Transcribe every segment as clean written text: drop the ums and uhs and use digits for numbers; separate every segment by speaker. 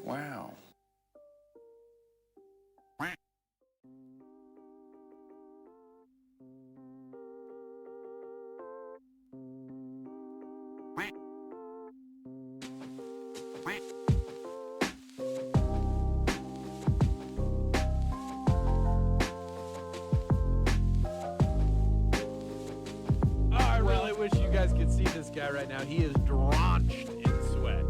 Speaker 1: Wow.
Speaker 2: I really wish you guys could see this guy right now. He is drenched in sweat.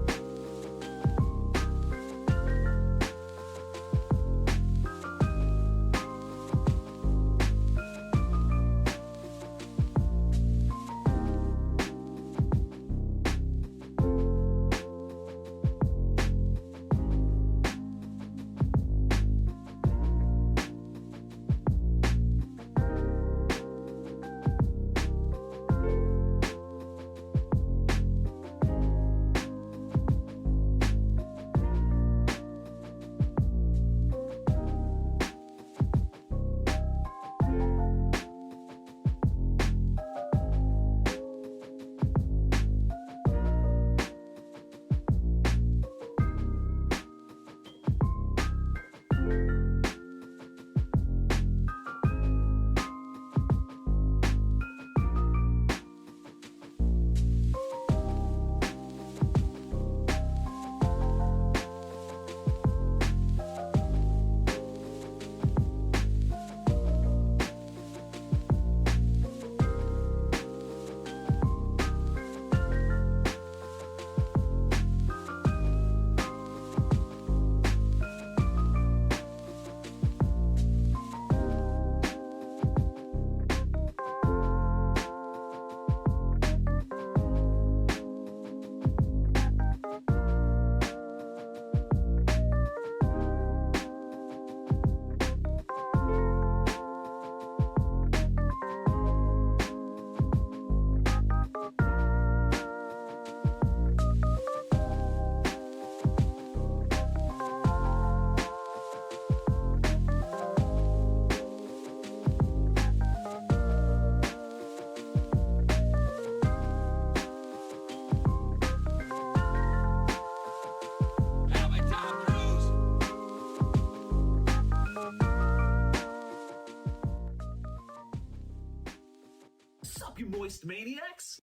Speaker 3: Sup, you moist maniacs?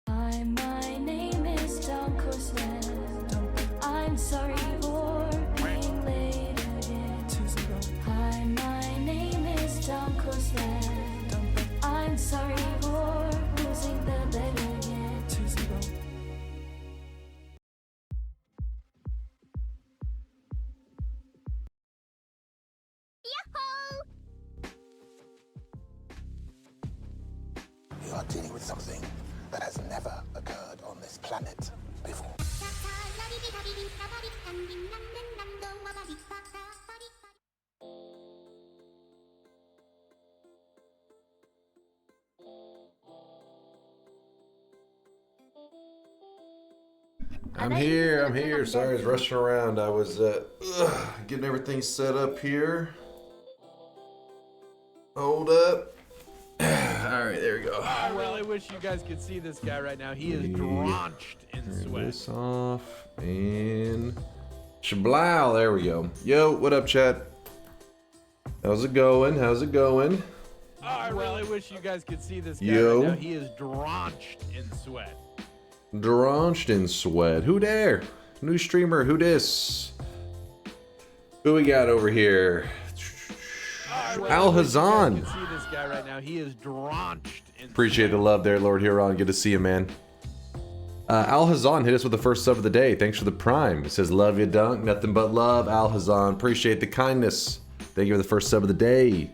Speaker 4: Hi, my name is DunkOrSlam. I'm sorry for being late again. Hi, my name is DunkOrSlam. I'm sorry for losing the bet again.
Speaker 5: You are dealing with something that has never occurred on this planet before.
Speaker 6: I'm here. Sorry, I was rushing around. I was getting everything set up here. Hold up. All right, there we go.
Speaker 2: I really wish you guys could see this guy right now. He is drenched in
Speaker 6: Turn
Speaker 2: sweat.
Speaker 6: this off and shablow. There we go. Yo, what up, chat? How's it going? How's it going?
Speaker 2: I really wish you guys could see this guy
Speaker 6: Yo.
Speaker 2: right now. He is drenched in sweat.
Speaker 6: Drenched in sweat. Who there? New streamer. Who dis? Who we got over here? Al Hazan.
Speaker 2: You can see this guy right now. He is drenched in
Speaker 6: Appreciate the
Speaker 2: sweat.
Speaker 6: love there, Lord Huron. Good to see you, man. Al Hazan hit us with the first sub of the day. Thanks for the prime. It says, love you, Dunk. Nothing but love, Al Hazan. Appreciate the kindness. Thank you for the first sub of the day.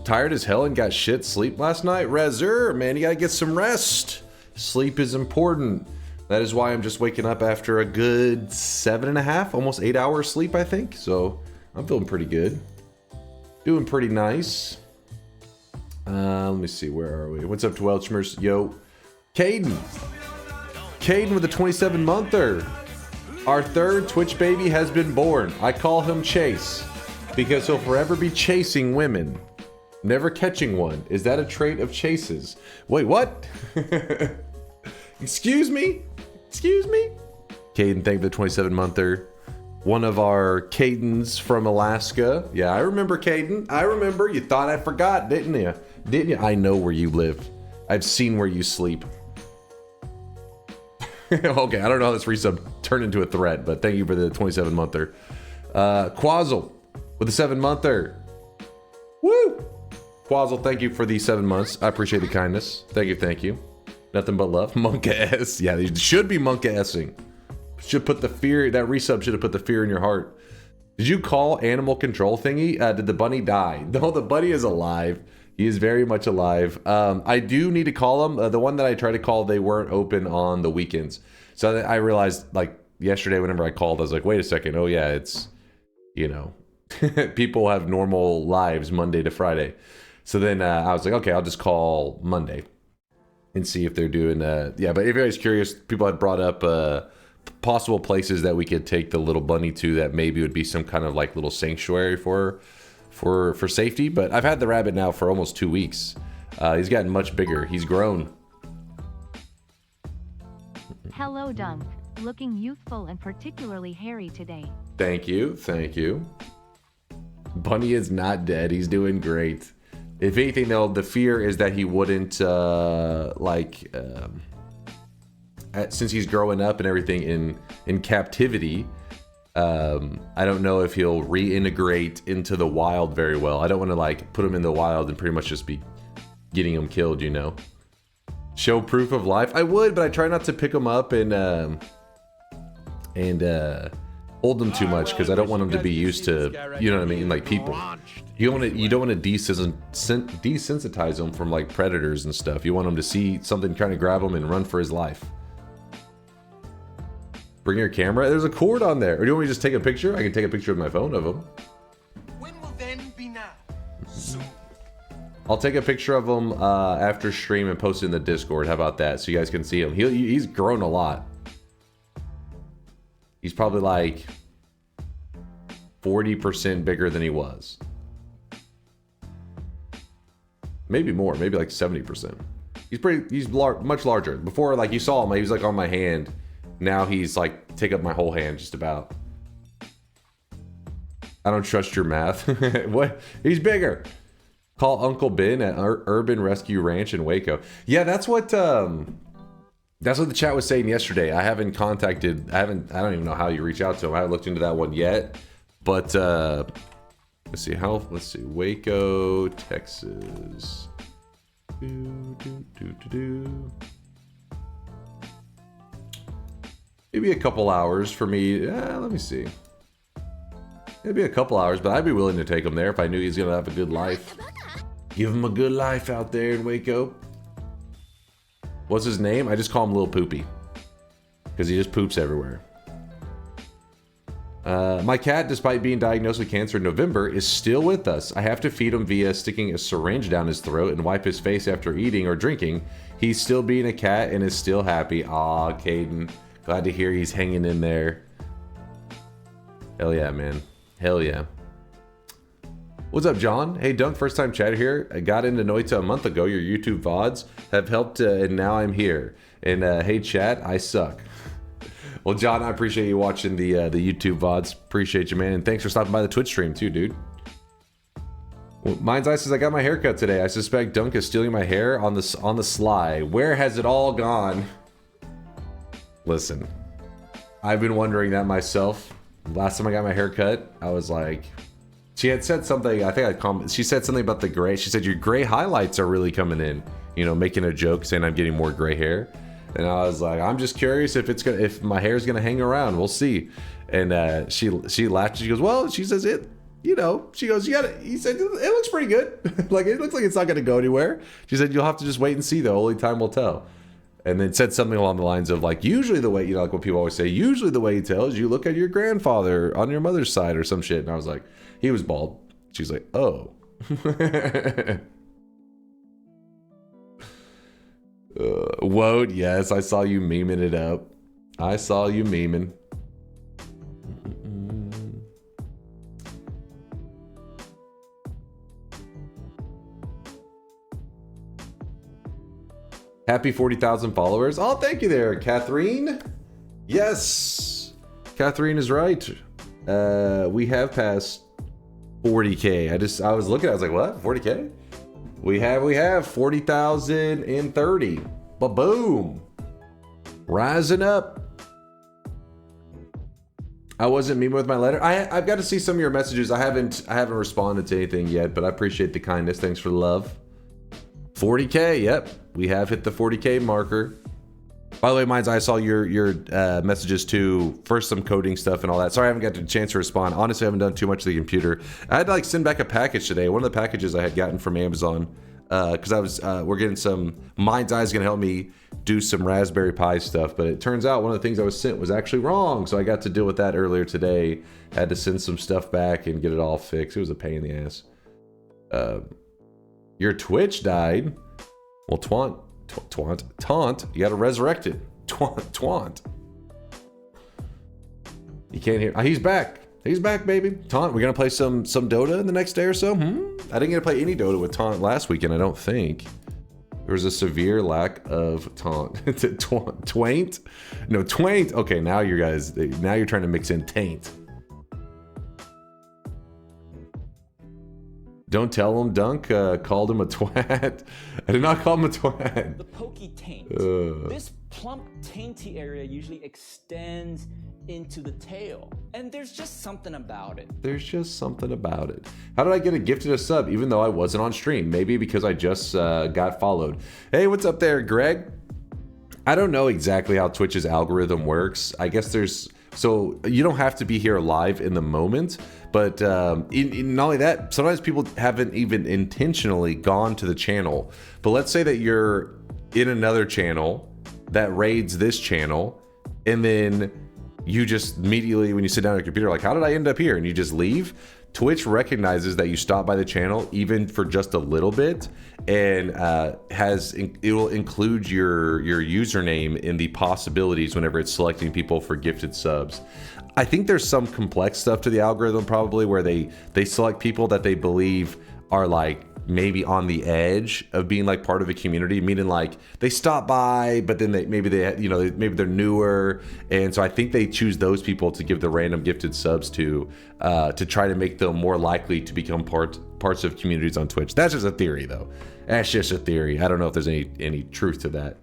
Speaker 6: Tired as hell and got shit sleep last night? Rezer, man, you gotta get some rest. Sleep is important. That is why I'm just waking up after a good 7.5, almost 8 hours sleep, I think. So I'm feeling pretty good. Doing pretty nice. Let me see, where are we? What's up to Welchmers? Yo. Caden. Caden with a 27-monther. Our third Twitch baby has been born. I call him Chase because he'll forever be chasing women, never catching one. Is that a trait of Chase's? Wait, what? Excuse me? Excuse me? Caden, thank you for the 27-monther. One of our Cadens from Alaska. Yeah, I remember Caden. I remember. You thought I forgot, didn't you? Didn't you? I know where you live. I've seen where you sleep. Okay, I don't know how this resub turned into a threat, but thank you for the 27-monther. Quazzle with the 7-monther. Woo! Quazzle, thank you for the 7 months. I appreciate the kindness. Thank you, thank you. Nothing but love. Monka-S. Yeah, they should be Monka-S-ing. Should put the fear, that resub should have put the fear in your heart. Did you call animal control thingy? Did the bunny die? No, the bunny is alive. He is very much alive. I do need to call him. The one that I tried to call, they weren't open on the weekends. So I realized, like, yesterday whenever I called, I was like, wait a second. Oh, yeah, it's, you know, people have normal lives Monday to Friday. So then I was like, okay, I'll just call Monday and see if they're doing, yeah, but if anybody's curious, people had brought up possible places that we could take the little bunny to that maybe would be some kind of like little sanctuary for safety. But I've had the rabbit now for almost 2 weeks. He's gotten much bigger. He's grown.
Speaker 1: Hello, Dunk. Looking youthful and particularly hairy today.
Speaker 6: Thank you. Thank you. Bunny is not dead. He's doing great. If anything, though, the fear is that he wouldn't, since he's growing up and everything in captivity, I don't know if he'll reintegrate into the wild very well. I don't want to, like, put him in the wild and pretty much just be getting him killed, you know? Show proof of life? I would, but I try not to pick him up and hold them too much because I don't want them to be used to, you know what I mean, like people. You don't want to desensitize them from like predators and stuff. You want them to see something kind of grab him and run for his life. Bring your camera. There's a cord on there. Or do you want me to just take a picture? I can take a picture of my phone of him.
Speaker 3: When will then be now? Soon.
Speaker 6: I'll take a picture of him after stream and post it in the Discord. How about that? So you guys can see him. He's grown a lot. He's probably like 40% bigger than he was. Maybe more. Maybe like 70%. He's much larger. Before, like, you saw him, he was like on my hand. Now he's like take up my whole hand just about. I don't trust your math. What? He's bigger. Call Uncle Ben at Urban Rescue Ranch in Waco. Yeah, that's what the chat was saying yesterday. I don't even know how you reach out to him. I haven't looked into that one yet. But let's see, Waco, Texas. Maybe a couple hours for me. Let me see. Maybe a couple hours, but I'd be willing to take him there if I knew he's gonna have a good life. Give him a good life out there in Waco. What's his name? I just call him Lil Poopy. Because he just poops everywhere. My cat, despite being diagnosed with cancer in November, is still with us. I have to feed him via sticking a syringe down his throat and wipe his face after eating or drinking. He's still being a cat and is still happy. Aw, Caden. Glad to hear he's hanging in there. Hell yeah, man. Hell yeah. What's up, John? Hey, Dunk, first time chatter here. I got into Noita a month ago. Your YouTube VODs have helped, and now I'm here. And hey, chat, I suck. Well, John, I appreciate you watching the YouTube VODs. Appreciate you, man. And thanks for stopping by the Twitch stream, too, dude. Well, Mind's Eye says, I got my haircut today. I suspect Dunk is stealing my hair on the sly. Where has it all gone? Listen, I've been wondering that myself. Last time I got my hair cut, I was like, she had said something, I think she said something about the gray. She said, your gray highlights are really coming in. You know, making a joke saying I'm getting more gray hair. And I was like, I'm just curious if my hair's gonna hang around. We'll see. And she laughed. She goes, well, she says it. You know, she goes, he said, it looks pretty good. Like, it looks like it's not gonna go anywhere. She said, you'll have to just wait and see though. Only time will tell. And then said something along the lines of like, usually the way, you know, like what people always say, usually the way you tell is you look at your grandfather on your mother's side or some shit. And I was like, he was bald. She's like, oh. Whoa, yes, I saw you memeing it up. I saw you memeing. Happy 40,000 followers. Oh, thank you there, Catherine. Yes, Catherine is right. We have passed 40K. I was looking, I was like, what? 40K? We have 40,030. Ba-boom. Rising up. I wasn't memeing with my letter. I've got to see some of your messages. I haven't responded to anything yet, but I appreciate the kindness. Thanks for the love. 40K, yep. We have hit the 40K marker. By the way, Mines, I saw your messages too. First, some coding stuff and all that. Sorry, I haven't got a chance to respond. Honestly, I haven't done too much to the computer. I had to like send back a package today. One of the packages I had gotten from Amazon, because we're getting some. Mind's Eye is gonna help me do some Raspberry Pi stuff, but it turns out one of the things I was sent was actually wrong, so I got to deal with that earlier today. Had to send some stuff back and get it all fixed. It was a pain in the ass. Your Twitch died. Well, taunt. You gotta resurrect it. Twant. You can't hear. He's back. He's back, baby. Taunt. We're gonna play some Dota in the next day or so. I didn't get to play any Dota with Taunt last weekend. I don't think. There was a severe lack of taunt. Twaint? No, twaint. Okay, now you're trying to mix in taint. Don't tell him Dunk called him a twat. I did not call him a twat.
Speaker 7: The pokey taint. This plump tainty area usually extends into the tail. And there's just something about it. How did I get a gifted a sub even though I wasn't on stream? Maybe because I just got followed. Hey, what's up there, Greg? I don't know exactly how Twitch's algorithm works. I guess so you don't have to be here live in the moment, but not only that, sometimes people haven't even intentionally gone to the channel. But let's say that you're in another channel that raids this channel, and then you just immediately, when you sit down at your computer, like, how did I end up here? And you just leave. Twitch recognizes that you stopped by the channel even for just a little bit, and it will include your username in the possibilities whenever it's selecting people for gifted subs. I think there's some complex stuff to the algorithm probably where they select people that they believe are like maybe on the edge of being like part of a community, meaning like they stop by, but then maybe they're newer, and so I think they choose those people to give the random gifted subs to try to make them more likely to become parts of communities on Twitch. That's just a theory, though. That's just a theory. I don't know if there's any truth to that.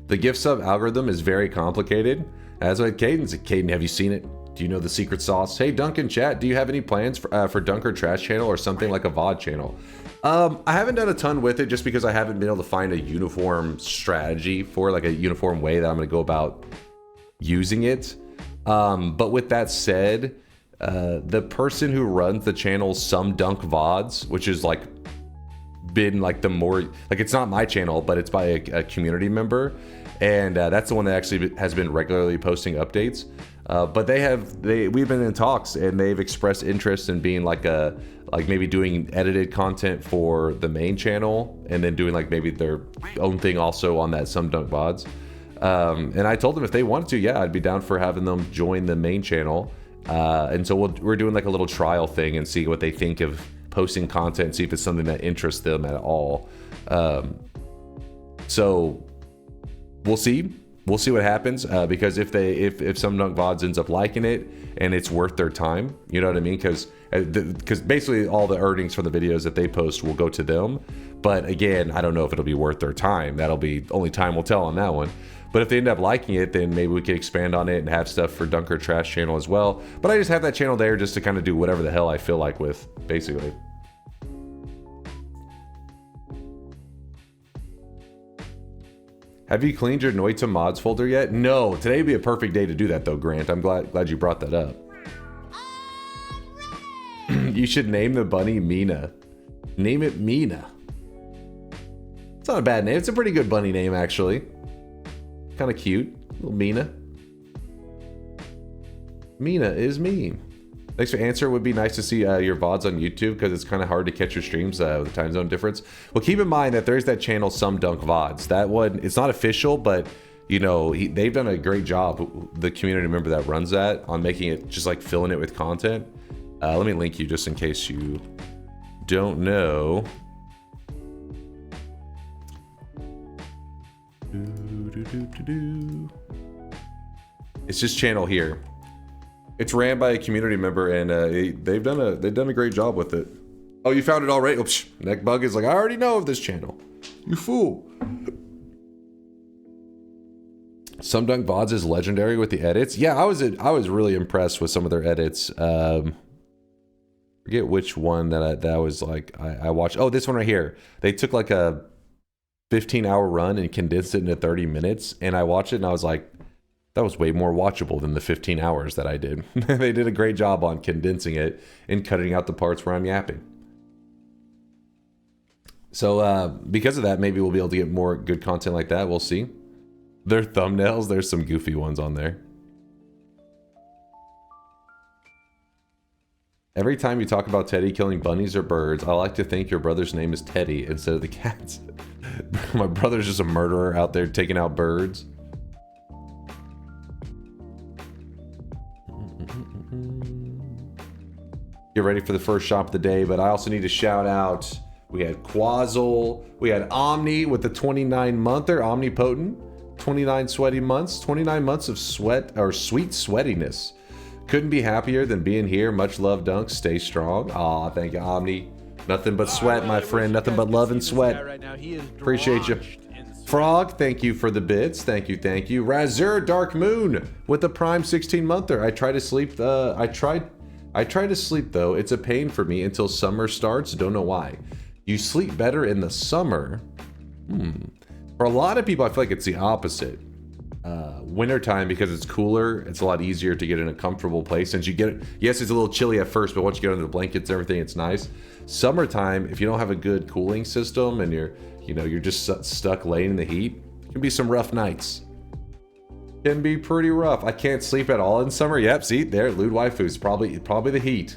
Speaker 7: The gift sub algorithm is very complicated. As with Caden, Caden, have you seen it? Do you know the secret sauce? Hey, Dunk in chat, do you have any plans for Dunk or Trash channel or something like a VOD channel? I haven't done a ton with it just because I haven't been able to find a uniform strategy for like a uniform way that I'm going to go about using it. But with that said, the person who runs the channel SomeDunkVods, which is like been like the more, like it's not my channel, but it's by a community member. And that's the one that actually has been regularly posting updates. But we've been in talks, and they've expressed interest in being like maybe doing edited content for the main channel, and then doing like maybe their own thing also on that SomeDunkVods. And I told them if they wanted to, yeah, I'd be down for having them join the main channel. And so we're doing like a little trial thing and see what they think of posting content, see if it's something that interests them at all. So we'll see. We'll see what happens, because if SomeDunkVods ends up liking it and it's worth their time, you know what I mean? Because basically all the earnings from the videos that they post will go to them. But again, I don't know if it'll be worth their time. That'll be only time will tell on that one. But if they end up liking it, then maybe we can expand on it and have stuff for Dunk or Trash channel as well. But I just have that channel there just to kind of do whatever the hell I feel like with, basically. Have you cleaned your Noita mods folder yet? No, today would be a perfect day to do that though, Grant. I'm glad you brought that up. You should name the bunny Mina. Name it Mina. It's not a bad name. It's a pretty good bunny name, actually. Kind of cute. Little Mina. Mina is me. Thanks for answer. It would be nice to see your VODs on YouTube because it's kind of hard to catch your streams with the time zone difference. Well, keep in mind that there's that channel SomeDunkVods. That one, it's not official, but you know, they've done a great job, the community member that runs that, on making it just like filling it with content. Let me link you just in case you don't know.
Speaker 6: It's this channel here. It's ran by a community member, and they've done a great job with it. Oh, you found it already? Oops. Neckbug is like, I already know of this channel. You fool. SomeDunkVods is legendary with the edits. Yeah, I was really impressed with some of their edits. Forget which one that I was like I watched. Oh, this one right here. They took like a 15-hour run and condensed it into 30 minutes, and I watched it and I was like, that was way more watchable than the 15 hours that I did. They did a great job on condensing it and cutting out the parts where I'm yapping. So because of that, maybe we'll be able to get more good content like that. We'll see. Their thumbnails, there's some goofy ones on there. Every time you talk about Teddy killing bunnies or birds, I like to think your brother's name is Teddy instead of the cats. My brother's just a murderer out there taking out birds. Get ready for the first shop of the day, but I also need to shout out, we had Quazzle, we had Omni with the 29-monther, Omnipotent, 29 sweaty months, 29 months of sweat, or sweet sweatiness. Couldn't be happier than being here. Much love, Dunk. Stay strong. Aw, thank you, Omni. Nothing but sweat, my friend. Nothing but love and sweat. Appreciate you. Frog, thank you for the bits. Thank you, thank you. Razur Dark Moon with the Prime 16-monther. I try to sleep. I try to sleep though. It's a pain for me until summer starts. Don't know why. You sleep better in the summer. For a lot of people, I feel like it's the opposite. Wintertime, because it's cooler, it's a lot easier to get in a comfortable place. Since you get it, yes, it's a little chilly at first, but once you get under the blankets and everything, it's nice. Summertime, if you don't have a good cooling system and you're just stuck laying in the heat, it can be some rough nights. Can be pretty rough. I can't sleep at all in summer. Yep, see there, lewd waifus. Probably the heat.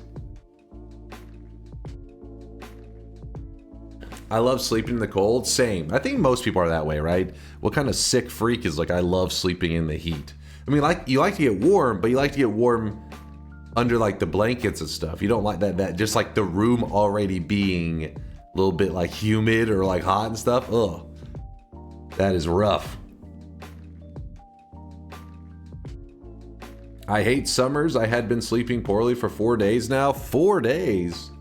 Speaker 6: I love sleeping in the cold. Same. I think most people are that way, right? What kind of sick freak is like, I love sleeping in the heat? I mean, like, you like to get warm, but you like to get warm under like the blankets and stuff. You don't like that just like the room already being a little bit like humid or like hot and stuff. Ugh. That is rough. I hate summers. I had been sleeping poorly for 4 days now. 4 days.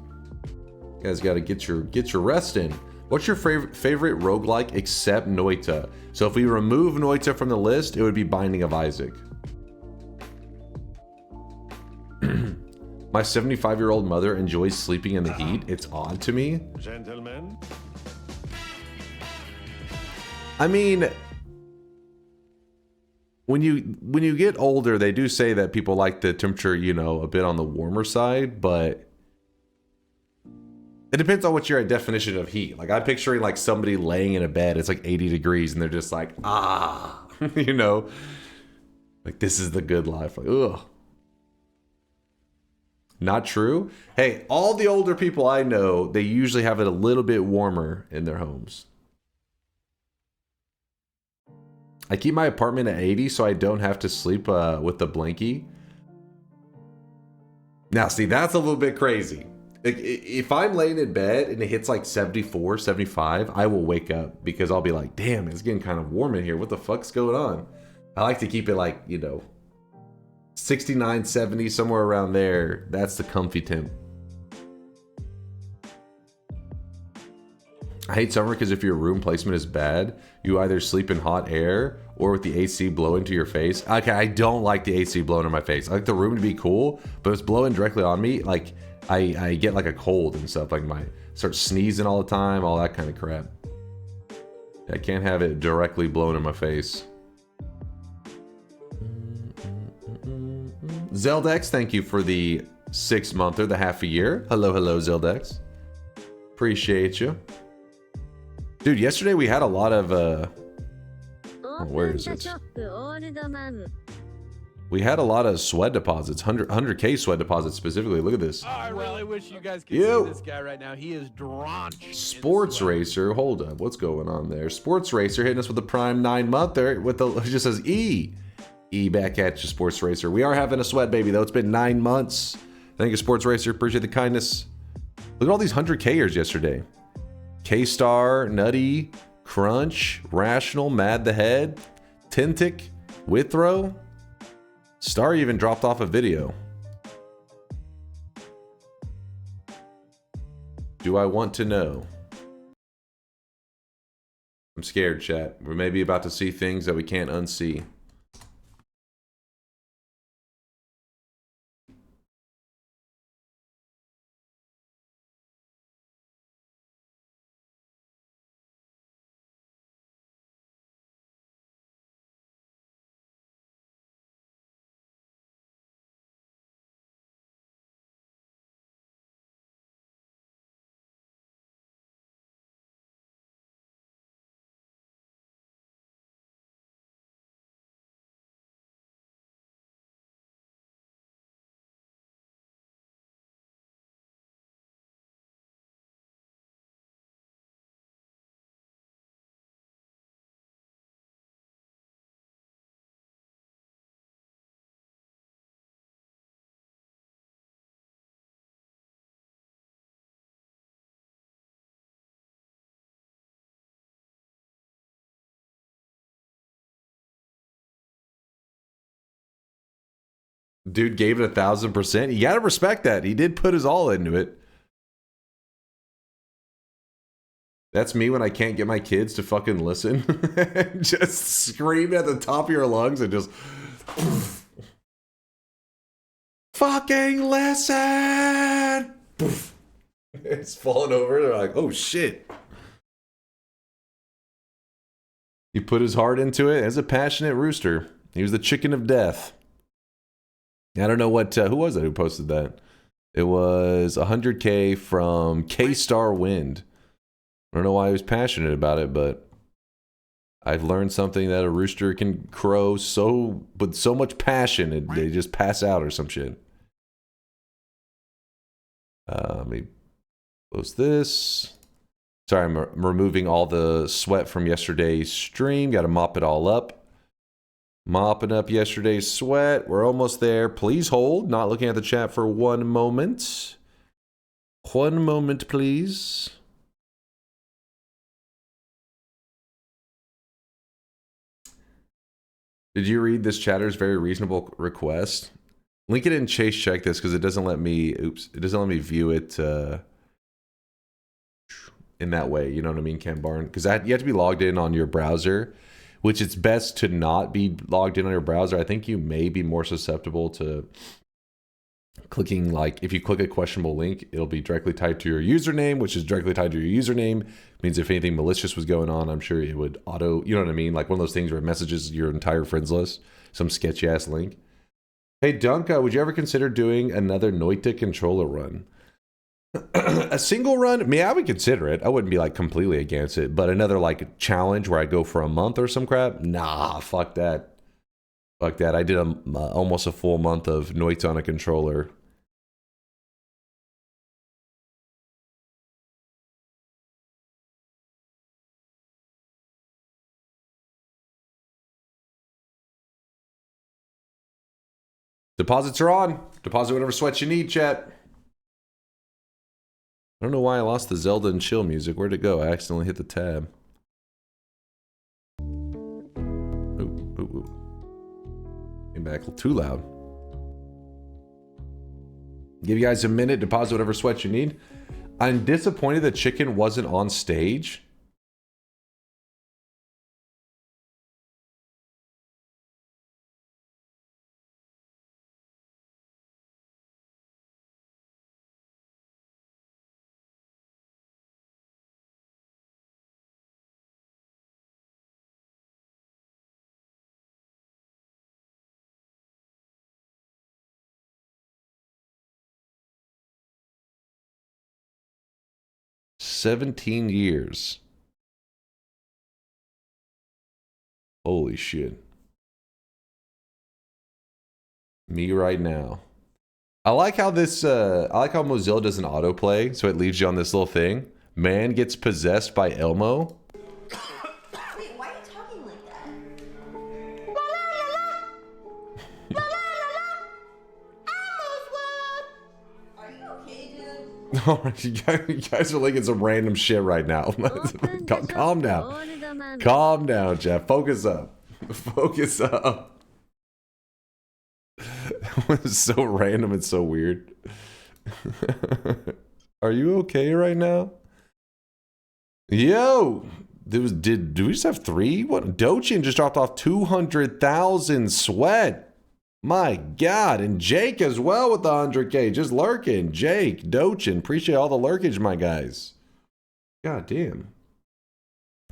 Speaker 6: You guys got to get your rest in. What's your favorite roguelike except Noita? So if we remove Noita from the list, it would be Binding of Isaac. My 75-year-old mother enjoys sleeping in the heat. It's odd to me.
Speaker 8: Gentlemen.
Speaker 6: I mean, when you get older, they do say that people like the temperature, a bit on the warmer side, but it depends on what your definition of heat. Like, I'm picturing like somebody laying in a bed, it's like 80 degrees, and they're just like, like, this is the good life. Like, ugh. Not true. Hey, all the older people I know, they usually have it a little bit warmer in their homes. I keep my apartment at 80 so I don't have to sleep with the blankie. Now, see, that's a little bit crazy. Like, if I'm laying in bed and it hits like 74, 75, I will wake up because I'll be like, damn, it's getting kind of warm in here. What the fuck's going on? I like to keep it like, 69, 70, somewhere around there. That's the comfy temp. I hate summer because if your room placement is bad, you either sleep in hot air or with the AC blowing to your face. Okay, I don't like the AC blowing in my face. I like the room to be cool, but if it's blowing directly on me, like I get like a cold and stuff. Like start sneezing all the time, all that kind of crap. I can't have it directly blowing in my face. Zeldex, thank you for the 6-monther, the half a year. Hello, Zeldex. Appreciate you. Dude, yesterday we had a lot of, where is it? We had a lot of sweat deposits, 100K sweat deposits specifically. Look at this.
Speaker 2: Oh, I really wish you guys could see this guy right now. He is drenched.
Speaker 6: Sports Racer, hold up. What's going on there? Sports Racer hitting us with the Prime 9-monther with the, it just says E. E back at you, Sports Racer. We are having a sweat baby, though. It's been 9 months. Thank you, Sports Racer. Appreciate the kindness. Look at all these 100Kers yesterday. K-Star, Nutty, Crunch, Rational, Mad the Head. authentic Withrow? Star even dropped off a video. Do I want to know? I'm scared, chat. We may be about to see things that we can't unsee. Dude gave it 1,000%. You gotta respect that. He did put his all into it. That's me when I can't get my kids to fucking listen. Just scream at the top of your lungs and just fucking listen. It's falling over. They're like, oh shit. He put his heart into it as a passionate rooster. He was the chicken of death. I don't know what, who was it who posted that? It was 100K from K-Star Wind. I don't know why he was passionate about it, but I've learned something that a rooster can crow with so much passion, they just pass out or some shit. Let me close this. Sorry, I'm removing all the sweat from yesterday's stream. Got to mop it all up. Mopping up yesterday's sweat. We're almost there. Please hold. Not looking at the chat for one moment. One moment, please. Did you read this chatter's very reasonable request? Link it in Chase check this because it doesn't let me, it doesn't let me view it in that way. You know what I mean, Ken Barn? Because you have to be logged in on your browser, which it's best to not be logged in on your browser. I think you may be more susceptible to clicking, like, if you click a questionable link, it'll be directly tied to your username, which is directly tied to your username. It means if anything malicious was going on, I'm sure it would auto, you know what I mean? Like one of those things where it messages your entire friends list, some sketchy ass link. Hey, Dunk, would you ever consider doing another Noita controller run? A single run? I mean, I would consider it. I wouldn't be like completely against it, but another like challenge where I go for a month or some crap? Nah, fuck that. Fuck that. I did almost a full month of Noita on a controller. Deposits are on. Deposit whatever sweat you need, chat. I don't know why I lost the Zelda and chill music. Where'd it go? I accidentally hit the tab. Ooh. Came back too loud. Give you guys a minute. Deposit whatever sweat you need. I'm disappointed that Chicken wasn't on stage. $17 years. Holy shit. Me right now. I like how this, I like how Mozilla does an autoplay, so it leaves you on this little thing. Man gets possessed by Elmo.
Speaker 8: Wait, why are you talking like that? Are you okay, dude?
Speaker 6: Alright, you guys are linking some random shit right now. Calm down. Calm down, Jeff. Focus up. Focus up. That was so random and so weird. Are you okay right now? Yo! Did we just have 3? What? Dochin just dropped off 200,000 sweat. My God. And Jake as well with the 100K. Just lurking. Jake, Dochin. Appreciate all the lurkage, my guys. God damn.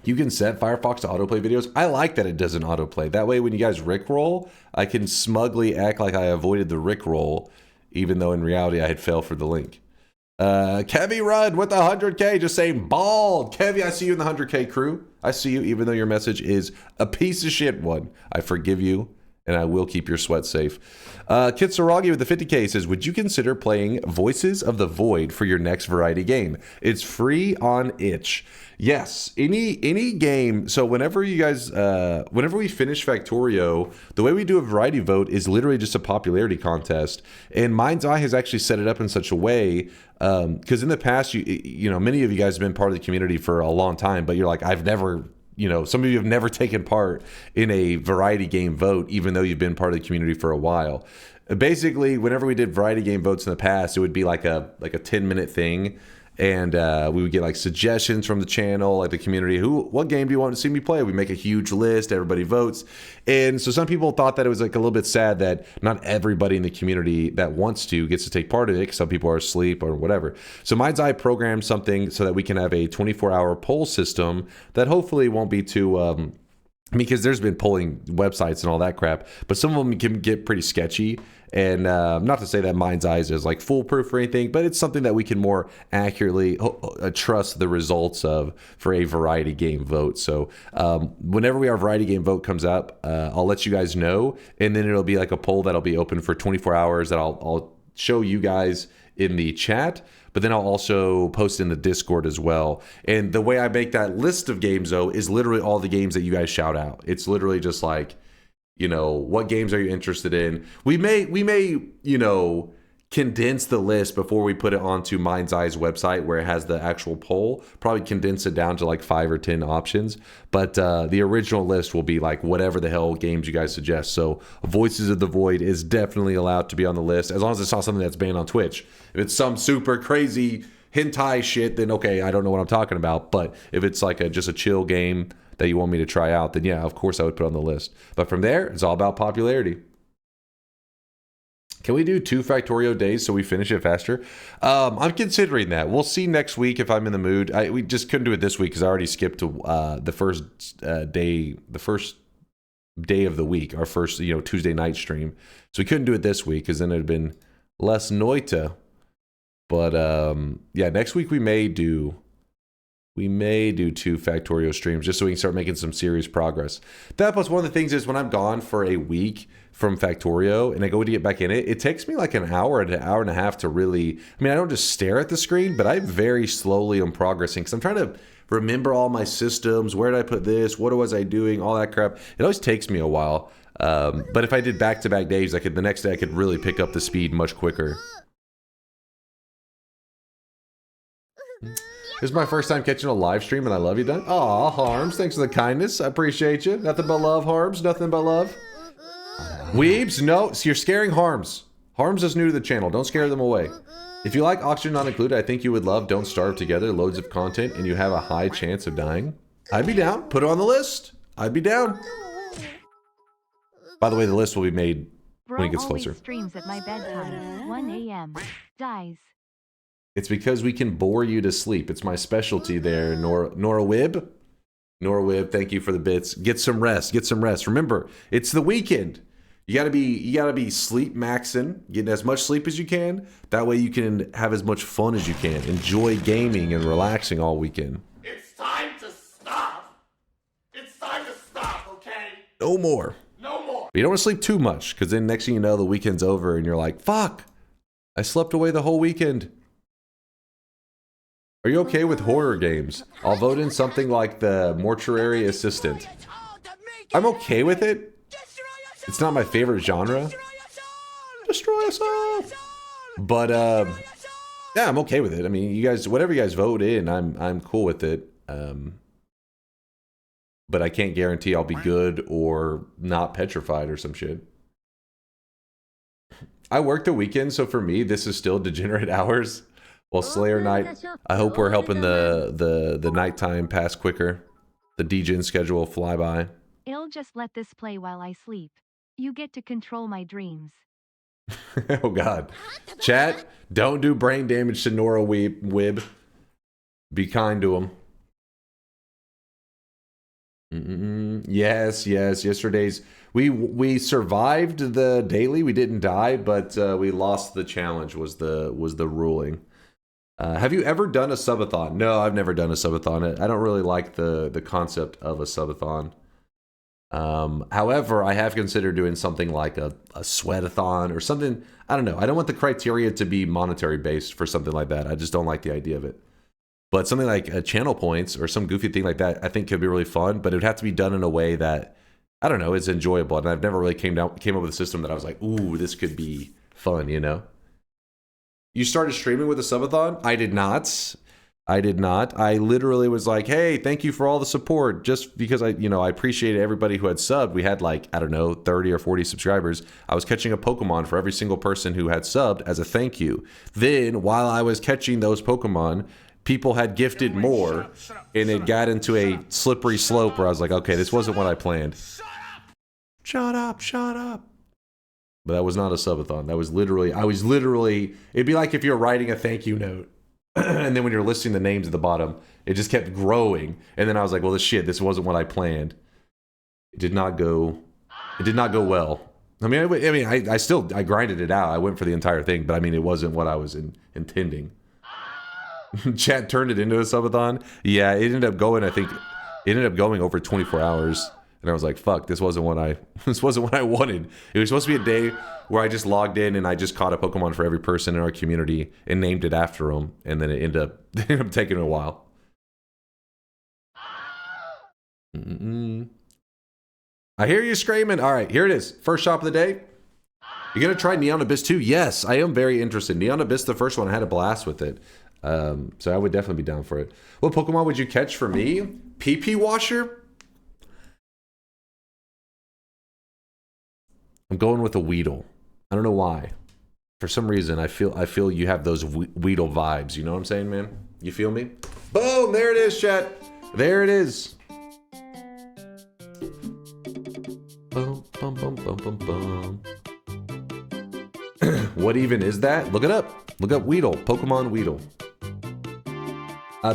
Speaker 6: You can set Firefox to autoplay videos. I like that it doesn't autoplay. That way when you guys rickroll, I can smugly act like I avoided the rickroll, even though in reality I had failed for the link. Kevy Rudd with the 100K just saying bald. Kevy, I see you in the 100K crew. I see you even though your message is a piece of shit one. I forgive you and I will keep your sweat safe. Kitsuragi with the 50K says, would you consider playing Voices of the Void for your next variety game? It's free on itch. Yes, any game. So whenever you guys, whenever we finish Factorio, the way we do a variety vote is literally just a popularity contest. And Mind's Eye has actually set it up in such a way, because in the past, you know, many of you guys have been part of the community for a long time, but you're like, I've never, you know, some of you have never taken part in a variety game vote, even though you've been part of the community for a while. Basically, whenever we did variety game votes in the past, it would be like a 10-minute thing. And we would get like suggestions from the channel, like the community, what game do you want to see me play? We make a huge list, everybody votes. And so some people thought that it was like a little bit sad that not everybody in the community that wants to gets to take part in it, because some people are asleep or whatever. So Mind's Eye programmed something so that we can have a 24-hour poll system that hopefully won't be too, because there's been polling websites and all that crap, but some of them can get pretty sketchy. And not to say that Mind's Eye is like foolproof or anything, but it's something that we can more accurately trust the results of for a variety game vote. So whenever our variety game vote comes up, I'll let you guys know, and then it'll be like a poll that'll be open for 24 hours that I'll show you guys in the chat, but then I'll also post in the Discord as well. And the way I make that list of games, though, is literally all the games that you guys shout out. It's literally just like, you know, what games are you interested in? We may, you know, condense the list before we put it onto Mind's Eye's website where it has the actual poll. Probably condense it down to like 5 or 10 options. But the original list will be like whatever the hell games you guys suggest. So Voices of the Void is definitely allowed to be on the list, as long as it's not something that's banned on Twitch. If it's some super crazy hentai shit, then okay, I don't know what I'm talking about. But if it's like just a chill game that you want me to try out, then yeah, of course I would put on the list. But from there, it's all about popularity. Can we do 2 Factorio days so we finish it faster? I'm considering that. We'll see next week if I'm in the mood. We just couldn't do it this week because I already skipped to the first day of the week, our first Tuesday night stream. So we couldn't do it this week because then it'd been less Noita. But yeah, next week we may do 2 Factorio streams just so we can start making some serious progress. That plus one of the things is when I'm gone for a week from Factorio and I go to get back in it, it takes me like an hour and a half to really, I mean, I don't just stare at the screen, but I very slowly am progressing because I'm trying to remember all my systems. Where did I put this? What was I doing? All that crap. It always takes me a while. But if I did back-to-back days, the next day I could really pick up the speed much quicker. This is my first time catching a live stream, and I love you, Dunk. Aw, Harms, thanks for the kindness. I appreciate you. Nothing but love, Harms. Nothing but love. Weebs, no, you're scaring Harms. Harms is new to the channel. Don't scare them away. If you like Oxygen Not Included, I think you would love Don't Starve Together. Loads of content, and you have a high chance of dying. I'd be down. Put it on the list. I'd be down. By the way, the list will be made when it gets closer.
Speaker 1: Always streams at my bedtime, 1 a.m. Dies.
Speaker 6: It's because we can bore you to sleep. It's my specialty there, Nora Wib. Nora Wib, thank you for the bits. Get some rest. Get some rest. Remember, it's the weekend. You gotta be sleep maxing, getting as much sleep as you can. That way you can have as much fun as you can. Enjoy gaming and relaxing all weekend.
Speaker 3: It's time to stop. It's time to stop, okay?
Speaker 6: No more.
Speaker 3: No more.
Speaker 6: But you don't want to sleep too much, because then next thing you know, the weekend's over and you're like, fuck, I slept away the whole weekend. Are you okay with horror games? I'll vote in something like the Mortuary Assistant. I'm okay with it. It's not my favorite genre. Destroy us all. But yeah, I'm okay with it. I mean, you guys, whatever you guys vote in, I'm cool with it. But but I can't guarantee I'll be good or not petrified or some shit. I work the weekend, so for me, this is still degenerate hours. Well, Slayer Night, I hope we're helping the nighttime pass quicker. The degen schedule fly by.
Speaker 1: I'll just let this play while I sleep. You get to control my dreams.
Speaker 6: Oh God. Chat, don't do brain damage to Nora Wib. Be kind to him. Yes. Yesterday's we survived the daily. We didn't die, but we lost the challenge. Was the ruling. Have you ever done a subathon? No, I've never done a subathon. I don't really like the concept of a subathon. However, I have considered doing something like a sweatathon or something. I don't know. I don't want the criteria to be monetary based for something like that. I just don't like the idea of it. But something like channel points or some goofy thing like that, I think could be really fun. But it would have to be done in a way that, I don't know, is enjoyable. And I've never really came up with a system that I was like, ooh, this could be fun, you know? You started streaming with a subathon? I did not. I literally was like, hey, thank you for all the support. Just because I appreciated everybody who had subbed. We had like, I don't know, 30 or 40 subscribers. I was catching a Pokemon for every single person who had subbed as a thank you. Then while I was catching those Pokemon, people had gifted more, and it got into a slippery slope where I was like, okay, this wasn't what I planned. Shut up. But that was not a subathon. That was literally, it'd be like if you're writing a thank you note, and then when you're listing the names at the bottom, it just kept growing. And then I was like, well, this wasn't what I planned. It did not go well. I mean, I grinded it out. I went for the entire thing, but I mean, it wasn't what I was intending. Chat turned it into a subathon. Yeah, it ended up going over 24 hours. And I was like, fuck, this wasn't what I wanted. It was supposed to be a day where I just logged in and I just caught a Pokemon for every person in our community and named it after them. And then it ended up taking a while. I hear you screaming. All right, here it is. First shop of the day. You're going to try Neon Abyss 2? Yes, I am very interested. Neon Abyss, the first one, I had a blast with it. So I would definitely be down for it. What Pokemon would you catch for me? PP Washer? I'm going with a Weedle. I don't know why. For some reason, I feel you have those Weedle vibes. You know what I'm saying, man? You feel me? Boom! There it is, chat. There it is. Boom, boom, boom, boom, boom, boom. What even is that? Look it up. Look up Weedle. Pokemon Weedle.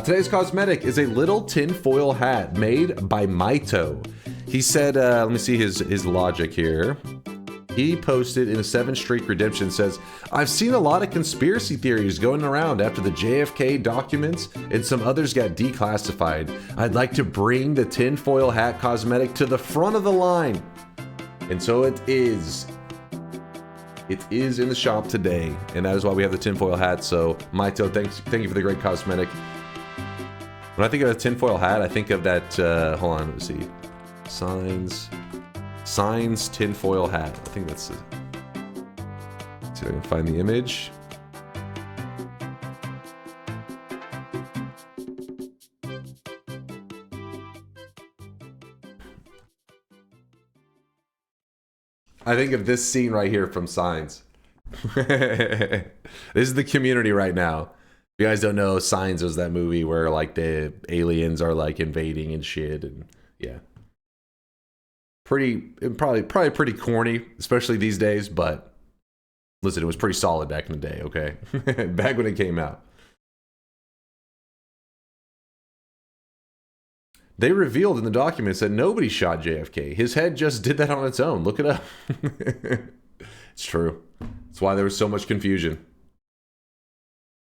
Speaker 6: Today's cosmetic is a little tinfoil hat made by Maito. He said, let me see his logic here. He posted in a 7 Streak Redemption, says, I've seen a lot of conspiracy theories going around after the JFK documents and some others got declassified. I'd like to bring the tinfoil hat cosmetic to the front of the line. And so it is. It is in the shop today, and that is why we have the tinfoil hat. So, Maito, thank you for the great cosmetic. When I think of a tinfoil hat, I think of that, hold on, let me see. Signs tinfoil hat. I think that's it. See if I can find the image. I think of this scene right here from Signs. This is the community right now. If you guys don't know, Signs was that movie where like the aliens are like invading and shit, and yeah. Probably pretty corny, especially these days, but listen, it was pretty solid back in the day, okay? Back when it came out. They revealed in the documents that nobody shot JFK. His head just did that on its own. Look it up. It's true. That's why there was so much confusion.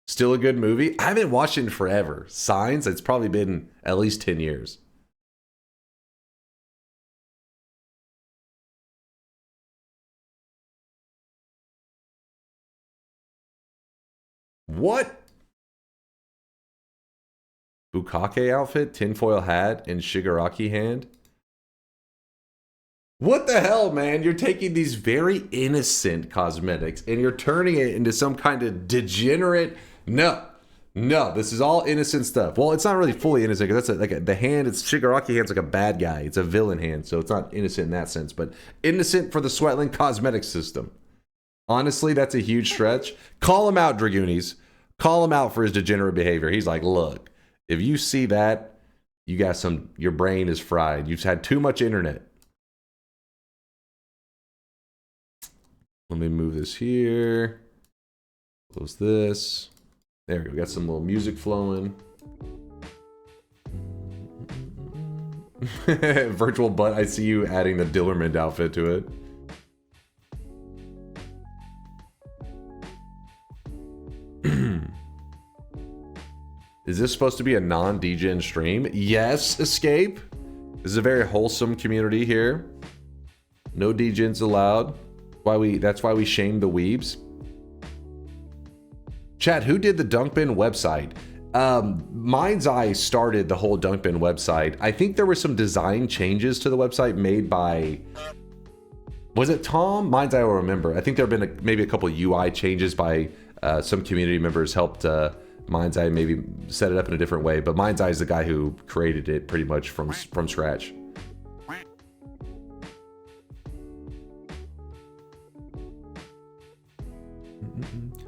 Speaker 6: Still a good movie. I haven't watched it in forever. Signs, it's probably been at least 10 years. What? Bukake outfit, tinfoil hat, and Shigaraki hand? What the hell, man? You're taking these very innocent cosmetics and you're turning it into some kind of degenerate... No. No, this is all innocent stuff. Well, it's not really fully innocent because that's the hand. It's Shigaraki hand's like a bad guy. It's a villain hand, so it's not innocent in that sense, but innocent for the Sweatland cosmetic system. Honestly, that's a huge stretch. Call him out, Dragoonies. Call him out for his degenerate behavior. He's like, look, if you see that, you got your brain is fried. You've had too much internet. Let me move this here. Close this. There we go. Got some little music flowing. Virtual butt. I see you adding the Dillerman outfit to it. Is this supposed to be a non-degen stream? Yes, Escape. This is a very wholesome community here. No degens allowed. That's why we shame the weebs. Chat, who did the Dunkbin website? Mind's Eye started the whole Dunkbin website. I think there were some design changes to the website made by... Was it Tom? Mind's Eye will remember. I think there have been maybe a couple UI changes by some community members helped Mind's Eye maybe set it up in a different way. But Mind's Eye is the guy who created it pretty much from scratch.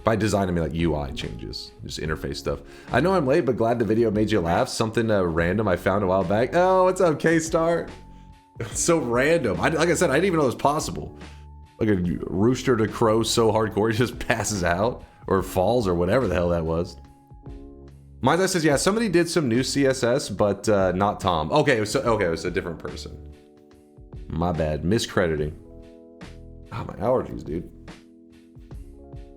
Speaker 6: By design, I mean like UI changes, just interface stuff. I know I'm late, but glad the video made you laugh. Something random I found a while back. Oh, what's up, K-Star? It's so random. Like I said, I didn't even know it was possible. Like a rooster to crow so hardcore, he just passes out or falls or whatever the hell that was. Mind's says, yeah, somebody did some new CSS, but not Tom. Okay, it was a different person. My bad, miscrediting. Oh, my allergies, dude.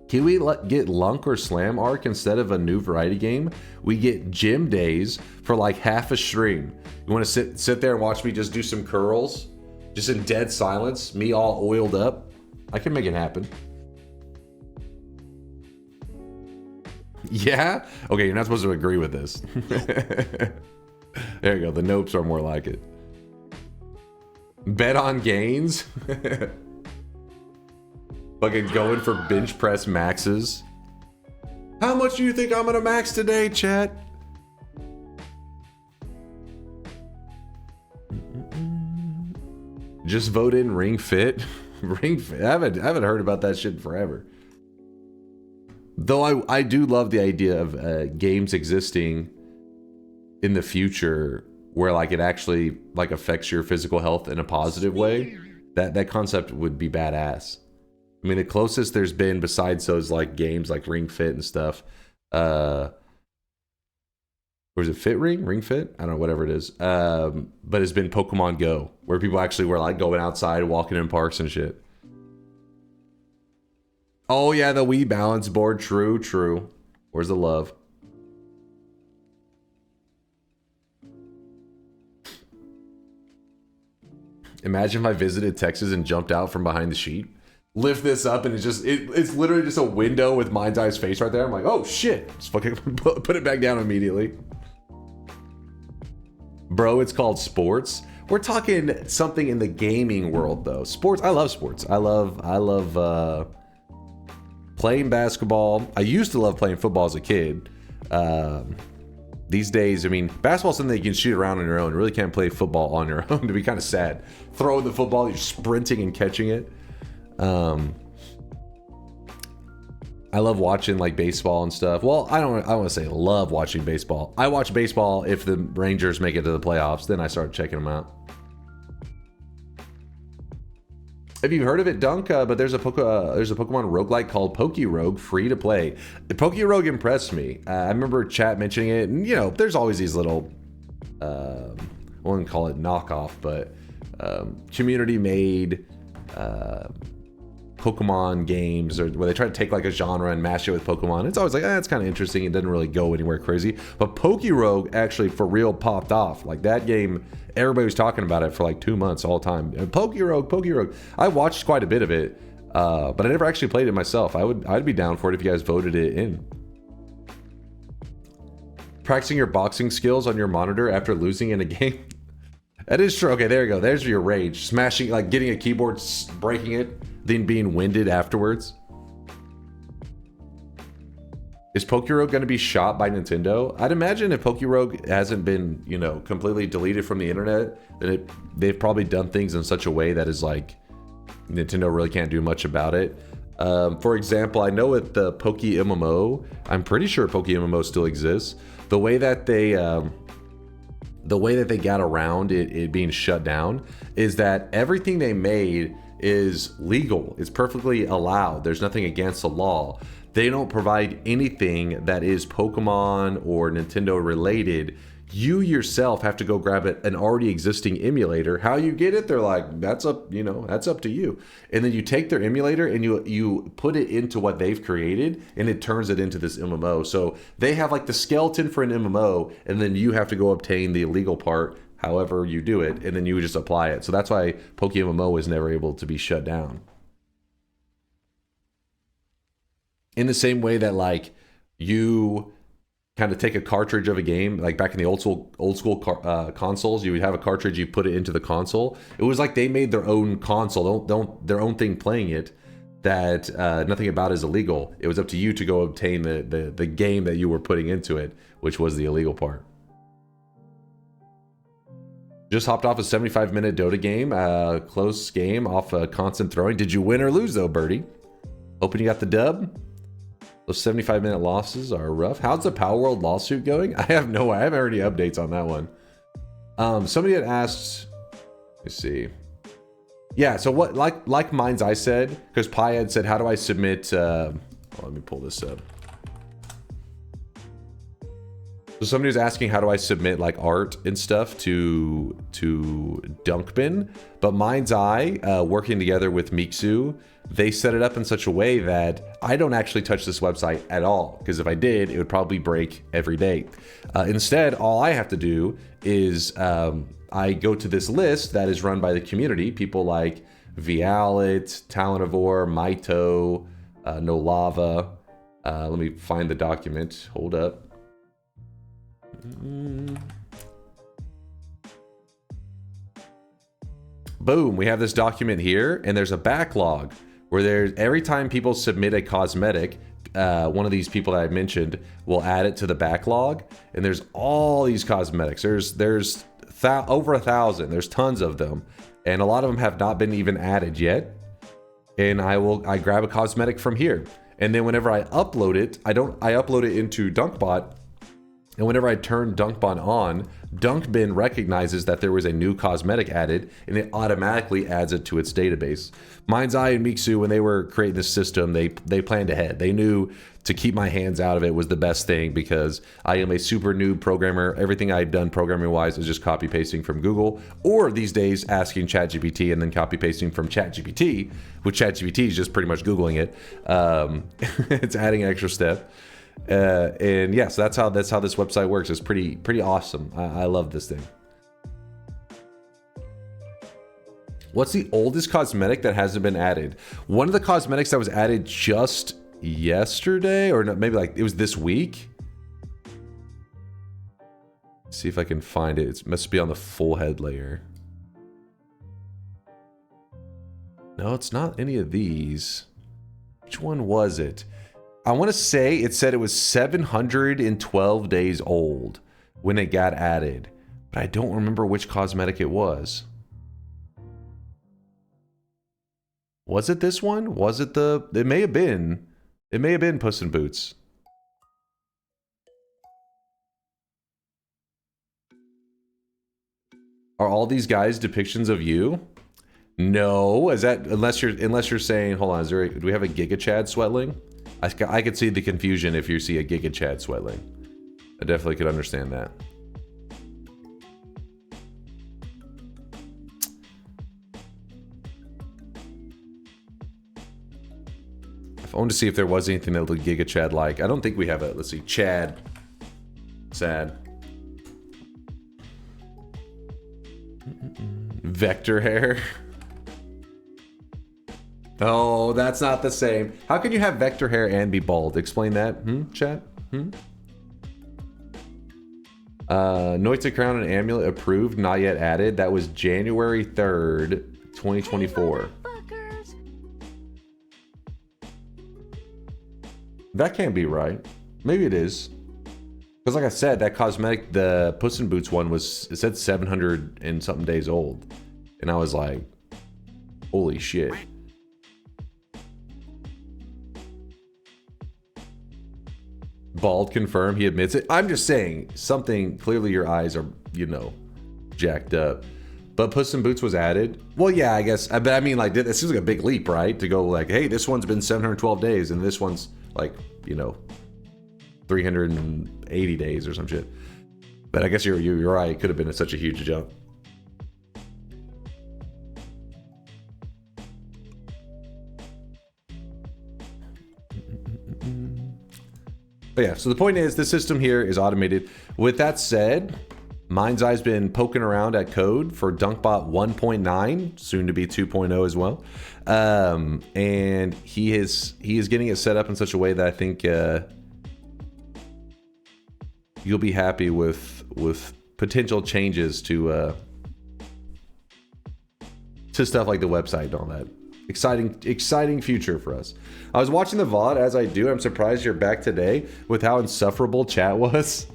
Speaker 6: Can we get DunkOrSlam arc instead of a new variety game? We get gym days for like half a stream. You want to sit there and watch me just do some curls? Just in dead silence, me all oiled up? I can make it happen. Yeah? Okay, you're not supposed to agree with this. There you go, the nopes are more like it. Bet on gains? Fucking going for bench press maxes. How much do you think I'm gonna max today, chat? Just vote in Ring Fit. Ring Fit. I haven't heard about that shit forever. Though I do love the idea of games existing in the future where like it actually like affects your physical health in a positive way. That concept would be badass. I mean, the closest there's been besides those like games like Ring Fit and stuff, or is it Fit Ring? Ring Fit? I don't know, whatever it is. But it's been Pokemon Go, where people actually were like going outside, walking in parks and shit. Oh yeah, the Wii balance board. True, true. Where's the love? Imagine if I visited Texas and jumped out from behind the sheet. Lift this up and it's literally just a window with Mind's Eye's face right there. I'm like, oh shit. Just fucking put it back down immediately. Bro, it's called sports. We're talking something in the gaming world though. Sports, I love sports. I love playing basketball. I used to love playing football as a kid. These days, I mean, basketball's something that you can shoot around on your own. You really can't play football on your own. To be kind of sad. Throwing the football, you're sprinting and catching it. I love watching like baseball and stuff. Well, I don't want to say love watching baseball. I watch baseball if the Rangers make it to the playoffs. Then I start checking them out. Have you heard of it, Dunk? But there's a Pokemon roguelike called Pokerogue, free to play. The Pokerogue impressed me. I remember chat mentioning it, and you know, there's always these little, I wouldn't call it knockoff, but community made Pokemon games, or where they try to take like a genre and mash it with Pokemon. It's always like, it's kind of interesting. It doesn't really go anywhere crazy. But Pokerogue actually for real popped off. Like that game, everybody was talking about it for like 2 months all the time. And Pokerogue. I watched quite a bit of it, but I never actually played it myself. I'd be down for it if you guys voted it in. Practicing your boxing skills on your monitor after losing in a game. That is true. Okay, there you go. There's your rage. Smashing, like getting a keyboard, breaking it, then being winded afterwards. Is Pokerogue going to be shot by Nintendo? I'd imagine if Pokerogue hasn't been, you know, completely deleted from the internet, then they've probably done things in such a way that is like Nintendo really can't do much about it. For example, I know with the Poke MMO, I'm pretty sure Poke MMO still exists. The way that they got around it being shut down is that everything they made is legal. It's perfectly allowed. There's nothing against the law. They don't provide anything that is Pokemon or Nintendo related. You yourself have to go grab an already existing emulator. How you get it, they're like, that's up, you know, that's up to you. And then you take their emulator and you put it into what they've created, and it turns it into this MMO. So they have like the skeleton for an MMO, and then you have to go obtain the illegal part, however you do it, and then you just apply it. So that's why Poke MMO was never able to be shut down. In the same way that like you kind of take a cartridge of a game, like back in the old school consoles, you would have a cartridge, you put it into the console. It was like they made their own console, their own thing playing it, that nothing about is illegal. It was up to you to go obtain the game that you were putting into it, which was the illegal part. Just hopped off a 75-minute Dota game, close game off constant throwing. Did you win or lose though, Birdie? Hoping you got the dub. Those 75-minute losses are rough. How's the Power World lawsuit going? I haven't heard any updates on that one. Somebody had asked, let me see. Yeah, so what, like Mind's I said, because Pi had said, how do I submit, let me pull this up. So somebody was asking, how do I submit like art and stuff to Dunkbin? But Mind's Eye, working together with Mixu, they set it up in such a way that I don't actually touch this website at all, because if I did, it would probably break every day. Instead, all I have to do is I go to this list that is run by the community, people like Vialet, Talonivore, Maito, No Lava. Let me find the document. Hold up. Boom, we have this document here, and there's a backlog where there's every time people submit a cosmetic, one of these people that I mentioned will add it to the backlog, and there's all these cosmetics. There's over 1,000. There's tons of them, and a lot of them have not been even added yet. And I grab a cosmetic from here, and then whenever I upload it, I upload it into Dunkbot. And whenever I turn Dunkbot on, Dunkbin recognizes that there was a new cosmetic added, and it automatically adds it to its database. Mind's Eye and Mixu, when they were creating this system, they planned ahead. They knew to keep my hands out of it was the best thing, because I am a super noob programmer. Everything I've done programming-wise is just copy-pasting from Google, or these days asking ChatGPT and then copy-pasting from ChatGPT, which ChatGPT is just pretty much Googling it. It's adding an extra step. And yeah, so that's how this website works. It's pretty awesome. I love this thing. What's the oldest cosmetic that hasn't been added? One of the cosmetics that was added just yesterday, or maybe like it was this week. Let's see if I can find it. It must be on the full head layer. No, it's not any of these. Which one was it? I want to say it said it was 712 days old when it got added, but I don't remember which cosmetic it was. Was it this one? Was it it may have been. It may have been Puss in Boots. Are all these guys depictions of you? No, is that unless you're saying, hold on, do we have a Giga Chad Sweatling? I could see the confusion if you see a Giga Chad Sweatling. I definitely could understand that. I wanted to see if there was anything that looked Giga Chad like. I don't think we have it. Let's see, Chad. Sad. Vector hair. Oh, that's not the same. How can you have vector hair and be bald? Explain that, chat? Noita crown and amulet approved, not yet added. That was January 3rd, 2024. That can't be right. Maybe it is. Because like I said, that cosmetic, the Puss in Boots one was, it said 700 and something days old. And I was like, holy shit. Bald confirmed, he admits it. I'm just saying, something, clearly your eyes are, you know, jacked up. But Puss in Boots was added. Well, yeah, I guess. But I mean, like, this seems like a big leap, right? To go like, hey, this one's been 712 days, and this one's like, you know, 380 days or some shit. But I guess you're right. It could have been such a huge jump. But yeah, so the point is, the system here is automated. With that said, Mind's Eye's been poking around at code for DunkBot 1.9, soon to be 2.0 as well. And he is getting it set up in such a way that I think you'll be happy with potential changes to stuff like the website and all that. Exciting future for us. I was watching the VOD as I do. I'm surprised you're back today with how insufferable chat was.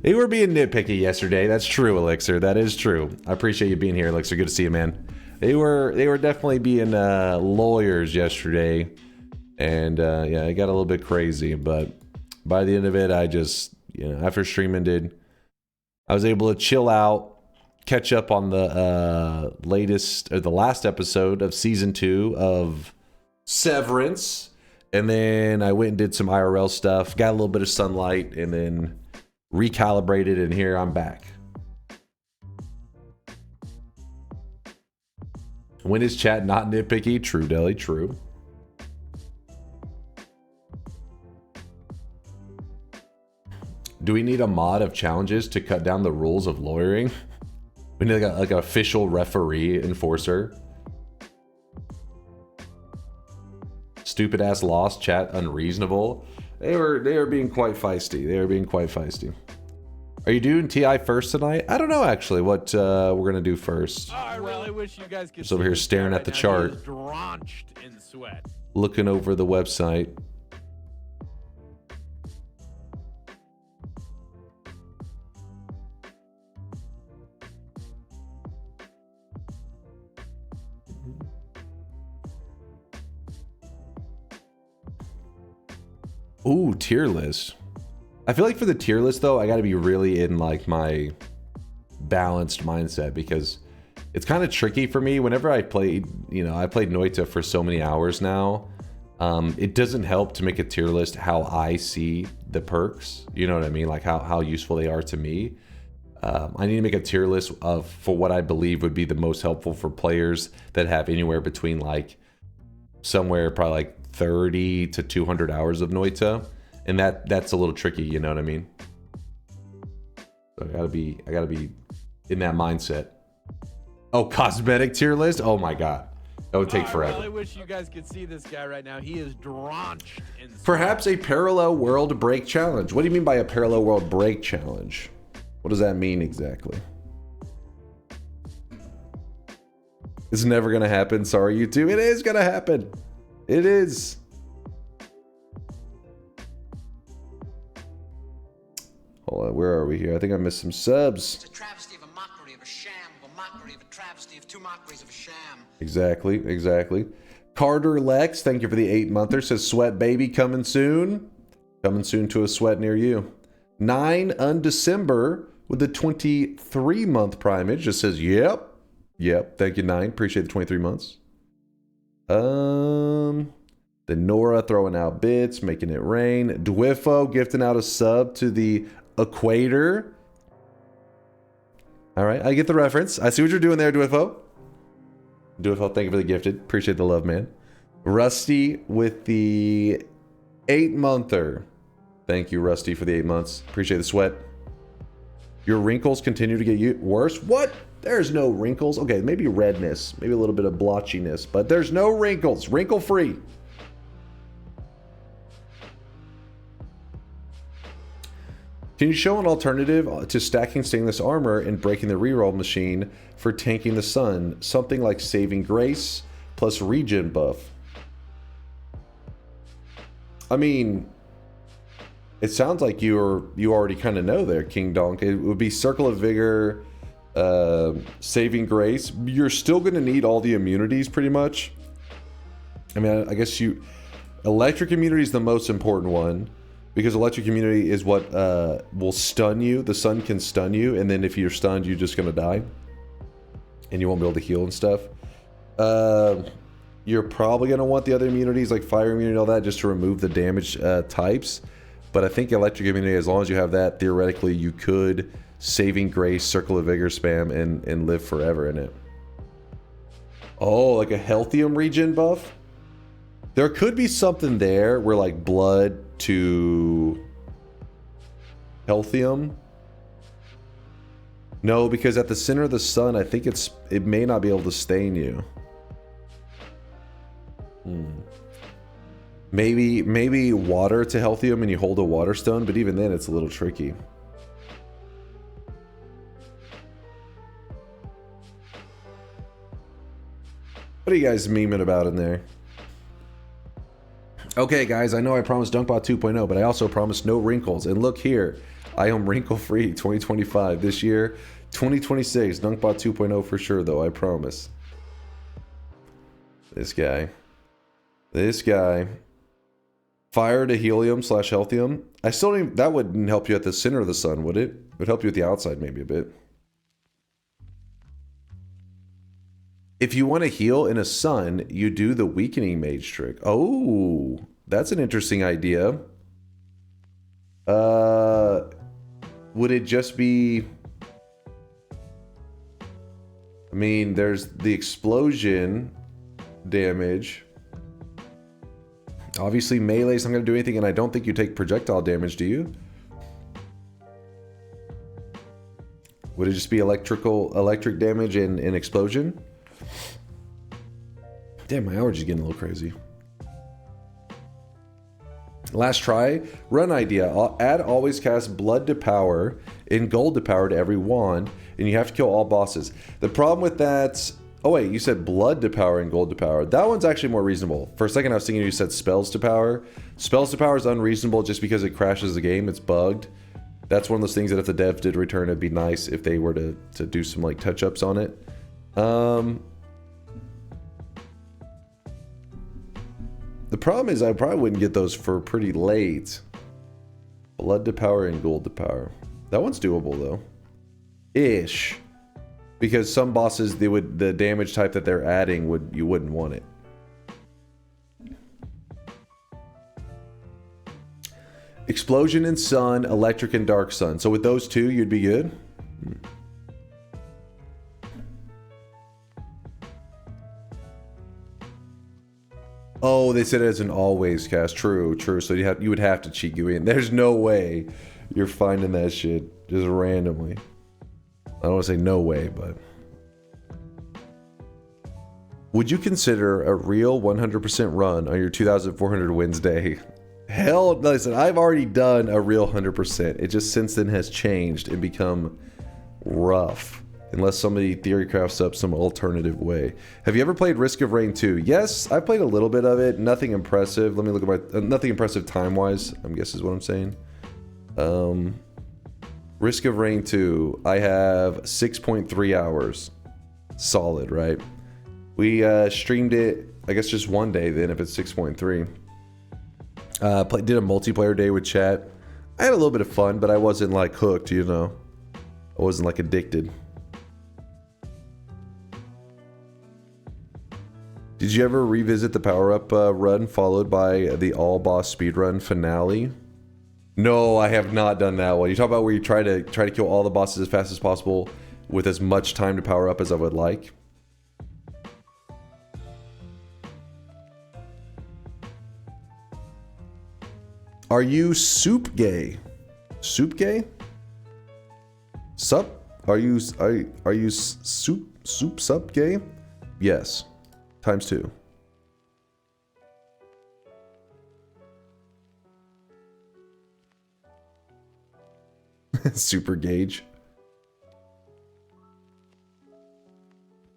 Speaker 6: They were being nitpicky yesterday. That's true, Elixir. That is true. I appreciate you being here, Elixir. Good to see you, man. They were definitely being lawyers yesterday, and yeah, it got a little bit crazy. But by the end of it, I just, you know, after stream ended, I was able to chill out, catch up on the the last episode of season 2 of Severance, and then I went and did some IRL stuff, got a little bit of sunlight, and then recalibrated, and here I'm back. When is chat not nitpicky? True, Deli, true. Do we need a mod of challenges to cut down the rules of lawyering? We need like an official referee enforcer. Stupid ass lost chat unreasonable. They were being quite feisty. They were being quite feisty. Are you doing TI first tonight? I don't know actually what we're gonna do first.
Speaker 2: Oh, I really wish you guys could.
Speaker 6: Just over here staring at the chart.
Speaker 2: He is drenched in sweat.
Speaker 6: Looking over the website. Ooh, tier list. I feel like for the tier list though, I gotta be really in like my balanced mindset, because it's kind of tricky for me whenever I played, you know, I played Noita for so many hours now. It doesn't help to make a tier list how I see the perks, you know what I mean? Like how useful they are to me. I need to make a tier list for what I believe would be the most helpful for players that have anywhere between like somewhere probably like 30 to 200 hours of Noita, and that's a little tricky, you know what I mean? So I gotta be in that mindset. Oh, cosmetic tier list? Oh my god, that would take forever.
Speaker 2: I really wish you guys could see this guy right now. He is drenched in sweat.
Speaker 6: Perhaps a parallel world break challenge. What do you mean by a parallel world break challenge? What does that mean exactly? It's never gonna happen. Sorry, YouTube. It is gonna happen. It is. Hold on, where are we here? I think I missed some subs.
Speaker 9: It's a travesty of a mockery of a sham, of a mockery of a travesty of two mockeries of a sham.
Speaker 6: Exactly. Carter Lex, thank you for the 8-monther. Says sweat baby coming soon. Coming soon to a sweat near you. 9 Undecember with the 23-month primage. Just says yep. Thank you, 9. Appreciate the 23 months. Then Nora throwing out bits, making it rain. Dwiffo gifting out a sub to the equator. All right, I get the reference. I see what you're doing there, Dwiffo. Dwiffo, thank you for the gifted. Appreciate the love, man. Rusty with the 8-monther. Thank you, Rusty, for the 8 months. Appreciate the sweat. Your wrinkles continue to get worse. What? There's no wrinkles. Okay, maybe redness, maybe a little bit of blotchiness, but there's no wrinkles. Wrinkle free. Can you show an alternative to stacking stainless armor and breaking the reroll machine for tanking the sun? Something like saving grace plus regen buff. I mean, It sounds like you already kind of know there, King Donk. It would be Circle of Vigor, Saving Grace. You're still going to need all the immunities pretty much. I mean, I guess Electric Immunity is the most important one, because Electric Immunity is what will stun you. The sun can stun you, and then if you're stunned, you're just going to die. And you won't be able to heal and stuff. You're probably going to want the other immunities, like Fire Immunity and all that, just to remove the damage types. But I think Electric Immunity, as long as you have that, theoretically, you could Saving Grace, Circle of Vigor spam, and live forever in it. Oh, like a Healthium regen buff? There could be something there where, like, blood to Healthium. No, because at the center of the sun, I think it may not be able to stain you. Maybe water to Healthium and you hold a water stone, but even then it's a little tricky. What are you guys memeing about in there? Okay, guys, I know I promised DunkBot 2.0, but I also promised no wrinkles. And look here, I am wrinkle-free 2025. This year, 2026, DunkBot 2.0 for sure, though, I promise. This guy. Fire to helium / Healthium. I still don't even, that wouldn't help you at the center of the sun, would it? It would help you at the outside maybe a bit. If you want to heal in a sun, you do the weakening mage trick. Oh, that's an interesting idea. Would it just be... I mean, there's the explosion damage. Obviously, melee's not going to do anything, and I don't think you take projectile damage, do you? Would it just be electric damage and explosion? Damn, my allergies getting a little crazy. Last try, run idea. Add always cast blood to power and gold to power to every wand, and you have to kill all bosses. The problem with that... Oh wait, you said blood to power and gold to power. That one's actually more reasonable. For a second I was thinking you said spells to power. Spells to power is unreasonable just because it crashes the game. It's bugged. That's one of those things that if the devs did return, it'd be nice if they were to do some like touch-ups on it. The problem is I probably wouldn't get those for pretty late. Blood to power and gold to power. That one's doable though. Ish. Because some bosses, the damage type that they're adding you wouldn't want it. Explosion and sun, electric and dark sun. So with those two, you'd be good. Oh, they said it as an always cast. True. So you would have to cheat you in. There's no way you're finding that shit just randomly. I don't want to say no way, but... Would you consider a real 100% run on your 2,400 wins day? Hell, listen, I've already done a real 100%. It just since then has changed and become rough. Unless somebody theory crafts up some alternative way. Have you ever played Risk of Rain 2? Yes, I played a little bit of it. Nothing impressive. Let me look at my... nothing impressive time-wise, I guess is what I'm saying. Risk of Rain 2. I have 6.3 hours. Solid, right? We streamed it, I guess just one day then if it's 6.3. Did a multiplayer day with chat. I had a little bit of fun, but I wasn't like hooked, you know. I wasn't like addicted. Did you ever revisit the power-up run followed by the all-boss speedrun finale? No, I have not done that one. You talk about where you try to kill all the bosses as fast as possible with as much time to power up as I would like. Are you soup gay? Soup gay? Sup? Are you soup sup gay? Yes. ×2. Super gauge.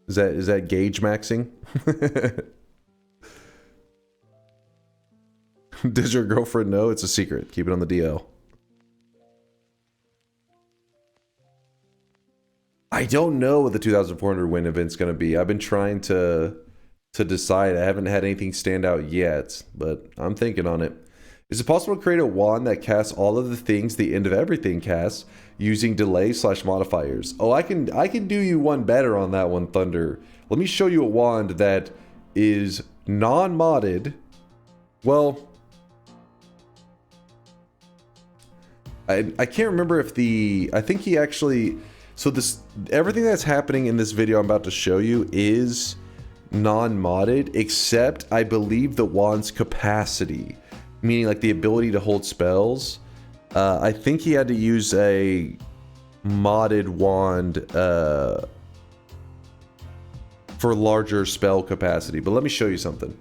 Speaker 6: Is that gauge maxing? Does your girlfriend know? It's a secret. Keep it on the DL. I don't know what the 2,400 win event's going to be. I've been trying to decide. I haven't had anything stand out yet, but I'm thinking on it. Is it possible to create a wand that casts all of the things the end of everything casts using delay/modifiers? Oh, I can do you one better on that one, Thunder. Let me show you a wand that is non-modded. Well, I can't remember if I think he actually, so everything that's happening in this video I'm about to show you is non-modded, except I believe the wand's capacity, meaning like the ability to hold spells. I think he had to use a modded wand for larger spell capacity, but let me show you something.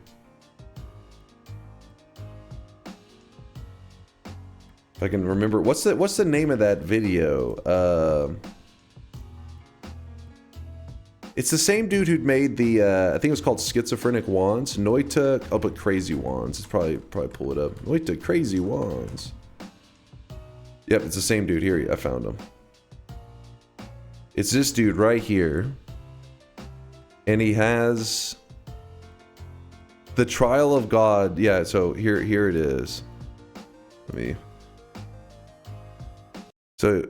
Speaker 6: If I can remember, what's the name of that video? It's the same dude who'd made the I think it was called Schizophrenic Wands. Noita. I'll put Crazy Wands. It's probably pull it up. Noita Crazy Wands. Yep, it's the same dude. Here, I found him. It's this dude right here, and he has the Trial of God. Yeah, so here it is. Let me. So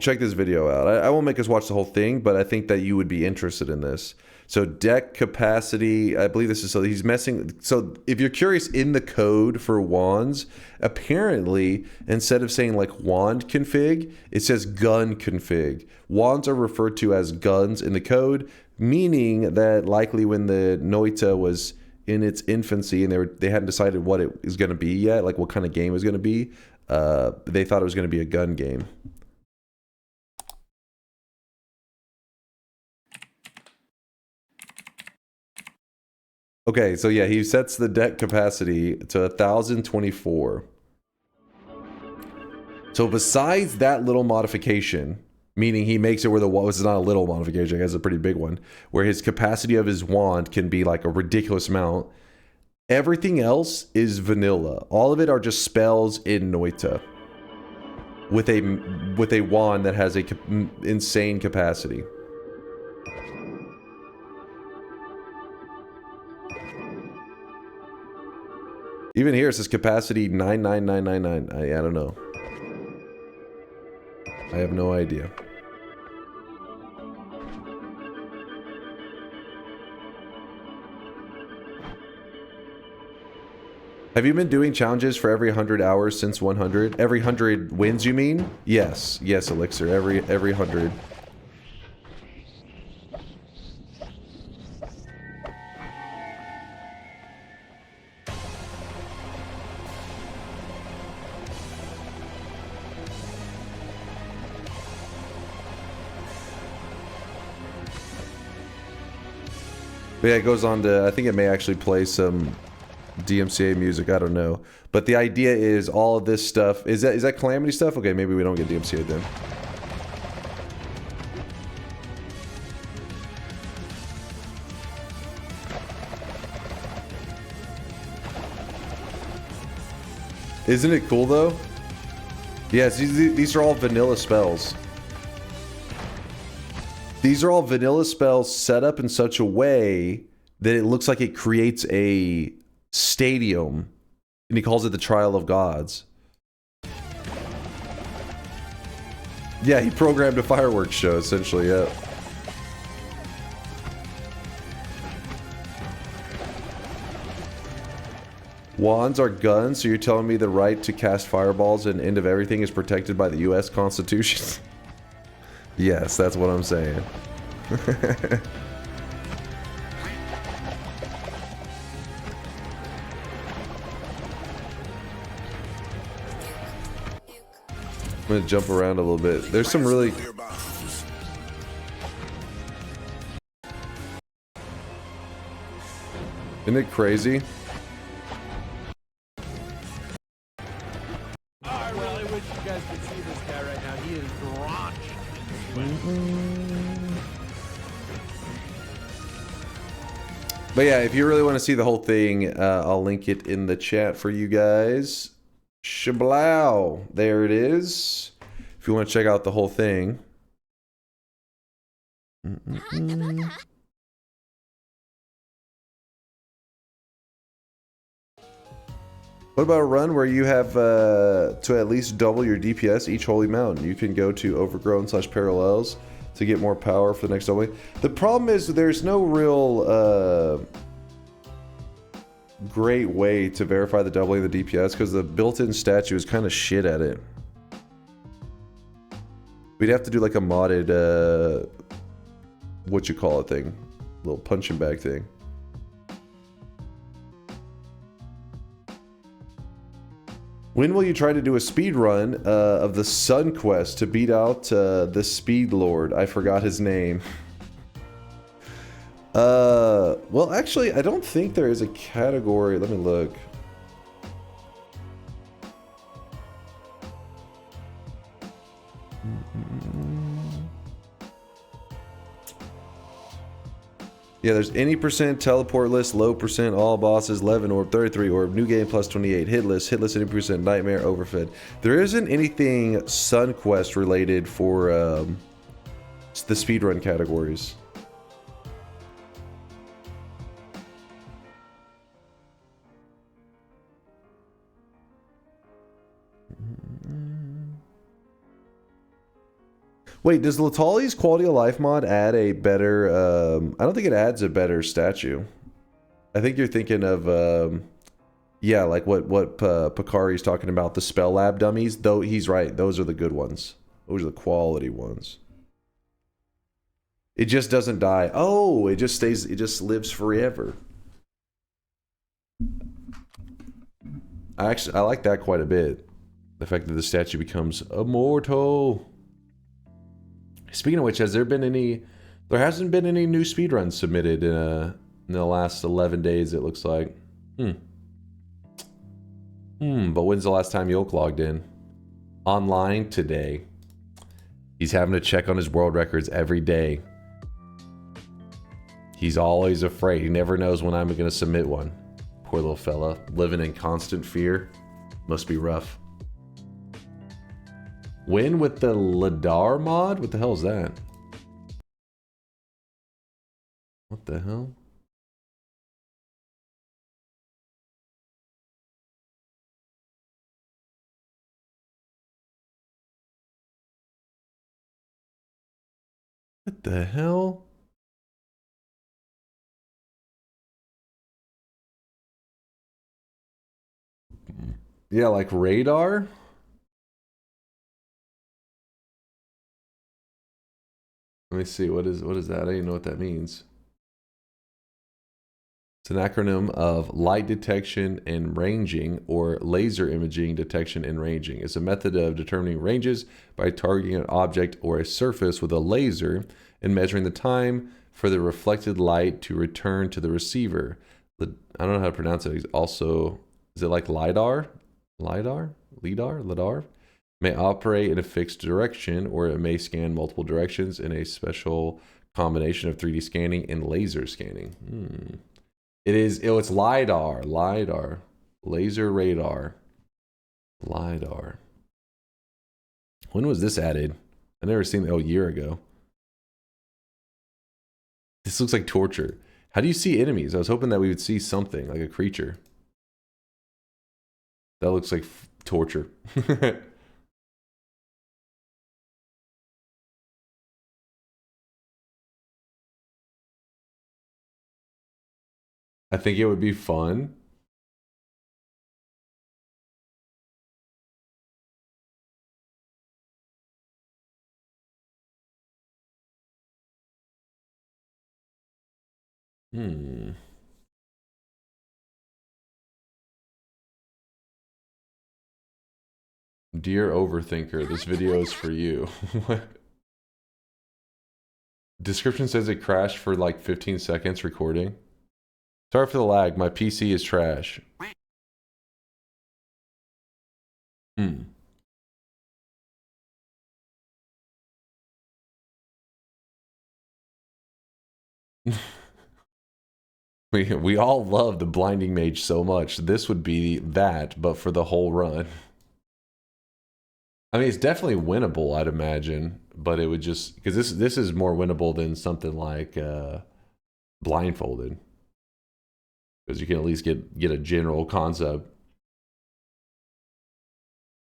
Speaker 6: check this video out. I won't make us watch the whole thing, but I think that you would be interested in this. So deck capacity, I believe this is, so he's messing, so if you're curious in the code for wands, apparently instead of saying like wand config, it says gun config. Wands are referred to as guns in the code, meaning that likely when the Noita was in its infancy and they hadn't decided what it is going to be yet, like what kind of game it was going to be, they thought it was going to be a gun game. Okay, so yeah, he sets the deck capacity to 1,024. So besides that little modification, meaning he makes it where the wand, is not a little modification, I guess a pretty big one, where his capacity of his wand can be like a ridiculous amount, everything else is vanilla. All of it are just spells in Noita with a wand that has a insane capacity. Even here it says capacity 99999. I don't know. I have no idea. Have you been doing challenges for every 100 hours since 100? Every 100 wins, you mean? Yes. Yes, Elixir. Every 100. But yeah, it goes on to, I think it may actually play some DMCA music, I don't know. But the idea is all of this stuff, is that Calamity stuff? Okay, maybe we don't get DMCA then. Isn't it cool though? Yes, these are all vanilla spells. These are all vanilla spells set up in such a way that it looks like it creates a stadium, and he calls it the Trial of Gods. Yeah, he programmed a fireworks show, essentially, yeah. Wands are guns, so you're telling me the right to cast fireballs and end of everything is protected by the US Constitution? Yes, that's what I'm saying. I'm gonna jump around a little bit. There's some really... Isn't it crazy?
Speaker 2: I really wish you guys could see this guy right now. He is drenched.
Speaker 6: But yeah, if you really want to see the whole thing, I'll link it in the chat for you guys. Shablow. There it is. If you want to check out the whole thing. What about a run where you have to at least double your DPS each holy mountain? You can go to overgrown/parallels to get more power for the next doubling. The problem is there's no real great way to verify the doubling of the DPS because the built-in statue is kind of shit at it. We'd have to do like a modded what you call it thing, little punching bag thing. When will you try to do a speed run of the Sun Quest to beat out the Speed Lord? I forgot his name. Well, actually, I don't think there is a category. Let me look. Yeah, there's any percent, teleport list, low percent, all bosses, 11 orb, 33 orb, new game plus 28, hit list any percent, nightmare, overfed. There isn't anything Sun Quest related for the speedrun categories. Wait, does Latali's quality of life mod add a better, I don't think it adds a better statue. I think you're thinking of, yeah, like what Picari's talking about, the spell lab dummies. Though he's right, those are the good ones. Those are the quality ones. It just doesn't die. Oh, it just stays, it just lives forever. I like that quite a bit. The fact that the statue becomes immortal. Speaking of which, has there been any... There hasn't been any new speedruns submitted in the last 11 days, it looks like. But when's the last time Yoke logged in? Online today. He's having to check on his world records every day. He's always afraid. He never knows when I'm going to submit one. Poor little fella. Living in constant fear. Must be rough. Win with the Ladar mod? What the hell is that? What the hell? What the hell? Yeah, like radar? Let me see, what is that? I don't even know what that means. It's an acronym of light detection and ranging, or laser imaging detection and ranging. It's a method of determining ranges by targeting an object or a surface with a laser and measuring the time for the reflected light to return to the receiver. I don't know how to pronounce it. Also, is it like LiDAR? LiDAR? LiDAR? May operate in a fixed direction, or it may scan multiple directions in a special combination of 3D scanning and laser scanning. It is, oh, it's LiDAR. LiDAR. Laser radar. LiDAR. When was this added? I never seen it. Oh, a year ago. This looks like torture. How do you see enemies? I was hoping that we would see something, like a creature. That looks like torture. I think it would be fun. Dear Overthinker, this video is for you. Description says it crashed for like 15 seconds recording. Sorry for the lag, my PC is trash. We all love the Blinding Mage so much. This would be that, but for the whole run. I mean, it's definitely winnable, I'd imagine, but it would just because this is more winnable than something like blindfolded, because you can at least get a general concept.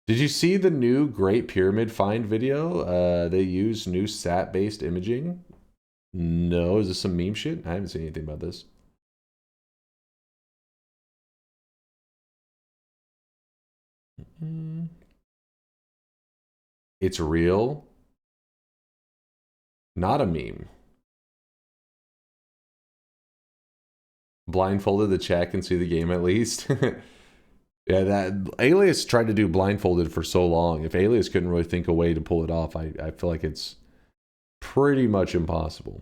Speaker 6: Did you see the new Great Pyramid Find video? They use new SAT-based imaging. No, is this some meme shit? I haven't seen anything about this. It's real. Not a meme. Blindfolded, the chat can see the game at least. Yeah, that Alias tried to do blindfolded for so long. If Alias couldn't really think a way to pull it off, I feel like it's pretty much impossible.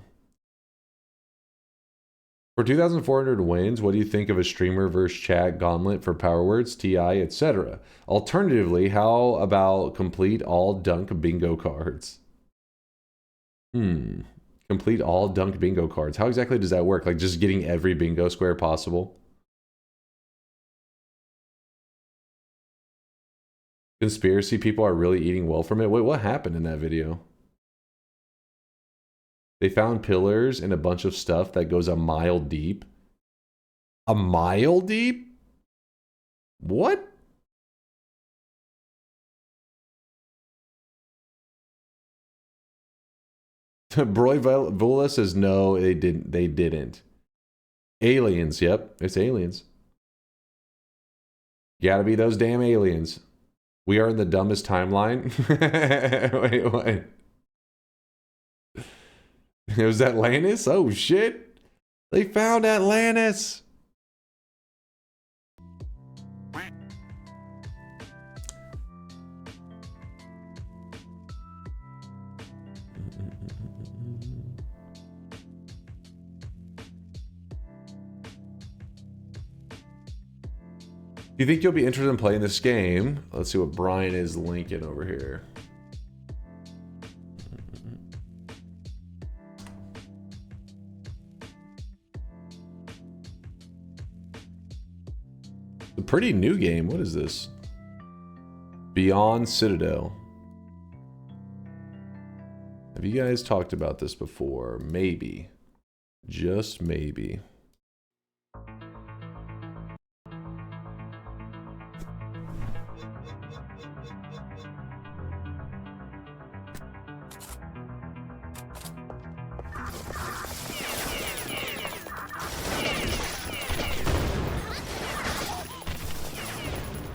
Speaker 6: For 2,400 wins, what do you think of a streamer versus chat gauntlet for power words, TI, etc.? Alternatively, how about complete all dunk bingo cards? Complete all dunk bingo cards. How exactly does that work? Like just getting every bingo square possible? Conspiracy people are really eating well from it. Wait, what happened in that video? They found pillars and a bunch of stuff that goes a mile deep. A mile deep? What? Broy Vula says no, they didn't. Aliens, yep, it's aliens. Gotta be those damn aliens. We are in the dumbest timeline. Wait, what? It was Atlantis? Oh shit! They found Atlantis! Do you think you'll be interested in playing this game? Let's see what Brian is linking over here. A pretty new game. What is this? Beyond Citadel. Have you guys talked about this before? Maybe. Just maybe.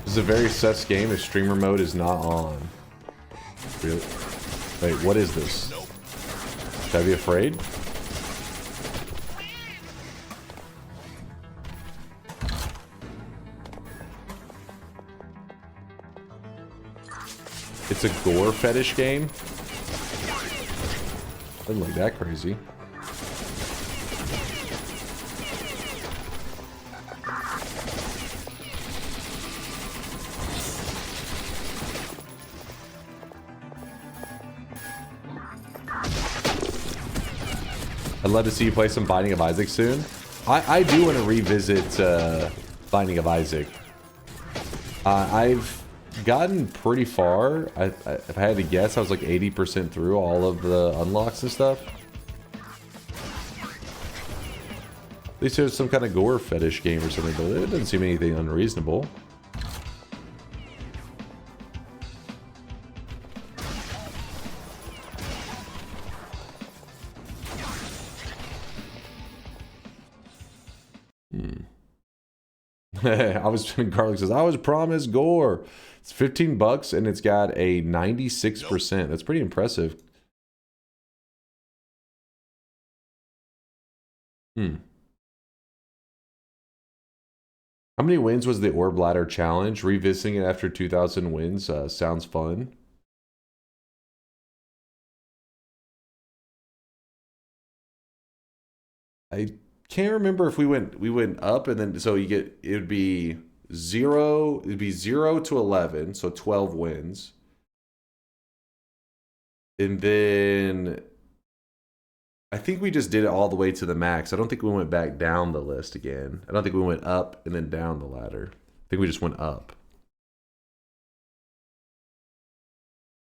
Speaker 6: This is a very sus game if streamer mode is not on. Really? Wait, what is this? Should I be afraid? It's a gore fetish game? Doesn't look that crazy. I'd love to see you play some Binding of Isaac soon. I do want to revisit Binding of Isaac. I've gotten pretty far. If I had to guess, I was like 80% through all of the unlocks and stuff. At least there's some kind of gore fetish game or something, but it doesn't seem anything unreasonable. Garlic says, I was promised gore. It's $15 and it's got a 96%. That's pretty impressive. How many wins was the Orb Ladder challenge? Revisiting it after 2,000 wins sounds fun. I can't remember if we went up and then so it would be 0 to 11, so 12 wins. And then I think we just did it all the way to the max. I don't think we went back down the list again. I don't think we went up and then down the ladder. I think we just went up.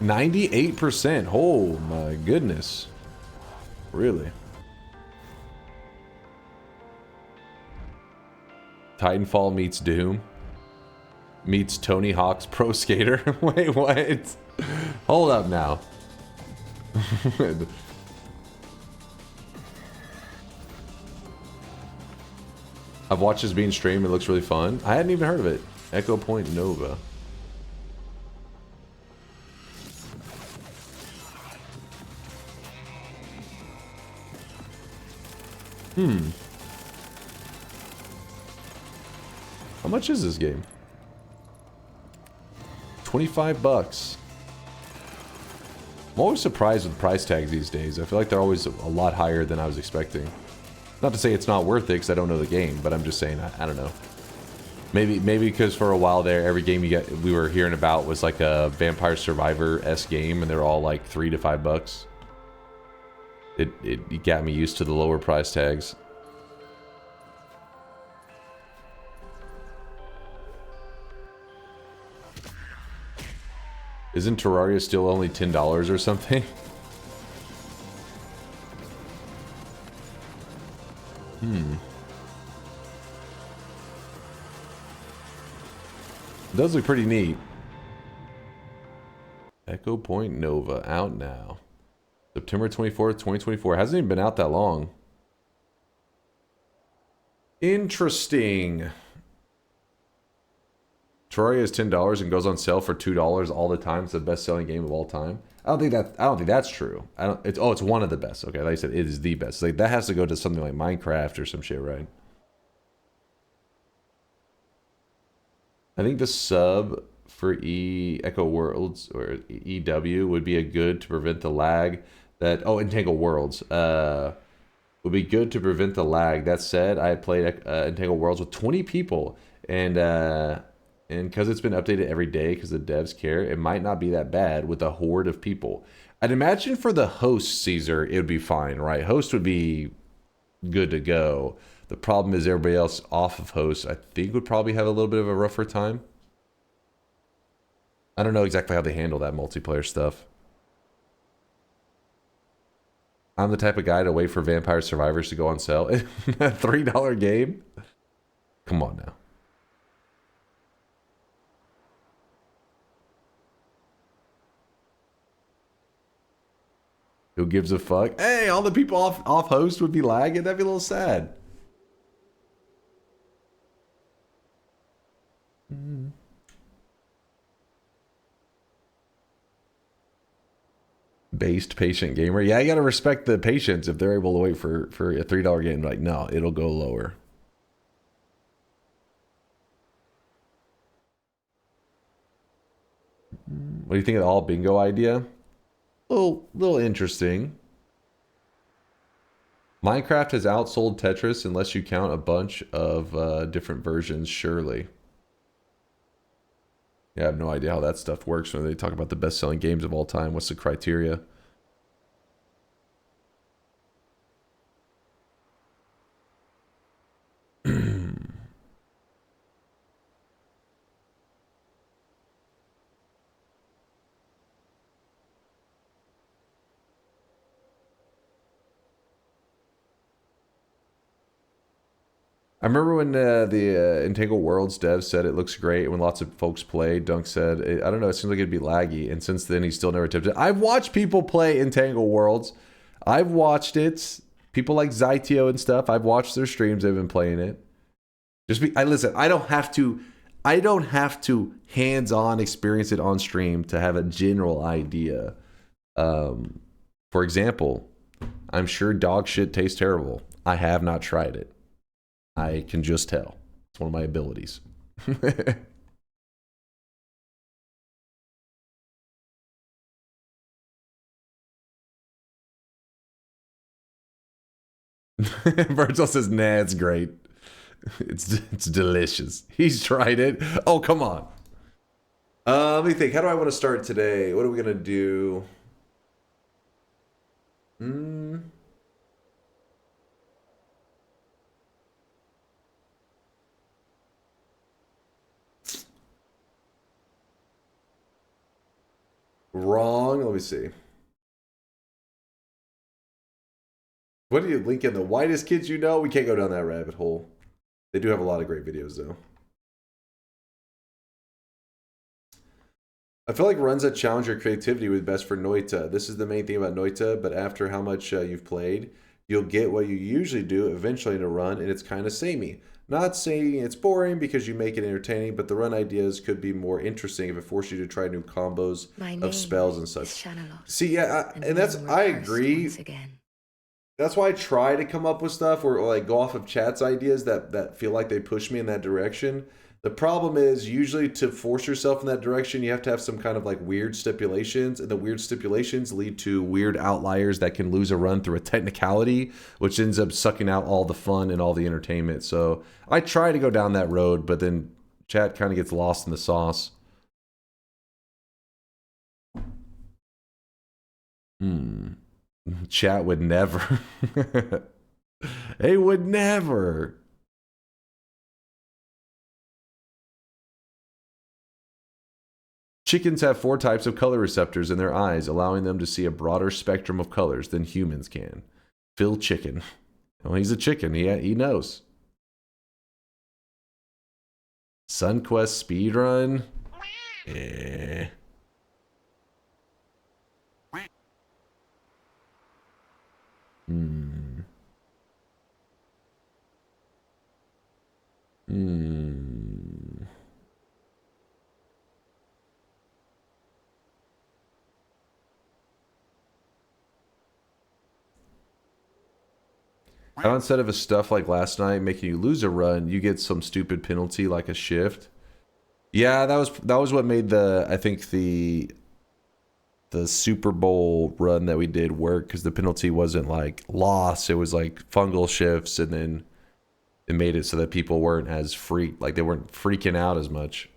Speaker 6: 98%. Oh my goodness. Really? Titanfall meets Doom. Meets Tony Hawk's Pro Skater. Wait, what? Hold up now. I've watched this being streamed. It looks really fun. I hadn't even heard of it. Echo Point Nova. How much is this game? 25 bucks. I'm always surprised with price tags these days. I feel like they're always a lot higher than I was expecting. Not to say it's not worth it because I don't know the game, but I'm just saying, I don't know. Maybe because for a while there, every game we were hearing about was like a Vampire Survivor-esque game, and they're all like $3 to $5. It got me used to the lower price tags. Isn't Terraria still only $10 or something? It does look pretty neat. Echo Point Nova, out now. September 24th, 2024. Hasn't even been out that long. Interesting. Terraria is $10 and goes on sale for $2 all the time. It's the best-selling game of all time. I don't think that's true. It's one of the best. Okay, like I said, it is the best. Like that has to go to something like Minecraft or some shit, right? I think the sub for Echo Worlds or EW would be a good to prevent the lag that Entangled Worlds would be good to prevent the lag. That said, I played Entangled Worlds with 20 people and because it's been updated every day because the devs care, it might not be that bad with a horde of people. I'd imagine for the host, Caesar, it would be fine, right? Host would be good to go. The problem is everybody else off of host, I think, would probably have a little bit of a rougher time. I don't know exactly how they handle that multiplayer stuff. I'm the type of guy to wait for Vampire Survivors to go on sale. A $3 game? Come on now. Who gives a fuck? Hey, all the people off host would be lagging. That'd be a little sad. Based patient gamer. Yeah, you gotta respect the patients if they're able to wait for a $3 game. Like, no, it'll go lower. What do you think of the all bingo idea? Little interesting. Minecraft has outsold Tetris unless you count a bunch of different versions, surely. Yeah, I have no idea how that stuff works when they talk about the best-selling games of all time. What's the criteria? I remember when the Entangled Worlds dev said it looks great when lots of folks play. Dunk said, I don't know, it seems like it'd be laggy. And since then, he's still never tipped it. I've watched people play Entangled Worlds. I've watched it. People like Zytio and stuff. I've watched their streams. They've been playing it. Listen, I don't have to hands-on experience it on stream to have a general idea. For example, I'm sure dog shit tastes terrible. I have not tried it. I can just tell. It's one of my abilities. Virgil says, nah, it's great. It's delicious. He's tried it. Oh, come on. Let me think. How do I want to start today? What are we going to do? Wrong. Let me see. What do you link in the whitest kids you know? We can't go down that rabbit hole. They do have a lot of great videos though. I feel like runs that challenge your creativity would be best for Noita. This is the main thing about Noita, but after how much you've played, you'll get what you usually do eventually in a run, and it's kind of samey. Not saying it's boring because you make it entertaining, but the run ideas could be more interesting if it forced you to try new combos of spells and such. See, yeah, and that's, I agree. That's why I try to come up with stuff or like go off of chat's ideas that feel like they push me in that direction. The problem is usually to force yourself in that direction, you have to have some kind of like weird stipulations, and the weird stipulations lead to weird outliers that can lose a run through a technicality, which ends up sucking out all the fun and all the entertainment. So I try to go down that road, but then chat kind of gets lost in the sauce. Chat would never. They would never. Chickens have 4 types of color receptors in their eyes, allowing them to see a broader spectrum of colors than humans can. Phil Chicken. Well, he's a chicken. He knows. SunQuest speedrun? Eh. How instead of a stuff like last night making you lose a run, you get some stupid penalty like a shift? Yeah, that was what made I think the Super Bowl run that we did work, because the penalty wasn't like loss, it was like fungal shifts, and then it made it so that people weren't as they weren't freaking out as much.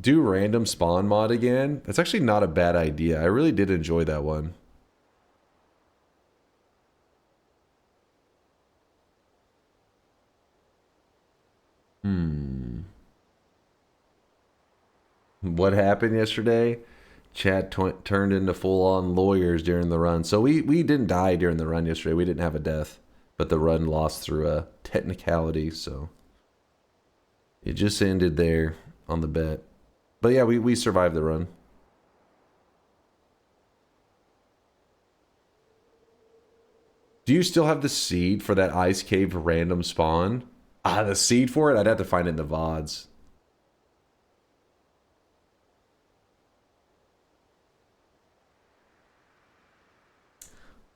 Speaker 6: Do random spawn mod again? That's actually not a bad idea. I really did enjoy that one. What happened yesterday? Chat turned into full-on lawyers during the run. So we didn't die during the run yesterday. We didn't have a death. But the run lost through a technicality, so it just ended there on the bet. But yeah, we survived the run. Do you still have the seed for that ice cave random spawn? The seed for it? I'd have to find it in the VODs.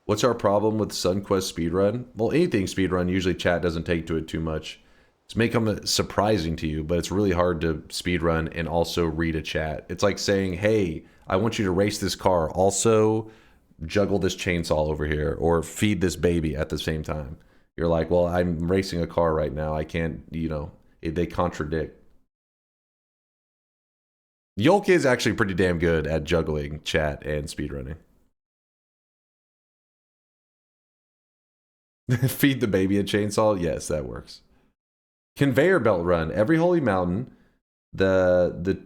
Speaker 6: What's our problem with SunQuest speedrun? Well, anything speedrun, usually chat doesn't take to it too much. It's make them surprising to you, but it's really hard to speedrun and also read a chat. It's like saying, hey, I want you to race this car, also juggle this chainsaw over here, or feed this baby at the same time. You're like, well, I'm racing a car right now. I can't, they contradict. Yolk is actually pretty damn good at juggling chat and speedrunning. Feed the baby a chainsaw? Yes, that works. Conveyor belt run. Every holy mountain, the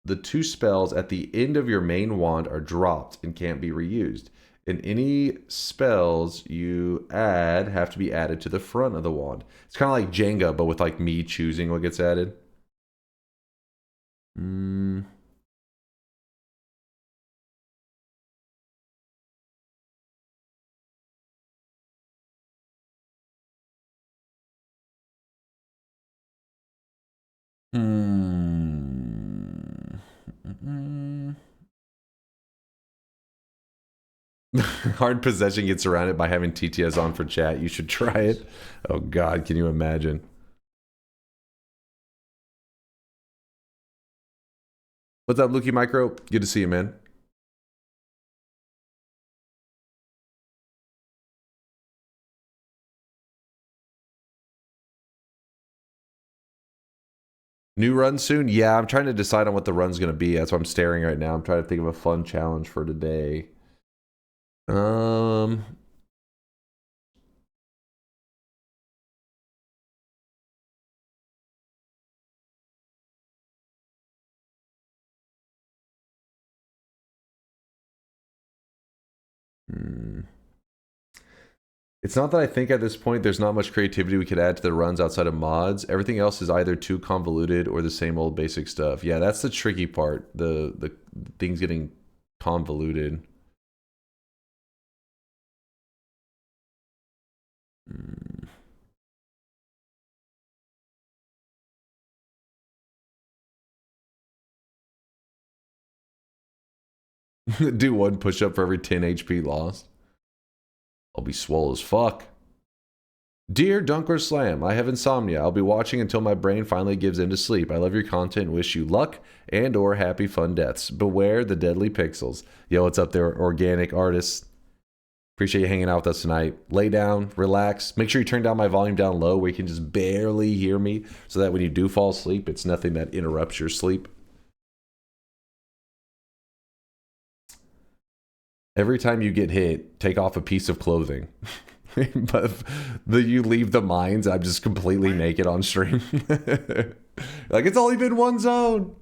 Speaker 6: 2 spells at the end of your main wand are dropped and can't be reused. And any spells you add have to be added to the front of the wand. It's kind of like Jenga, but with like me choosing what gets added. Hard possession gets surrounded by having TTS on for chat. You should try it. Oh god, can you imagine? What's up, Lukey Micro? Good to see you, man. New run soon? Yeah, I'm trying to decide on what the run's going to be. That's what I'm staring right now. I'm trying to think of a fun challenge for today. It's not that I think at this point there's not much creativity we could add to the runs outside of mods. Everything else is either too convoluted or the same old basic stuff. Yeah, that's the tricky part. The things getting convoluted. Do 1 push-up for every 10 HP lost. I'll be swole as fuck. Dear DunkOrSlam, I have insomnia. I'll be watching until my brain finally gives in to sleep. I love your content and wish you luck and or happy fun deaths. Beware the deadly pixels. Yo, what's up there, organic artists? Appreciate you hanging out with us tonight. Lay down, relax. Make sure you turn down my volume down low where you can just barely hear me so that when you do fall asleep, it's nothing that interrupts your sleep. Every time you get hit, take off a piece of clothing. But you leave the mines, I'm just completely naked on stream. Like, it's only been one zone.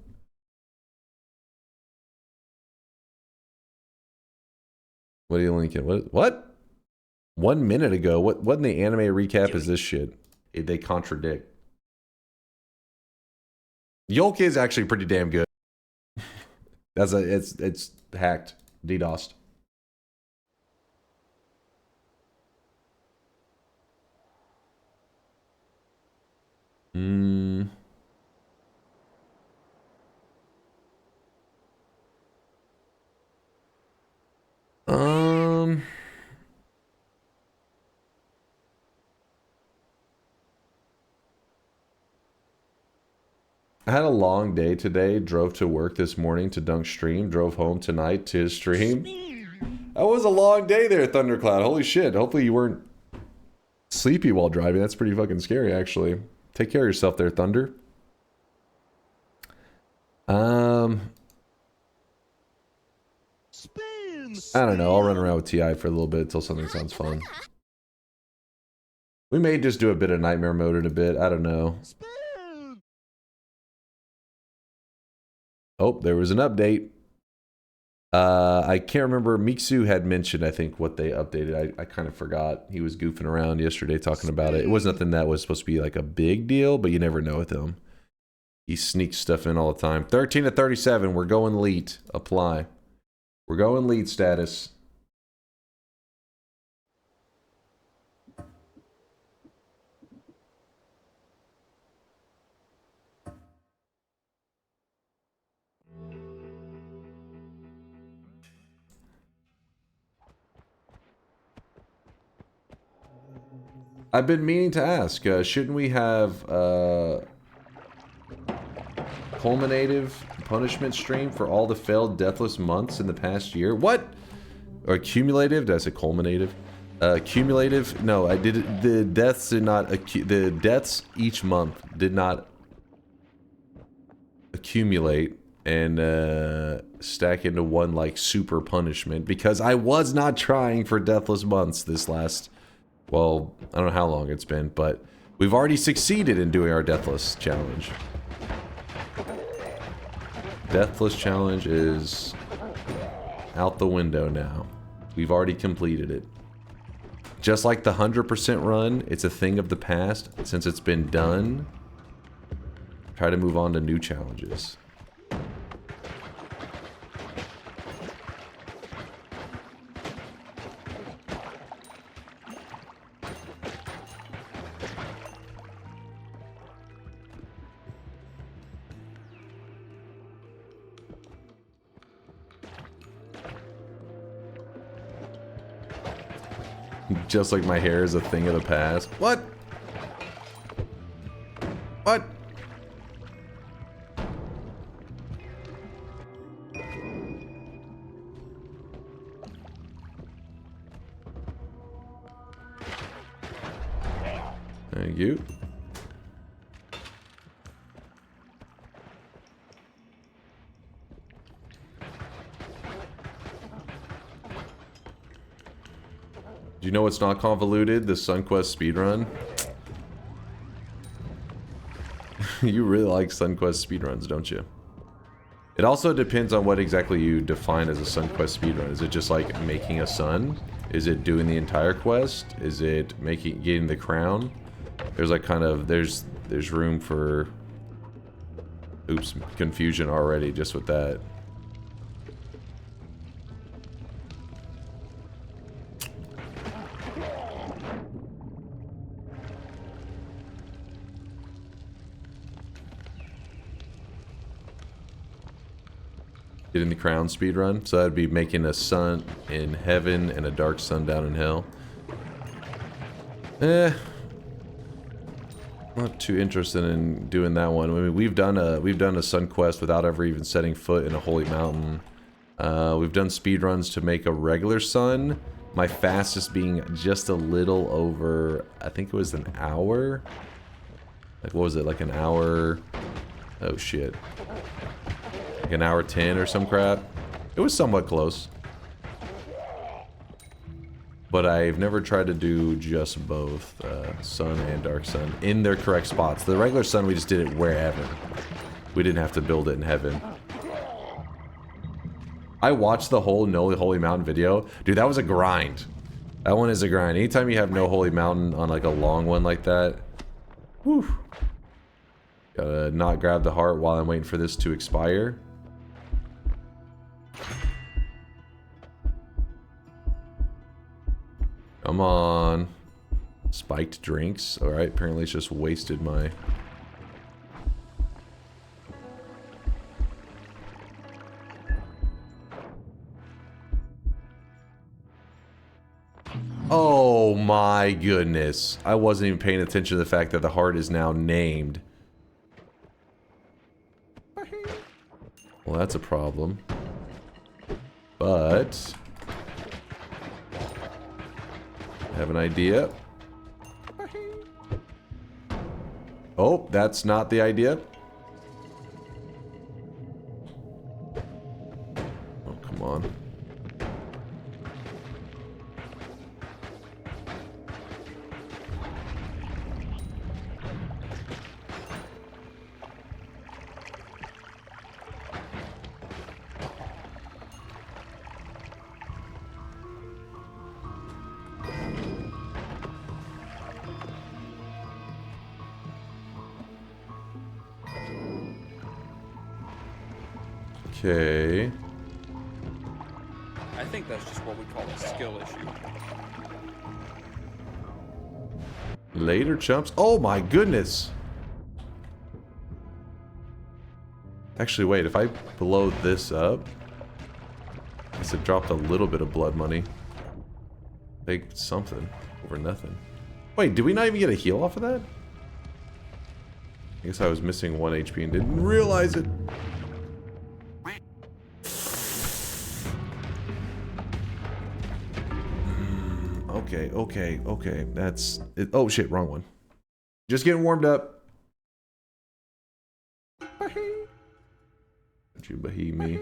Speaker 6: What are you linking? What? 1 minute ago? What in the anime recap is this shit? They contradict. Yolk is actually pretty damn good. It's hacked. DDoSed. I had a long day today. Drove to work this morning to Dunk stream. Drove home tonight to stream. That was a long day there, Thundercloud. Holy shit. Hopefully you weren't sleepy while driving. That's pretty fucking scary, actually. Take care of yourself there, Thunder. I don't know. I'll run around with TI for a little bit until something sounds fun. We may just do a bit of nightmare mode in a bit. I don't know. Oh, there was an update. I can't remember. Miksu had mentioned, I think, what they updated. I kind of forgot. He was goofing around yesterday talking about it. It was nothing that was supposed to be like a big deal, but you never know with him. He sneaks stuff in all the time. 13 to 37. We're going elite. Apply. We're going lead status. I've been meaning to ask, shouldn't we have culminative punishment stream for all the failed deathless months in the past year? What? Or cumulative? Did I say culminative? Cumulative? No, I did. The deaths did not. The deaths each month did not accumulate and stack into one like super punishment because I was not trying for deathless months this last. Well, I don't know how long it's been, but we've already succeeded in doing our deathless challenge. Deathless challenge is out the window now. We've already completed it. Just like the 100% run, it's a thing of the past. Since it's been done, try to move on to new challenges. Just like my hair is a thing of the past. What? What? Thank you. Do you know what's not convoluted? The SunQuest speedrun. You really like SunQuest speedruns, don't you? It It also depends on what exactly you define as a sun quest speedrun. Is it just like making a sun? Is it doing the entire quest? Is it getting the crown? There's like kind of there's room for confusion already just with that. Getting the crown speedrun, so that'd be making a sun in heaven and a dark sun down in hell. Not too interested in doing that one. I mean, we've done a sun quest without ever even setting foot in a holy mountain. We've done speedruns to make a regular sun. My fastest being just a little over, I think it was an hour. Like what was it? Like an hour? Oh shit. Like an hour 10 or some crap. It was somewhat close. But I've never tried to do just both sun and dark sun in their correct spots. The regular sun, we just did it wherever. We didn't have to build it in heaven. I watched the whole No Holy Mountain video. Dude, that was a grind. That one is a grind. Anytime you have No Holy Mountain on like a long one like that. Whew. Gotta not grab the heart while I'm waiting for this to expire. Come on. Spiked drinks. Alright, apparently it's just wasted my... Oh my goodness. I wasn't even paying attention to the fact that the heart is now named. Well, that's a problem. But... I have an idea. Oh, that's not the idea. Oh, come on. Okay.
Speaker 10: I think that's just what we call a skill issue.
Speaker 6: Later, chumps. Oh my goodness. Actually, wait. If I blow this up, I guess it dropped a little bit of blood money. Take something over nothing. Wait, did we not even get a heal off of that? I guess I was missing 1 HP and didn't realize it. Okay. That's it. Oh shit, wrong one. Just getting warmed up. Don't you bahee me.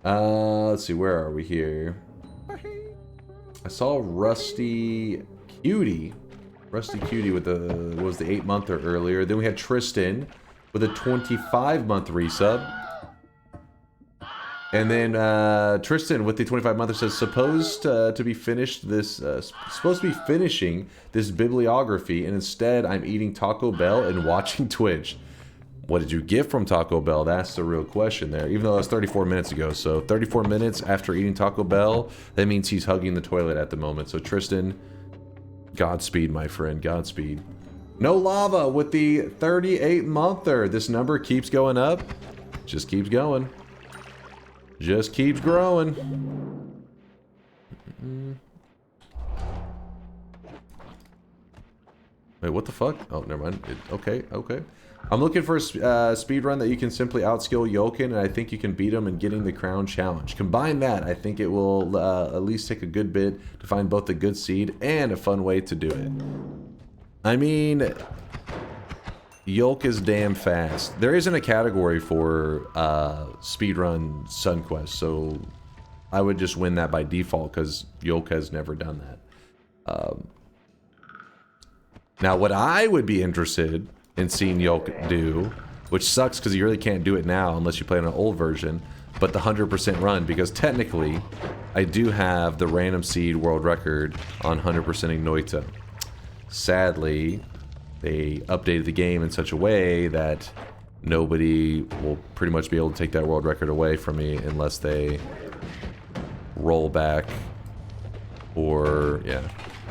Speaker 6: Let's see, where are we here? I saw Rusty Cutie. Rusty Cutie with the, what was the 8-monther earlier. Then we had Tristan with a 25-month resub. And then Tristan with the 25-monther says supposed to be finished this supposed to be finishing this bibliography, and instead I'm eating Taco Bell and watching Twitch. What did you get from Taco Bell? That's the real question there. Even though that was 34 minutes ago, so 34 minutes after eating Taco Bell, that means he's hugging the toilet at the moment. So Tristan, Godspeed, my friend, Godspeed. No Lava with the 38-monther. This number keeps going up. Just keeps going. Just keeps growing. Wait, what the fuck? Oh, never mind. Okay. I'm looking for a speed run that you can simply outskill Yoken, and I think you can beat him in getting the crown challenge. Combine that, I think it will at least take a good bit to find both a good seed and a fun way to do it. I mean, Yolk is damn fast. There isn't a category for speedrun Sun Quest, so I would just win that by default because Yolk has never done that. Now, what I would be interested in seeing Yolk do which sucks because you really can't do it now unless you play on an old version, but the 100% run, because technically I do have the random seed world record on 100%ing Noita. Sadly, they updated the game in such a way that nobody will pretty much be able to take that world record away from me unless they roll back or, yeah,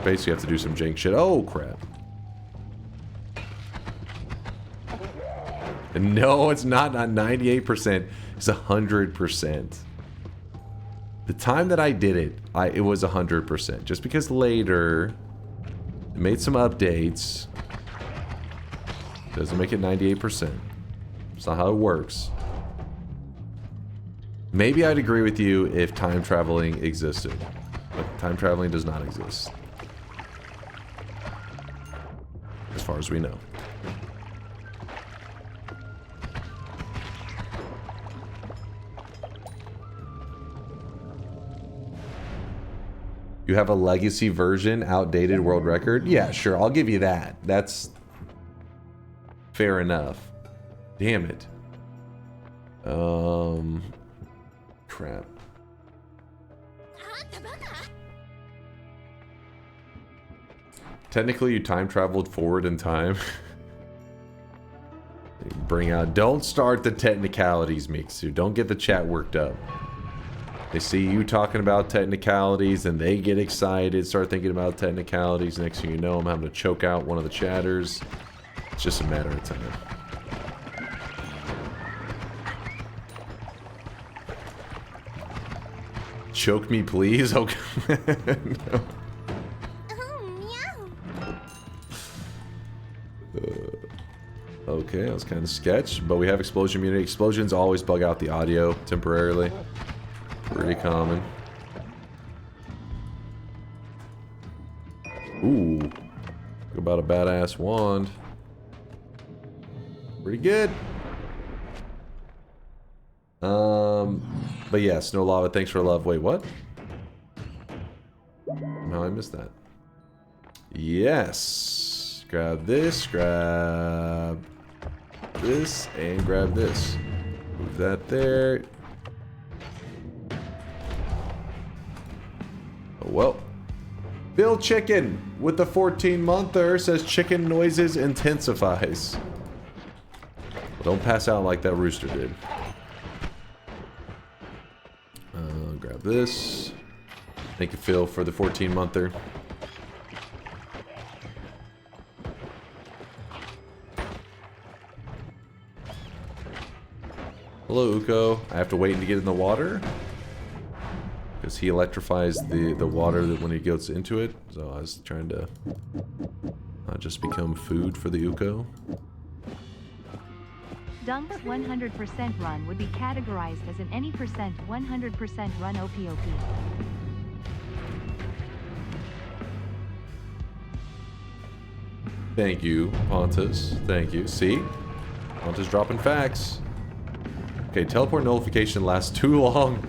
Speaker 6: basically have to do some jank shit. Oh, crap. No, it's not 98%. It's 100%. The time that I did it, it was 100%. Just because later it made some updates doesn't make it 98%. It's not how it works. Maybe I'd agree with you if time traveling existed, but time traveling does not exist, as far as we know. You have a legacy version, outdated world record? Yeah, sure, I'll give you that. That's fair enough. Damn it. Crap. Technically, you time traveled forward in time. Bring out... Don't start the technicalities, Mixu. Don't get the chat worked up. They see you talking about technicalities and they get excited, start thinking about technicalities. Next thing you know, I'm having to choke out one of the chatters. It's just a matter of time. Choke me, please? Okay. No. Okay, that was kind of sketch, but we have explosion immunity. Explosions always bug out the audio temporarily. Pretty common. Ooh. Talk about a badass wand. Pretty good. But yeah, Snow Lava, thanks for love. Wait, what? No, I missed that. Yes. Grab this, grab this, and grab this. Move that there. Oh, well. Bill Chicken with the 14-monther says chicken noises intensifies. Well, don't pass out like that rooster did. Grab this. Thank you, Phil, for the 14-monther. Hello, Uko. I have to wait to get in the water because he electrifies the water that when he goes into it. So I was trying to not just become food for the Uko.
Speaker 1: Dunk's 100% run would be categorized as an any percent 100% run OPOP.
Speaker 6: Thank you, Pontus. Thank you. See? Pontus dropping facts. Okay, teleport nullification lasts too long.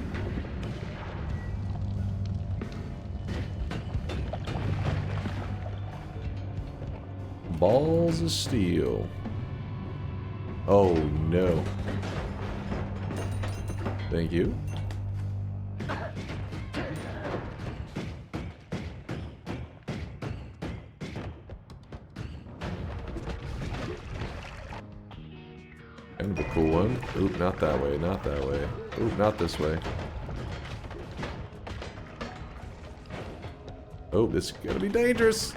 Speaker 6: Balls of steel. Oh no. Thank you. Kind of a cool one. Oop, not that way, not that way. Oop, not this way. Oh, this is gonna be dangerous.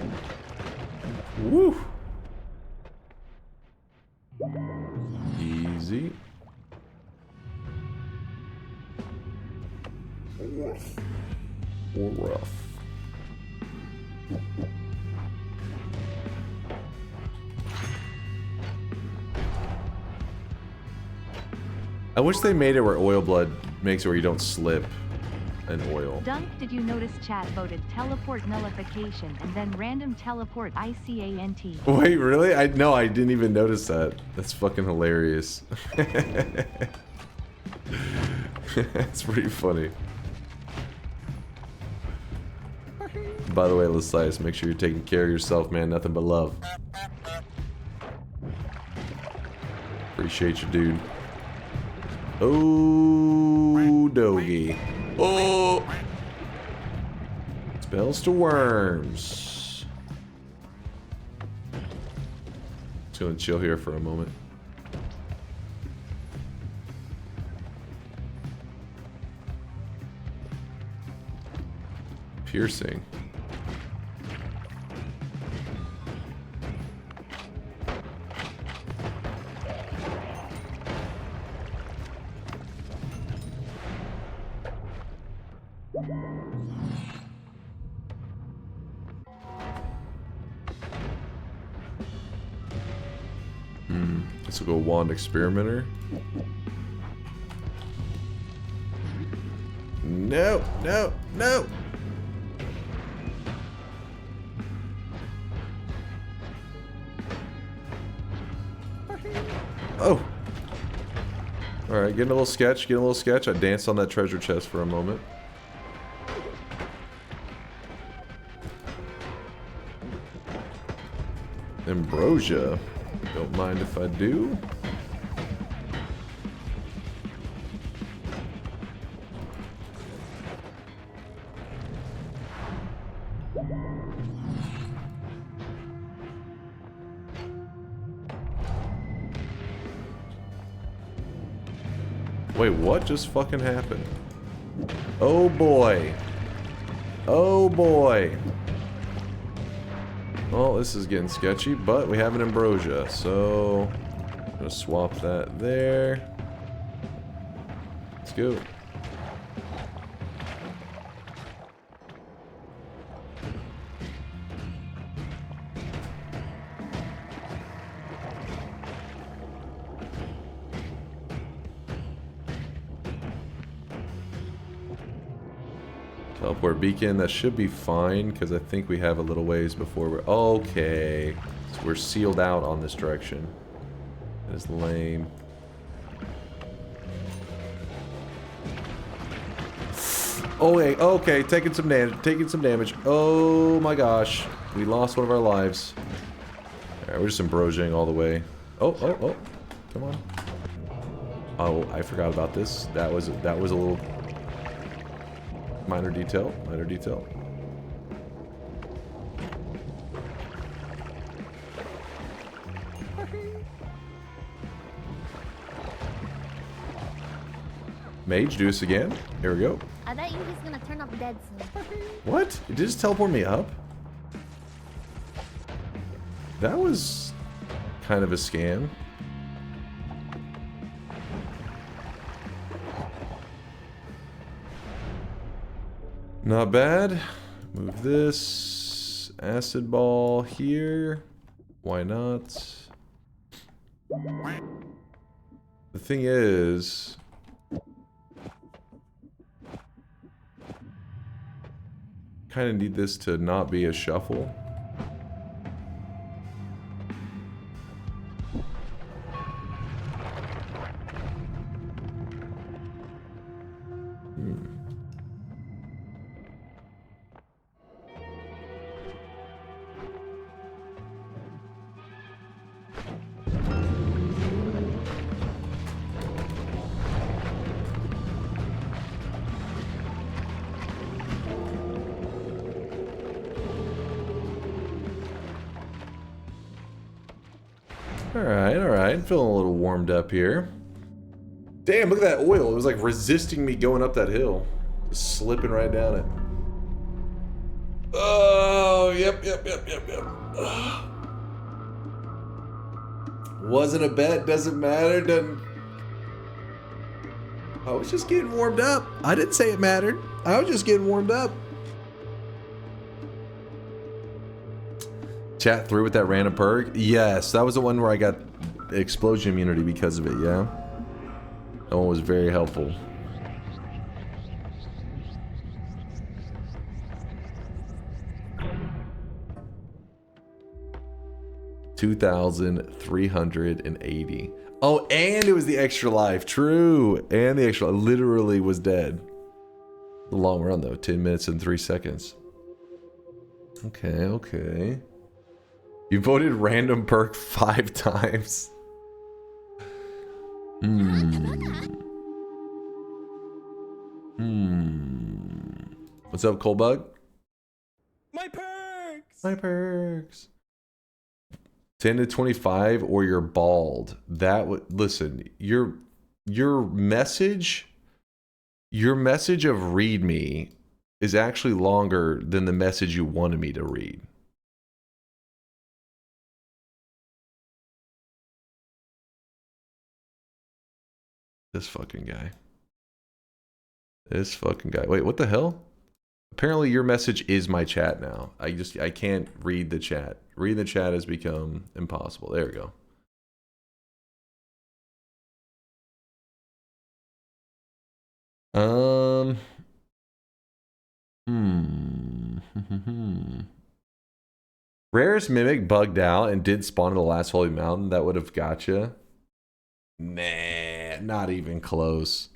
Speaker 6: Woo! Easy. Or rough. I wish they made it where oil blood makes it where you don't slip in oil.
Speaker 1: Dunk, did you notice chat voted teleport nullification and then random teleport ICANT?
Speaker 6: Wait, really? No, I didn't even notice that. That's fucking hilarious. That's pretty funny. By the way, Lasias, make sure you're taking care of yourself, man. Nothing but love. Appreciate you, dude. Oh, doggy. Oh! Spells to worms. Just gonna chill here for a moment. Piercing. This will go Wand Experimenter. No, no, no! Oh! Alright, getting a little sketch, getting a little sketch. I danced on that treasure chest for a moment. Ambrosia. Don't mind if I do. Wait, what just fucking happened? Oh boy. Oh boy. Well, this is getting sketchy, but we have an ambrosia, so I'm gonna swap that there. Let's go. Teleport beacon, that should be fine, because I think we have a little ways before we're... Okay. So we're sealed out on this direction. That is lame. Oh, wait, okay, taking some damage, Oh my gosh. We lost one of our lives. Alright, we're just ambrosiaing all the way. Oh, oh, oh. Come on. Oh, I forgot about this. That was a little... Minor detail, minor detail. Mage, do this again. Here we go.
Speaker 11: I bet you he's gonna turn up dead soon.
Speaker 6: What? It did just teleport me up? That was kind of a scam. Not bad. Move this. Acid ball here. Why not? The thing is... kind of need this to not be a shuffle. Alright, feeling a little warmed up here. Damn, look at that oil. It was like resisting me going up that hill. Just slipping right down it. Oh, yep. Ugh. Wasn't a bet, doesn't matter, doesn't... I was just getting warmed up. I didn't say it mattered. I was just getting warmed up. Chat through with that random perk? Yes, that was the one where I got explosion immunity because of it, yeah? That one was very helpful. $2,380. Oh, and it was the extra life. True. And the extra life. Literally was dead. A long run though. 10 minutes and 3 seconds. Okay. You voted random perk 5 times. What's up, Colebug?
Speaker 10: My perks.
Speaker 6: My perks. 10 to 25 or you're bald. That would listen, your message of read me is actually longer than the message you wanted me to read. This fucking guy. This fucking guy. Wait, what the hell? Apparently your message is my chat now. I can't read the chat. Reading the chat has become impossible. There we go. Rarest Mimic bugged out and did spawn in the last Holy Mountain. That would have gotcha. Nah, not even close.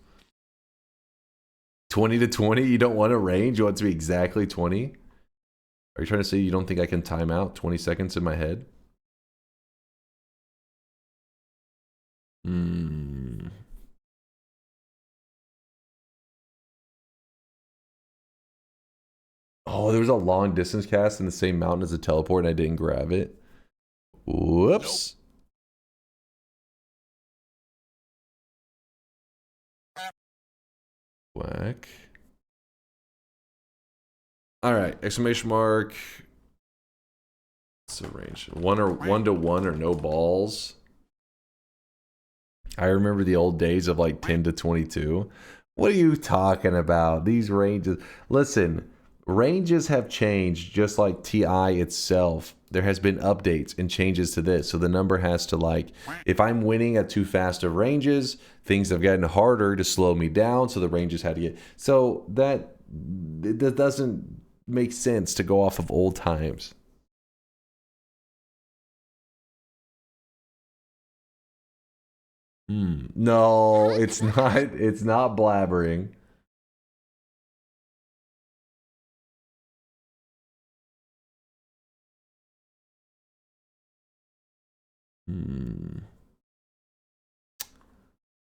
Speaker 6: 20 to 20? You don't want a range? You want it to be exactly 20? Are you trying to say you don't think I can time out 20 seconds in my head? Oh, there was a long distance cast in the same mountain as a teleport and I didn't grab it. Whoops. Nope. Whack. All right, exclamation mark. What's the range? 1 to 1 or no balls. I remember the old days of like 10 to 22. What are you talking about? These ranges. Listen, ranges have changed just like TI itself. There has been updates and changes to this. So the number has to like, if I'm winning at too fast of ranges, things have gotten harder to slow me down. So the ranges had to get, so that doesn't make sense to go off of old times. No, it's not. It's not blabbering.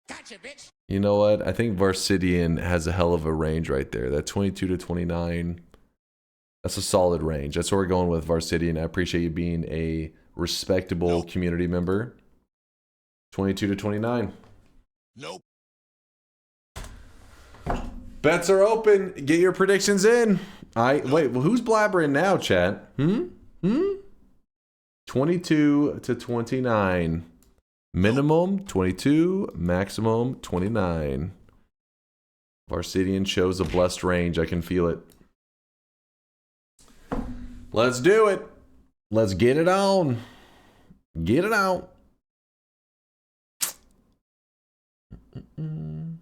Speaker 9: Gotcha, bitch.
Speaker 6: You know what? I think Varsidian has a hell of a range right there. That 22 to 29. That's a solid range. That's what we're going with, Varsidian. I appreciate you being a respectable community member. 22 to 29.
Speaker 3: Nope.
Speaker 6: Bets are open. Get your predictions in. Wait, well, who's blabbering now, chat? 22 to 29. Minimum 22, maximum 29. Varsidian shows a blessed range. I can feel it. Let's do it. Let's get it on. Get it out. Move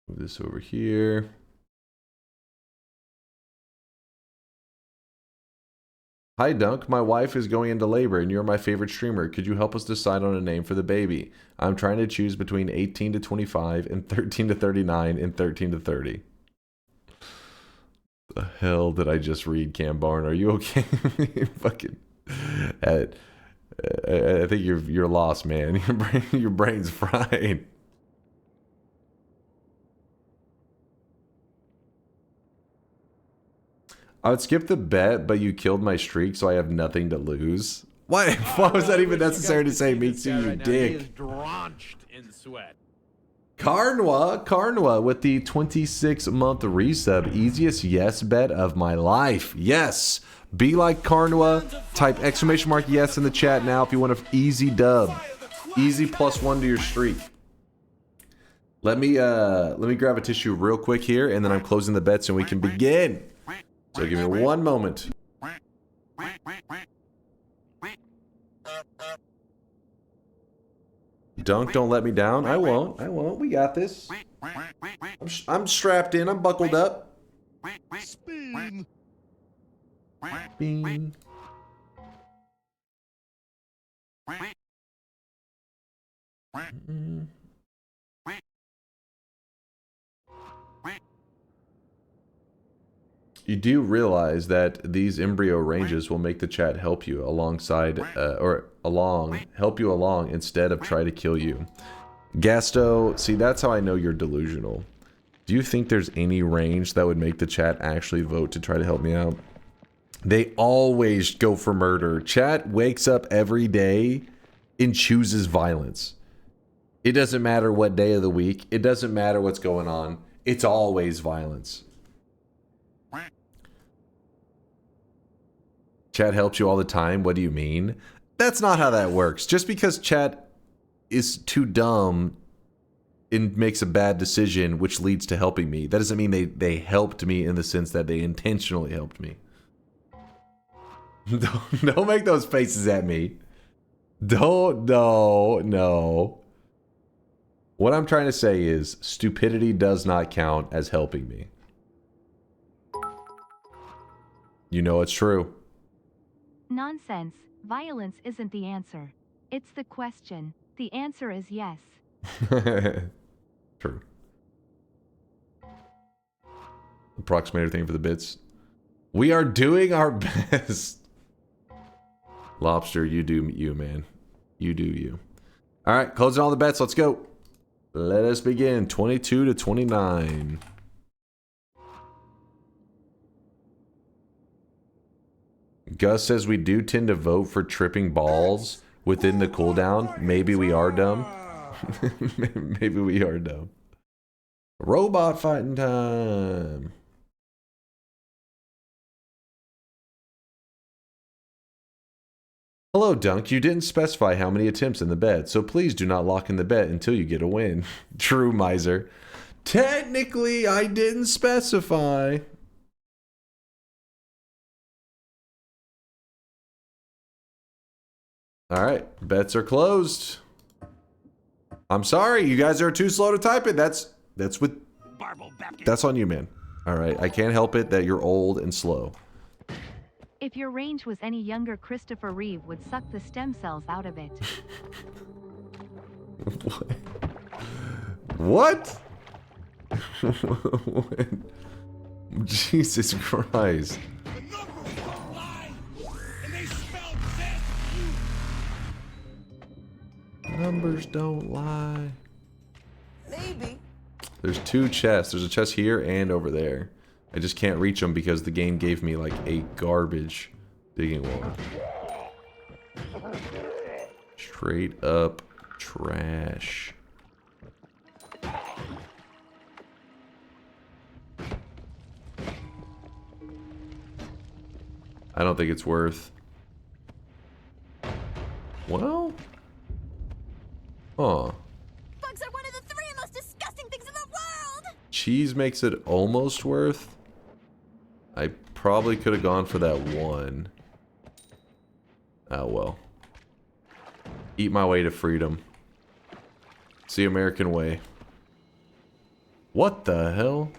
Speaker 6: this over here. Hi Dunk, my wife is going into labor and you're my favorite streamer. Could you help us decide on a name for the baby? I'm trying to choose between 18 to 25 and 13 to 39 and 13 to 30. The hell did I just read, Cam Barn? Are you okay? Fucking, I think you're lost, man. Your brain's fried. I would skip the bet, but you killed my streak, so I have nothing to lose. Why? Why was that even necessary to say? Me too, you dick.
Speaker 2: He is drenched in sweat.
Speaker 6: Carnwa with the 26-month resub. Easiest yes bet of my life. Yes. Be like Carnwa. Type exclamation mark yes in the chat now if you want an easy dub. Easy +1 to your streak. Let me grab a tissue real quick here, and then I'm closing the bets and we can begin. So give me one moment. Dunk, don't let me down. I won't. We got this. I'm strapped in. I'm buckled up.
Speaker 3: Spin.
Speaker 6: Bean. You do realize that these embryo ranges will make the chat help you alongside, help you along instead of try to kill you. Gasto, see, that's how I know you're delusional. Do you think there's any range that would make the chat actually vote to try to help me out? They always go for murder. Chat wakes up every day and chooses violence. It doesn't matter what day of the week. It doesn't matter what's going on. It's always violence. Chat helps you all the time. What do you mean? That's not how that works. Just because chat is too dumb and makes a bad decision which leads to helping me, that doesn't mean they helped me in the sense that they intentionally helped me. Don't make those faces at me. No. What I'm trying to say is stupidity does not count as helping me. You know it's true.
Speaker 1: Nonsense. Violence isn't the answer. It's the question. The answer is yes.
Speaker 6: True. Approximator thing for the bits. We are doing our best. Lobster, you do you, man. You do you. All right, closing all the bets. Let's go. Let us begin. 22 to 29. Gus says we do tend to vote for tripping balls within the cooldown. Maybe we are dumb. Maybe we are dumb. Robot fighting time. Hello, Dunk. You didn't specify how many attempts in the bet, so please do not lock in the bet until you get a win. True, miser. Technically, I didn't specify. Alright, bets are closed. I'm sorry, you guys are too slow to type it. That's on you, man. Alright, I can't help it that you're old and slow.
Speaker 1: If your range was any younger, Christopher Reeve would suck the stem cells out of it.
Speaker 6: What? Jesus Christ. Numbers don't lie.
Speaker 8: Maybe.
Speaker 6: There's two chests. There's a chest here and over there. I just can't reach them because the game gave me like a garbage digging wall. Straight up trash. I don't think it's worth. Well. Huh.
Speaker 11: Bugs are one of the 3 most disgusting things in the world!
Speaker 6: Cheese makes it almost worth. I probably could have gone for that one. Oh well. Eat my way to freedom. It's the American way. What the hell?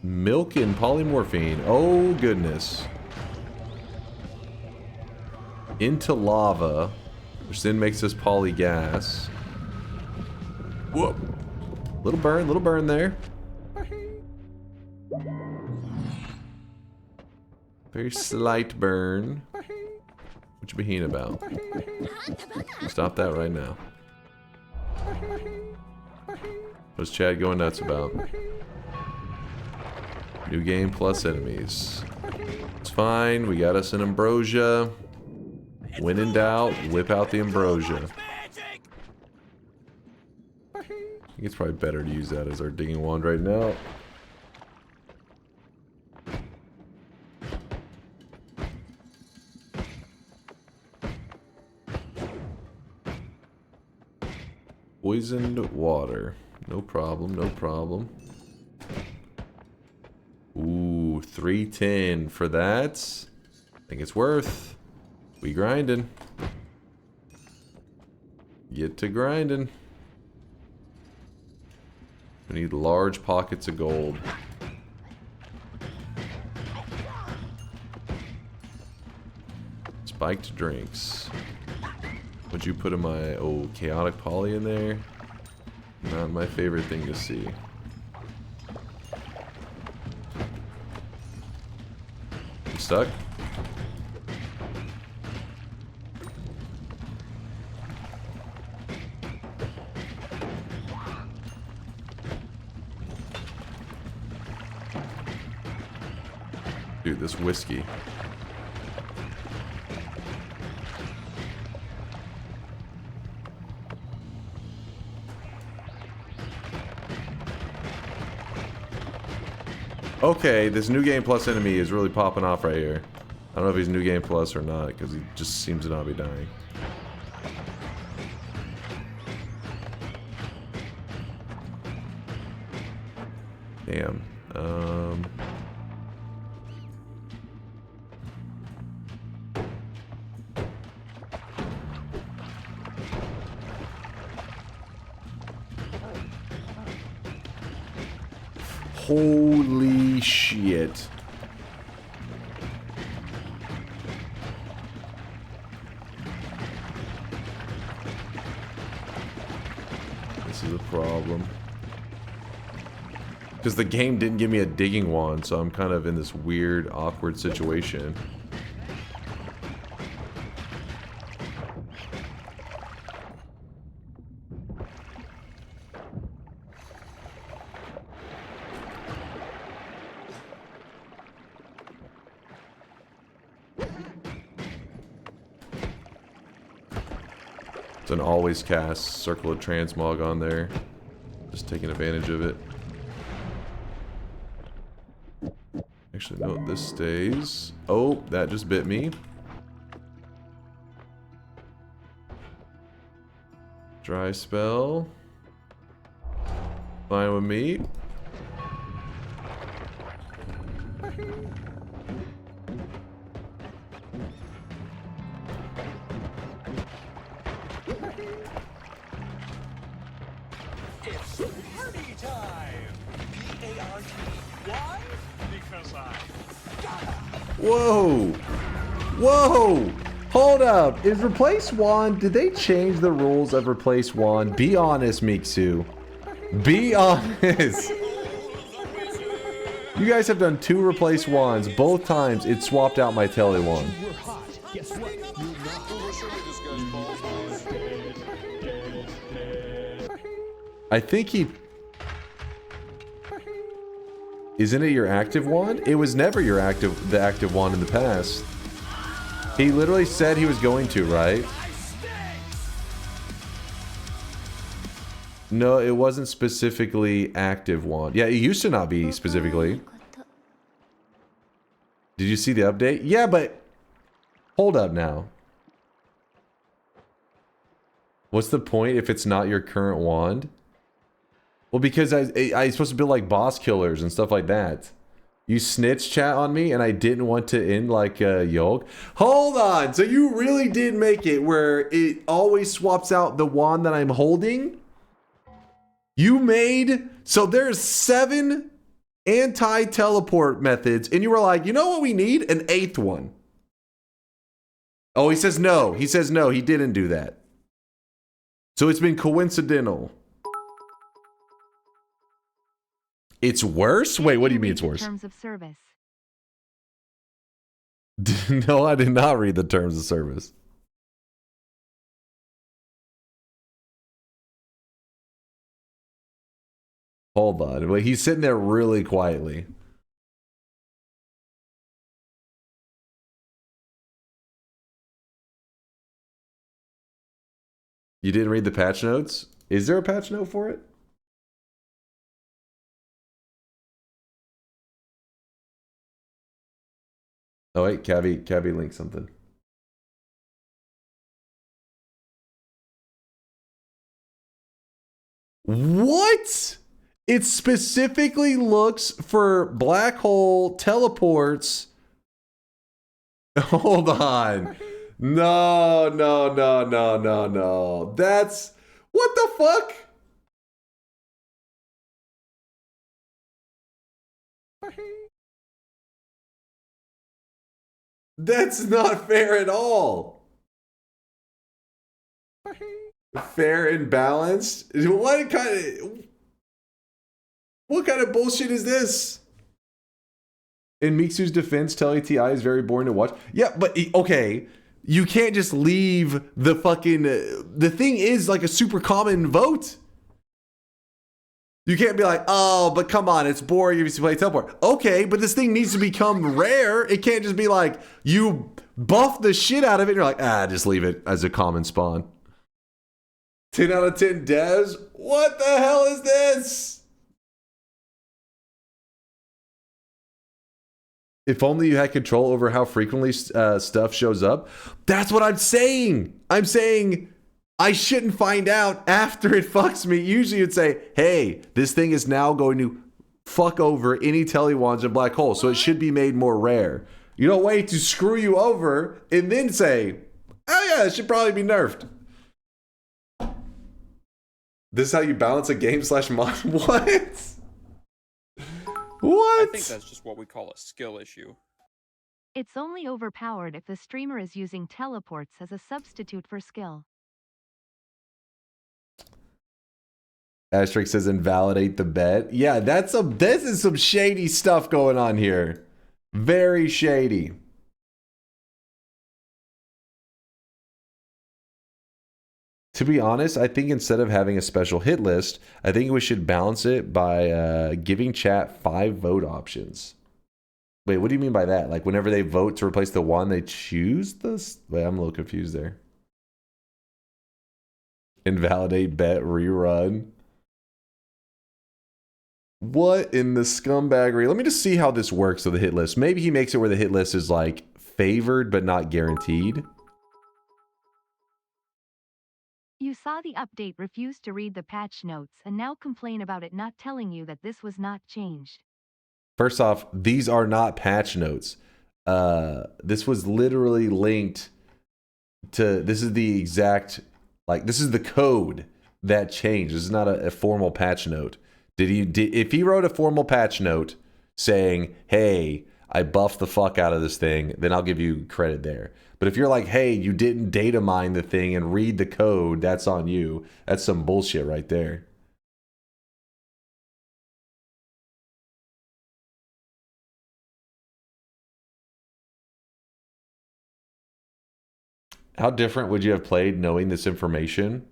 Speaker 6: Milk and polymorphine. Oh goodness. Into lava, which then makes us polygas. Whoop. Little burn there. Very slight burn. What you being about? Stop that right now. What's Chad going nuts about? New game plus enemies. It's fine. We got us an ambrosia. When in doubt, whip out the ambrosia. I think it's probably better to use that as our digging wand right now. Poisoned water. No problem, no problem. Ooh, 310 for that. I think it's worth. We grinding. Get to grinding. We need large pockets of gold. Spiked drinks. What'd you put in my... Oh, chaotic poly in there? Not my favorite thing to see. Stuck. Dude, this whiskey. Okay, this New Game Plus enemy is really popping off right here. I don't know if he's New Game Plus or not, because he just seems to not be dying. Damn. Holy shit. This is a problem. Because the game didn't give me a digging wand, so I'm kind of in this weird, awkward situation. It's an always cast Circle of Transmog on there. Just taking advantage of it. Actually, no, this stays. Oh, that just bit me. Dry spell. Fine with me.
Speaker 3: It's party time! P-A-R-T-Y? Because I gotta!
Speaker 6: Whoa! Whoa! Hold up. Is replace wand? Did they change the rules of replace wand? Be honest, Miksu. Be honest. You guys have done 2 replace wands. Both times it swapped out my tele wand. I think he... Isn't it your active wand? It was never your the active wand in the past. He literally said he was going to, right? No, it wasn't specifically active wand. Yeah, it used to not be specifically. Did you see the update? Yeah, but... Hold up now. What's the point if it's not your current wand? Well, because I'm supposed to build like boss killers and stuff like that. You snitch chat on me and I didn't want to end like Yolk. Hold on, so you really did make it where it always swaps out the wand that I'm holding? You made... So there's 7 anti-teleport methods and you were like, you know what we need? An 8th one. Oh, he says no. He says no, he didn't do that. So it's been coincidental. It's worse? Wait, what do you mean it's worse?
Speaker 1: Terms of service.
Speaker 6: No, I did not read the terms of service. Hold on. Wait, he's sitting there really quietly. You didn't read the patch notes? Is there a patch note for it? Oh wait, Cabby linked something. What? It specifically looks for black hole teleports. Hold on. No. That's... What the fuck? That's not fair at all. Fair and balanced? What kind of bullshit is this? In Mixu's defense, Telly TI is very boring to watch. Yeah, but okay, you can't just leave the fucking... the thing is like a super common vote. You can't be like, oh, but come on, it's boring if you play teleport. Okay, but this thing needs to become rare. It can't just be like, you buff the shit out of it and you're like, just leave it as a common spawn. 10 out of 10 devs? What the hell is this? If only you had control over how frequently stuff shows up. That's what I'm saying. I'm saying I shouldn't find out after it fucks me. Usually you'd say, hey, this thing is now going to fuck over any telewands and black holes, so it should be made more rare. You don't wait to screw you over and then say, oh yeah, it should probably be nerfed. This is how you balance a game / mod? What? What?
Speaker 12: I think that's just what we call a skill issue.
Speaker 1: It's only overpowered if the streamer is using teleports as a substitute for skill.
Speaker 6: Asterisk says invalidate the bet. Yeah, this is some shady stuff going on here. Very shady. To be honest, I think instead of having a special hit list, I think we should balance it by giving chat 5 vote options. Wait, what do you mean by that? Like whenever they vote to replace the one, they choose this? Wait, I'm a little confused there. Invalidate bet rerun. What in the scumbaggery? Let me just see how this works with the hit list. Maybe he makes it where the hit list is like favored but not guaranteed.
Speaker 1: You saw the update, refused to read the patch notes, and now complain about it not telling you that this was not changed.
Speaker 6: First off, these are not patch notes. This was literally linked to, this is the exact, like, this is the code that changed. This is not a formal patch note. If he wrote a formal patch note saying, hey, I buffed the fuck out of this thing, then I'll give you credit there. But if you're like, hey, you didn't data mine the thing and read the code, that's on you. That's some bullshit right there. How different would you have played knowing this information?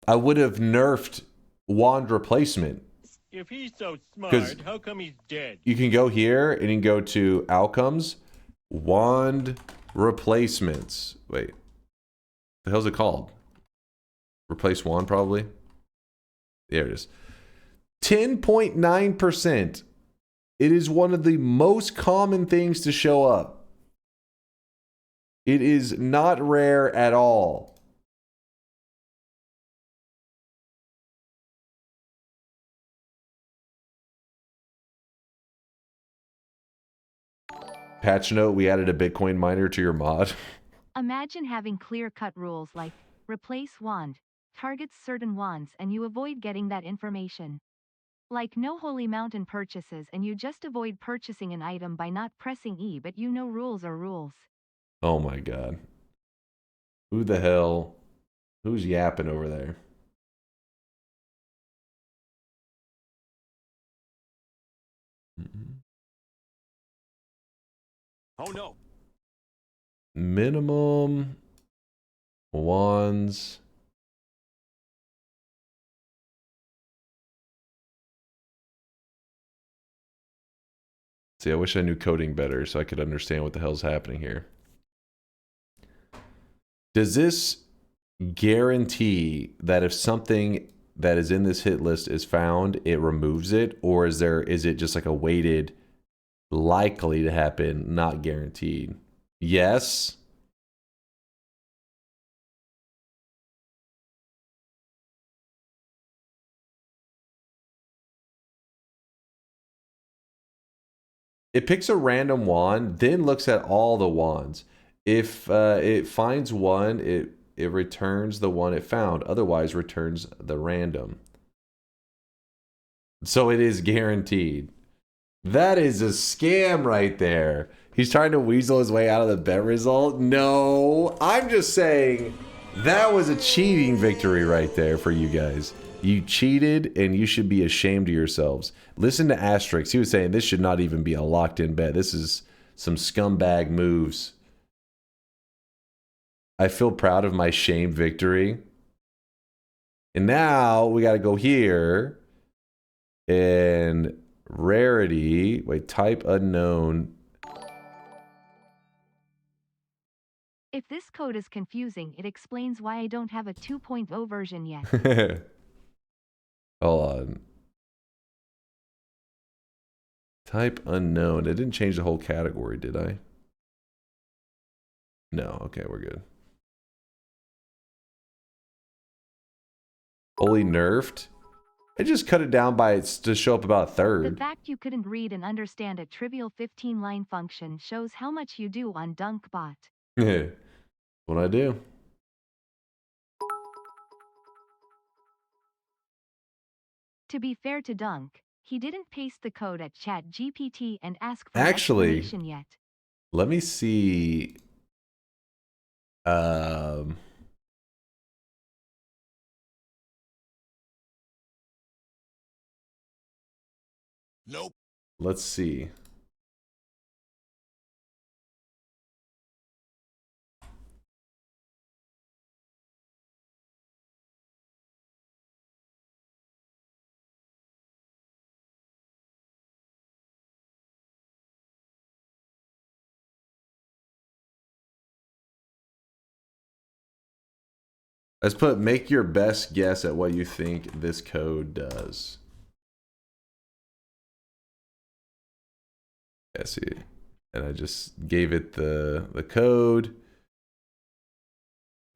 Speaker 6: I would have nerfed wand replacement.
Speaker 10: If he's so smart, how come he's dead?
Speaker 6: You can go here and you can go to outcomes, wand replacements. Wait, the hell's it called? Replace wand, probably. There it is. 10.9%. It is one of the most common things to show up. It is not rare at all. Patch note, we added a Bitcoin miner to your mod.
Speaker 1: Imagine having clear-cut rules like, replace wand, targets certain wands and you avoid getting that information. Like no Holy Mountain purchases and you just avoid purchasing an item by not pressing E, but you know rules are rules.
Speaker 6: Oh my god. Who the hell? Who's yapping over there?
Speaker 10: Oh no.
Speaker 6: Minimum wands. See, I wish I knew coding better so I could understand what the hell's happening here. Does this guarantee that if something that is in this hit list is found, it removes it? Or is it just like a weighted likely to happen, not guaranteed? Yes. It picks a random wand, then looks at all the wands. If it finds one, it returns the one it found. Otherwise, returns the random. So it is guaranteed. That is a scam right there. He's trying to weasel his way out of the bet result. No, I'm just saying that was a cheating victory right there for you guys. You cheated, and you should be ashamed of yourselves. Listen to Asterix. He was saying this should not even be a locked-in bet. This is some scumbag moves. I feel proud of my shame victory. And now we got to go here. And rarity. Wait, type unknown.
Speaker 1: If this code is confusing, it explains why I don't have a 2.0 version yet.
Speaker 6: Hold on. Type unknown. It didn't change the whole category, did I? No. Okay, we're good. Fully nerfed? I just cut it down by to show up about a third.
Speaker 1: The fact you couldn't read and understand a trivial 15-line function shows how much you do on DunkBot.
Speaker 6: Yeah. What I do.
Speaker 1: To be fair to Dunk, he didn't paste the code at ChatGPT and ask for
Speaker 6: Actually,
Speaker 1: an explanation yet.
Speaker 6: Let me see.
Speaker 3: Nope.
Speaker 6: Let's see. Let's put make your best guess at what you think this code does. Yeah, see. And I just gave it the code.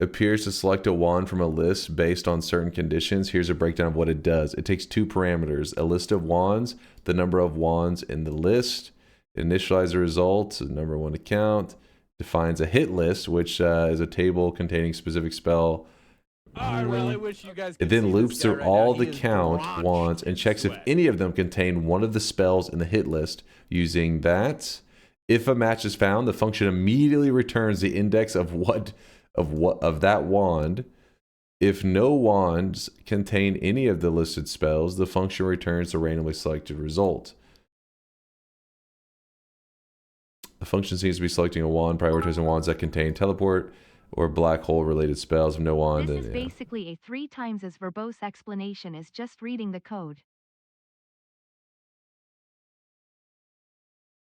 Speaker 6: Appears to select a wand from a list based on certain conditions. Here's a breakdown of what it does. It takes two parameters, a list of wands, the number of wands in the list, initialize the results, the number one to count, defines a hit list, which is a table containing specific spell.
Speaker 2: I really wish you guys
Speaker 6: It
Speaker 2: could
Speaker 6: then
Speaker 2: see
Speaker 6: loops
Speaker 2: this guy
Speaker 6: through
Speaker 2: right
Speaker 6: all
Speaker 2: now.
Speaker 6: the
Speaker 2: He is
Speaker 6: count
Speaker 2: drenched
Speaker 6: wands and
Speaker 2: in
Speaker 6: checks if
Speaker 2: sweat.
Speaker 6: any of them contain one of the spells in the hit list. Using that, if a match is found, the function immediately returns the index of that wand. If no wands contain any of the listed spells, the function returns the randomly selected result. The function seems to be selecting a wand, prioritizing wands that contain teleport or black hole related spells. If no wand,
Speaker 1: This
Speaker 6: then
Speaker 1: is basically a 3 times as verbose explanation as just reading the code.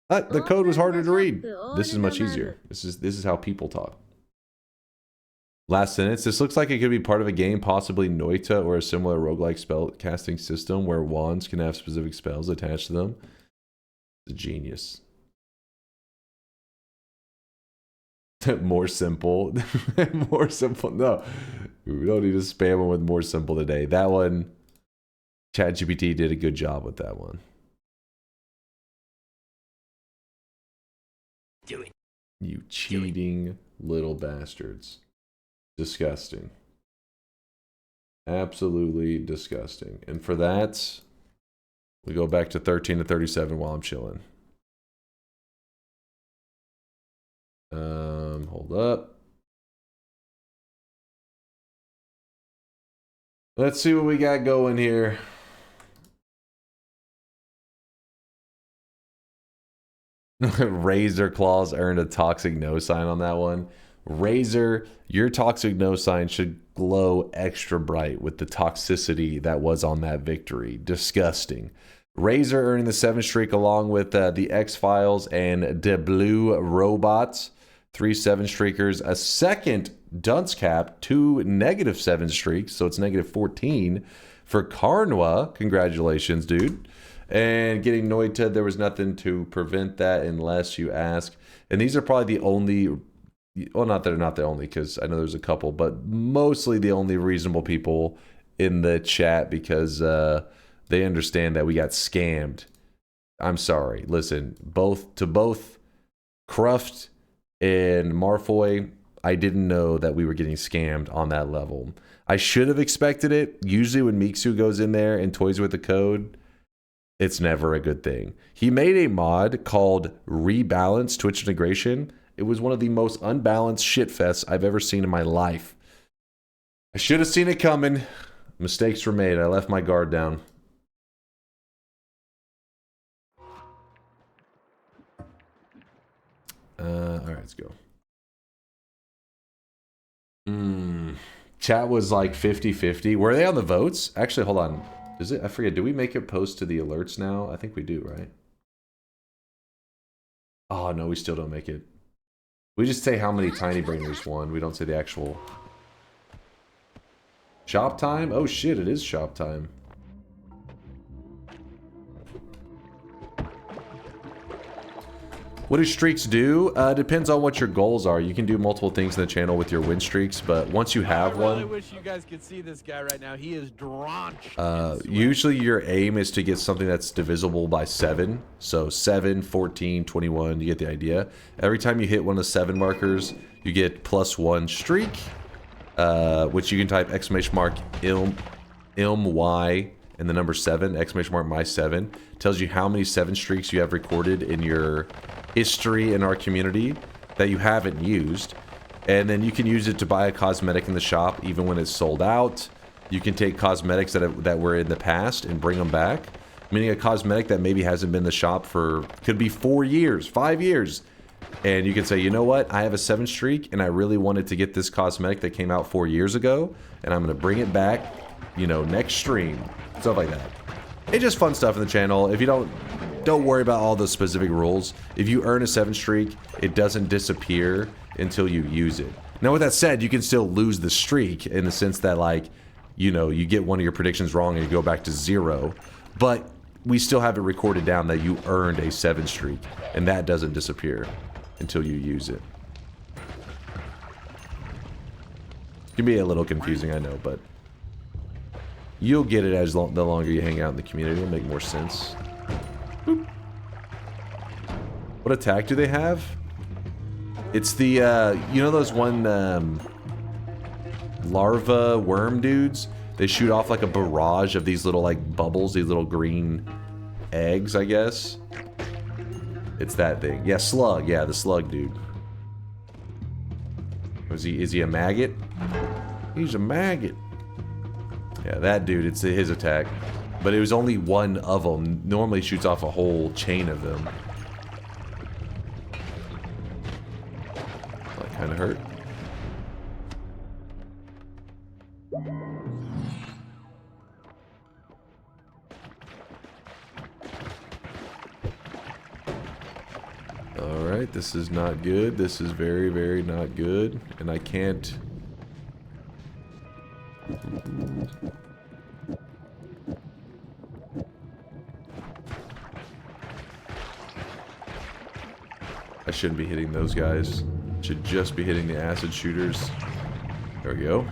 Speaker 6: The code was harder to read. This is much easier. This is how people talk. Last sentence. This looks like it could be part of a game, possibly Noita or a similar roguelike spell casting system where wands can have specific spells attached to them. It's a genius. More simple. More simple. No. We don't need to spam them with more simple today. That one, ChatGPT did a good job with that one.
Speaker 3: Do it.
Speaker 6: You cheating little bastards. Disgusting. Absolutely disgusting. And for that, we go back to 13 to 37 while I'm chilling. Hold up. Let's see what we got going here. Razor Claws earned a toxic no sign on that one. Razor, your toxic no sign should glow extra bright with the toxicity that was on that victory. Disgusting. Razor earning the 7 streak along with the X-Files and the Blue Robots. 3 7-streakers. A second dunce cap. 2 -7 streaks. So it's -14 for Karnwa. Congratulations, dude. And getting Noita, there was nothing to prevent that unless you ask. And these are probably the only, well, not that they're not the only, because I know there's a couple, but mostly the only reasonable people in the chat because they understand that we got scammed. I'm sorry. Listen, both Cruft and Marfoy, I didn't know that we were getting scammed on that level. I should have expected it. Usually when Mixu goes in there and toys with the code, it's never a good thing. He made a mod called Rebalance Twitch Integration. It was one of the most unbalanced shitfests I've ever seen in my life. I should have seen it coming. Mistakes were made. I left my guard down. Alright, let's go. Chat was like 50-50. Were they on the votes? Actually, hold on. Is it? I forget. Do we make it post to the alerts now? I think we do, right? Oh, no, we still don't make it. We just say how many tiny brainers won. We don't say the actual... Shop time? Oh shit, it is shop time. What do streaks do? Depends on what your goals are. You can do multiple things in the channel with your win streaks, but once you have one...
Speaker 2: I really wish you guys could see this guy right now. He is drenched.
Speaker 6: Usually your aim is to get something that's divisible by 7. So 7, 14, 21, you get the idea. Every time you hit one of the 7 markers, you get +1 streak, which you can type !ilmy and the number 7, !my7. Tells you how many 7 streaks you have recorded in your history in our community that you haven't used. And then you can use it to buy a cosmetic in the shop even when it's sold out. You can take cosmetics that were in the past and bring them back. Meaning a cosmetic that maybe hasn't been in the shop for, could be 4 years, 5 years. And you can say, you know what, I have a 7 streak and I really wanted to get this cosmetic that came out 4 years ago. And I'm going to bring it back, you know, next stream. Stuff like that. It's just fun stuff in the channel. If you don't worry about all the specific rules. If you earn a 7 streak, it doesn't disappear until you use it. Now with that said, you can still lose the streak in the sense that, like, you know, you get one of your predictions wrong and you go back to 0. But we still have it recorded down that you earned a 7 streak, and that doesn't disappear until you use it. It can be a little confusing, I know, but you'll get it the longer you hang out in the community. It'll make more sense. Boop. What attack do they have? It's the, you know those one larva worm dudes? They shoot off like a barrage of these little like bubbles, these little green eggs, I guess. It's that thing. Yeah, slug. Yeah, the slug dude. Is he a maggot? He's a maggot. Yeah, that dude, it's his attack. But it was only one of them. Normally shoots off a whole chain of them. That kind of hurt. Alright, this is not good. This is very, very not good. And I can't... I shouldn't be hitting those guys. Should just be hitting the acid shooters. There we go.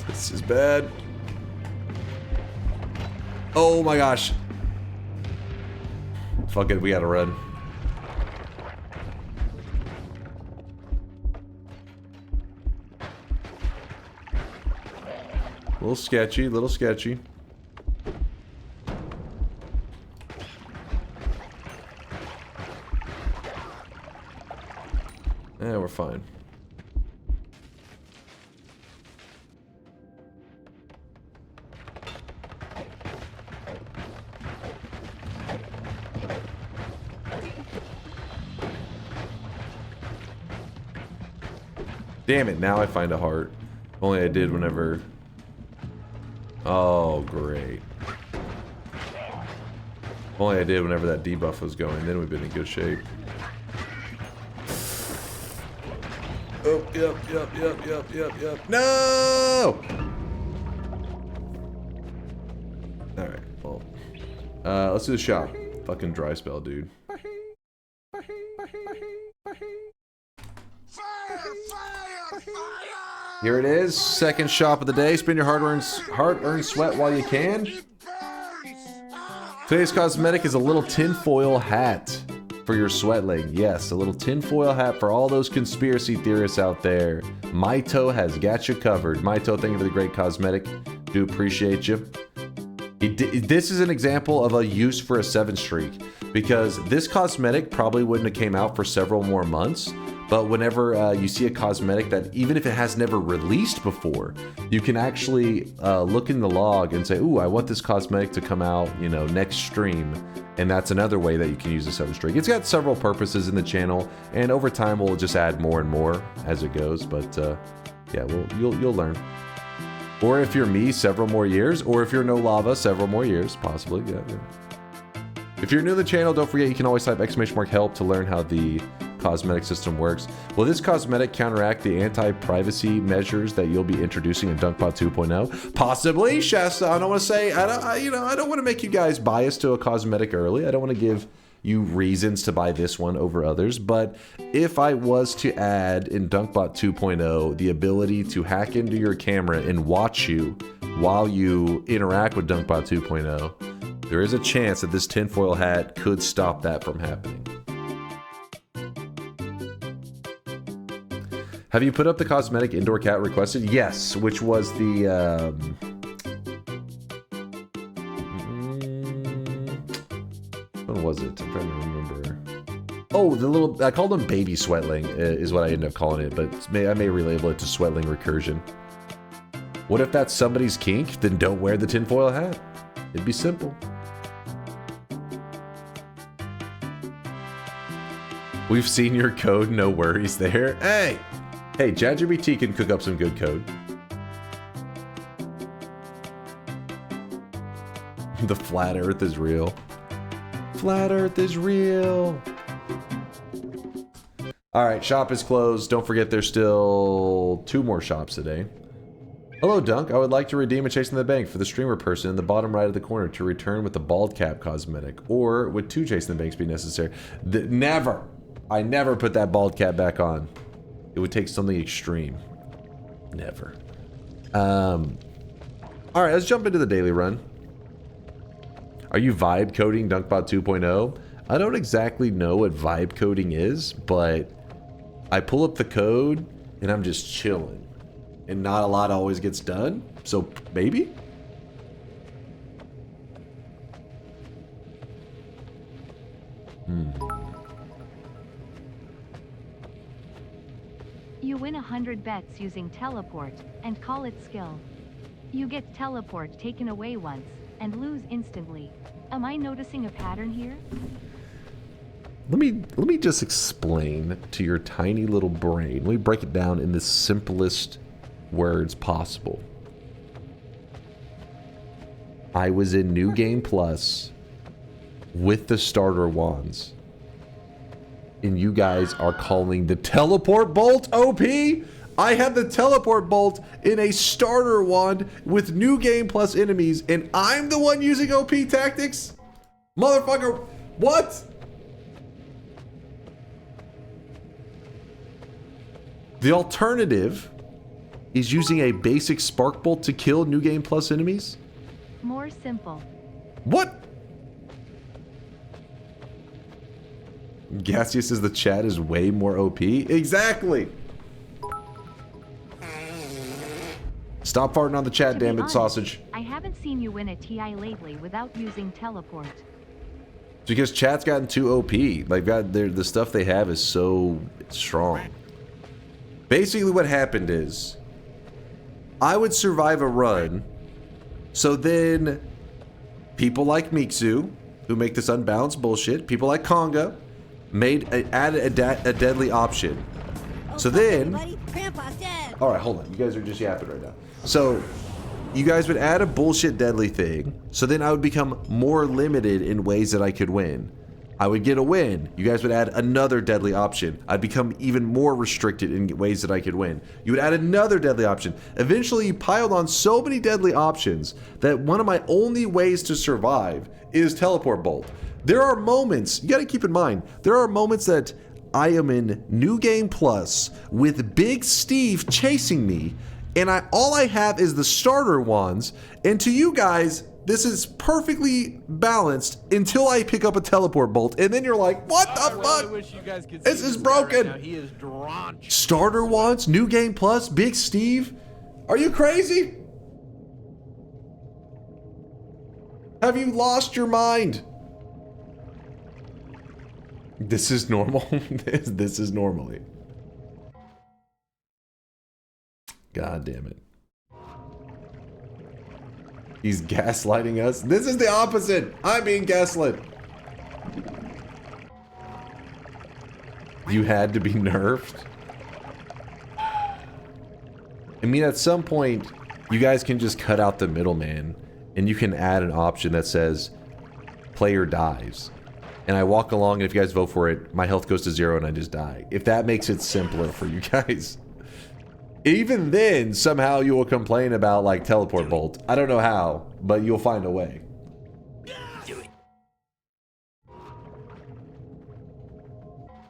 Speaker 6: This is bad. Oh my gosh. Fuck it, we gotta run. Little sketchy, little sketchy. Yeah, we're fine. Damn it, now I find a heart. Only I did whenever... Oh, great. Only I did whenever that debuff was going, then we've been in good shape. Oh, yep. No! Alright, well. Let's do the shop. Fucking dry spell, dude. Here it is, second shop of the day. Spend your hard-earned sweat while you can. Today's cosmetic is a little tinfoil hat for your sweatling. Yes, a little tinfoil hat for all those conspiracy theorists out there. Maito has got you covered. Maito, thank you for the great cosmetic. Do appreciate you. This is an example of a use for a 7 streak, because this cosmetic probably wouldn't have came out for several more months. But whenever you see a cosmetic that, even if it has never released before, you can actually look in the log and say, ooh, I want this cosmetic to come out, you know, next stream. And that's another way that you can use a 7 streak. It's got several purposes in the channel, and over time we'll just add more and more as it goes. But yeah, you'll learn. Or if you're me, several more years. Or if you're No Lava, several more years, possibly. Yeah. If you're new to the channel, don't forget you can always type !help to learn how the cosmetic system works. Will this cosmetic counteract the anti-privacy measures that you'll be introducing in DunkBot 2.0? Possibly, Shasta. I don't want to say, I don't want to make you guys biased to a cosmetic early. I don't want to give you reasons to buy this one over others, but if I was to add in DunkBot 2.0 the ability to hack into your camera and watch you while you interact with DunkBot 2.0, there is a chance that this tinfoil hat could stop that from happening. Have you put up the cosmetic indoor cat requested? Yes, which was the when was it? I'm trying to remember. Oh, the little, I called him Baby Sweatling is what I ended up calling it, but I may relabel it to Sweatling Recursion. What if that's somebody's kink? Then don't wear the tinfoil hat. It'd be simple. We've seen your code, no worries there. Hey, ChatGPT can cook up some good code. The flat earth is real. Flat earth is real. All right, shop is closed. Don't forget there's still 2 more shops today. Hello, Dunk. I would like to redeem a Chasing the Bank for the streamer person in the bottom right of the corner to return with the bald cap cosmetic, or would 2 Chasing the Banks be necessary? Never. I never put that bald cap back on. It would take something extreme. Never. All right, let's jump into the daily run. Are you vibe coding DunkBot 2.0? I don't exactly know what vibe coding is, but I pull up the code and I'm just chilling. And not a lot always gets done, so maybe?
Speaker 1: You win 100 bets using teleport, and call it skill. You get teleport taken away once, and lose instantly. Am I noticing a pattern here?
Speaker 6: Let me just explain to your tiny little brain. Let me break it down in the simplest words possible. I was in New Game Plus with the starter wands. And you guys are calling the teleport bolt OP? I had the teleport bolt in a starter wand with New Game Plus enemies, and I'm the one using OP tactics? Motherfucker, what? The alternative is using a basic spark bolt to kill New Game Plus enemies?
Speaker 1: More simple.
Speaker 6: What? Gaseous says the chat is way more OP. Exactly. Stop farting on the chat, damn it, sausage.
Speaker 1: I haven't seen you win a TI lately without using teleport.
Speaker 6: It's because chat's gotten too OP. Like the stuff they have is so strong. Basically what happened is I would survive a run, so then people like Mixu, who make this unbalanced bullshit, people like Conga, added a deadly option. So then, all right, hold on. You guys are just yapping right now. So you guys would add a bullshit deadly thing. So then I would become more limited in ways that I could win. I would get a win. You guys would add another deadly option. I'd become even more restricted in ways that I could win. You would add another deadly option. Eventually, you piled on so many deadly options that one of my only ways to survive is teleport bolt. There are moments, you gotta keep in mind, there are moments that I am in New Game Plus with Big Steve chasing me, and all I have is the starter wands, and to you guys, this is perfectly balanced until I pick up a teleport bolt, and then you're like, what the fuck?
Speaker 2: Wish you guys could see
Speaker 6: this is broken.
Speaker 2: Right now. He is drenched.
Speaker 6: Starter wands, New Game Plus, Big Steve? Are you crazy? Have you lost your mind? This is normal. This is normally. God damn it. He's gaslighting us. This is the opposite. I'm being gaslit. You had to be nerfed. I mean, at some point, you guys can just cut out the middleman and you can add an option that says player dies. And I walk along, and if you guys vote for it, my health goes to 0 and I just die. If that makes it simpler for you guys. Even then, somehow you will complain about, like, teleport bolt. I don't know how, but you'll find a way.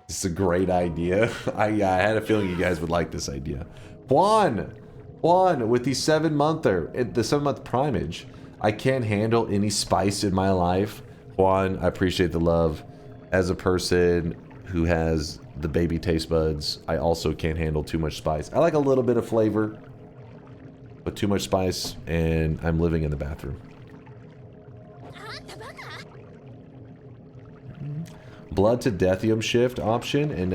Speaker 6: This is a great idea. I had a feeling you guys would like this idea. Juan, with the 7-monther, the 7-month primage, I can't handle any spice in my life. Juan, I appreciate the love. As a person who has the baby taste buds, I also can't handle too much spice. I like a little bit of flavor, but too much spice, and I'm living in the bathroom. Blood to Deathium shift option, and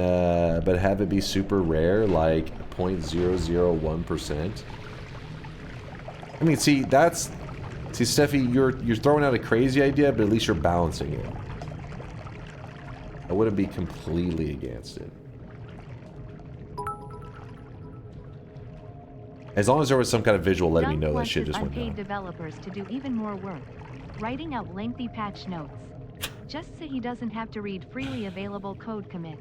Speaker 6: but have it be super rare, like 0.001%. I mean, see, that's... See, Steffi, you're throwing out a crazy idea, but at least you're balancing it. I wouldn't be completely against it. As long as there was some kind of visual letting me know that shit just went down.
Speaker 1: Unpaid developers to do even more work, writing out lengthy patch notes, just so he doesn't have to read freely available code commits.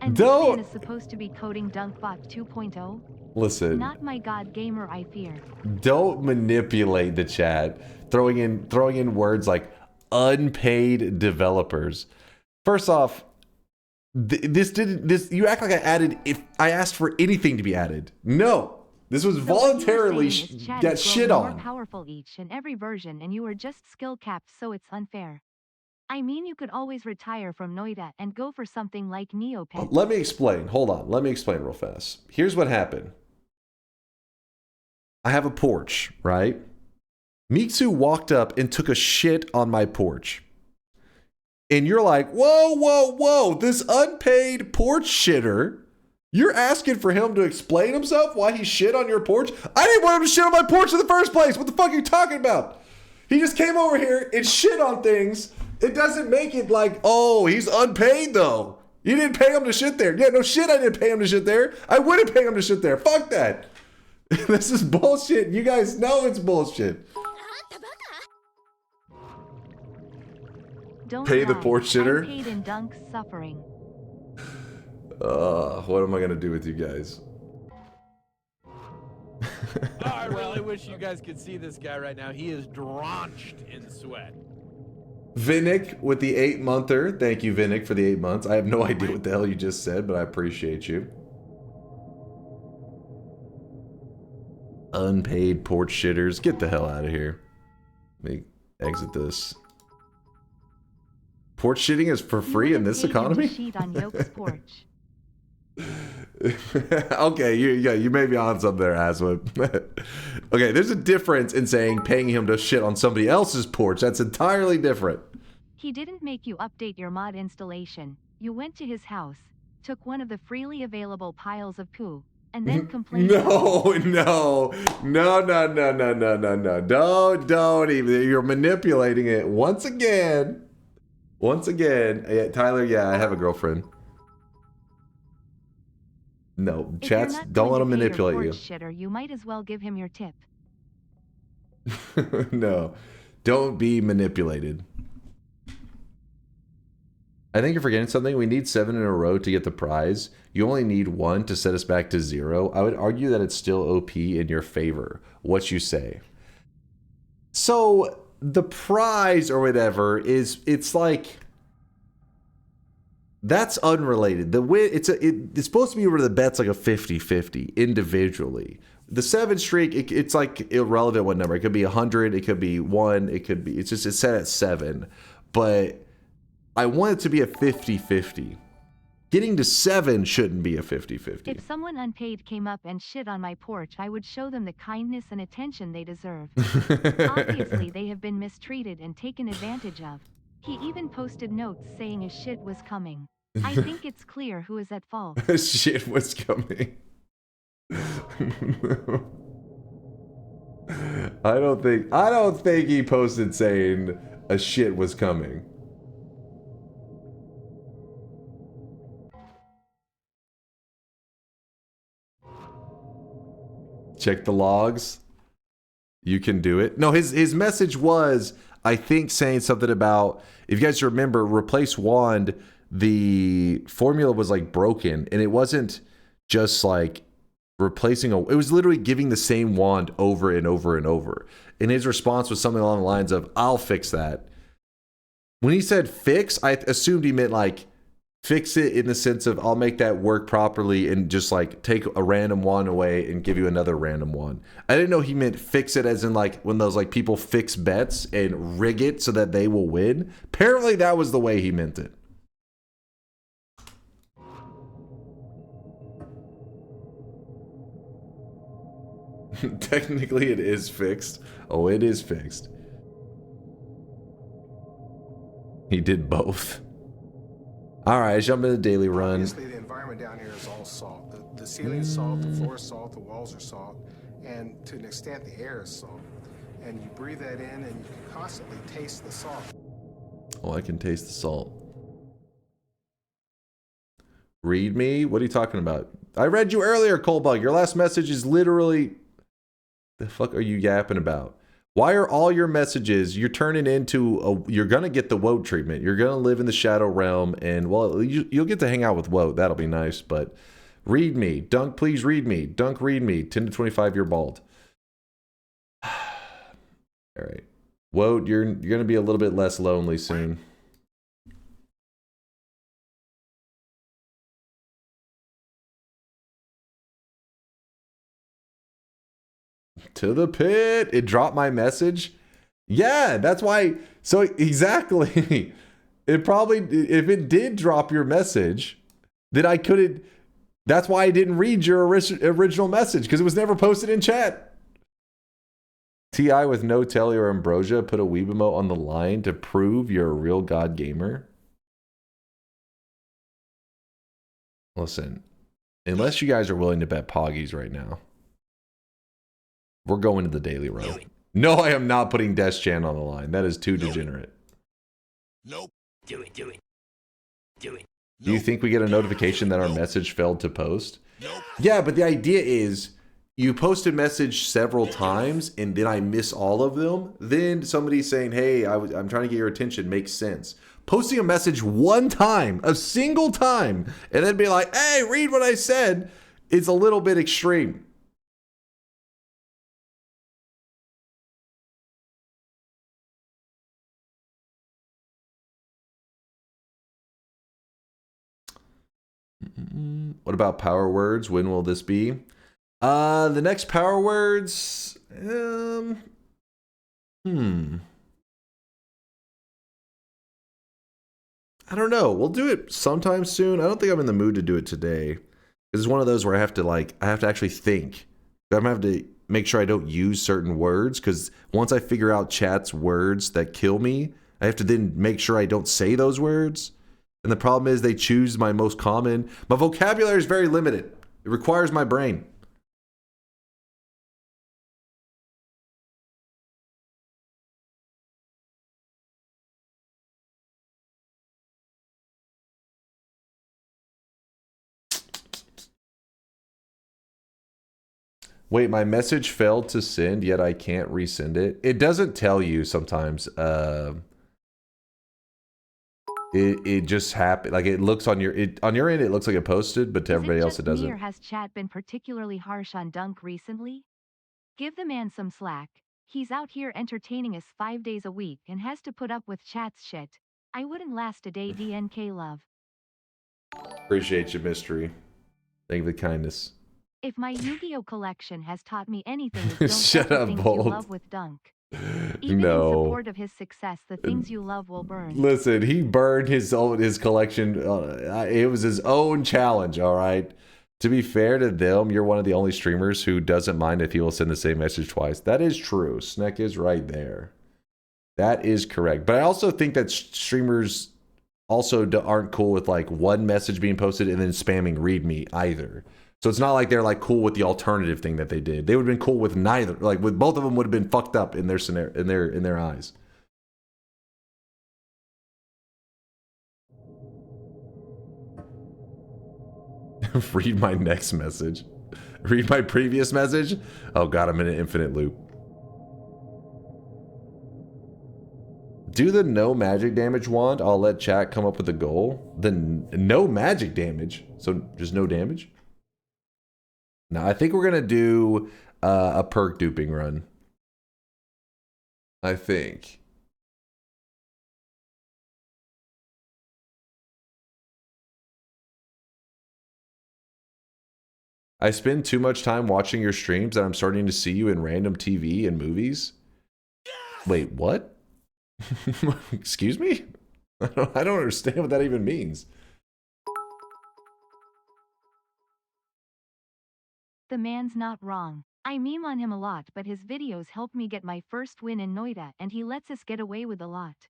Speaker 1: And this man is supposed to be coding DunkBot 2.0?
Speaker 6: Listen.
Speaker 1: Not my god gamer, I fear.
Speaker 6: Don't manipulate the chat, throwing in words like unpaid developers. First off, you act like I added if I asked for anything to be added. No. This was voluntarily got shit on.
Speaker 1: More powerful each and every version, and you were just skill capped, so it's unfair. I mean, you could always retire from Noita and go for something like Neopet.
Speaker 6: Let me explain. Hold on. Let me explain real fast. Here's what happened. I have a porch, right? Mitsu walked up and took a shit on my porch. And you're like, whoa, whoa, whoa, this unpaid porch shitter, you're asking for him to explain himself why he shit on your porch? I didn't want him to shit on my porch in the first place. What the fuck are you talking about? He just came over here and shit on things. It doesn't make it like, oh, he's unpaid though. You didn't pay him to shit there. Yeah, no shit, I didn't pay him to shit there. I wouldn't pay him to shit there. Fuck that. This is bullshit. You guys know it's bullshit.
Speaker 1: Don't
Speaker 6: pay the porch shitter.
Speaker 1: Paid in Dunk's suffering.
Speaker 6: What am I gonna do with you guys?
Speaker 2: I really wish you guys could see this guy right now. He is drenched in sweat.
Speaker 6: Vinnick with the 8-monther. Thank you, Vinnick, for the 8 months. I have no idea what the hell you just said, but I appreciate you. Unpaid porch shitters. Get the hell out of here. Let me exit this. Porch shitting is for free in this economy?
Speaker 1: Sheet on Yoke's porch.
Speaker 6: Okay, you may be on something there, Aswip. Okay, there's a difference in saying paying him to shit on somebody else's porch. That's entirely different.
Speaker 1: He didn't make you update your mod installation. You went to his house, took one of the freely available piles of poo, and then complained.
Speaker 6: No. Don't even. You're manipulating it once again. Yeah, Tyler, yeah, I have a girlfriend. No, chats, don't let him manipulate you.
Speaker 1: Shitter, you might as well give him your tip.
Speaker 6: No, don't be manipulated. I think you're forgetting something. We need 7 in a row to get the prize. You only need 1 to set us back to 0. I would argue that it's still OP in your favor. What you say? So the prize or whatever it's like, that's unrelated. The win, it's supposed to be where the bet's like a 50-50 individually. The 7 streak, it's like irrelevant what number. It could be 100, it could be 1, it's set at 7. But I want it to be a 50-50. Getting to 7 shouldn't be a 50-50.
Speaker 1: If someone unpaid came up and shit on my porch, I would show them the kindness and attention they deserve. Obviously, they have been mistreated and taken advantage of. He even posted notes saying a shit was coming. I think it's clear who is at fault.
Speaker 6: Shit was coming. I don't think he posted saying a shit was coming. Check the logs. You can do it. No, his message was, I think, saying something about, if you guys remember, replace wand, the formula was like broken, and it wasn't just like replacing it was literally giving the same wand over and over and over. And his response was something along the lines of, I'll fix that. When he said fix, I assumed he meant like fix it in the sense of I'll make that work properly and just like take a random one away and give you another random one. I didn't know he meant fix it as in like when those like people fix bets and rig it so that they will win. Apparently that was the way he meant it. Technically it is fixed. Oh, it is fixed. He did both. All right, jump in the daily run.
Speaker 13: Obviously, the environment down here is all salt. The ceiling is salt, the floor is salt, the walls are salt, and to an extent, the air is salt. And you breathe that in, and you can constantly taste the salt.
Speaker 6: Oh, I can taste the salt. Read me? What are you talking about? I read you earlier, Colebug. Your last message is literally... The fuck are you yapping about? Why are all your messages, you're turning into, you're going to get the Woat treatment. You're going to live in the Shadow Realm, and, well, you'll get to hang out with Woat. That'll be nice, but read me. Dunk, please read me. Dunk, read me. 10 to 25, you're bald. All right. Woat, you're going to be a little bit less lonely soon. To the pit. It dropped my message. Yeah, that's why. So exactly. It probably, if it did drop your message, then I couldn't. That's why I didn't read your original message, because it was never posted in chat. TI with no telly or ambrosia put a weeb emote on the line to prove you're a real god gamer. Listen, unless you guys are willing to bet Poggies right now, we're going to the daily row. No, I am not putting Deschan on the line. That is too degenerate.
Speaker 3: Nope. Do it. Do it. Do it.
Speaker 6: Do you think we get a notification that our message failed to post? Yeah, but the idea is you post a message several times and then I miss all of them. Then somebody saying, hey, I'm trying to get your attention makes sense. Posting a message one time, a single time, and then be like, hey, read what I said, is a little bit extreme. What about power words? When will this be? The next power words, I don't know. We'll do it sometime soon. I don't think I'm in the mood to do it today. It's one of those where I have to actually think. I'm gonna have to make sure I don't use certain words, because once I figure out chat's words that kill me, I have to then make sure I don't say those words. And the problem is they choose my most common. My vocabulary is very limited. It requires my brain. Wait, my message failed to send, yet I can't resend it. It doesn't tell you sometimes. It just happened. Like, it looks on your end, it looks like it posted, but to everybody else it doesn't.
Speaker 1: Or has chat been particularly harsh on Dunk recently? Give the man some slack. He's out here entertaining us 5 days a week and has to put up with chat's shit. I wouldn't last a day, DNK love.
Speaker 6: Appreciate you, Mystery. Thank you for the kindness.
Speaker 1: If my Yu-Gi-Oh collection has taught me anything, is don't
Speaker 6: Shut
Speaker 1: set the
Speaker 6: up,
Speaker 1: things
Speaker 6: Bold.
Speaker 1: you love with Dunk. Even in support of his success, the things you love will burn.
Speaker 6: Listen, he burned his collection. It was his own challenge, all right? To be fair to them, you're one of the only streamers who doesn't mind if people send the same message twice. That is true. Sneck is right there. That is correct. But I also think that streamers also aren't cool with like one message being posted and then spamming read me either. So it's not like they're like cool with the alternative thing that they did. They would have been cool with neither. Like with both of them would have been fucked up in their scenario, in their eyes. Read my next message. Read my previous message. Oh god, I'm in an infinite loop. Do the no magic damage wand. I'll let chat come up with a goal. The no magic damage. So just no damage. Now I think we're gonna do a perk duping run. I think. I spend too much time watching your streams that I'm starting to see you in random TV and movies. Wait, what? Excuse me? I don't understand what that even means.
Speaker 1: The man's not wrong. I meme on him a lot, but his videos helped me get my first win in Noita, and he lets us get away with a lot.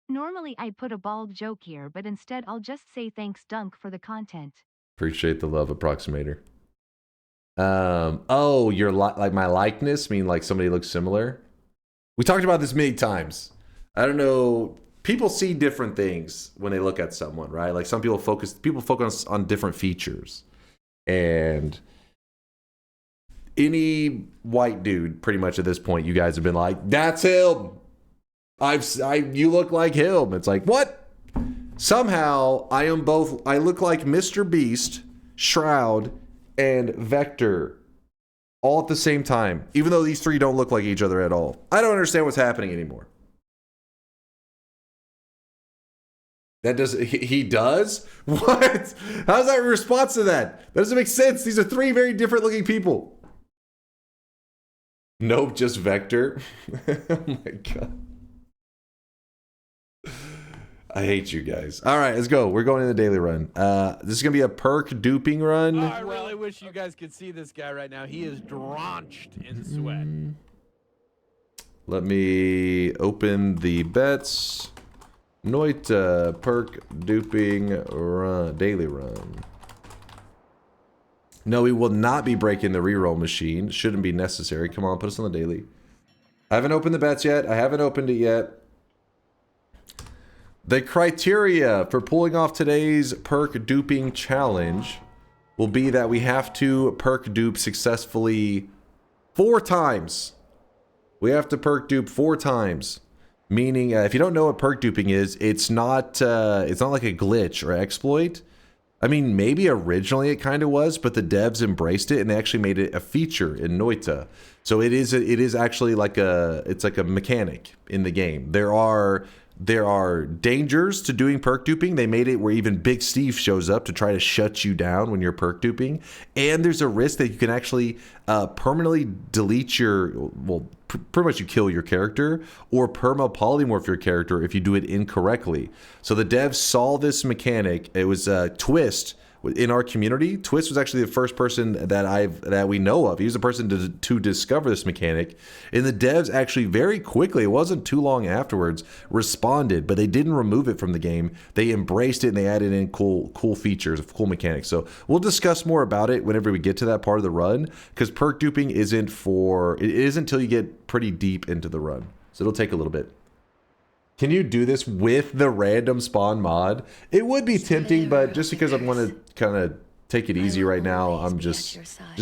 Speaker 1: Normally I'd put a bald joke here, but instead I'll just say thanks Dunk for the content.
Speaker 6: Appreciate the love, approximator. Oh, your like my likeness mean like somebody looks similar? We talked about this many times. I don't know. People see different things when they look at someone, right? Like some people focus on different features. And any white dude, pretty much at this point, you guys have been like, that's him. You look like him. It's like, what? Somehow I am both. I look like Mr. Beast, Shroud, and Vector all at the same time, even though these three don't look like each other at all. I don't understand what's happening anymore. That does he does? What? How's that a response to that? That doesn't make sense. These are three very different looking people. Nope, just Vector. Oh my god. I hate you guys. All right, let's go. We're going in the daily run. This is going to be a perk duping run.
Speaker 2: Oh, I really wish you guys could see this guy right now. He is drenched in sweat.
Speaker 6: Let me open the bets. Noita, perk duping run, daily run. No, we will not be breaking the reroll machine. Shouldn't be necessary. Come on, put us on the daily. I haven't opened the bets yet. I haven't opened it yet. The criteria for pulling off today's perk duping challenge will be that we have to perk dupe successfully 4 times. We have to perk dupe 4 times. Meaning, if you don't know what perk duping is, it's not like a glitch or exploit. I mean, maybe originally it kind of was, but the devs embraced it and they actually made it a feature in Noita. So it is actually like it's like a mechanic in the game. There are dangers to doing perk duping. They made it where even Big Steve shows up to try to shut you down when you're perk duping. And there's a risk that you can actually permanently delete pretty much you kill your character or perma polymorph your character if you do it incorrectly. So the devs saw this mechanic. It was Twist. In our community, Twist was actually the first person that we know of. He was the person to discover this mechanic. And the devs actually very quickly, it wasn't too long afterwards, responded, but they didn't remove it from the game. They embraced it and they added in cool features, cool mechanics. So we'll discuss more about it whenever we get to that part of the run, because perk duping it isn't until you get pretty deep into the run. So it'll take a little bit. Can you do this with the random spawn mod? It would be tempting, but just because I want to kind of take it easy right now, I'm just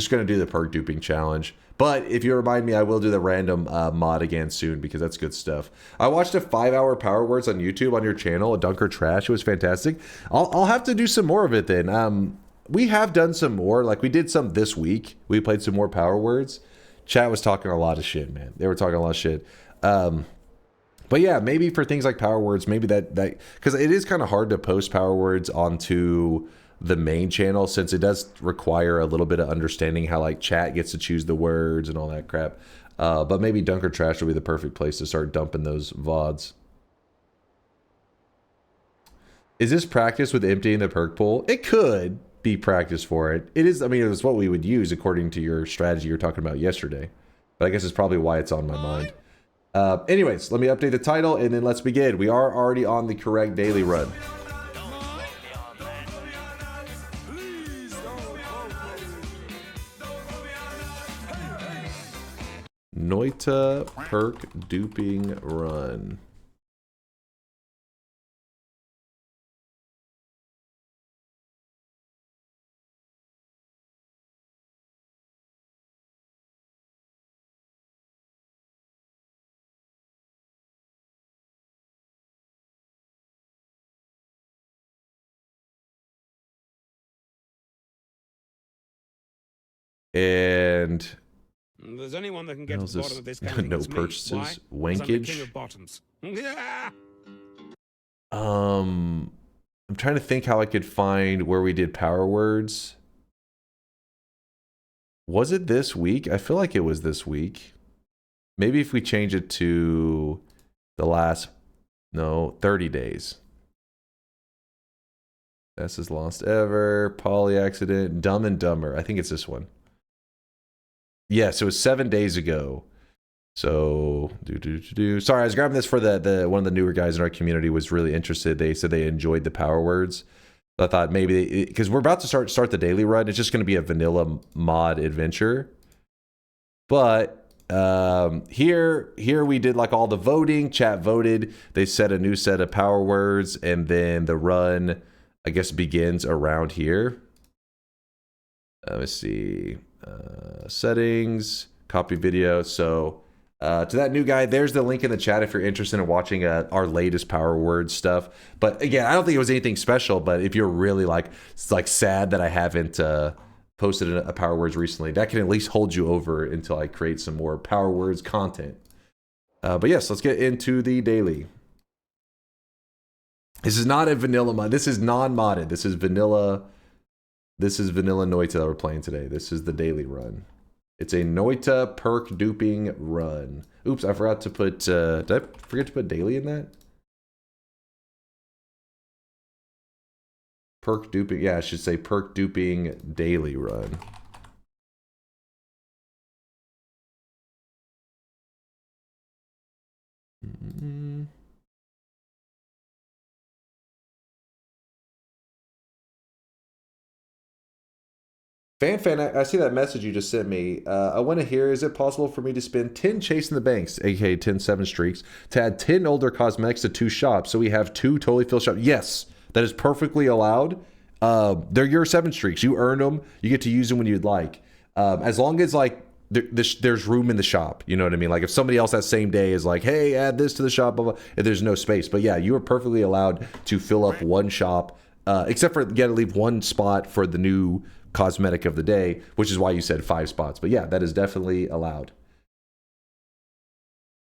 Speaker 6: going to do the perk duping challenge. But if you remind me, I will do the random mod again soon because that's good stuff. I watched a 5-hour Power Words on YouTube on your channel, a Dunker Trash. It was fantastic. I'll have to do some more of it then. We have done some more. Like we did some this week. We played some more Power Words. Chat was talking a lot of shit, man. They were talking a lot of shit. But yeah, maybe for things like Power Words, maybe that because it is kind of hard to post Power Words onto the main channel since it does require a little bit of understanding how like chat gets to choose the words and all that crap. But maybe Dunk or Trash will be the perfect place to start dumping those VODs. Is this practice with emptying the perk pool? It could be practice for it. It is, I mean, it's what we would use according to your strategy you were talking about yesterday. But I guess it's probably why it's on my mind. Anyways, let me update the title and then let's begin. We are already on the correct daily run. Noita Perk Duping Run. And
Speaker 14: there's anyone that can get to the bottom of this kind of thing.
Speaker 6: No purchases. Wankage. I'm trying to think how I could find where we did power words. Was it this week? I feel like it was this week. Maybe if we change it to the last, 30 days. This is Lost Ever, Poly Accident, Dumb and Dumber. I think it's this one. Yeah, so it was 7 days ago. So, sorry, I was grabbing this for the one of the newer guys in our community was really interested. They said they enjoyed the power words. I thought maybe, because we're about to start the daily run. It's just going to be a vanilla mod adventure. But here we did like all the voting. Chat voted. They set a new set of power words. And then the run, I guess, begins around here. Let's see. Settings, copy video. So to that new guy, there's the link in the chat if you're interested in watching our latest power word stuff. But again, I don't think it was anything special, but if you're really like sad that I haven't posted a power words recently, that can at least hold you over until I create some more power words content. But yes, let's get into the daily. This is not a vanilla mod. This is non-modded. This is vanilla. This is vanilla Noita that we're playing today. This is the daily run. It's a Noita perk duping run. Oops, I forgot to put, did I forget to put daily in that? Perk duping, yeah, I should say perk duping daily run. Fan, I see that message you just sent me. I want to hear, is it possible for me to spend 10 chasing the banks, aka 10 7 streaks, to add 10 older cosmetics to 2 shops so we have 2 totally filled shops? Yes, that is perfectly allowed. They're your 7 streaks. You earn them. You get to use them when you'd like. As long as like there's room in the shop. You know what I mean? Like if somebody else that same day is like, hey, add this to the shop, blah, blah, if there's no space. But yeah, you are perfectly allowed to fill up one shop, except for you got to leave one spot for the new cosmetic of the day, which is why you said 5 spots. But yeah, that is definitely allowed.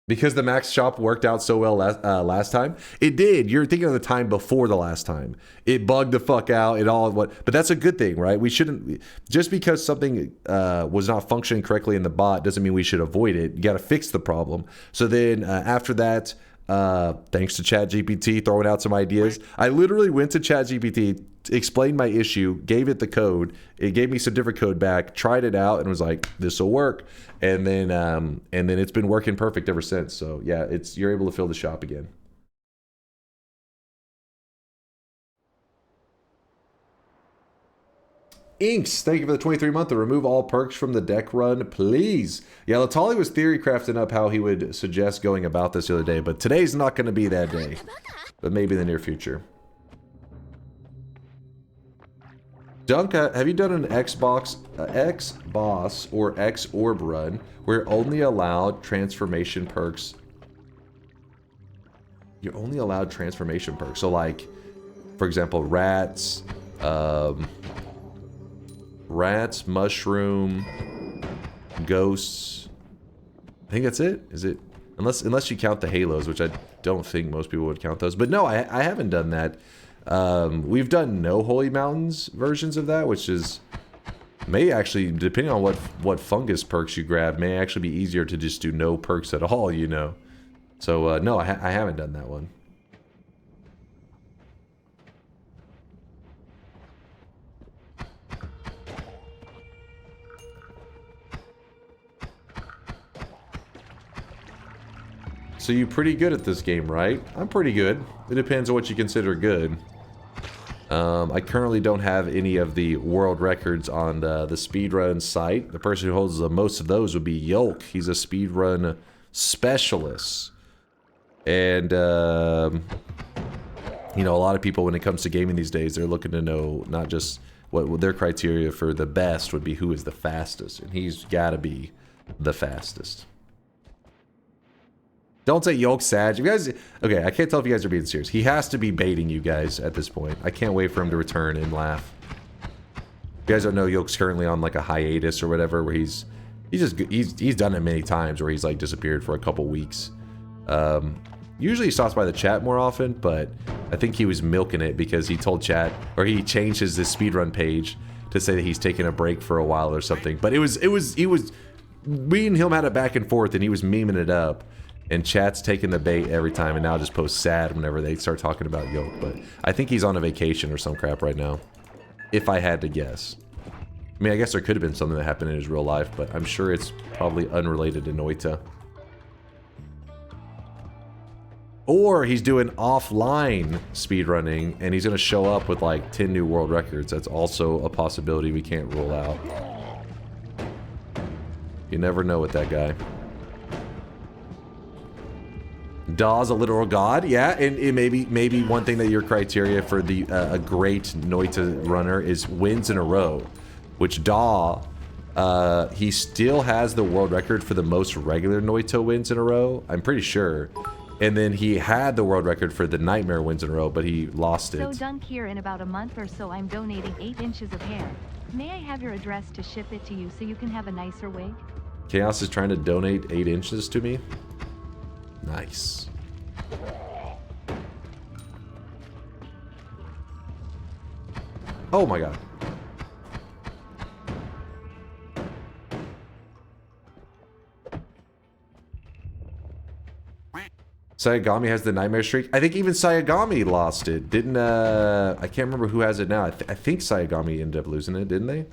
Speaker 6: Because the max shop worked out so well last time. It did. You're thinking of the time before the last time. It bugged the fuck out. But that's a good thing, right? We shouldn't, just because something was not functioning correctly in the bot doesn't mean we should avoid it. You got to fix the problem. So then after that, thanks to ChatGPT throwing out some ideas, I literally went to ChatGPT, explained my issue, gave it the code. It gave me some different code back, tried it out, and was like, this will work. And then it's been working perfect ever since. So yeah, you're able to fill the shop again. Inks, thank you for the 23-month to remove all perks from the deck run, please. Yeah, Latali was theory crafting up how he would suggest going about this the other day, but today's not going to be that day. But maybe in the near future. Dunk, have you done an X-Boss or X-Orb run where only allowed transformation perks? You're only allowed transformation perks. So like, for example, rats, mushroom, ghosts. I think that's it. Is it? Unless you count the halos, which I don't think most people would count those. But no, I haven't done that. We've done no Holy Mountains versions of that, which is May actually, depending on what fungus perks you grab, may actually be easier to just do no perks at all, you know. So, no, I haven't done that one. So you're pretty good at this game, right? I'm pretty good. It depends on what you consider good. I currently don't have any of the world records on the speedrun site. The person who holds the most of those would be Yolk. He's a speedrun specialist. And, you know, a lot of people, when it comes to gaming these days, they're looking to know not just what their criteria for the best would be who is the fastest. And he's got to be the fastest. Don't say Yolk Sag. You guys, okay, I can't tell if you guys are being serious. He has to be baiting you guys at this point. I can't wait for him to return and laugh. You guys don't know Yolk's currently on like a hiatus or whatever, where he's done it many times where he's like disappeared for a couple weeks. Usually he stops by the chat more often, but I think he was milking it because he told chat, or he changed his speedrun page to say that he's taking a break for a while or something. But he was me and him had it back and forth, and he was memeing it up. And chat's taking the bait every time, and now just post sad whenever they start talking about Yolk. But I think he's on a vacation or some crap right now, if I had to guess. I mean, I guess there could have been something that happened in his real life, but I'm sure it's probably unrelated to Noita. Or he's doing offline speedrunning, and he's going to show up with like 10 new world records. That's also a possibility we can't rule out. You never know with that guy. Daw's a literal god, yeah, and it maybe one thing that your criteria for the a great Noita runner is wins in a row, which Daw, he still has the world record for the most regular Noita wins in a row, I'm pretty sure, and then he had the world record for the nightmare wins in a row, but he lost it.
Speaker 1: So Dunk here in about a month or so I'm donating 8 inches of hair. May I have your address to ship it to you so you can have a nicer wig?
Speaker 6: Chaos is trying to donate 8 inches to me. Nice. Oh my god. Sayagami has the nightmare streak. I think even Sayagami lost it. Didn't, I can't remember who has it now. I think Sayagami ended up losing it, didn't they?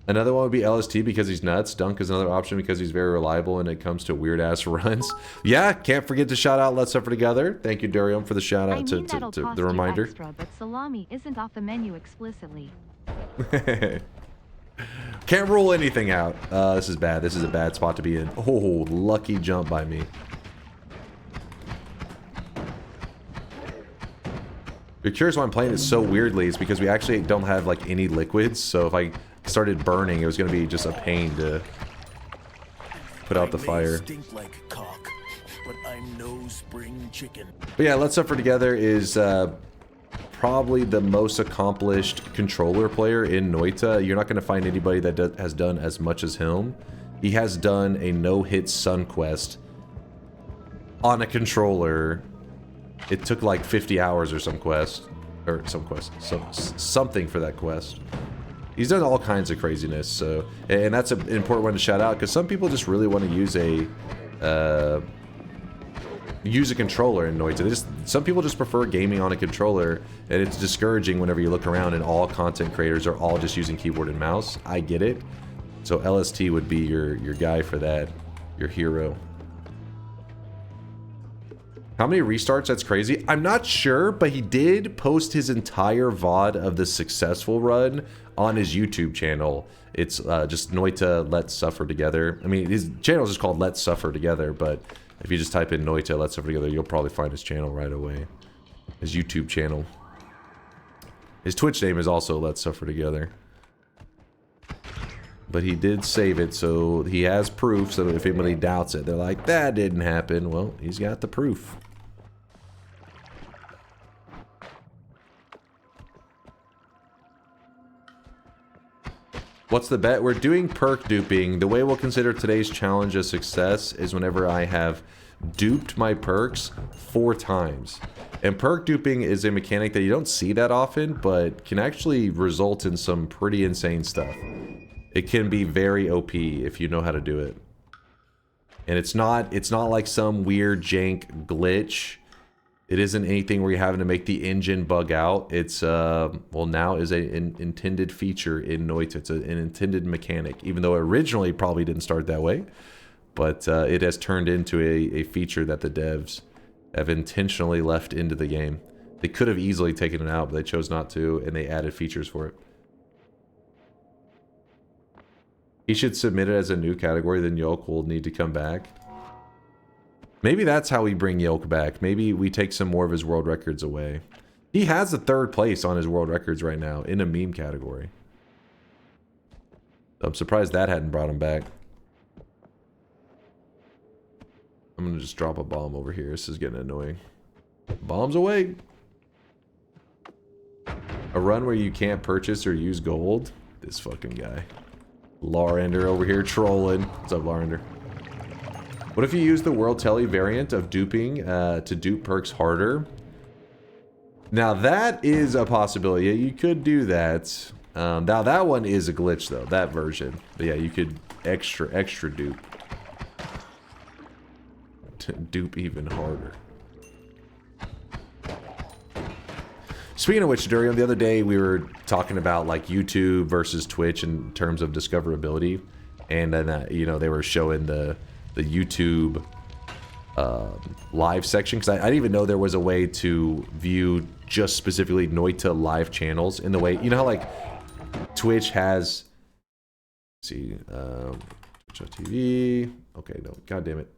Speaker 6: Another one would be LST because he's nuts. Dunk is another option because he's very reliable when it comes to weird-ass runs. Yeah, can't forget to shout out Let's Suffer Together. Thank you, Darium, for the shout-out to the reminder.
Speaker 1: Extra, but salami isn't off the menu explicitly.
Speaker 6: Can't rule anything out. This is bad. This is a bad spot to be in. Oh, lucky jump by me. If you're curious why I'm playing it so weirdly, it's because we actually don't have like any liquids, so if I started burning, it was going to be just a pain to put out the fire.
Speaker 15: Like cock, but I'm no spring chicken.
Speaker 6: But yeah, Let's Suffer Together is probably the most accomplished controller player in Noita. You're not going to find anybody that has done as much as him. He has done a no-hit Sun Quest on a controller. It took like 50 hours or something for that quest. He's done all kinds of craziness, so, and that's an important one to shout out because some people just really want to use a controller in Noita. Some people just prefer gaming on a controller, and it's discouraging whenever you look around and all content creators are all just using keyboard and mouse. I get it. So LST would be your guy for that, your hero. How many restarts? That's crazy. I'm not sure, but he did post his entire VOD of the successful run on his YouTube channel. It's just Noita Let's Suffer Together. I mean, his channel is just called Let's Suffer Together, but if you just type in Noita Let's Suffer Together, you'll probably find his channel right away. His YouTube channel. His Twitch name is also Let's Suffer Together. But he did save it, so he has proof, so if anybody doubts it, they're like, that didn't happen. Well, he's got the proof. What's the bet? We're doing perk duping. The way we'll consider today's challenge a success is whenever I have duped my perks 4 times. And perk duping is a mechanic that you don't see that often, but can actually result in some pretty insane stuff. It can be very OP if you know how to do it. And it's not like some weird jank glitch. It isn't anything where you're having to make the engine bug out. It's, well, now is an intended feature in Noita. It's an intended mechanic, even though it originally probably didn't start that way. But it has turned into a feature that the devs have intentionally left into the game. They could have easily taken it out, but they chose not to, and they added features for it. He should submit it as a new category, then Yolk will need to come back. Maybe that's how we bring Yolk back. Maybe we take some more of his world records away. He has a 3rd place on his world records right now in a meme category. I'm surprised that hadn't brought him back. I'm gonna just drop a bomb over here. This is getting annoying. Bombs away! A run where you can't purchase or use gold? This fucking guy. Larender over here trolling. What's up, Larender? What if you use the World Telly variant of duping to dupe perks harder? Now that is a possibility. Yeah, you could do that. Now that one is a glitch though, that version. But yeah, you could extra dupe. To dupe even harder. Speaking of which, Durian, the other day we were talking about like YouTube versus Twitch in terms of discoverability, and then you know, they were showing the YouTube live section, because I didn't even know there was a way to view just specifically Noita live channels in the way, you know how like Twitch has, let's see, Twitch TV. Okay, no, god damn it.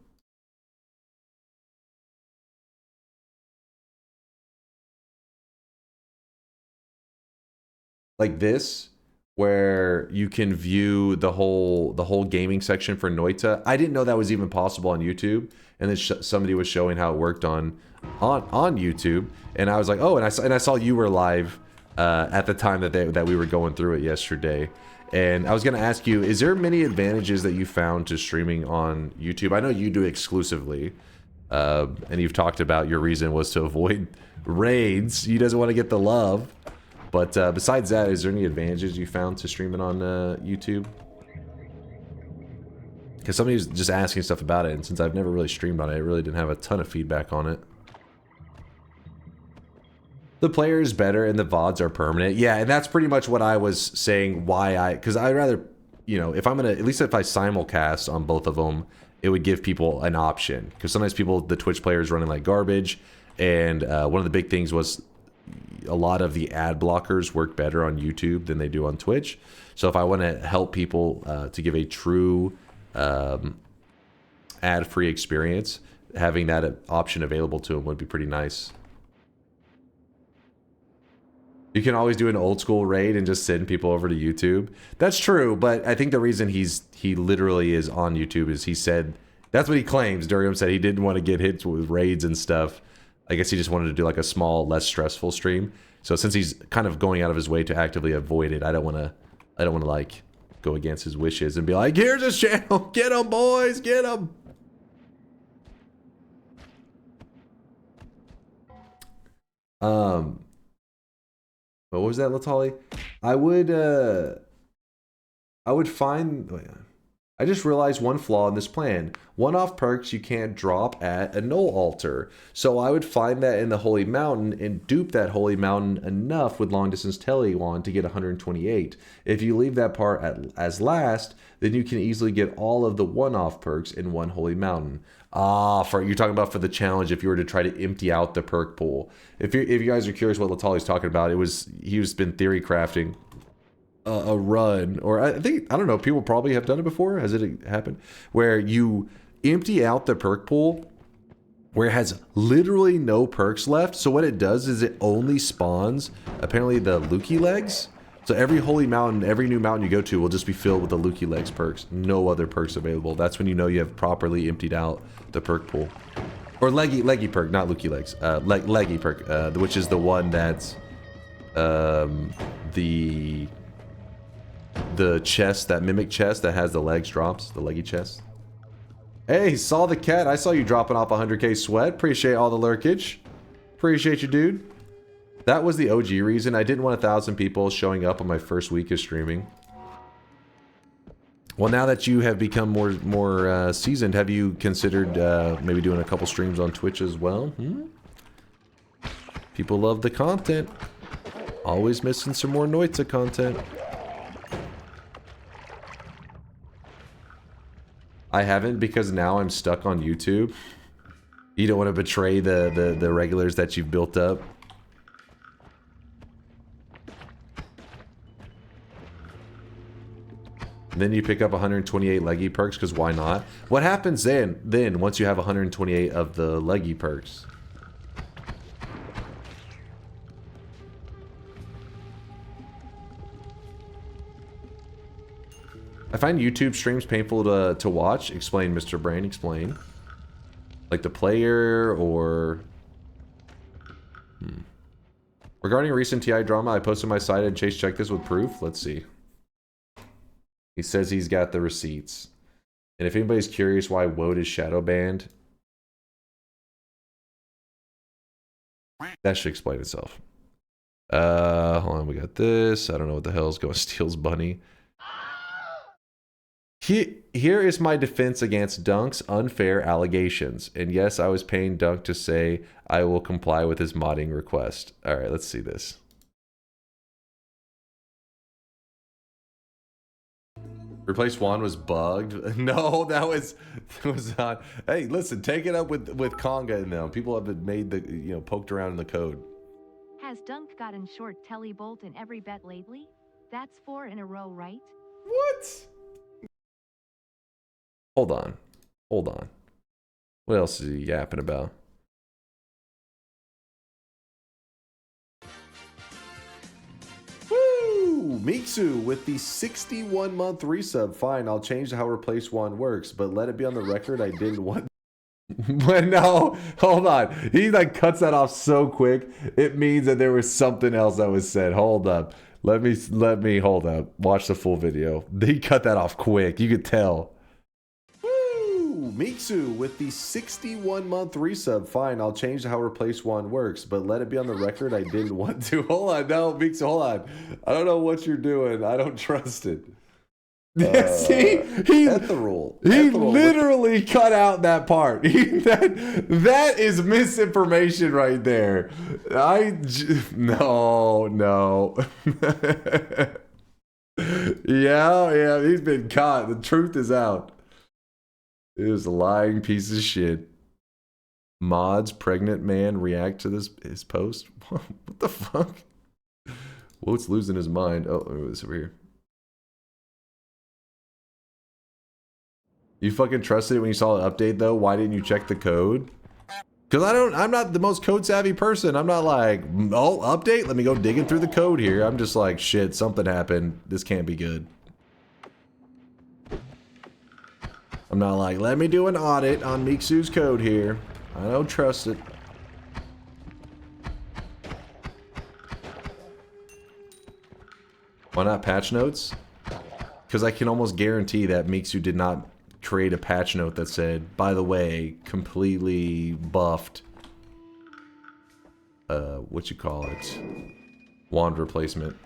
Speaker 6: Like this, where you can view the whole gaming section for Noita. I didn't know that was even possible on YouTube, and then somebody was showing how it worked on YouTube, and I was like, oh, and I saw you were live at the time that we were going through it yesterday, and I was gonna ask you, is there many advantages that you found to streaming on YouTube? I know you do exclusively, and you've talked about your reason was to avoid raids. You doesn't want to get the love. But besides that, is there any advantages you found to streaming on YouTube? Because somebody was just asking stuff about it, and since I've never really streamed on it, I really didn't have a ton of feedback on it. The player is better and the VODs are permanent. Yeah, and that's pretty much what I was saying, because I'd rather, you know, if I'm gonna, at least if I simulcast on both of them, it would give people an option. Because sometimes the Twitch player is running like garbage, and one of the big things was a lot of the ad blockers work better on YouTube than they do on Twitch. So if I want to help people to give a true ad-free experience, having that option available to them would be pretty nice. You can always do an old school raid and just send people over to YouTube. That's true, but I think the reason he literally is on YouTube is he said, that's what he claims. Durium said he didn't want to get hit with raids and stuff. I guess he just wanted to do like a small, less stressful stream. So since he's kind of going out of his way to actively avoid it, I don't want to like go against his wishes and be like, here's his channel, get him, boys, get him. What was that, Latali? I would find. Oh yeah. I just realized one flaw in this plan. One-off perks you can't drop at a null altar. So I would find that in the Holy Mountain and dupe that Holy Mountain enough with long distance tele wand to get 128. If you leave that part as last, then you can easily get all of the one-off perks in one Holy Mountain. You're talking about for the challenge if you were to try to empty out the perk pool. If you guys are curious what Latali's talking about, he's been theory crafting a run, or I don't know, people probably have done it before. Has it happened where you empty out the perk pool where it has literally no perks left? So what it does is it only spawns apparently the Lukey legs. So every holy mountain, every new mountain you go to will just be filled with the Lukey legs perks. No other perks available. That's when you know you have properly emptied out the perk pool. Or leggy perk, not Lukey legs. Leggy perk, which is the one that's the chest, that mimic chest that has the legs drops, the leggy chest. Hey, saw the cat. I saw you dropping off 100k sweat. Appreciate all the lurkage. Appreciate you, dude. That was the OG reason. I didn't want 1,000 people showing up on my first week of streaming. Well, now that you have become more seasoned, have you considered maybe doing a couple streams on Twitch as well? People love the content. Always missing some more Noita content. I haven't because now I'm stuck on YouTube. You don't want to betray the regulars that you've built up. Then you pick up 128 leggy perks, because why not? What happens then once you have 128 of the leggy perks? I find YouTube streams painful to watch. Explain, Mr. Brain, explain. Like the player, or... Regarding recent TI drama, I posted my site and Chase checked this with proof. Let's see. He says he's got the receipts. And if anybody's curious why Woad is shadow banned, that should explain itself. Hold on, we got this. I don't know what the hell's going. Steals Bunny. Here is my defense against Dunk's unfair allegations. And yes, I was paying Dunk to say I will comply with his modding request. Alright, let's see this. Replace Juan was bugged. No, that was not. Hey, listen, take it up with Conga and them. People have made the, poked around in the code.
Speaker 1: Has Dunk gotten short telly bolt in every bet lately? That's 4 in a row, right?
Speaker 6: What? Hold on. What else is he yapping about? Miksu with the 61-month resub. Fine, I'll change how replace one works, but let it be on the record I didn't want. But no, hold on. He like cuts that off so quick. It means that there was something else that was said. Hold up. Let me hold up. Watch the full video. They cut that off quick. You could tell. Miksu with the 61-month resub. Fine, I'll change how replace one works, but let it be on the record I didn't want to. Hold on, no, Miksu, hold on. I don't know what you're doing. I don't trust it. See,
Speaker 5: At the rule.
Speaker 6: He literally cut out that part. That is misinformation right there. No. Yeah, he's been caught. The truth is out. It was a lying piece of shit. Mods, pregnant man react to his post. What the fuck? Woat's losing his mind. Oh, it was over here. You fucking trusted it when you saw the update though? Why didn't you check the code? Because I'm not the most code savvy person. I'm not like, oh, update? Let me go digging through the code here. I'm just like, shit, something happened. This can't be good. I'm not like, let me do an audit on Miksu's code here. I don't trust it. Why not patch notes? Because I can almost guarantee that Miksu did not create a patch note that said, by the way, completely buffed, what you call it, wand replacement.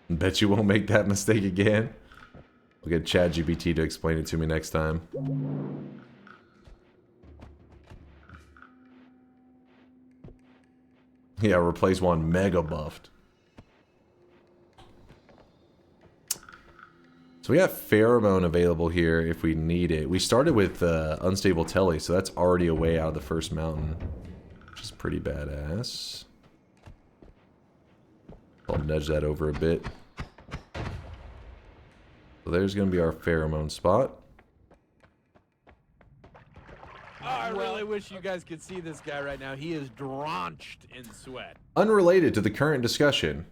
Speaker 6: Bet you won't make that mistake again. I'll get ChatGPT to explain it to me next time. Yeah, replace one mega buffed. So we got Pheromone available here if we need it. We started with Unstable Telly, so that's already a way out of the first mountain, which is pretty badass. I'll nudge that over a bit. So there's going to be our Pheromone spot.
Speaker 2: Oh, I really wish you guys could see this guy right now. He is drenched in sweat.
Speaker 6: Unrelated to the current discussion,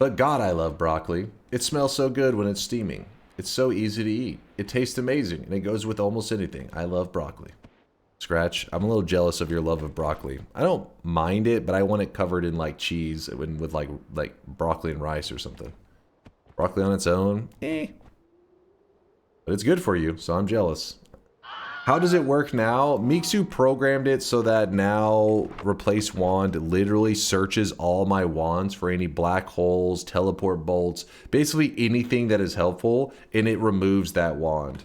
Speaker 6: but God, I love broccoli. It smells so good when it's steaming. It's so easy to eat. It tastes amazing, and it goes with almost anything. I love broccoli. Scratch, I'm a little jealous of your love of broccoli. I don't mind it, but I want it covered in like cheese with like broccoli and rice or something. Broccoli on its own, eh. But it's good for you, so I'm jealous. How does it work now? Mixu programmed it so that now replace wand literally searches all my wands for any black holes, teleport bolts, basically anything that is helpful, and it removes that wand.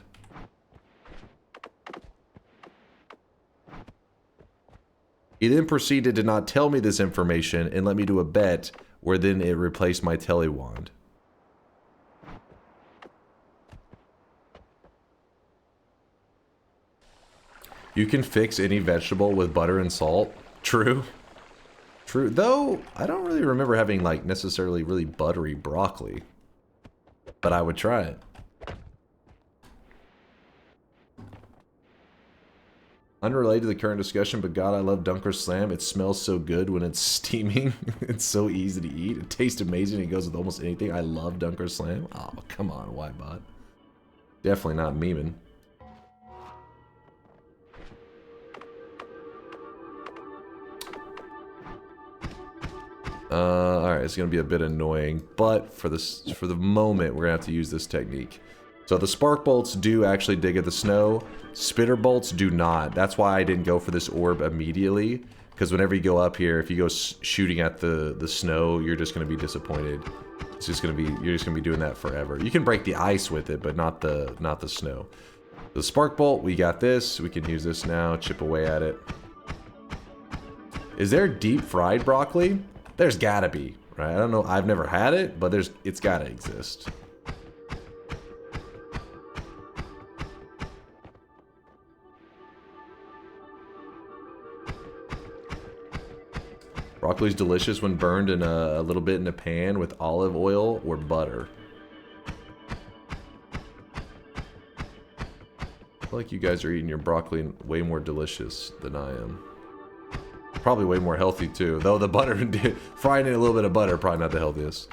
Speaker 6: He then proceeded to not tell me this information and let me do a bet where then it replaced my tele wand. You can fix any vegetable with butter and salt. True. True. Though, I don't really remember having, like, necessarily really buttery broccoli. But I would try it. Unrelated to the current discussion, but God, I love DunkOrSlam. It smells so good when it's steaming. It's so easy to eat. It tastes amazing. It goes with almost anything. I love DunkOrSlam. Oh, come on, Whitebot. Definitely not memeing. Alright, it's gonna be a bit annoying, but for the moment, we're gonna have to use this technique. So the spark bolts do actually dig at the snow. Spitter bolts do not. That's why I didn't go for this orb immediately. Because whenever you go up here, if you go shooting at the snow, you're just gonna be disappointed. It's just gonna be, you're just gonna be doing that forever. You can break the ice with it, but not the snow. The spark bolt, we got this. We can use this now. Chip away at it. Is there deep fried broccoli? There's gotta be, right? I don't know. I've never had it, but it's gotta exist. Broccoli's delicious when burned in a little bit in a pan with olive oil or butter. I feel like you guys are eating your broccoli way more delicious than I am. Probably way more healthy too, though the butter, frying in a little bit of butter, probably not the healthiest.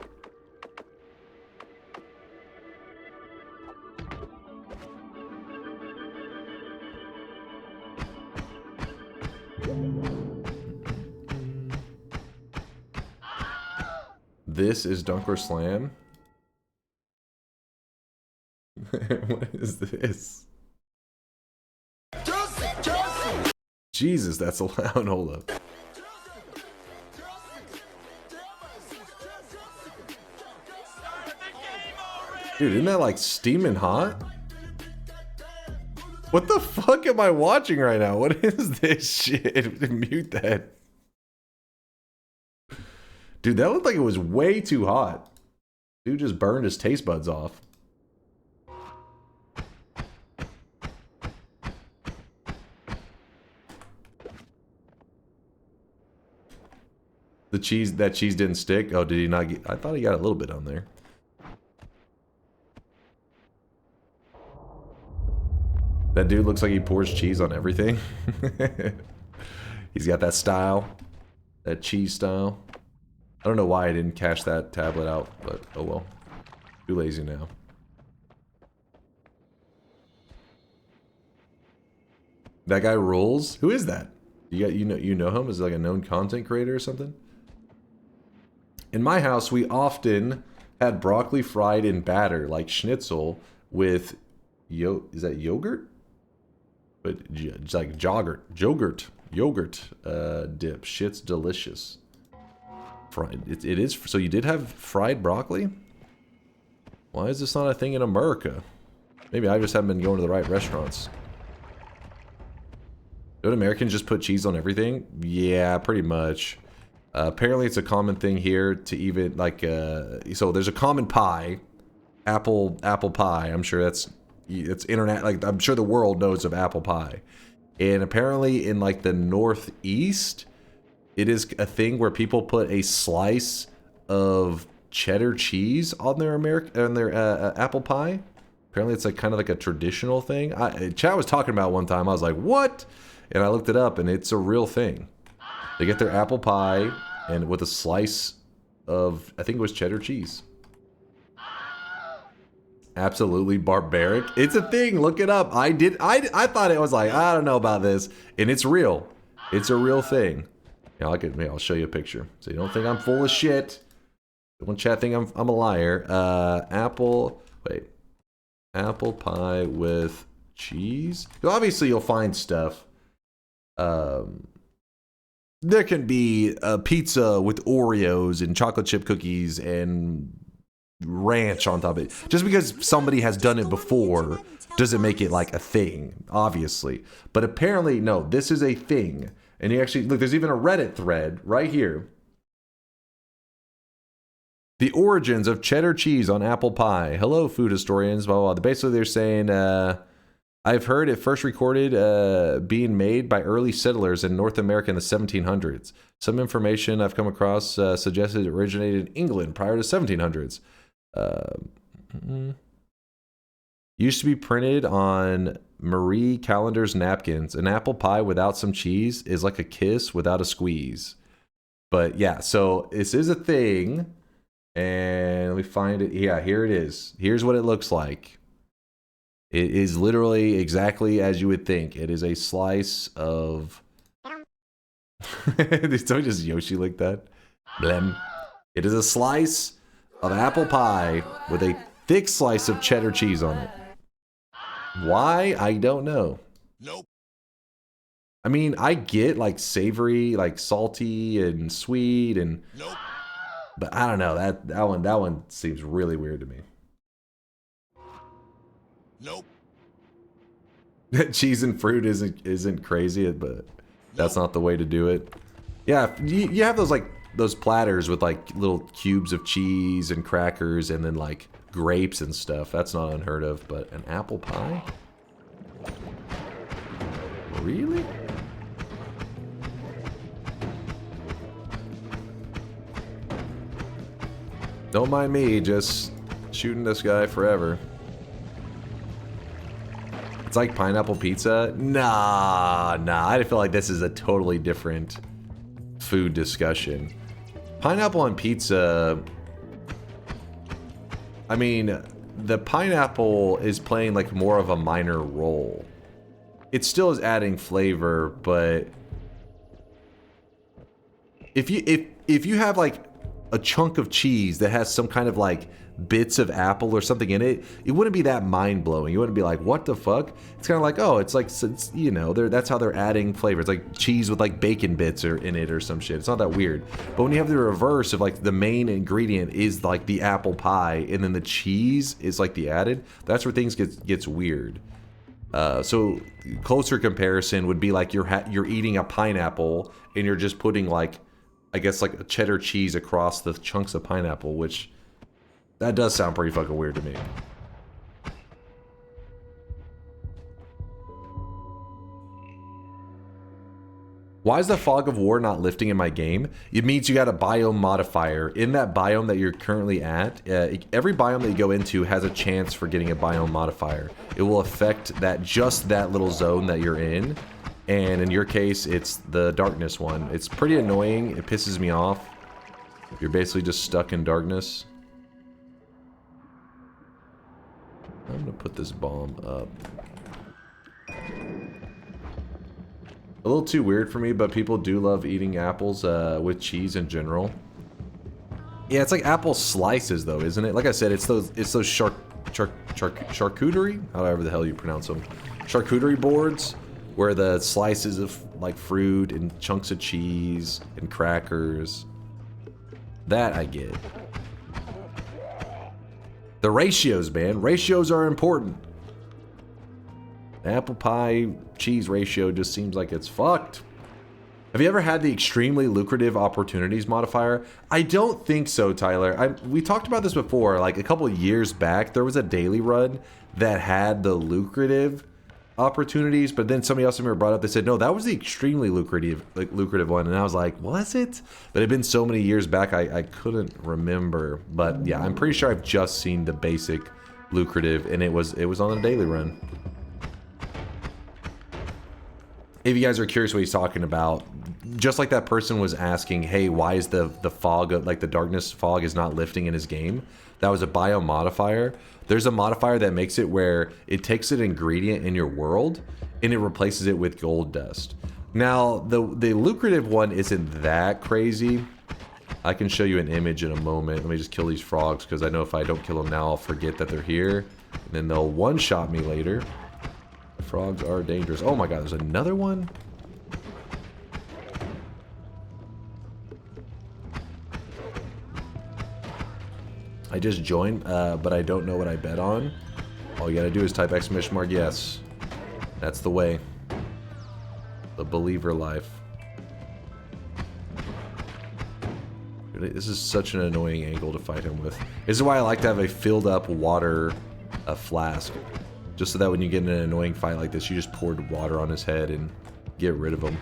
Speaker 6: This is DunkOrSlam. What is this? Jesus, that's loud. Hold up. Dude, isn't that like steaming hot? What the fuck am I watching right now? What is this shit? Mute that. Dude, that looked like it was way too hot. Dude just burned his taste buds off. That cheese didn't stick? Oh, did he not get... I thought he got a little bit on there. That dude looks like he pours cheese on everything. He's got that style. That cheese style. I don't know why I didn't cash that tablet out, but oh well. Too lazy now. That guy rules? Who is that? You know him? Is it like a known content creator or something? In my house, we often had broccoli fried in batter, like schnitzel, with is that yogurt? But it's like yogurt dip. Shit's delicious. Fried. It is. So you did have fried broccoli? Why is this not a thing in America? Maybe I just haven't been going to the right restaurants. Don't Americans just put cheese on everything? Yeah, pretty much. Apparently it's a common thing here to even like so there's a common pie, apple pie. I'm sure it's internet, like I'm sure the world knows of apple pie. And apparently in like the Northeast, it is a thing where people put a slice of cheddar cheese on their apple pie. Apparently it's like kind of like a traditional thing. Chad was talking about one time. I was like, what? And I looked it up and it's a real thing. They get their apple pie and with a slice of, I think it was cheddar cheese. Absolutely barbaric. It's a thing. Look it up. I thought it was like, I don't know about this. And it's real. It's a real thing. Yeah, I'll show you a picture. So you don't think I'm full of shit. Don't chat think I'm a liar. Apple pie with cheese. Obviously, you'll find stuff. There can be a pizza with Oreos and chocolate chip cookies and ranch on top of it. Just because somebody has done it before doesn't make it like a thing, obviously. But apparently, no, this is a thing. And you actually, look, there's even a Reddit thread right here. The origins of cheddar cheese on apple pie. Hello, food historians, blah, blah, blah. Basically, they're saying, I've heard it first recorded being made by early settlers in North America in the 1700s. Some information I've come across suggested it originated in England prior to 1700s. Used to be printed on Marie Callender's napkins. An apple pie without some cheese is like a kiss without a squeeze. But yeah, so this is a thing. And let me find it. Yeah, here it is. Here's what it looks like. It is literally exactly as you would think. It is a slice of... Did someone just Yoshi like that? Blem. It is a slice of apple pie with a thick slice of cheddar cheese on it. Why? I don't know.
Speaker 15: Nope.
Speaker 6: I mean, I get like savory, like salty and sweet and...
Speaker 15: Nope.
Speaker 6: But I don't know. That one seems really weird to me.
Speaker 15: Nope.
Speaker 6: Cheese and fruit isn't crazy, but that's not the way to do it. Yeah, you have those platters with like little cubes of cheese and crackers and then like grapes and stuff. That's not unheard of, but an apple pie? Really? Don't mind me, just shooting this guy forever. It's like pineapple pizza? Nah. I feel like this is a totally different food discussion. Pineapple on pizza... I mean, the pineapple is playing like more of a minor role. It still is adding flavor, but... If you have like a chunk of cheese that has some kind of like bits of apple or something in it, it wouldn't be that mind-blowing. You wouldn't be like, what the fuck? It's kind of like, oh, it's like, you know, that's how they're adding flavor. It's like cheese with like bacon bits or in it or some shit. It's not that weird. But when you have the reverse of like the main ingredient is like the apple pie and then the cheese is like the added, that's where things gets weird. So closer comparison would be like you're eating a pineapple and you're just putting like, I guess like a cheddar cheese across the chunks of pineapple, which that does sound pretty fucking weird to me. Why is the fog of war not lifting in my game? It means you got a biome modifier. In that biome that you're currently at, every biome that you go into has a chance for getting a biome modifier. It will affect just that little zone that you're in. And in your case, it's the darkness one. It's pretty annoying. It pisses me off. You're basically just stuck in darkness. I'm gonna put this bomb up. A little too weird for me, but people do love eating apples with cheese in general. Yeah, it's like apple slices though, isn't it? Like I said, it's those charcuterie, however the hell you pronounce them, charcuterie boards, where the slices of like fruit and chunks of cheese and crackers. That I get. The ratios, man. Ratios are important. The apple pie cheese ratio just seems like it's fucked. Have you ever had the extremely lucrative opportunities modifier? I don't think so, Tyler. We talked about this before. Like a couple of years back, there was a daily run that had the lucrative opportunities, but then somebody else brought up, they said, no, that was the extremely lucrative one. And I was like, was it? But it had been so many years back, I couldn't remember. But yeah, I'm pretty sure I've just seen the basic lucrative, and it was on the daily run. If you guys are curious what he's talking about, just like that person was asking, hey, why is the fog, like the darkness fog is not lifting in his game? That was a biome modifier. There's a modifier that makes it where it takes an ingredient in your world and it replaces it with gold dust. Now, the lucrative one isn't that crazy. I can show you an image in a moment. Let me just kill these frogs, because I know if I don't kill them now, I'll forget that they're here. And then they'll one-shot me later. Frogs are dangerous. Oh my god, there's another one? I just joined, but I don't know what I bet on. All you gotta do is type exclamation mark yes. That's the way. The believer life. This is such an annoying angle to fight him with. This is why I like to have a filled up water flask. Just so that when you get in an annoying fight like this, you just poured water on his head and get rid of him.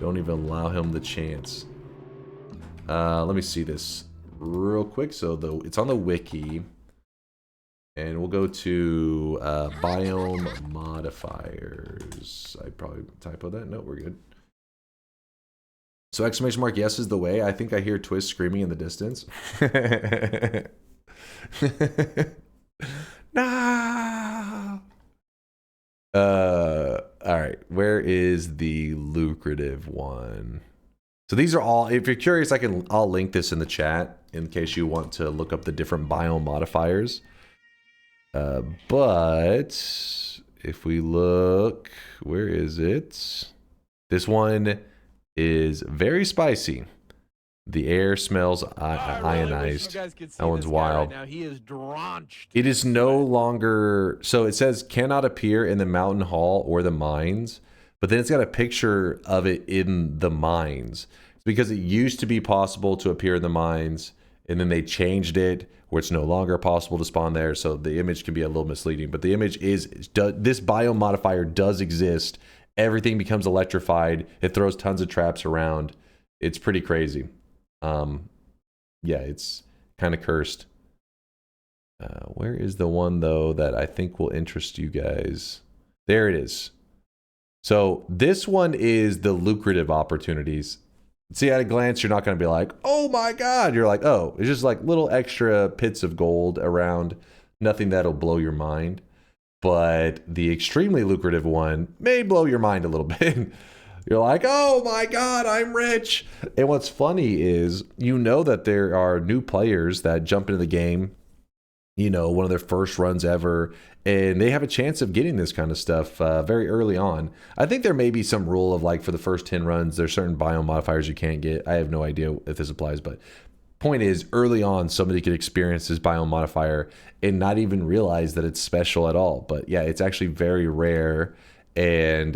Speaker 6: Don't even allow him the chance. Let me see this real quick. So it's on the wiki. And we'll go to biome modifiers. I probably typoed that. No, we're good. So exclamation mark yes is the way. I think I hear Twist screaming in the distance. No. All right. Where is the lucrative one? So these are all. If you're curious, I'll link this in the chat in case you want to look up the different biome modifiers. But if we look, where is it? This one is very spicy. The air smells ionized. That one's wild.
Speaker 2: Right now. He is drenched.
Speaker 6: It is no longer. So it says cannot appear in the mountain hall or the mines, but then it's got a picture of it in the mines. It's because it used to be possible to appear in the mines, and then they changed it where it's no longer possible to spawn there. So the image can be a little misleading, but the image is this biome modifier does exist. Everything becomes electrified. It throws tons of traps around. It's pretty crazy. Yeah, it's kind of cursed. Where is the one, though, that I think will interest you guys? There it is. So this one is the lucrative opportunities. See, at a glance, you're not going to be like, oh my god. You're like, oh, it's just like little extra pits of gold around. Nothing that'll blow your mind. But the extremely lucrative one may blow your mind a little bit. You're like, oh my god, I'm rich. And what's funny is, you know that there are new players that jump into the game, you know, one of their first runs ever, and they have a chance of getting this kind of stuff very early on. I think there may be some rule of like for the first 10 runs, there's certain biome modifiers you can't get. I have no idea if this applies, but point is, early on, somebody could experience this biome modifier and not even realize that it's special at all. But yeah, it's actually very rare, and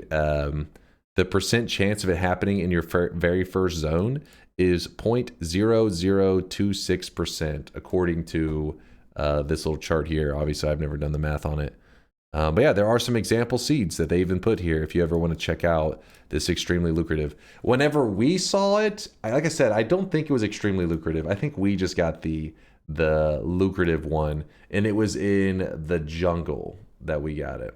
Speaker 6: the percent chance of it happening in your very first zone is 0.0026%, according to this little chart here. Obviously, I've never done the math on it. But yeah, there are some example seeds that they even put here if you ever want to check out this extremely lucrative. Whenever we saw it, like I said, I don't think it was extremely lucrative. I think we just got the lucrative one, and it was in the jungle that we got it.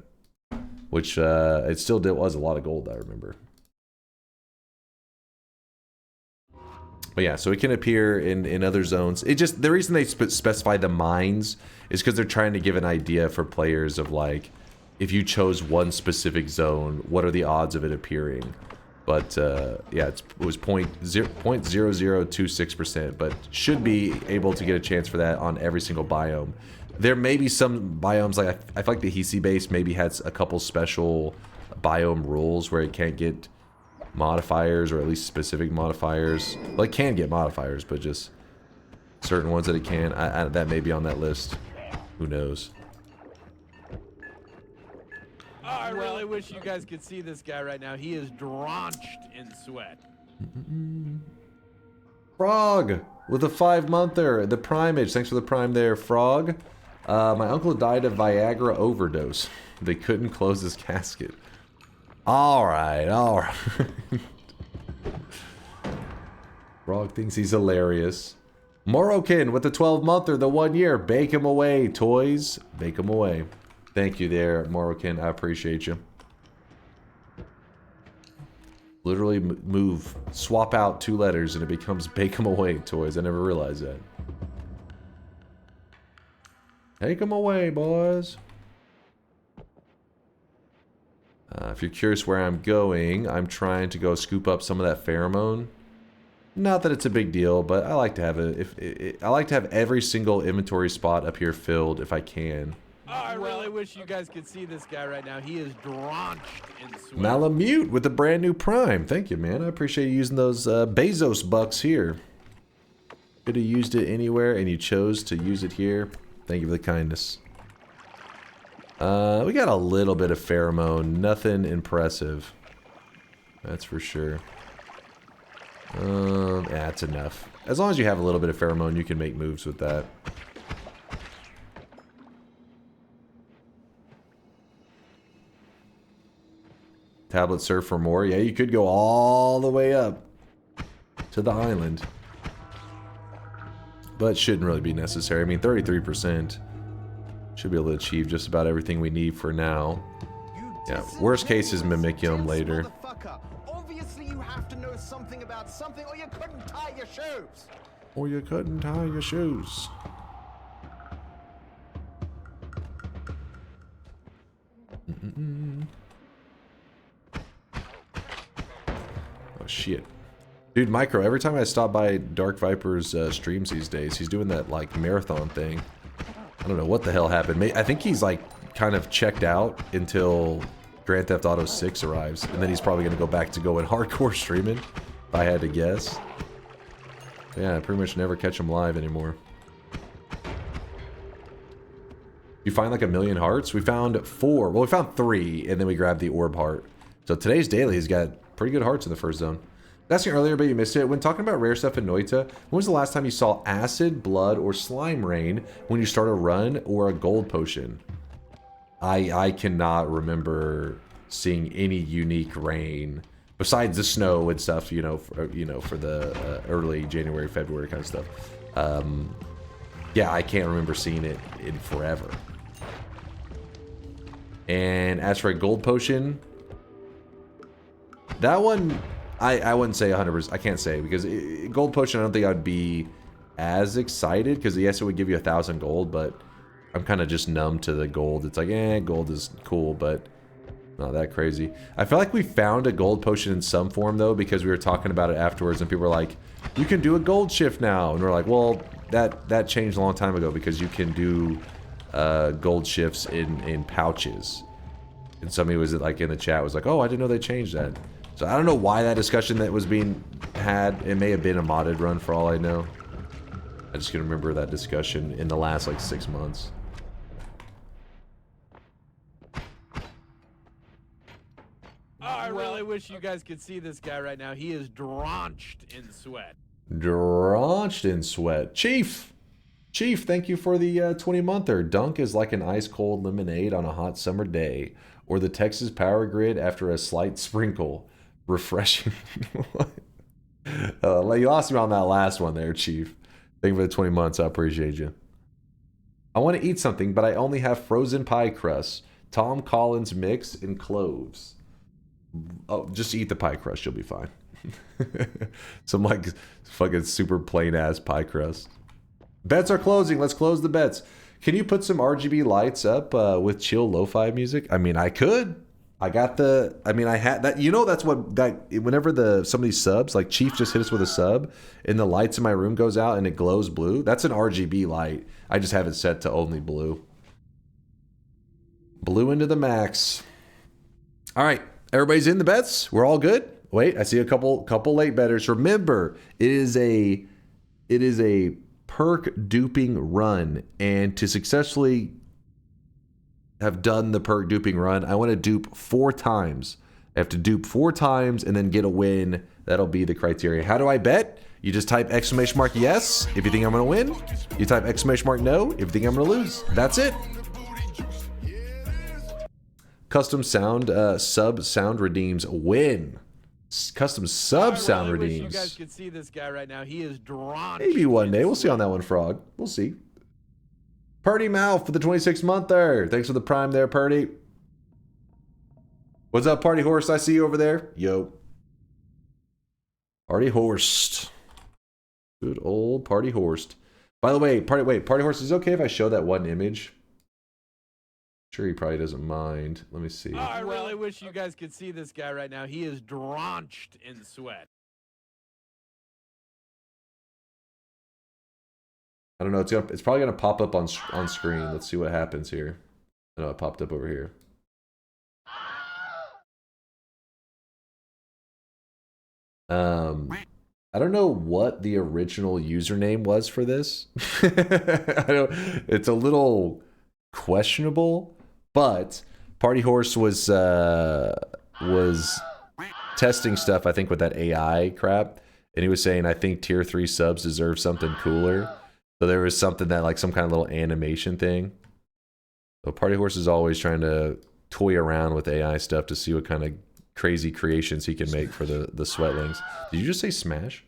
Speaker 6: Which it still was a lot of gold, I remember. But yeah, so it can appear in other zones. It just, the reason they specify the mines is because they're trying to give an idea for players of like, if you chose one specific zone, what are the odds of it appearing? But yeah, it was 0.0026%, but should be able to get a chance for that on every single biome. There may be some biomes, like I feel like the Hisi base maybe has a couple special biome rules where it can't get modifiers, or at least specific modifiers. Well, it can get modifiers, but just certain ones that it can. That may be on that list. Who knows?
Speaker 2: Oh, I really wish you guys could see this guy right now. He is drenched in sweat.
Speaker 6: Frog with a 5-monther, the primage. Thanks for the prime there, Frog. My uncle died of Viagra overdose. They couldn't close his casket. All right. Frog thinks he's hilarious. Morokin with the 12-monther, the 1 year. Bake him away, toys. Bake him away. Thank you there, Morokin. I appreciate you. Literally swap out 2 letters and it becomes bake him away, toys. I never realized that. Take them away, boys. If you're curious where I'm going, I'm trying to go scoop up some of that pheromone. Not that it's a big deal, but I like to have I like to have every single inventory spot up here filled if I can.
Speaker 2: I really wish you guys could see this guy right now. He is drenched in sweat.
Speaker 6: Malamute with a brand new Prime. Thank you, man. I appreciate you using those Bezos bucks here. Could have used it anywhere, and you chose to use it here. Thank you for the kindness. We got a little bit of pheromone. Nothing impressive. That's for sure. That's enough. As long as you have a little bit of pheromone, you can make moves with that. Tablet surf for more. Yeah, you could go all the way up to the island. But shouldn't really be necessary. I mean, 33%. Should be able to achieve just about everything we need for now. Yeah, worst case is Mimicium later.
Speaker 16: Obviously you have to know something about something or you couldn't tie your shoes.
Speaker 6: Or you couldn't tie your shoes. Oh shit. Dude, Micro, every time I stop by Dark Viper's streams these days, he's doing that like marathon thing. I don't know what the hell happened. I think he's like kind of checked out until Grand Theft Auto 6 arrives, and then he's probably going to go back to going hardcore streaming, if I had to guess. Yeah, I pretty much never catch him live anymore. You find like 1,000,000 hearts? We found 4. Well, we found 3, and then we grabbed the orb heart. So today's daily has got pretty good hearts in the first zone. Asking earlier, but you missed it. When talking about rare stuff in Noita, when was the last time you saw acid, blood, or slime rain when you start a run or a gold potion? I cannot remember seeing any unique rain besides the snow and stuff. You know, for the early January, February kind of stuff. Yeah, I can't remember seeing it in forever. And as for a gold potion, that one. I wouldn't say 100%. I can't say because gold potion. I don't think I'd be as excited because yes, it would give you 1,000 gold, but I'm kind of just numb to the gold. It's like, gold is cool, but not that crazy. I feel like we found a gold potion in some form though because we were talking about it afterwards, and people were like, "You can do a gold shift now," and we're like, "Well, that changed a long time ago because you can do gold shifts in pouches." And somebody was like in the chat was like, "Oh, I didn't know they changed that." So I don't know why that discussion that was being had. It may have been a modded run for all I know. I just can remember that discussion in the last like 6 months.
Speaker 2: I really wish you guys could see this guy right now. He is drenched in sweat.
Speaker 6: Drenched in sweat. Chief, thank you for the 20-monther. Dunk is like an ice-cold lemonade on a hot summer day, or the Texas power grid after a slight sprinkle. Refreshing. You lost me on that last one there, Chief. Thank you for the 20 months. I appreciate you. I want to eat something, but I only have frozen pie crust, Tom Collins mix, and cloves. Oh, just eat the pie crust. You'll be fine. Some like fucking super plain ass pie crust. Bets are closing. Let's close the bets. Can you put some RGB lights up with chill lo-fi music? I mean, I could. I got the. I mean, I had that. You know, that's what that. Whenever some of these subs, like Chief just hit us with a sub, and the lights in my room goes out and it glows blue. That's an RGB light. I just have it set to only blue. Blue into the max. All right, everybody's in the bets. We're all good. Wait, I see a couple late bettors. Remember, it is a Perk duping run, and to successfully have done the Perk duping run, I want to dupe 4 times. I have to dupe 4 times and then get a win. That'll be the criteria. How do I bet? You just type !yes if you think I'm going to win. You type !no if you think I'm going to lose. That's it. Custom sound sub sound redeems win. Custom sub sound redeems.
Speaker 2: I wish you guys could see this guy right now. He is drenched.
Speaker 6: Maybe one day. We'll see on that one, Frog. We'll see. Purdy Mouth for the 26-monther. Thanks for the prime there, Purdy. What's up, Party Horse? I see you over there. Yo. Party Horse. Good old Party Horse. By the way, Party Horse, is it okay if I show that one image? Sure, he probably doesn't mind. Let me see.
Speaker 2: I really wish you guys could see this guy right now. He is drenched in sweat.
Speaker 6: I don't know. It's probably gonna pop up on screen. Let's see what happens here. I know it popped up over here. I don't know what the original username was for this. It's a little questionable, but Party Horse was testing stuff, I think, with that AI crap, and he was saying, I think tier 3 subs deserve something cooler. So there was something that, like, some kind of little animation thing. So Party Horse is always trying to toy around with AI stuff to see what kind of crazy creations he can make for the sweatlings. Did you just say smash?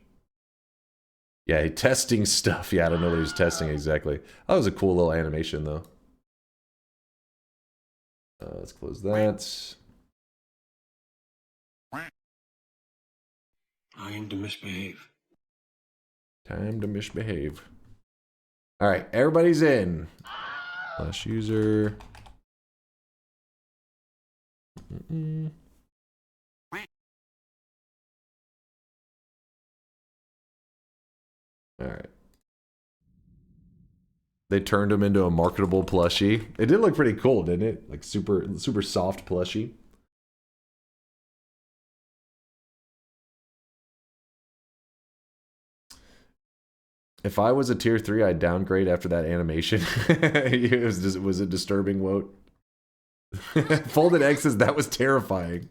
Speaker 6: Yeah, testing stuff. Yeah, I don't know what he was testing exactly. That was a cool little animation, though. Let's close that.
Speaker 15: Time to misbehave.
Speaker 6: Time to misbehave. All right, everybody's in. Flash user. All right. They turned him into a marketable plushie. It did look pretty cool, didn't it? Like super soft plushie. If I was a tier 3, I'd downgrade after that animation. It was a disturbing wote. Folded X's, that was terrifying.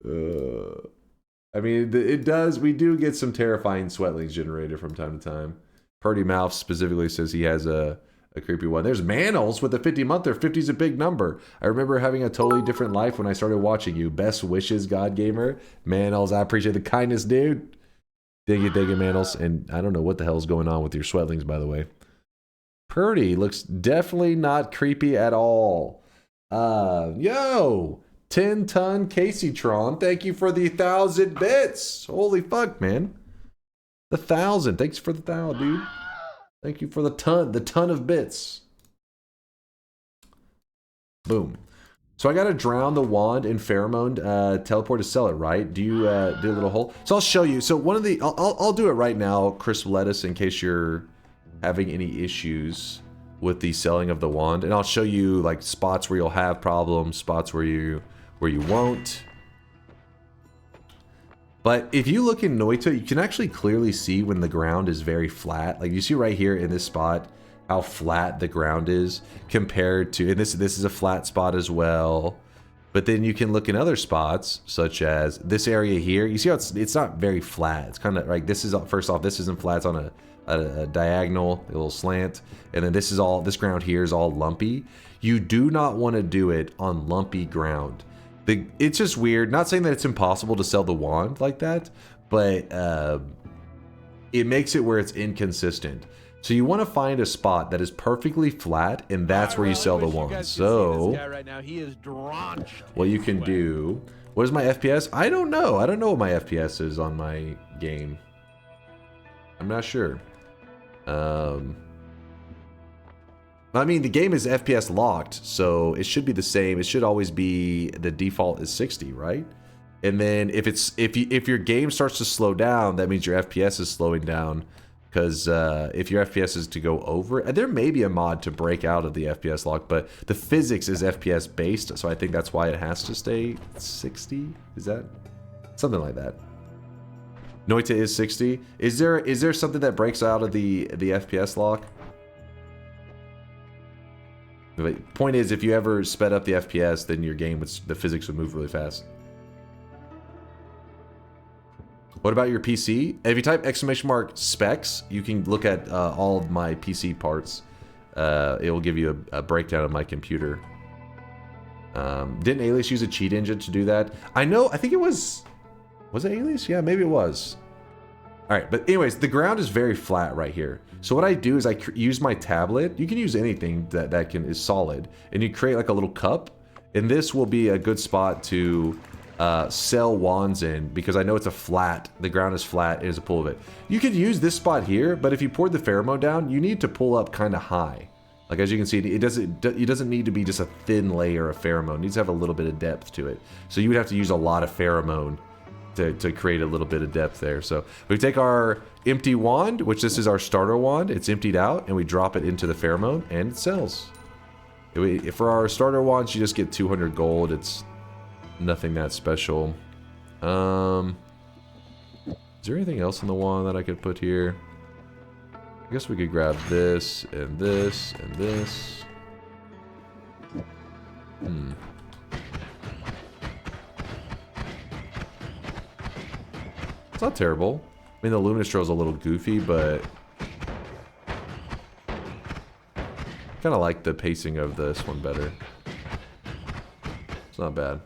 Speaker 6: I mean, it does. We do get some terrifying sweatlings generated from time to time. Purdy Mouth specifically says he has a creepy one. There's Manals with a 50-monther. 50's a big number. I remember having a totally different life when I started watching you. Best wishes, God Gamer. Manals, I appreciate the kindness, dude. Thank you, Manals. And I don't know what the hell's going on with your sweatlings, by the way. Purdy looks definitely not creepy at all. Yo! 10-ton Caseytron, thank you for the 1,000 bits. Holy fuck, man. The 1,000. Thanks for the 1,000, dude. Thank you for the ton of bits. Boom. So I gotta drown the wand in pheromone, teleport to sell it, right? Do you do a little hole? So I'll show you. So one of the, I'll do it right now, crisp lettuce, in case you're having any issues with the selling of the wand, and I'll show you like spots where you'll have problems, spots where you won't. But if you look in Noita, you can actually clearly see when the ground is very flat. Like you see right here in this spot, how flat the ground is compared to, and this is a flat spot as well. But then you can look in other spots, such as this area here. You see how it's not very flat. It's kind of like, this is, first off, this isn't flat. It's on a diagonal, a little slant. And then this ground here is all lumpy. You do not want to do it on lumpy ground. It's just weird. Not saying that it's impossible to sell the wand like that, but it makes it where it's inconsistent. So you want to find a spot that is perfectly flat, and that's where you sell the wand. So what you can do, what is my FPS? I don't know. I don't know what my FPS is on my game. I'm not sure. I mean, the game is FPS locked, so it should be the same. It should always be, the default is 60, right? And then if your game starts to slow down, that means your FPS is slowing down. Because if your FPS is to go over, there may be a mod to break out of the FPS lock, but the physics is FPS based, so I think that's why it has to stay 60. Is that something like that? Noita is 60. Is there something that breaks out of the FPS lock? The point is, if you ever sped up the FPS, then your game the physics would move really fast. What about your PC? If you type !specs, you can look at all of my PC parts. It will give you a breakdown of my computer. Didn't Alias use a cheat engine to do that? I think it was it Alias? Yeah, maybe it was. All right, but anyways, the ground is very flat right here. So what I do is I use my tablet. You can use anything that is solid, and you create like a little cup, and this will be a good spot to sell wands in, because I know it's the ground is flat, it is a pool of it. You could use this spot here, but if you poured the pheromone down, you need to pull up kind of high. Like as you can see, it doesn't need to be just a thin layer of pheromone. It needs to have a little bit of depth to it. So you would have to use a lot of pheromone to create a little bit of depth there. So we take our empty wand, which this is our starter wand, it's emptied out, and we drop it into the pheromone, and it sells. For our starter wands, you just get 200 gold. It's nothing that special. Is there anything else in the wand that I could put here? I guess we could grab this and this and this. It's not terrible. I mean, the Luminous is a little goofy, but kind of like the pacing of this one better. It's not bad.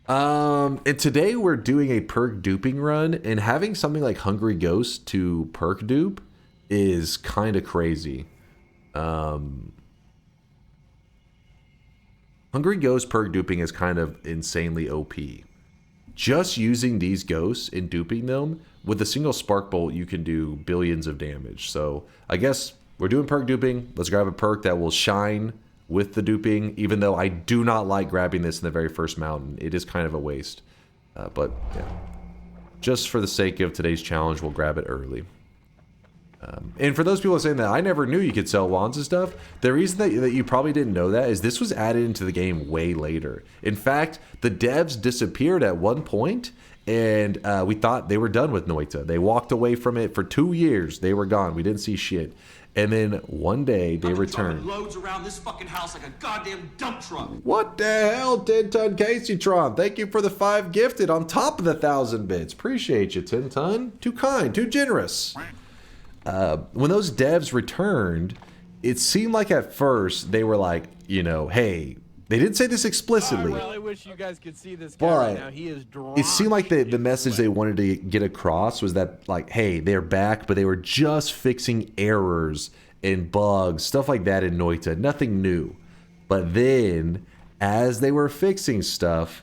Speaker 6: And today we're doing a perk duping run, and having something like Hungry Ghost to perk dupe is kind of crazy. Hungry Ghost perk duping is kind of insanely OP. Just using these ghosts and duping them, with a single spark bolt, you can do billions of damage. So I guess we're doing perk duping. Let's grab a perk that will shine with the duping, even though I do not like grabbing this in the very first mountain. It is kind of a waste. But yeah, just for the sake of today's challenge, we'll grab it early. And for those people saying that I never knew you could sell wands and stuff, the reason that you probably didn't know that is this was added into the game way later. In fact, the devs disappeared at one point, and we thought they were done with Noita. They walked away from it for 2 years. They were gone. We didn't see shit. And then one day they returned.
Speaker 3: Loads around this fucking house like a goddamn dump truck.
Speaker 6: What the hell, 10-ton Caseytron? Thank you for the 5 gifted on top of the 1,000 bits. Appreciate you, 10-ton. Too kind, too generous. When those devs returned, it seemed like at first they were like, you know, hey, they didn't say this explicitly.
Speaker 2: I really wish you guys could see this guy right now. He is
Speaker 6: it seemed like the message they wanted to get across was that, like, hey, they're back, but they were just fixing errors and bugs, stuff like that in Noita. Nothing new. But then, as they were fixing stuff,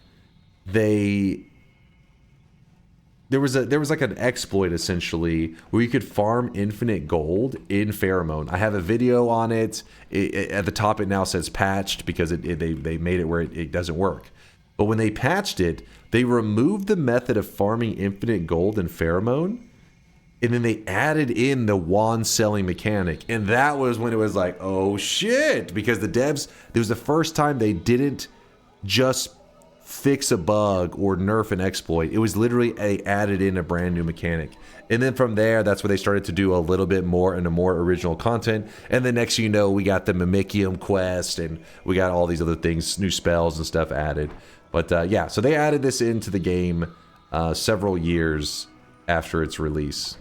Speaker 6: there was like an exploit essentially where you could farm infinite gold in Pheromone. I have a video on it. At the top it now says patched because they made it where it doesn't work. But when they patched it, they removed the method of farming infinite gold in Pheromone, and then they added in the wand selling mechanic. And that was when it was like, oh shit, because the devs, it was the first time they didn't just fix a bug or nerf an exploit. It was literally they added in a brand new mechanic. And then from there, that's where they started to do a little bit more and a more original content. And the next you know, we got the Mimicium quest and we got all these other things, new spells and stuff added. But yeah, so they added this into the game several years after its release.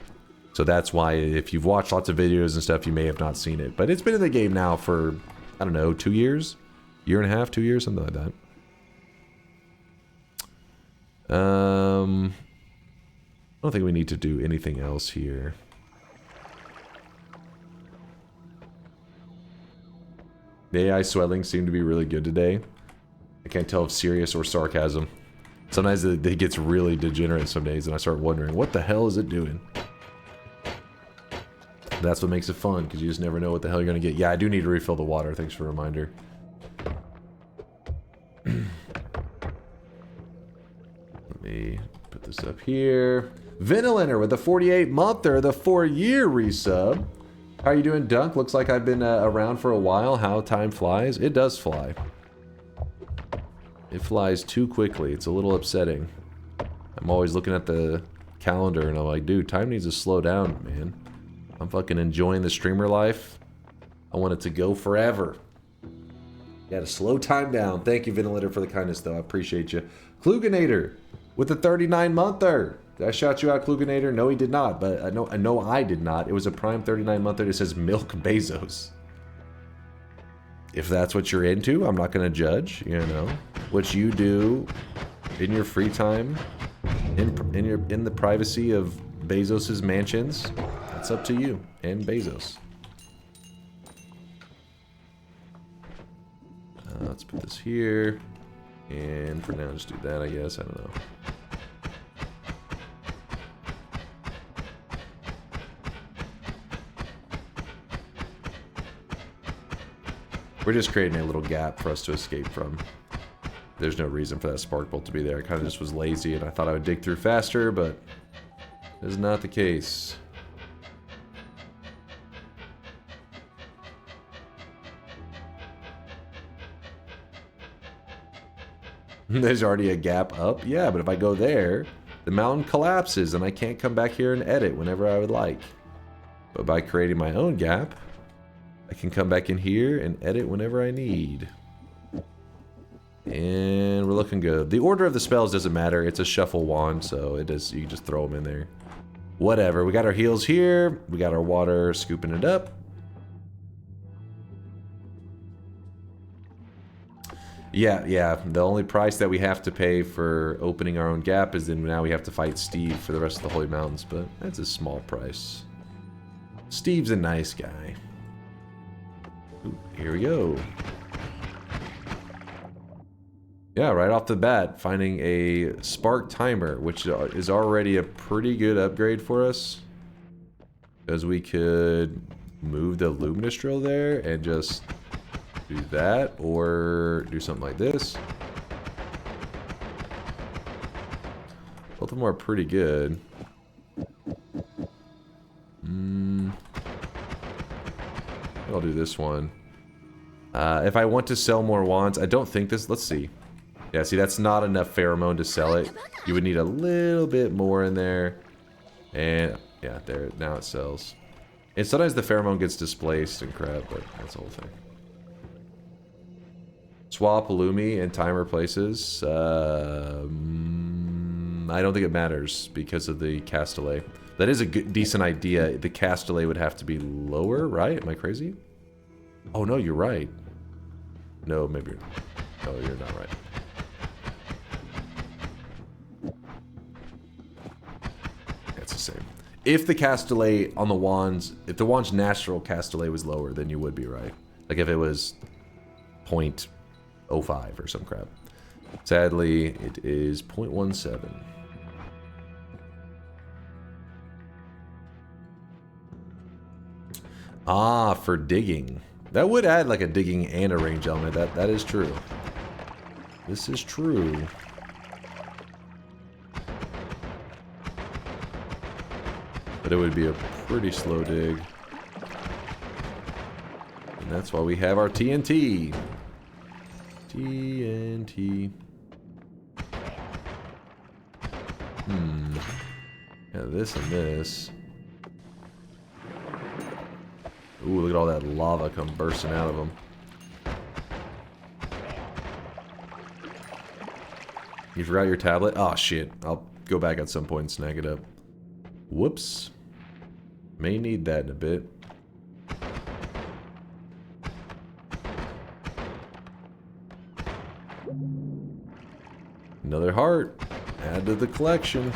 Speaker 6: So that's why if you've watched lots of videos and stuff, you may have not seen it. But it's been in the game now for, I don't know, 2 years? Year and a half, 2 years, something like that. I don't think we need to do anything else here. The AI swelling seemed to be really good today. I can't tell if serious or sarcasm. Sometimes it gets really degenerate some days and I start wondering, what the hell is it doing? That's what makes it fun, because you just never know what the hell you're going to get. Yeah, I do need to refill the water. Thanks for the reminder. Let me put this up here. Ventilator with the 48-monther, the 4-year resub. How are you doing, Dunk? Looks like I've been around for a while. How time flies. It does fly. It flies too quickly. It's a little upsetting. I'm always looking at the calendar and I'm like, dude, time needs to slow down, man. I'm fucking enjoying the streamer life. I want it to go forever. You gotta slow time down. Thank you, Ventilator, for the kindness, though. I appreciate you. Kluganator with the 39-monther. Did I shout you out, Kluganator? No, he did not, but I know I did not. It was a prime 39-monther that says Milk Bezos. If that's what you're into, I'm not gonna judge, you know. What you do in your free time, in the privacy of Bezos's mansions, that's up to you and Bezos. Let's put this here, and for now, just do that, I guess. I don't know. We're just creating a little gap for us to escape from. There's no reason for that spark bolt to be there. I kind of just was lazy and I thought I would dig through faster, but that is not the case. There's already a gap up. Yeah, but if I go there, the mountain collapses and I can't come back here and edit whenever I would like. But by creating my own gap, I can come back in here and edit whenever I need. And we're looking good. The order of the spells doesn't matter. It's a shuffle wand, so it does. You can just throw them in there. Whatever. We got our heals here. We got our water scooping it up. Yeah. The only price that we have to pay for opening our own gap is then now we have to fight Steve for the rest of the Holy Mountains, but that's a small price. Steve's a nice guy. Ooh, here we go. Yeah, right off the bat, finding a spark timer, which is already a pretty good upgrade for us. Because we could move the luminous drill there and just do that, or do something like this. Both of them are pretty good. I'll do this one. If I want to sell more wands, I don't think this... Let's see. Yeah, see, that's not enough pheromone to sell it. You would need a little bit more in there. And, yeah, there. Now it sells. And sometimes the pheromone gets displaced and crap, but that's the whole thing. Swap Illumi and timer places. I don't think it matters because of the Castellet. That is a good, decent idea. The Castellet would have to be lower, right? Am I crazy? Oh, no, you're right. No, maybe you're... No, you're not right. It's the same. If the Castellet on the wands... If the wand's natural Castellet was lower, then you would be right. Like if it was 0.05 or some crap. Sadly, it is 0.17. Ah, for digging. That would add like a digging and a range element. That is true. This is true. But it would be a pretty slow dig. And that's why we have our TNT. TNT. Yeah, this and this. Ooh, look at all that lava come bursting out of them. You forgot your tablet? Oh, shit. I'll go back at some point and snag it up. Whoops. May need that in a bit. Another heart. Add to the collection.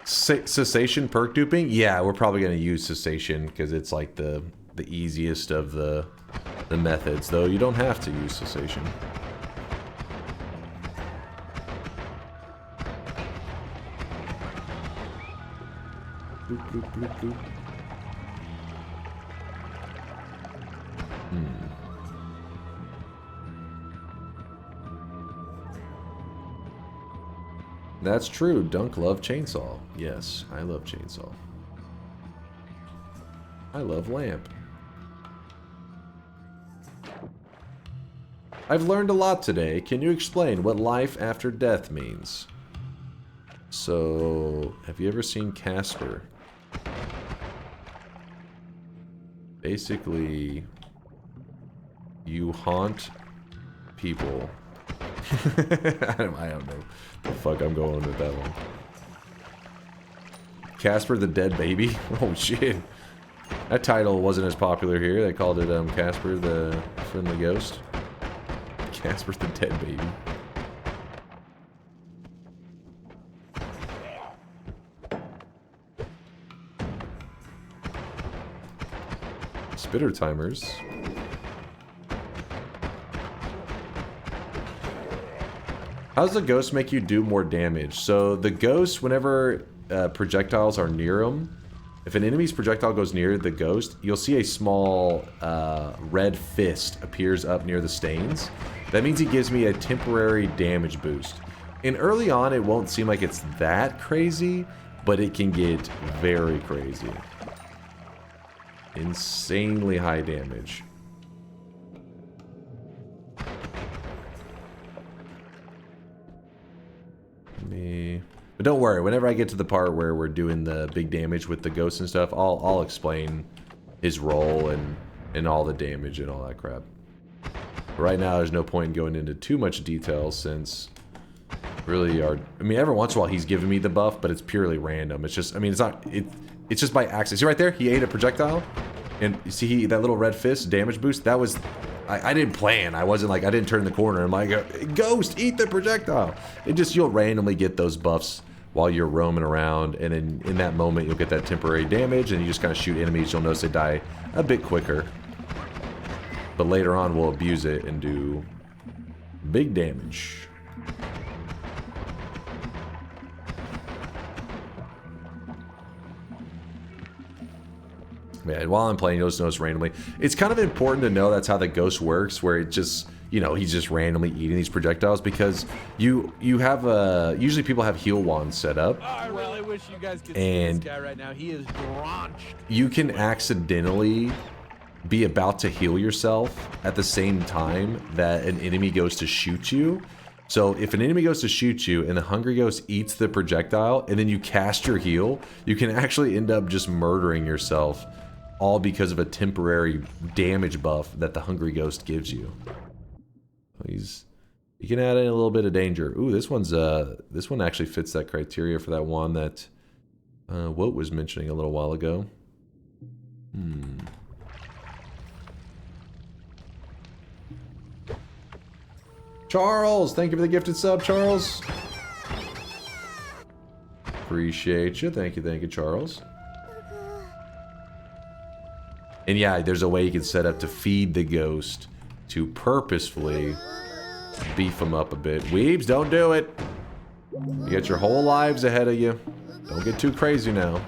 Speaker 6: Cessation perk duping? Yeah, we're probably going to use cessation because it's like the easiest of the methods, though you don't have to use cessation. Bloop, bloop, bloop, bloop. That's true. Dunk love chainsaw. Yes, I love chainsaw. I love lamp. I've learned a lot today. Can you explain what life after death means? So, have you ever seen Casper? Basically, you haunt people. I don't know the fuck I'm going with that one. Casper the Dead Baby? Oh shit. That title wasn't as popular here. They called it Casper the Friendly Ghost. Casper the Dead Baby. Spitter timers. How does the ghost make you do more damage? So the ghost, whenever projectiles are near them, if an enemy's projectile goes near the ghost, you'll see a small red fist appears up near the stains. That means he gives me a temporary damage boost. And early on, it won't seem like it's that crazy, but it can get very crazy. Insanely high damage. don't worry, whenever I get to the part where we're doing the big damage with the ghosts and stuff, I'll explain his role and all the damage and all that crap. But right now, there's no point in going into too much detail since really I mean, every once in a while he's giving me the buff, but it's purely random. It's just, I mean, it's just by accident. See right there? He ate a projectile. And you see that little red fist damage boost? That was, I didn't plan. I wasn't like, I didn't turn the corner and like, ghost, eat the projectile. It just, you'll randomly get those buffs while you're roaming around. And in that moment, you'll get that temporary damage and you just kind of shoot enemies. You'll notice they die a bit quicker. But later on, we'll abuse it and do big damage. Yeah, while I'm playing, you'll just notice randomly. It's kind of important to know that's how the ghost works, where it just, you know, he's just randomly eating these projectiles because you have usually people have heal wands set up.
Speaker 2: Oh, I really wish you guys could see this guy right now. He is drenched.
Speaker 6: You can accidentally be about to heal yourself at the same time that an enemy goes to shoot you. So if an enemy goes to shoot you and the hungry ghost eats the projectile and then you cast your heal, you can actually end up just murdering yourself, all because of a temporary damage buff that the hungry ghost gives you. You can add in a little bit of danger. Ooh, this one actually fits that criteria for that one that Wout was mentioning a little while ago. Charles, thank you for the gifted sub, Charles. Appreciate you. Thank you, Charles. And yeah, there's a way you can set up to feed the ghost to purposefully beef them up a bit. Weebs, don't do it. You got your whole lives ahead of you. Don't get too crazy now.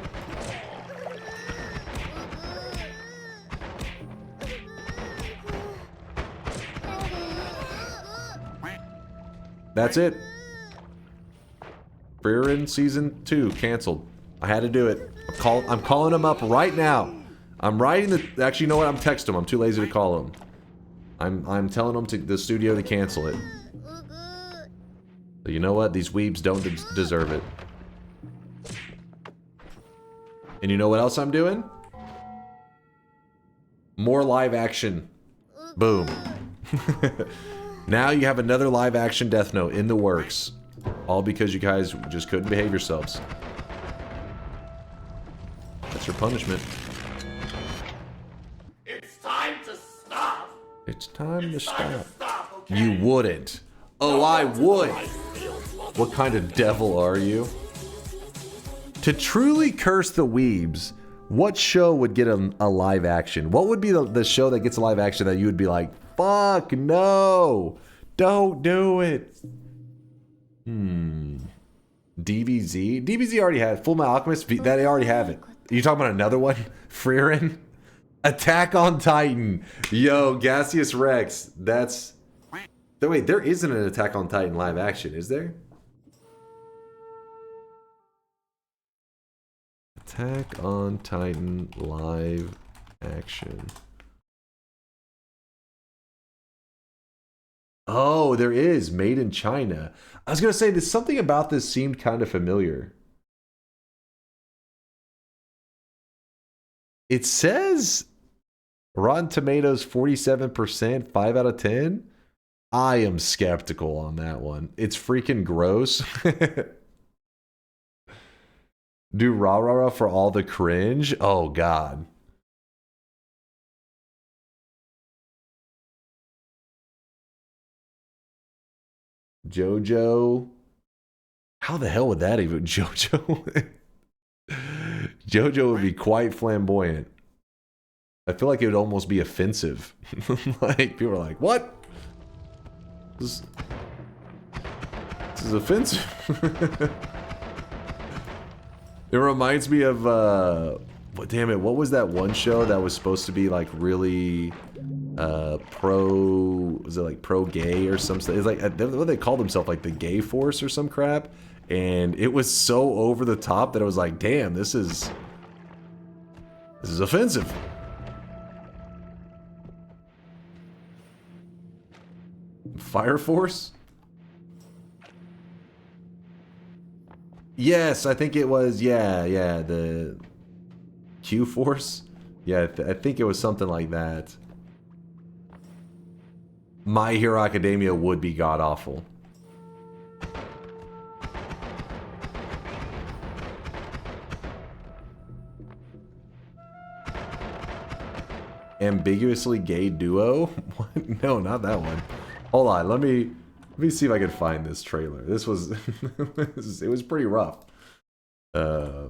Speaker 6: That's it. Freerin Season 2 canceled. I had to do it. I'm calling him up right now. I'm writing the... Actually, you know what? I'm texting him. I'm too lazy to call him. I'm telling him to the studio to cancel it. But you know what? These weebs don't deserve it. And you know what else I'm doing? More live action. Boom. Now you have another live action Death Note in the works. All because you guys just couldn't behave yourselves. That's your punishment.
Speaker 3: It's time to stop.
Speaker 6: It's time to stop. Okay? You wouldn't. Oh, I would. What kind of devil are you? To truly curse the weebs, what show would get a live action? What would be the show that gets a live action that you would be like, fuck no, don't do it? DBZ? DBZ already had Full Metal Alchemist. That they already have it. Are you talking about another one? Freerin? Attack on Titan. Yo, Gaseous Rex. That's... Wait, there isn't an Attack on Titan live action, is there? Attack on Titan live action. Oh, there is. Made in China. I was going to say, there's something about this seemed kind of familiar. It says Rotten Tomatoes 47%, 5 out of 10. I am skeptical on that one. It's freaking gross. Do rah rah rah for all the cringe? Oh, God. JoJo. How the hell would that even... JoJo? JoJo would be quite flamboyant. I feel like it would almost be offensive. Like, people are like, what? This is offensive. It reminds me of, damn it, what was that one show that was supposed to be like really was it like pro-gay or something? It's like, what they called themselves, like the Gay Force or some crap. And it was so over the top that I was like, damn, this is offensive. Fire Force? Yes, I think it was. Yeah, the Q Force. Yeah, I think it was something like that. My Hero Academia would be god awful. Ambiguously gay duo? What? No, not that one. Hold on, let me see if I can find this trailer. This was it was pretty rough. Yeah,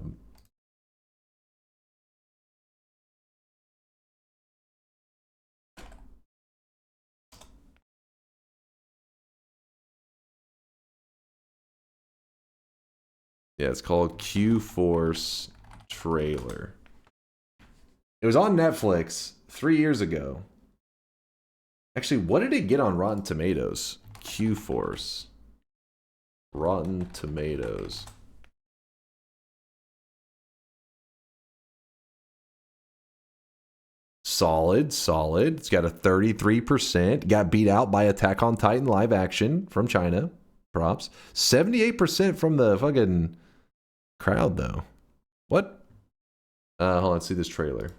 Speaker 6: it's called Q Force trailer. It was on Netflix 3 years ago. Actually, what did it get on Rotten Tomatoes? Q Force. Rotten Tomatoes. Solid. It's got a 33%. Got beat out by Attack on Titan live action from China. Props. 78% from the fucking crowd, though. What? Hold on, let's see this trailer.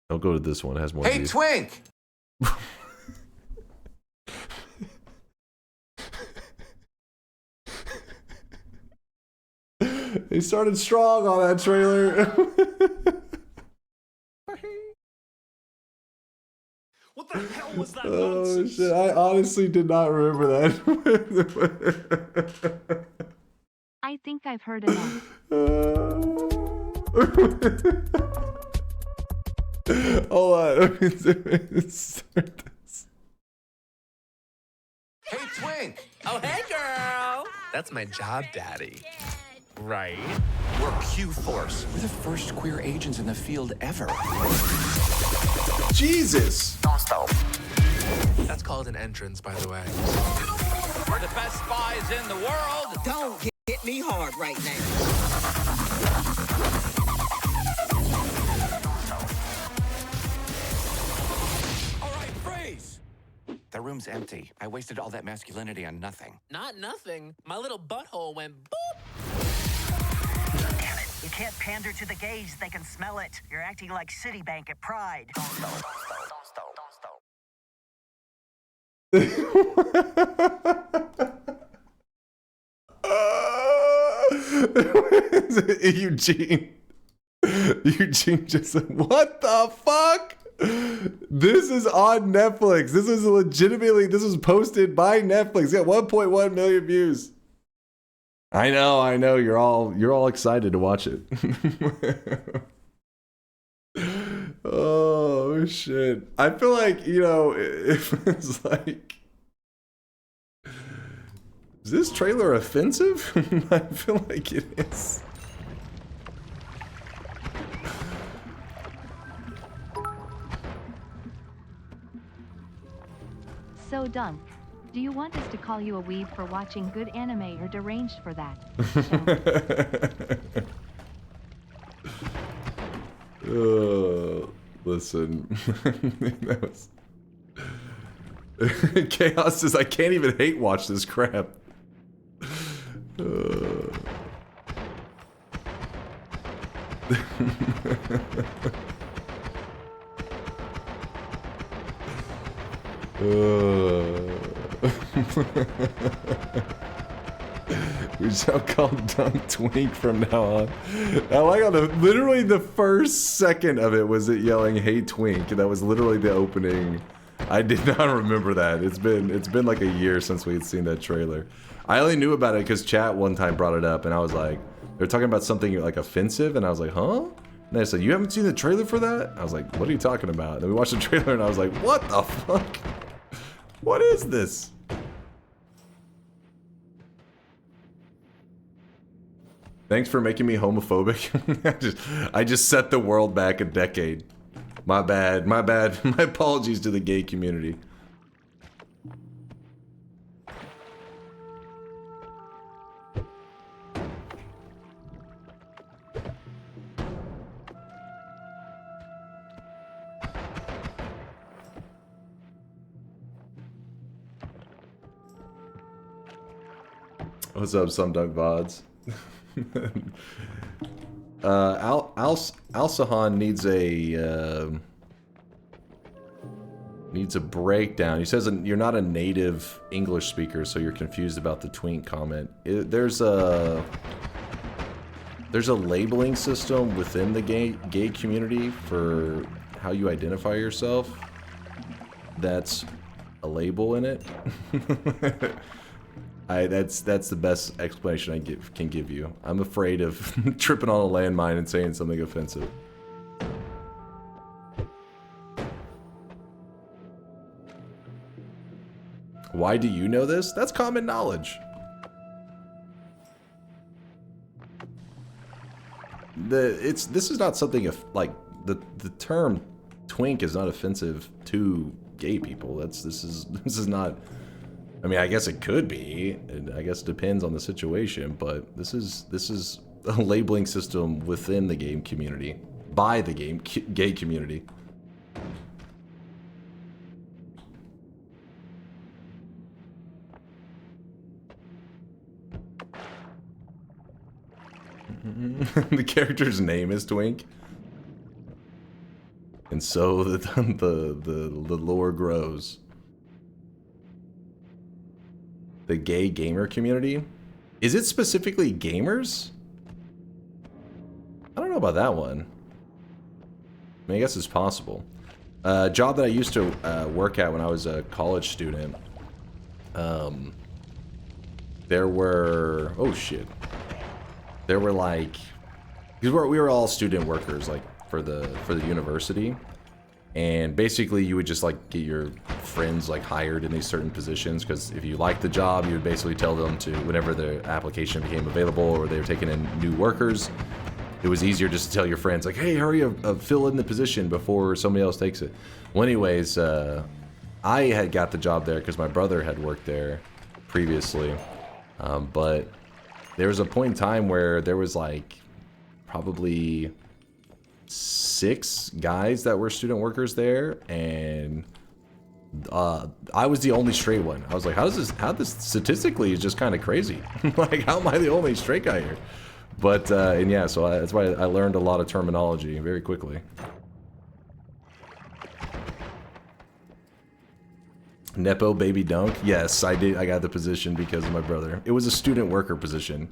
Speaker 6: I'll go to this one. It has more
Speaker 17: Hey,
Speaker 6: views.
Speaker 17: Twink!
Speaker 6: They started strong on that trailer.
Speaker 15: What the hell was that
Speaker 6: Oh
Speaker 15: nonsense?
Speaker 6: shit, I honestly did not remember that.
Speaker 1: I think I've heard enough.
Speaker 6: Hold on. Let me start this.
Speaker 17: Hey, Twink!
Speaker 18: Oh, hey, girl! That's my job, daddy. Right?
Speaker 17: We're Q-Force. We're the first queer agents in the field ever.
Speaker 6: Jesus!
Speaker 18: Don't stop. That's called an entrance, by the way.
Speaker 19: We're the best spies in the world.
Speaker 8: Don't hit me hard right now.
Speaker 17: All right, freeze! The room's empty. I wasted all that masculinity on nothing.
Speaker 18: Not nothing. My little butthole went boop.
Speaker 20: Damn it. You can't pander to the gays. They can smell it. You're acting like Citibank at Pride. Don't stop.
Speaker 6: Eugene just said, what the fuck? This is on Netflix. This was posted by Netflix. Got 1.1 million views. I know. You're all excited to watch it. Oh shit. I feel like, if it's like, is this trailer offensive? I feel like it is.
Speaker 1: So Dunk, do you want us to call you a weeb for watching good anime or deranged for that?
Speaker 6: Listen. That was... Chaos says, I can't even hate watch this crap. We shall call Dunk Twink from now on. I like how literally the first second of it was it yelling, "Hey Twink." That was literally the opening. I did not remember that. It's been like a year since we had seen that trailer. I only knew about it because chat one time brought it up, and I was like, they're talking about something like offensive, and I was like, huh? And they said, you haven't seen the trailer for that? I was like, what are you talking about? And then we watched the trailer, and I was like, what the fuck? What is this? Thanks for making me homophobic. I just set the world back a decade. My bad. My apologies to the gay community. What's up, SomeDunkVods? Al-Sahan needs a breakdown. He says you're not a native English speaker, so you're confused about the twink comment. There's a labeling system within the gay community for how you identify yourself. That's a label in it. That's the best explanation I can give you. I'm afraid of tripping on a landmine and saying something offensive. Why do you know this? That's common knowledge. This is not something like the term twink is not offensive to gay people. This is not. I mean, I guess it could be. I guess it depends on the situation, but this is a labeling system within the game community by the gay community. The character's name is Twink, and so the lore grows. The gay gamer community? Is it specifically gamers? I don't know about that one. I mean, I guess it's possible. Job that I used to work at when I was a college student. There were there were like, because we were all student workers, like for the university, and basically you would just like get your friends like hired in these certain positions, because if you liked the job, you would basically tell them to, whenever the application became available or they were taking in new workers, it was easier just to tell your friends like, hey, hurry up, fill in the position before somebody else takes it. Well, anyways, I had got the job there because my brother had worked there previously, but there was a point in time where there was like probably 6 guys that were student workers there, and I was the only straight one. I was like, how this statistically is just kind of crazy. Like, how am I the only straight guy here? But and yeah, so that's why I learned a lot of terminology very quickly. Nepo baby dunk? Yes, I did. I got the position because of my brother. It was a student worker position.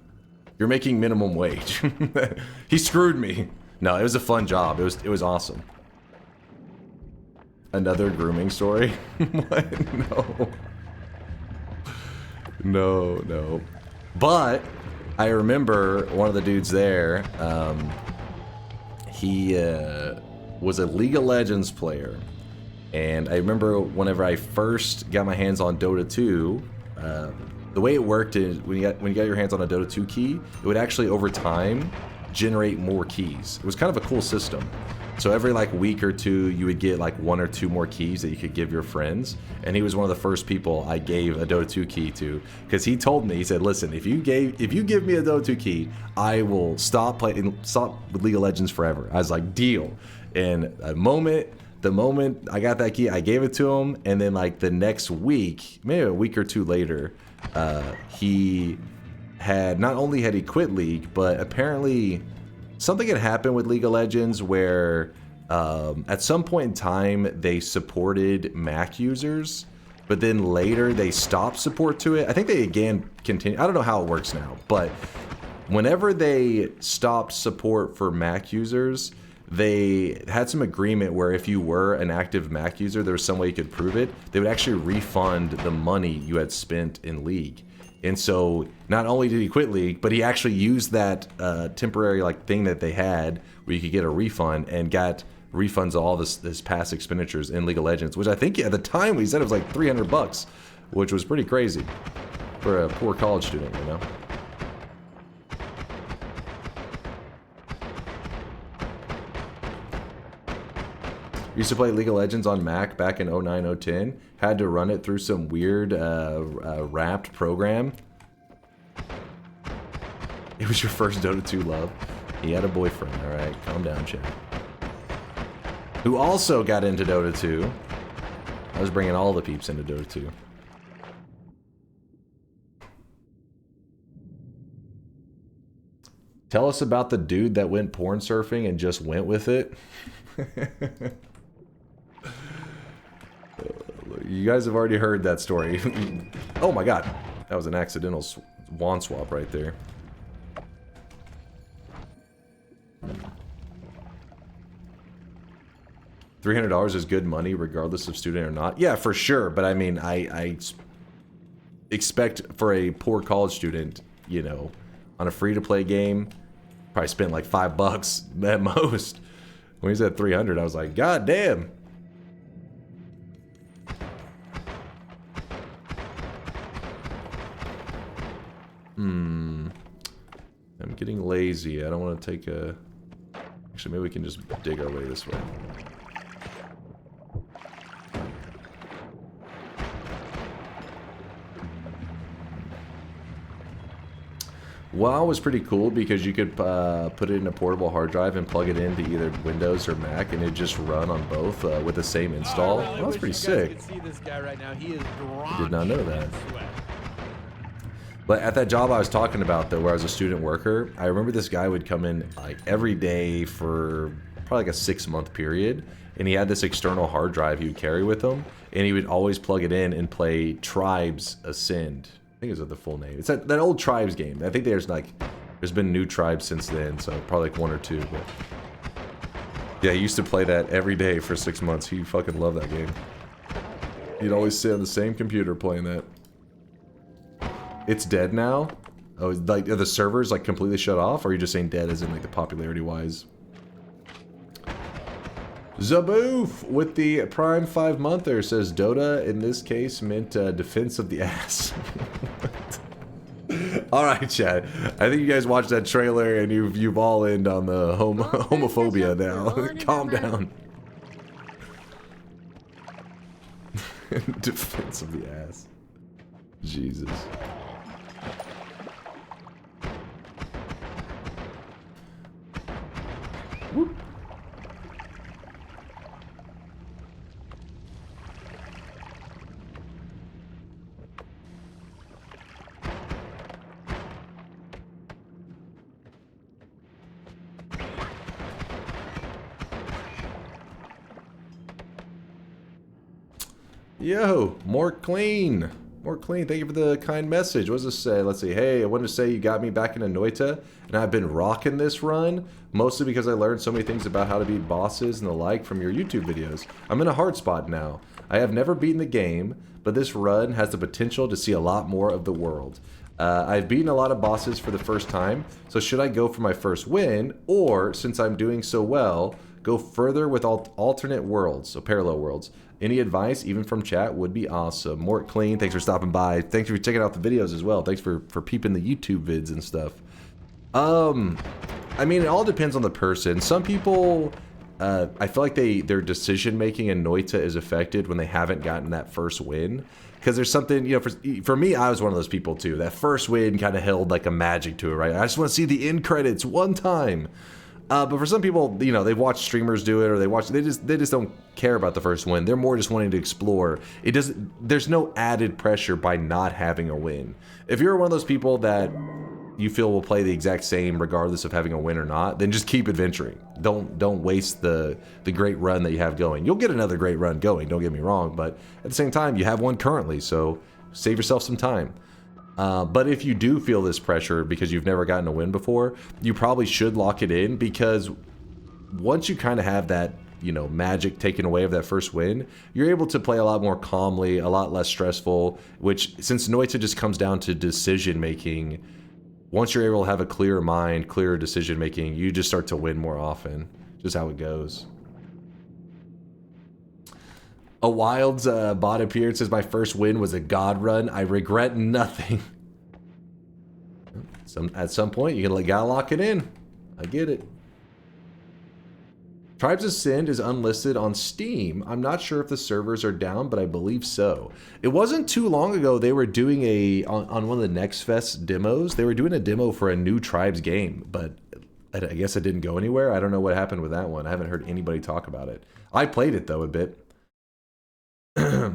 Speaker 6: You're making minimum wage. He screwed me. No, it was a fun job. It was awesome. Another grooming story? What? No. But I remember one of the dudes there. He was a League of Legends player. And I remember whenever I first got my hands on Dota 2, the way it worked is when you got your hands on a Dota 2 key, it would actually over time generate more keys. It was kind of a cool system. So every like week or two, you would get like 1 or 2 more keys that you could give your friends. And he was one of the first people I gave a Dota 2 key to, because he told me, he said, listen, if you give me a Dota 2 key, I will stop with League of Legends forever. I was like, deal. And the moment I got that key, I gave it to him, and then like the next week, maybe a week or 2 later, he had, not only had he quit League, but apparently something had happened with League of Legends where at some point in time they supported Mac users, but then later they stopped support to it. I think they again continue. I don't know how it works now, but whenever they stopped support for Mac users, they had some agreement where if you were an active Mac user, there was some way you could prove it. They would actually refund the money you had spent in League. And so not only did he quit League, but he actually used that temporary like thing that they had where you could get a refund, and got refunds of all this past expenditures in League of Legends, which I think at the time he said it was like $300, which was pretty crazy for a poor college student, you know. Used to play League of Legends on Mac back in 09, 010. Had to run it through some weird wrapped program. It was your first Dota 2 love. He had a boyfriend, alright? Calm down, Chad. Who also got into Dota 2. I was bringing all the peeps into Dota 2. Tell us about the dude that went porn surfing and just went with it. You guys have already heard that story. Oh my god. That was an accidental wand swap right there. $300 is good money regardless of student or not. Yeah, for sure. But I mean, I expect for a poor college student, you know, on a free-to-play game, probably spent like $5 at most. When he said 300, I was like, god damn. I'm getting lazy. I don't want to take a... Actually, maybe we can just dig our way this way. WoW was pretty cool because you could put it in a portable hard drive and plug it into either Windows or Mac, and it just run on both with the same install. Well, that's pretty sick.
Speaker 2: See this guy right now. He is
Speaker 6: Did not know that. But at that job I was talking about, though, where I was a student worker, I remember this guy would come in like every day for probably like a 6-month period, and he had this external hard drive he would carry with him, and he would always plug it in and play Tribes Ascend. I think it's the full name. It's that old Tribes game. I think there's been new tribes since then, so probably like 1 or 2. But yeah, he used to play that every day for 6 months. He fucking loved that game. He'd always sit on the same computer playing that. It's dead now? Oh, like, are the servers like completely shut off? Or are you just saying dead as in like the popularity wise? Zaboof with the Prime 5-monther says Dota in this case meant defense of the ass. Alright, chat. I think you guys watched that trailer and you've all in on the homophobia now. Calm down. Defense of the ass. Jesus. Whoop. Yo, more clean. More clean. Thank you for the kind message. What does this say? Let's see. Hey, I wanted to say you got me back into Noita, and I've been rocking this run, mostly because I learned so many things about how to beat bosses and the like from your YouTube videos. I'm in a hard spot now. I have never beaten the game, but this run has the potential to see a lot more of the world. I've beaten a lot of bosses for the first time, so should I go for my first win, or, since I'm doing so well, go further with alternate worlds, so parallel worlds? Any advice, even from chat, would be awesome. Mort Clean, thanks for stopping by. Thanks for checking out the videos as well. Thanks for peeping the YouTube vids and stuff. I mean, it all depends on the person. Some people, I feel like their decision-making in Noita is affected when they haven't gotten that first win. Because there's something, you know, for me, I was one of those people too. That first win kind of held like a magic to it, right? I just want to see the end credits one time. But for some people, you know, they've watched streamers do it, or they just don't care about the first win. They're more just wanting to explore. There's no added pressure by not having a win. If you're one of those people that you feel will play the exact same regardless of having a win or not, then just keep adventuring. Don't waste the great run that you have going. You'll get another great run going, don't get me wrong, but at the same time, you have one currently, so save yourself some time. But if you do feel this pressure because you've never gotten a win before, you probably should lock it in, because once you kind of have that, you know, magic taken away of that first win, you're able to play a lot more calmly, a lot less stressful, which, since Noita just comes down to decision making, once you're able to have a clearer mind, clearer decision making, you just start to win more often. Just how it goes. A Wild's bot appeared, says my first win was a god run. I regret nothing. At some point, you gotta lock it in. I get it. Tribes Ascend is unlisted on Steam. I'm not sure if the servers are down, but I believe so. It wasn't too long ago they were doing on one of the Next Fest demos, they were doing a demo for a new Tribes game, but I guess it didn't go anywhere. I don't know what happened with that one. I haven't heard anybody talk about it. I played it though a bit. Wait,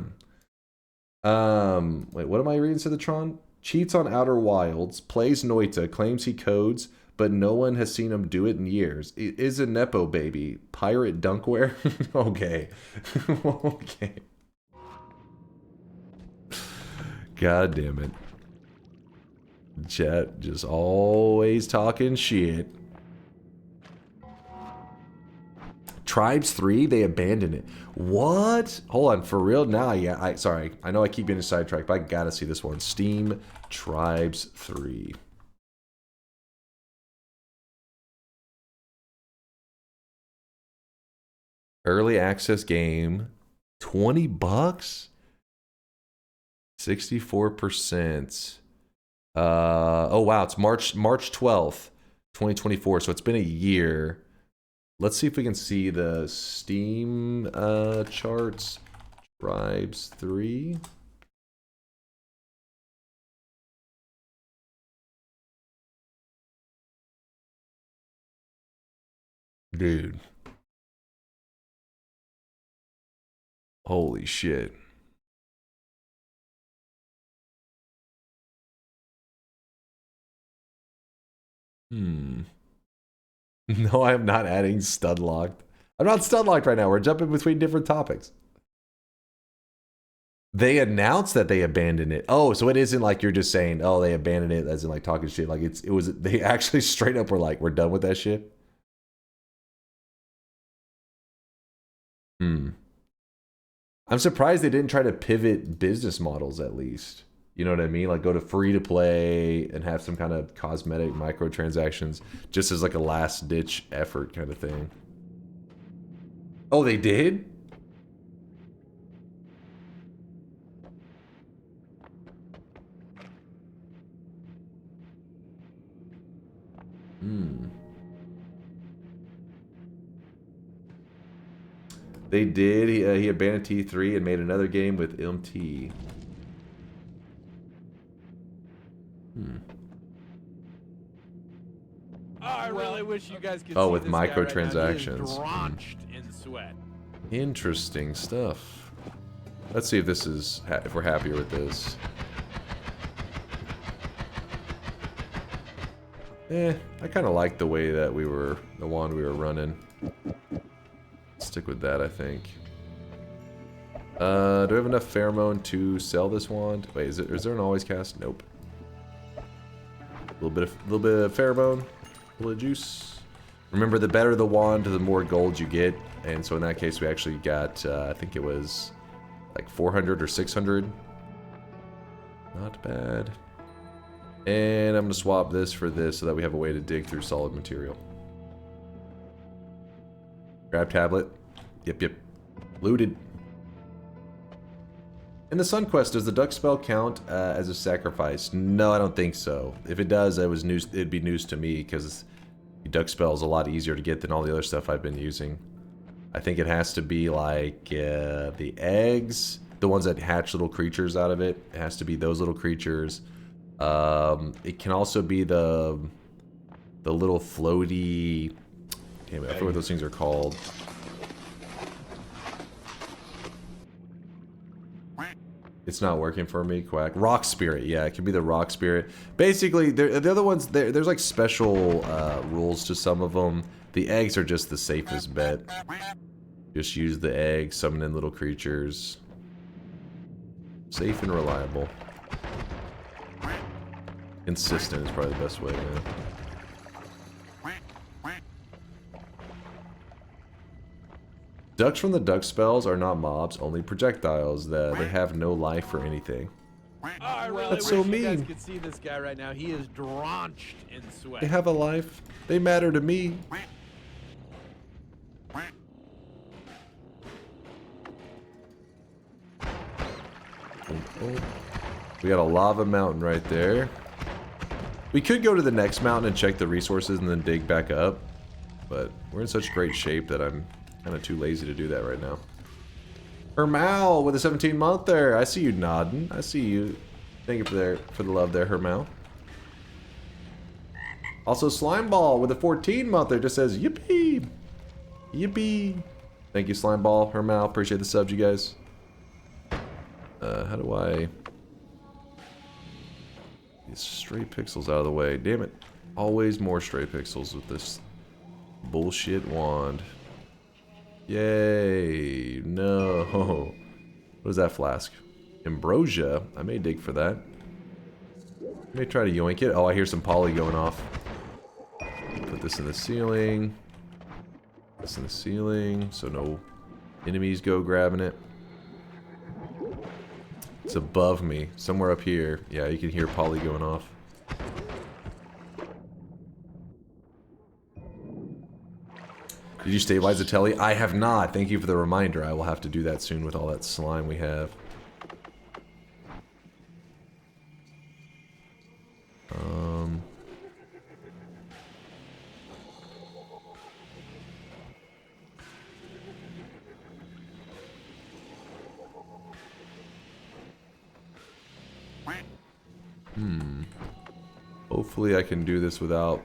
Speaker 6: what am I reading, Cithatron? Cheats on Outer Wilds, plays Noita, claims he codes, but no one has seen him do it in years. It is a Nepo baby. Pirate dunkware? Okay. Okay. God damn it. Chat just always talking shit. Tribes 3, they abandoned it. What? Hold on, for real? Now, yeah, sorry. I know I keep getting sidetracked, but I gotta see this one. Steam Tribes 3. Early access game. 20 bucks? 64%. Oh wow, it's March 12th, 2024. So it's been a year. Let's see if we can see the Steam charts. Tribes 3. Dude. Holy shit. No, I am not adding Studlocked. I'm not Studlocked right now. We're jumping between different topics. They announced that they abandoned it. Oh, so it isn't like you're just saying, oh, they abandoned it as in like talking shit. Like it was, they actually straight up were like, we're done with that shit. I'm surprised they didn't try to pivot business models at least. You know what I mean? Like go to free to play and have some kind of cosmetic microtransactions just as like a last ditch effort kind of thing. Oh, they did? They did. He abandoned T3 and made another game with MT.
Speaker 2: I really wish you guys could
Speaker 6: Oh,
Speaker 2: see
Speaker 6: with
Speaker 2: this guy right now. He is
Speaker 6: microtransactions.
Speaker 2: drenched in sweat.
Speaker 6: Interesting stuff. Let's see if this is if we're happier with this. I kind of like the way that the wand we were running. Stick with that, I think. Do we have enough pheromone to sell this wand? Wait, is there an always cast? Nope. A little bit of pheromone, a little of juice. Remember, the better the wand, the more gold you get. And so in that case, we actually got, I think it was like 400 or 600. Not bad. And I'm gonna swap this for this so that we have a way to dig through solid material. Grab tablet. Yep. Looted. In the Sun Quest, does the duck spell count as a sacrifice? No, I don't think so. If it does, it'd be news to me because the duck spell is a lot easier to get than all the other stuff I've been using. I think it has to be like the eggs, the ones that hatch little creatures out of it. It has to be those little creatures. It can also be the little floaty. Damn it, I forget what those things are called. It's not working for me, quack. Rock Spirit, yeah, it can be the Rock Spirit. Basically, the other ones, there's like special rules to some of them. The eggs are just the safest bet. Just use the eggs, summon in little creatures. Safe and reliable. Consistent is probably the best way, man. Ducks from the duck spells are not mobs, only projectiles. They have no life or anything.
Speaker 2: I really
Speaker 6: That's
Speaker 2: wish
Speaker 6: so
Speaker 2: you
Speaker 6: mean.
Speaker 2: guys could see this guy right now. He is drenched in sweat.
Speaker 6: They have a life. They matter to me. We got a lava mountain right there. We could go to the next mountain and check the resources and then dig back up. But we're in such great shape that I'm kind of too lazy to do that right now. Hermal with a 17-month there. I see you nodding. I see you. Thank you for the love there, Hermal. Also, Slimeball with a 14-month there just says, yippee. Yippee. Thank you, Slimeball, Hermal. Appreciate the subs, you guys. How do I... These stray pixels out of the way. Damn it. Always more stray pixels with this bullshit wand. Yay. No. What is that flask? Ambrosia. I may dig for that. I may try to yoink it. Oh, I hear some poly going off. Put this in the ceiling. This in the ceiling so no enemies go grabbing it. It's above me. Somewhere up here. Yeah, you can hear poly going off. Did you stabilize the telly? I have not. Thank you for the reminder. I will have to do that soon with all that slime we have. Hopefully I can do this without...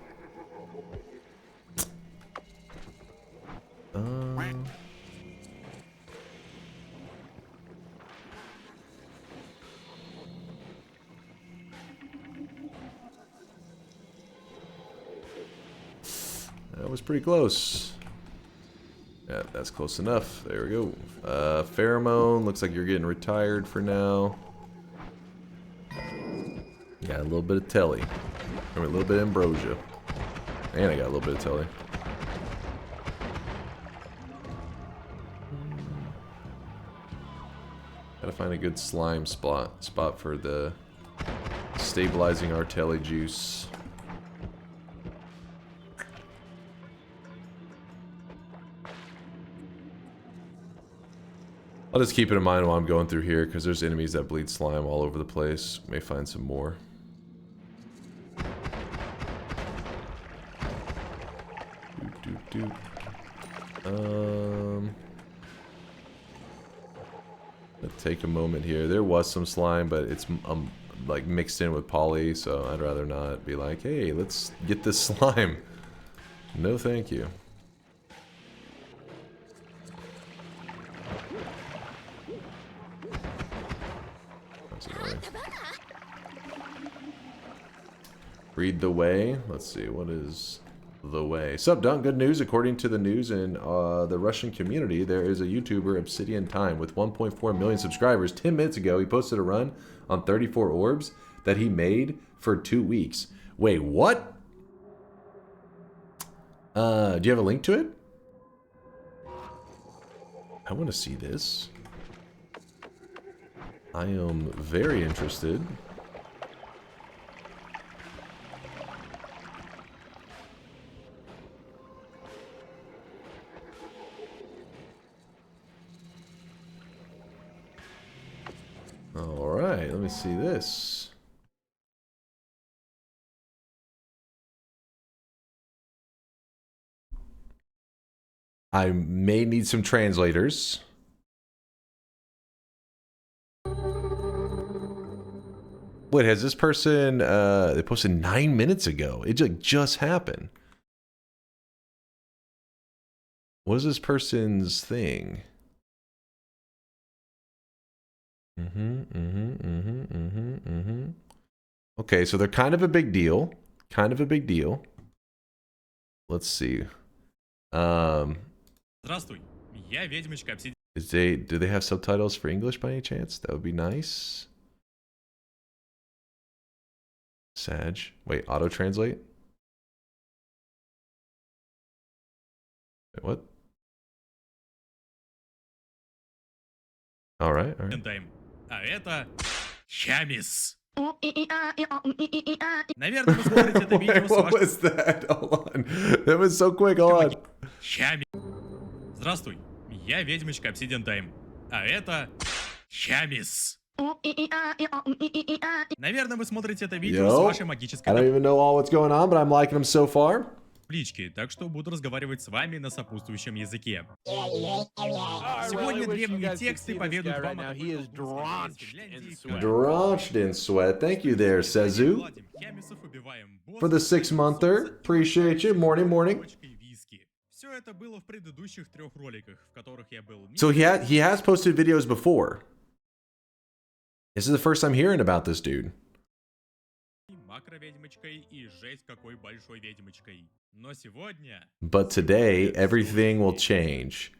Speaker 6: That was pretty close. Yeah, that's close enough. There we go. Pheromone, looks like you're getting retired for now. Got a little bit of telly. Or a little bit of ambrosia. And I got a little bit of telly. Gotta find a good slime spot for the stabilizing our telly juice. I'll just keep it in mind while I'm going through here, because there's enemies that bleed slime all over the place. May find some more. Let's take a moment here. There was some slime, but it's like mixed in with poly, so I'd rather not be like, hey, let's get this slime. No, thank you. Read the way. Let's see, what is the way? Sup, Dunk? Good news. According to the news in the Russian community, there is a YouTuber, Obsidian Time, with 1.4 million subscribers. 10 minutes ago, he posted a run on 34 orbs that he made for 2 weeks. Wait, what? Do you have a link to it? I want to see this. I am very interested. Alright, let me see this. I may need some translators. Wait, has this person, they posted 9 minutes ago. It just happened. What is this person's thing? Okay, so they're kind of a big deal. Kind of a big deal. Let's see.
Speaker 21: Здравствуй, я ведьмочка Обсидиан.
Speaker 6: Do they have subtitles for English by any chance? That would be nice. Sag. Wait, auto-translate? Wait, what? Alright, alright.
Speaker 21: А это Хамис. Наверное, вы смотрите это видео с
Speaker 6: What was that? Hold on. That was so quick, hold on.
Speaker 21: Хамис. Здравствуй, я ведьмочка Obsidian Time. А это Хамис. Наверное, вы смотрите это видео с вашей магической...
Speaker 6: I don't even know all what's going on, but I'm liking them so far.
Speaker 21: Таблички, так что буду разговаривать с вами на сопутствующем языке. Сегодня древние тексты поведут вам о...
Speaker 6: Drenched in sweat. Thank you there, Sezu. For the 6-monther. Appreciate you. Morning, morning. So he has posted videos before. This is the first time hearing about this dude.
Speaker 21: макроведьмочкой и жесть какой большой ведьмочкой. Но сегодня...
Speaker 6: But today, everything will change.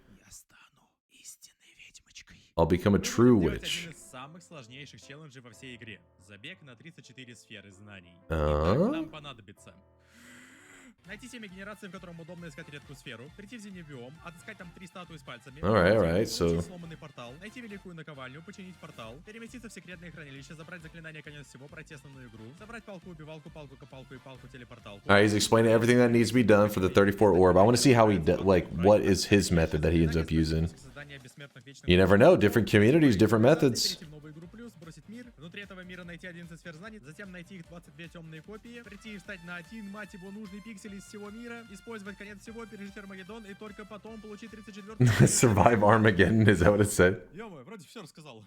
Speaker 6: I'll become a true witch.
Speaker 21: Один из самых сложнейших челленджей во всей игре. Забег на 34 сферы знаний. Итак, нам понадобится найти семя генерации, в котором удобно искать редкую сферу, прийти в зимний биом, отыскать там 3 статуи с пальцами,
Speaker 6: alright, so...
Speaker 21: сломанный портал, найти великую наковальню, починить портал, переместиться в секретное хранилище, забрать заклинание конец всего, пройти основную игру, забрать палку-убивалку, палку-копалку и палку-телепорталку.
Speaker 6: Alright, he's explaining everything that needs to be done for the 34 orb. I want to see how he like, what is his method that he ends up using. You never know, different communities, different methods.
Speaker 21: Внутри этого мира найти 11 сфер знаний, затем найти их 22 темные копии, прийти и встать на один, мать его, нужный пиксель из всего мира, использовать конец всего, пережить Армагеддон и только потом получить 34-й...
Speaker 6: Survive Armageddon, is that what it said?
Speaker 21: Ё-моё, вроде все рассказал.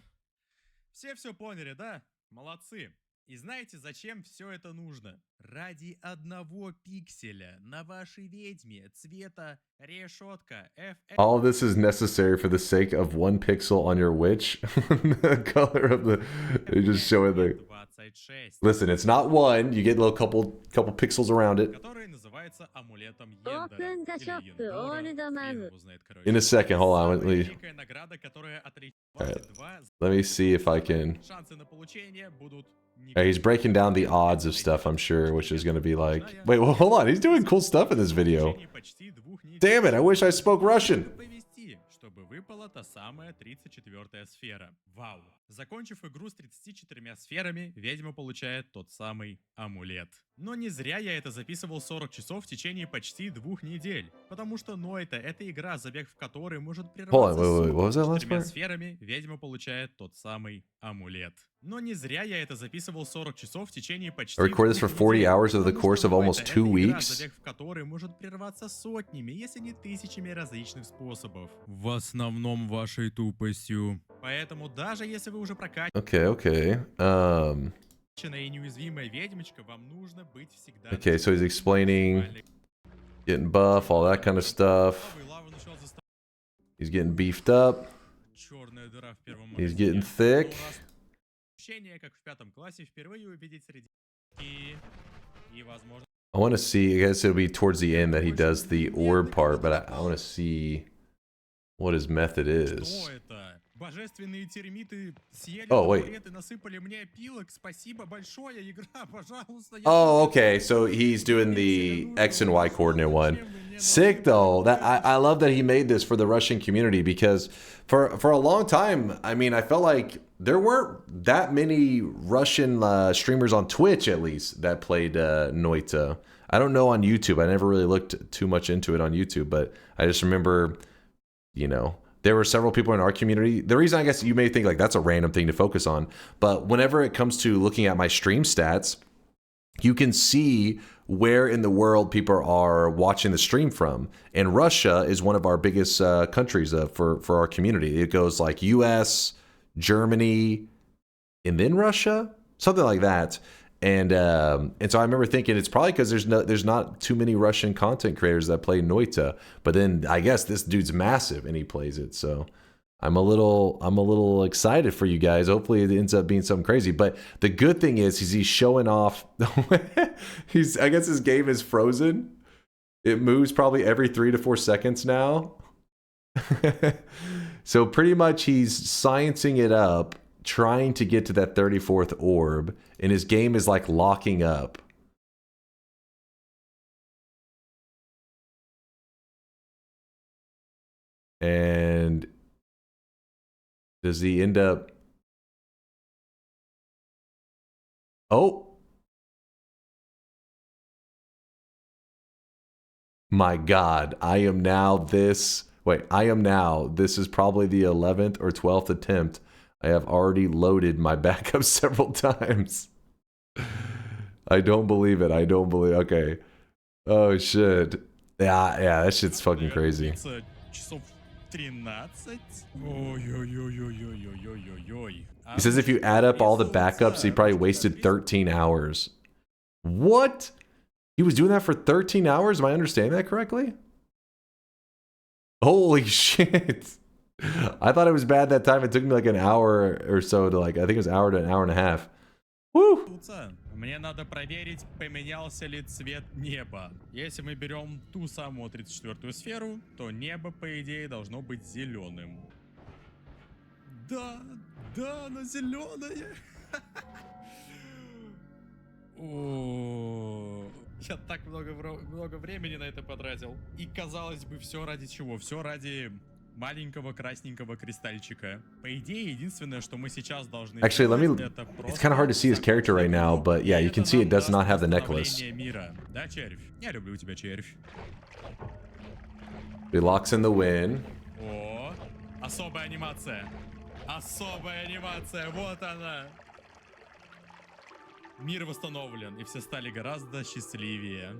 Speaker 21: Все поняли, да? Молодцы. И знаете, зачем все это нужно? Ради одного пикселя на вашей ведьме цвета решетка FF.
Speaker 6: All of this is necessary for the sake of 1 pixel on your witch. The color of the... They're just showing the... Listen, it's not 1. You get a little couple pixels around it.
Speaker 21: Который называется амулетом
Speaker 11: Open the shop, old man.
Speaker 6: In a second, hold on. Alright, let me see if I can... He's breaking down the odds of stuff, I'm sure, which is going to be like... Wait, well, hold on. He's doing cool stuff in this video. Damn it, I wish I spoke Russian.
Speaker 21: Чтобы выпала та самая 34-я сфера. Вау. Закончив игру с 34 сферами, ведьма получает тот самый амулет. Но не зря я это записывал 40 часов в течение почти 2 недель. Потому что Noita — это игра, забег в которой может прерваться с 4 сферами, ведьма получает тот самый амулет. Но не зря я это записывал 40 часов в течение почти 2
Speaker 6: I recorded this for 40 hours over the course of almost 2 weeks.
Speaker 21: Забег в которой может прерваться сотнями, если не тысячами различных способов. В основном вашей тупостью. Поэтому даже если вы уже прокачаны и неуязвимая ведьмочка, вам нужно быть всегда...
Speaker 6: Okay, so he's explaining getting buff, all that kind of stuff. He's getting beefed up. He's getting thick.
Speaker 21: Как в 5 классе впервые увидеть среди... И возможно...
Speaker 6: I want to see, I guess it'll be towards the end that he does the orb part, but I want to see what his method is.
Speaker 21: Божественные термиты съели
Speaker 6: wait.
Speaker 21: насыпали мне опилок. Спасибо большое, игра, пожалуйста.
Speaker 6: Oh, okay. So he's doing the X and Y coordinate one. Sick though. That I love that he made this for the Russian community, because for a long time, I mean, I felt like there weren't that many Russian streamers on Twitch, at least, that played Noita. I don't know on YouTube. I never really looked too much into it on YouTube, but I just remember, you know, there were several people in our community. The reason, I guess you may think like that's a random thing to focus on, but whenever it comes to looking at my stream stats, you can see where in the world people are watching the stream from. And Russia is one of our biggest countries for our community. It goes like US, Germany, and then Russia, something like that. And so I remember thinking it's probably because there's not too many Russian content creators that play Noita. But then I guess this dude's massive and he plays it. So I'm a little excited for you guys. Hopefully it ends up being something crazy. But the good thing is he's showing off. I guess his game is frozen. It moves probably every 3 to 4 seconds now. So pretty much he's sciencing it up, trying to get to that 34th orb, and his game is like locking up. And does he end up... Oh! My God, I am now this... Wait, this is probably the 11th or 12th attempt. I have already loaded my backup several times. I don't believe it. Okay. Oh, shit. Yeah, that shit's fucking crazy. He says if you add up all the backups, he probably wasted 13 hours. What? He was doing that for 13 hours? Am I understanding that correctly? Holy shit. I thought it was bad that time. It took me like an hour or so to I think it was an hour to an hour and a half. Woo!
Speaker 21: Мне надо проверить, поменялся ли цвет неба. Если мы берем ту самую 34-ю сферу, то небо, по идее, должно быть зеленым. Да, оно зеленое. О, я так много времени на это потратил. И казалось бы, все ради чего? Все ради маленького красненького кристальчика. По идее, единственное, что мы сейчас должны
Speaker 6: Actually, let me... It's kind of hard to see his character right now, but yeah, you can see it does not have the necklace.
Speaker 21: Да, червь? Я люблю тебя, червь.
Speaker 6: He locks in the win.
Speaker 21: О, особая анимация. Особая анимация, вот она. Мир восстановлен, и все стали гораздо счастливее.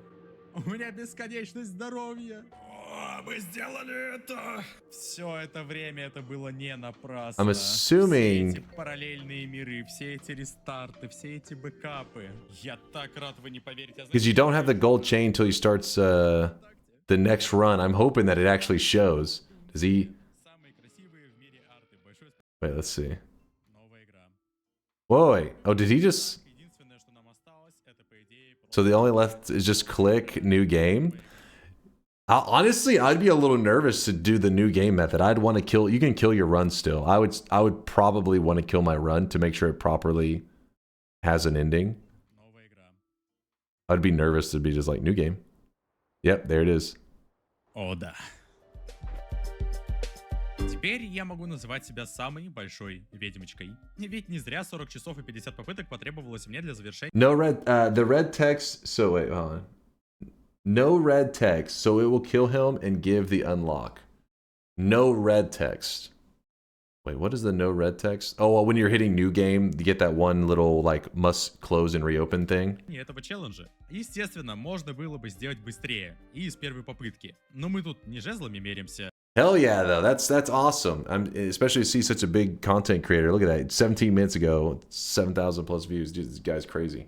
Speaker 21: У меня бесконечность здоровья. О, мы сделали это! Все это время это было не напрасно.
Speaker 6: I'm assuming...
Speaker 21: Все эти параллельные миры, все эти рестарты, все эти бэкапы. Я так рад, вы не поверите.
Speaker 6: Because you don't have the gold chain until he starts the next run. I'm hoping that it actually shows. Does he... Wait, let's see. Whoa, wait. Oh, did he just... So the only left is just click new game? Honestly, I'd be a little nervous to do the new game method. I'd want to kill... You can kill your run still. I would probably want to kill my run to make sure it properly has an ending. I'd be nervous to be just like, new game. Yep, there it is.
Speaker 21: О, да. Теперь я могу называть себя самой большой ведьмочкой. Ведь не зря 40 часов и 50 попыток потребовалось мне для завершения.
Speaker 6: No red... the red text... So, wait, hold on. No red text, so it will kill him and give the unlock. No red text. Wait, what is the no red text? Oh, well, when you're hitting new game, you get that one little, like, must close and reopen thing.
Speaker 21: Этого челленджа, естественно, можно было бы сделать быстрее и с первой попытки. Но мы тут не жезлами меримся.
Speaker 6: Hell yeah, though. That's awesome. Especially to see such a big content creator. Look at that. 17 minutes ago, 7,000 plus views. Dude, this guy's crazy.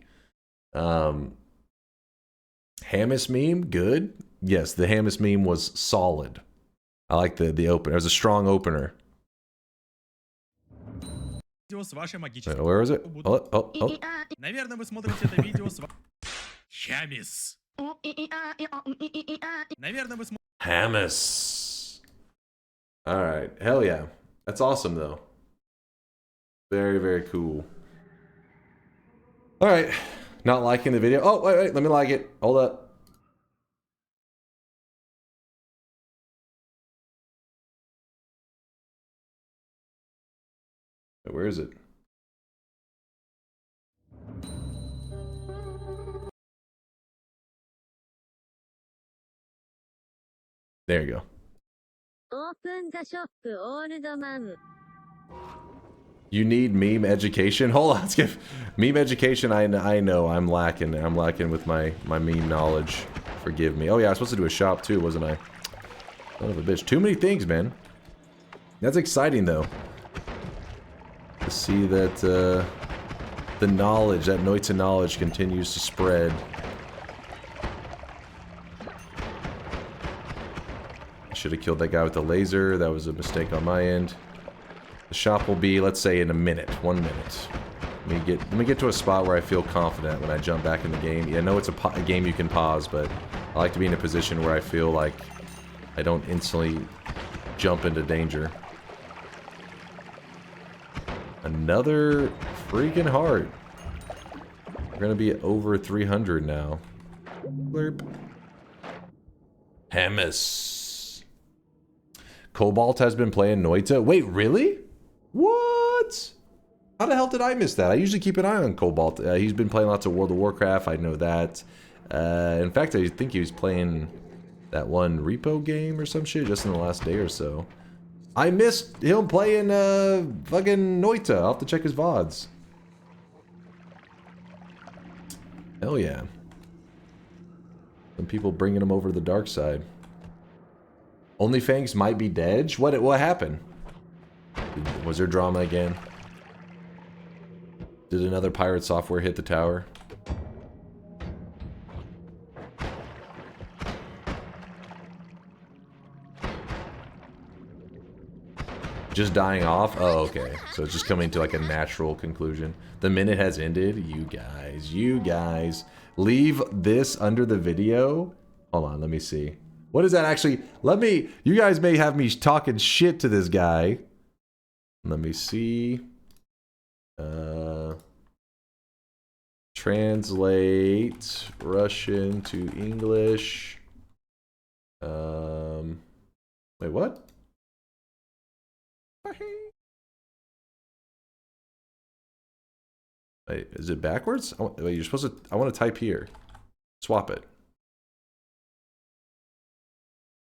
Speaker 6: Hammis meme, good. Yes, the Hammis meme was solid. I like the opener. It was a strong opener. Wait, where is it? Oh.
Speaker 21: Наверное, вы смотрите это видео с... Хамис. Наверное, вы смотрите...
Speaker 6: Hammis. All right. Hell yeah. That's awesome, though. Very, very cool. All right. Not liking the video. Oh, wait. Let me like it. Hold up. Wait, where is it? There you go.
Speaker 11: Open the shop, old man.
Speaker 6: You need meme education? Hold on, skip. Meme education, I know I'm lacking. I'm lacking with my meme knowledge. Forgive me. Oh yeah, I was supposed to do a shop too, wasn't I? Son of a bitch. Too many things, man. That's exciting though. To see that the knowledge, that Noita knowledge continues to spread. Should have killed that guy with the laser. That was a mistake on my end. The shop will be, let's say, in a minute. 1 minute. Let me get to a spot where I feel confident when I jump back in the game. Yeah, I know it's a game you can pause, but I like to be in a position where I feel like I don't instantly jump into danger. Another freaking heart. We're gonna be over 300 now. Blurp. Hammis. Cobalt has been playing Noita. Wait, really? What? How the hell did I miss that? I usually keep an eye on Cobalt. He's been playing lots of World of Warcraft. I know that. In fact, I think he was playing that one repo game or some shit just in the last day or so. I missed him playing fucking Noita. I'll have to check his VODs. Hell yeah. Some people bringing him over to the dark side. OnlyFangs might be dead. What happened? Was there drama again? Did another pirate software hit the tower? Just dying off? Oh, okay. So it's just coming to like a natural conclusion. The minute has ended. You guys. Leave this under the video. Hold on, let me see. What is that actually? You guys may have me talking shit to this guy. Let me see. Translate Russian to English. Wait, what? Wait, is it backwards? Wait, you're supposed to... I want to type here. Swap it.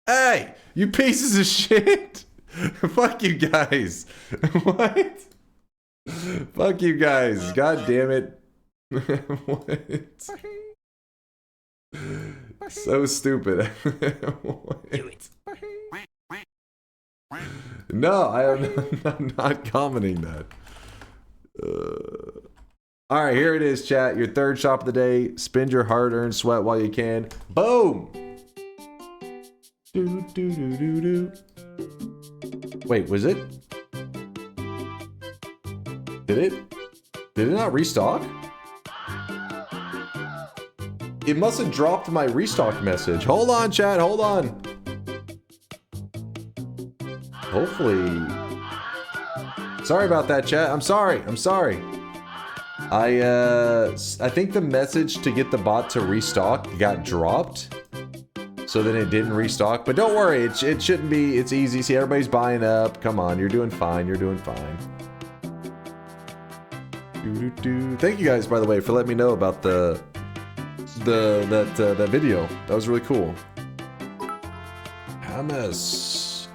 Speaker 6: Hey! You pieces of shit! Fuck you guys! What? Fuck you guys. God damn it. What? So stupid. What? No, I'm not commenting that. Alright, here it is, chat. Your third shop of the day. Spend your hard-earned sweat while you can. Boom! Wait, was it? Did it not restock? It must have dropped my restock message. Hold on, chat, hold on. Hopefully. Sorry about that, chat. I'm sorry. I think the message to get the bot to restock got dropped. So then it didn't restock. But don't worry, it shouldn't be. It's easy. See, everybody's buying up. Come on, you're doing fine. Thank you guys, by the way, for letting me know about that video. That was really cool. Hamas.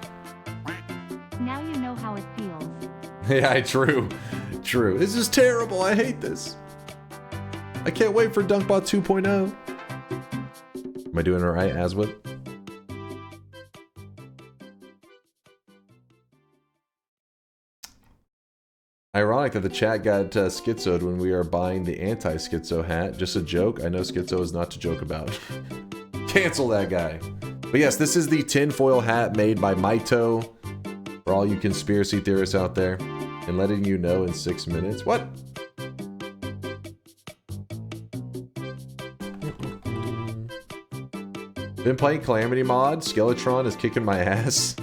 Speaker 1: Now you know how it feels.
Speaker 6: Yeah, true. This is terrible. I hate this. I can't wait for DunkBot 2.0. Am I doing it right, Aswood? Ironic that the chat got schizoed when we are buying the anti-schizo hat. Just a joke. I know schizo is not to joke about. Cancel that guy. But yes, this is the tinfoil hat made by Maito. For all you conspiracy theorists out there. And letting you know in 6 minutes. What? Been playing Calamity mod. Skeletron is kicking my ass.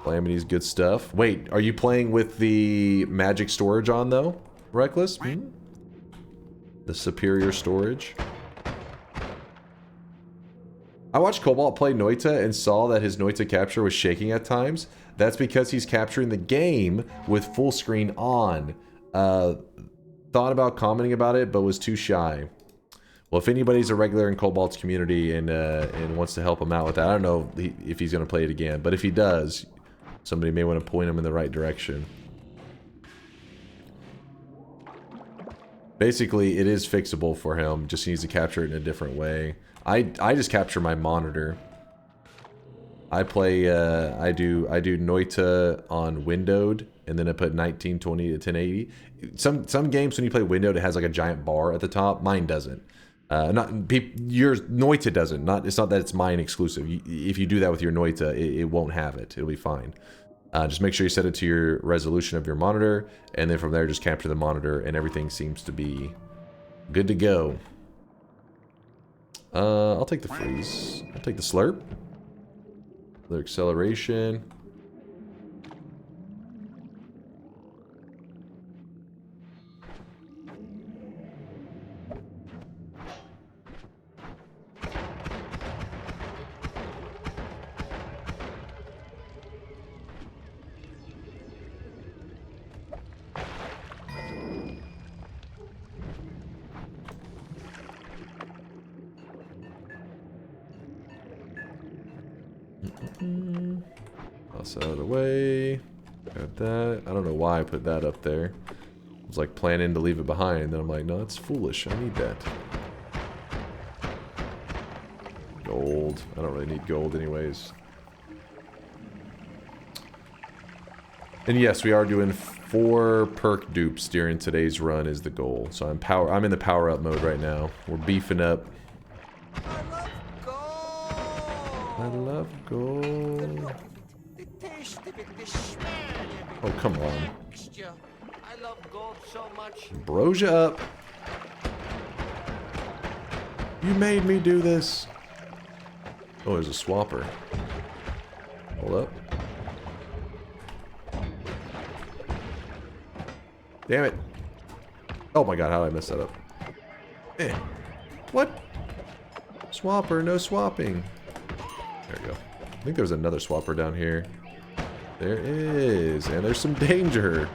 Speaker 6: Calamity's good stuff. Wait, are you playing with the magic storage on though? Reckless? The superior storage. I watched Cobalt play Noita and saw that his Noita capture was shaking at times. That's because he's capturing the game with full screen on. Thought about commenting about it, but was too shy. Well, if anybody's a regular in Cobalt's community and wants to help him out with that, I don't know if he's going to play it again. But if he does, somebody may want to point him in the right direction. Basically, it is fixable for him. Just needs to capture it in a different way. I just capture my monitor. I play, I do Noita on windowed, and then I put 1920 to 1080. Some games when you play windowed, it has like a giant bar at the top. Mine doesn't. Yours Noita doesn't. It's not that it's mine exclusive. If you do that with your Noita, it won't have it. It'll be fine. Just make sure you set it to your resolution of your monitor, and then from there just capture the monitor, and everything seems to be good to go. I'll take the freeze. I'll take the slurp. The acceleration. Toss out of the way. Got that. I don't know why I put that up there. I was like planning to leave it behind. Then I'm like, no, that's foolish. I need that. Gold. I don't really need gold anyways. And yes, we are doing 4 perk dupes during today's run is the goal. So I'm in the power up mode right now. We're beefing up. I love gold. Oh, come on.
Speaker 9: I love gold so much.
Speaker 6: Brosia up. You made me do this. Oh, there's a swapper. Hold up. Damn it. Oh my god, how did I mess that up? What? Swapper, no swapping. There we go. I think there's another swapper down here. There is. And there's some danger.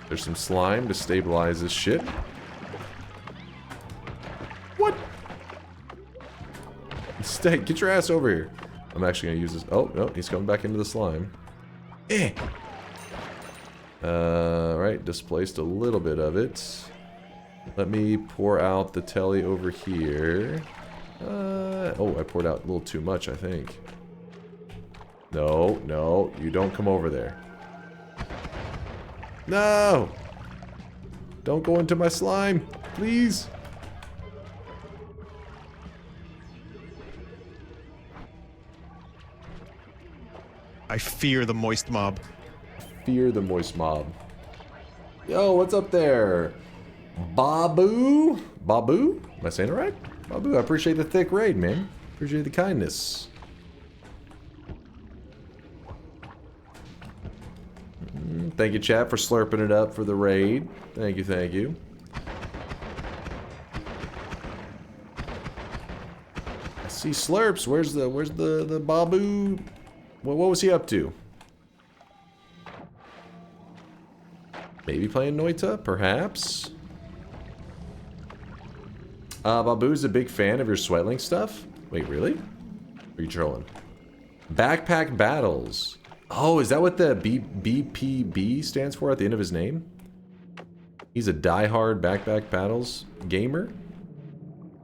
Speaker 6: There's some slime to stabilize this shit. What? Stay, get your ass over here. I'm actually gonna use this. Oh, no, he's coming back into the slime. Right, displaced a little bit of it. Let me pour out the telly over here. Oh, I poured out a little too much, I think. No, no, you don't come over there. No! Don't go into my slime, please.
Speaker 4: I fear the moist mob.
Speaker 6: Fear the moist mob. Yo, what's up there? Babu? Babu? Am I saying it right? Babu, I appreciate the thick raid, man. Appreciate the kindness. Thank you, chat, for slurping it up for the raid. Thank you, thank you. I see slurps. Where's the Babu? What was he up to? Maybe playing Noita, perhaps? Babu's a big fan of your Sweatlink stuff? Wait, really? Or are you trolling? Backpack Battles. Oh, is that what the BPB stands for at the end of his name? He's a diehard Backpack Battles gamer?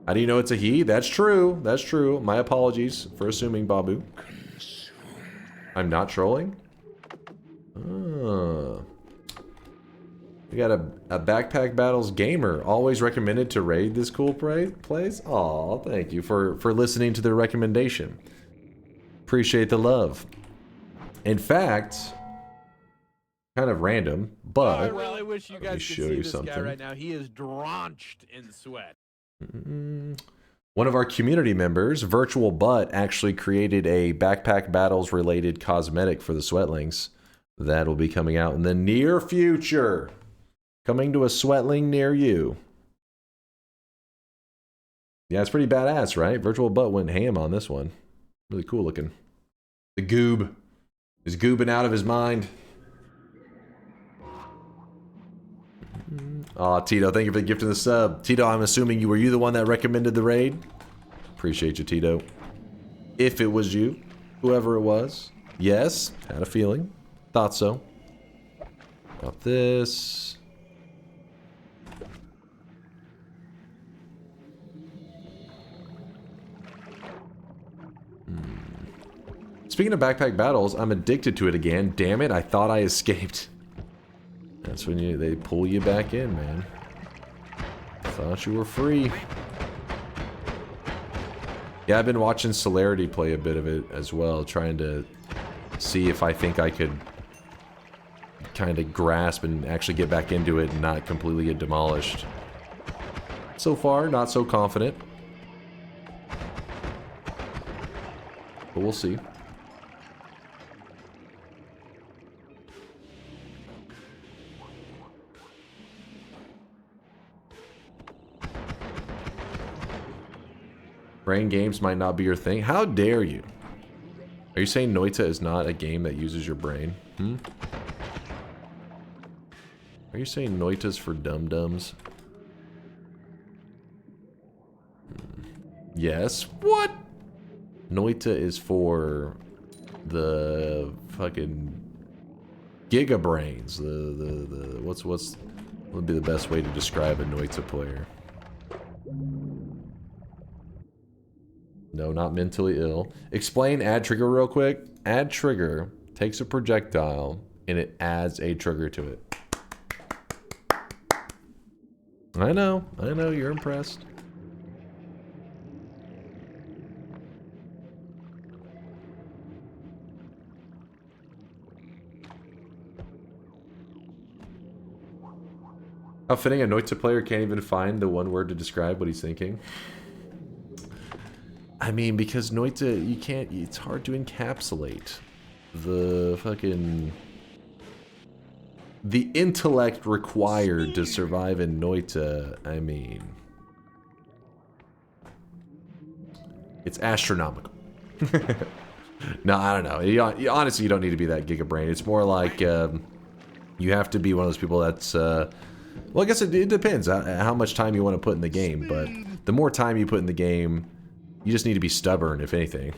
Speaker 6: How do you know it's a he? That's true. That's true. My apologies for assuming, Babu. I'm not trolling? Oh. We got a Backpack Battles gamer, always recommended to raid this cool place. Aw, thank you for listening to the recommendation. Appreciate the love. In fact, kind of random, but
Speaker 2: I really wish you guys could see this guy right now. He is drenched in sweat.
Speaker 6: One of our community members, Virtual Butt, actually created a Backpack Battles related cosmetic for the Sweatlings. That will be coming out in the near future. Coming to a Sweatling near you. Yeah, it's pretty badass, right? Virtual Butt went ham on this one. Really cool looking. The goob is goobing out of his mind. Aw, Tito, thank you for the gift of the sub. Tito, I'm assuming were you the one that recommended the raid? Appreciate you, Tito. If it was you, whoever it was. Yes, had a feeling. Thought so. Got this. Speaking of Backpack Battles, I'm addicted to it again. Damn it, I thought I escaped. That's when they pull you back in, man. Thought you were free. Yeah, I've been watching Celerity play a bit of it as well, trying to see if I think I could kind of grasp and actually get back into it and not completely get demolished. So far, not so confident. But we'll see. Brain games might not be your thing. How dare you? Are you saying Noita is not a game that uses your brain? Are you saying Noita's for dum-dums? Yes. What? Noita is for the fucking Giga Brains. What would be the best way to describe a Noita player? No, not mentally ill. Explain add trigger real quick. Add trigger takes a projectile and it adds a trigger to it. I know, you're impressed. How fitting, a Noita player can't even find the one word to describe what he's thinking. I mean, because Noita, you can't, it's hard to encapsulate the fucking... the intellect required to survive in Noita, I mean... it's astronomical. No, I don't know. Honestly, you don't need to be that gigabrain. It's more like you have to be one of those people that's... well, I guess it depends how much time you want to put in the game, but the more time you put in the game, you just need to be stubborn, if anything.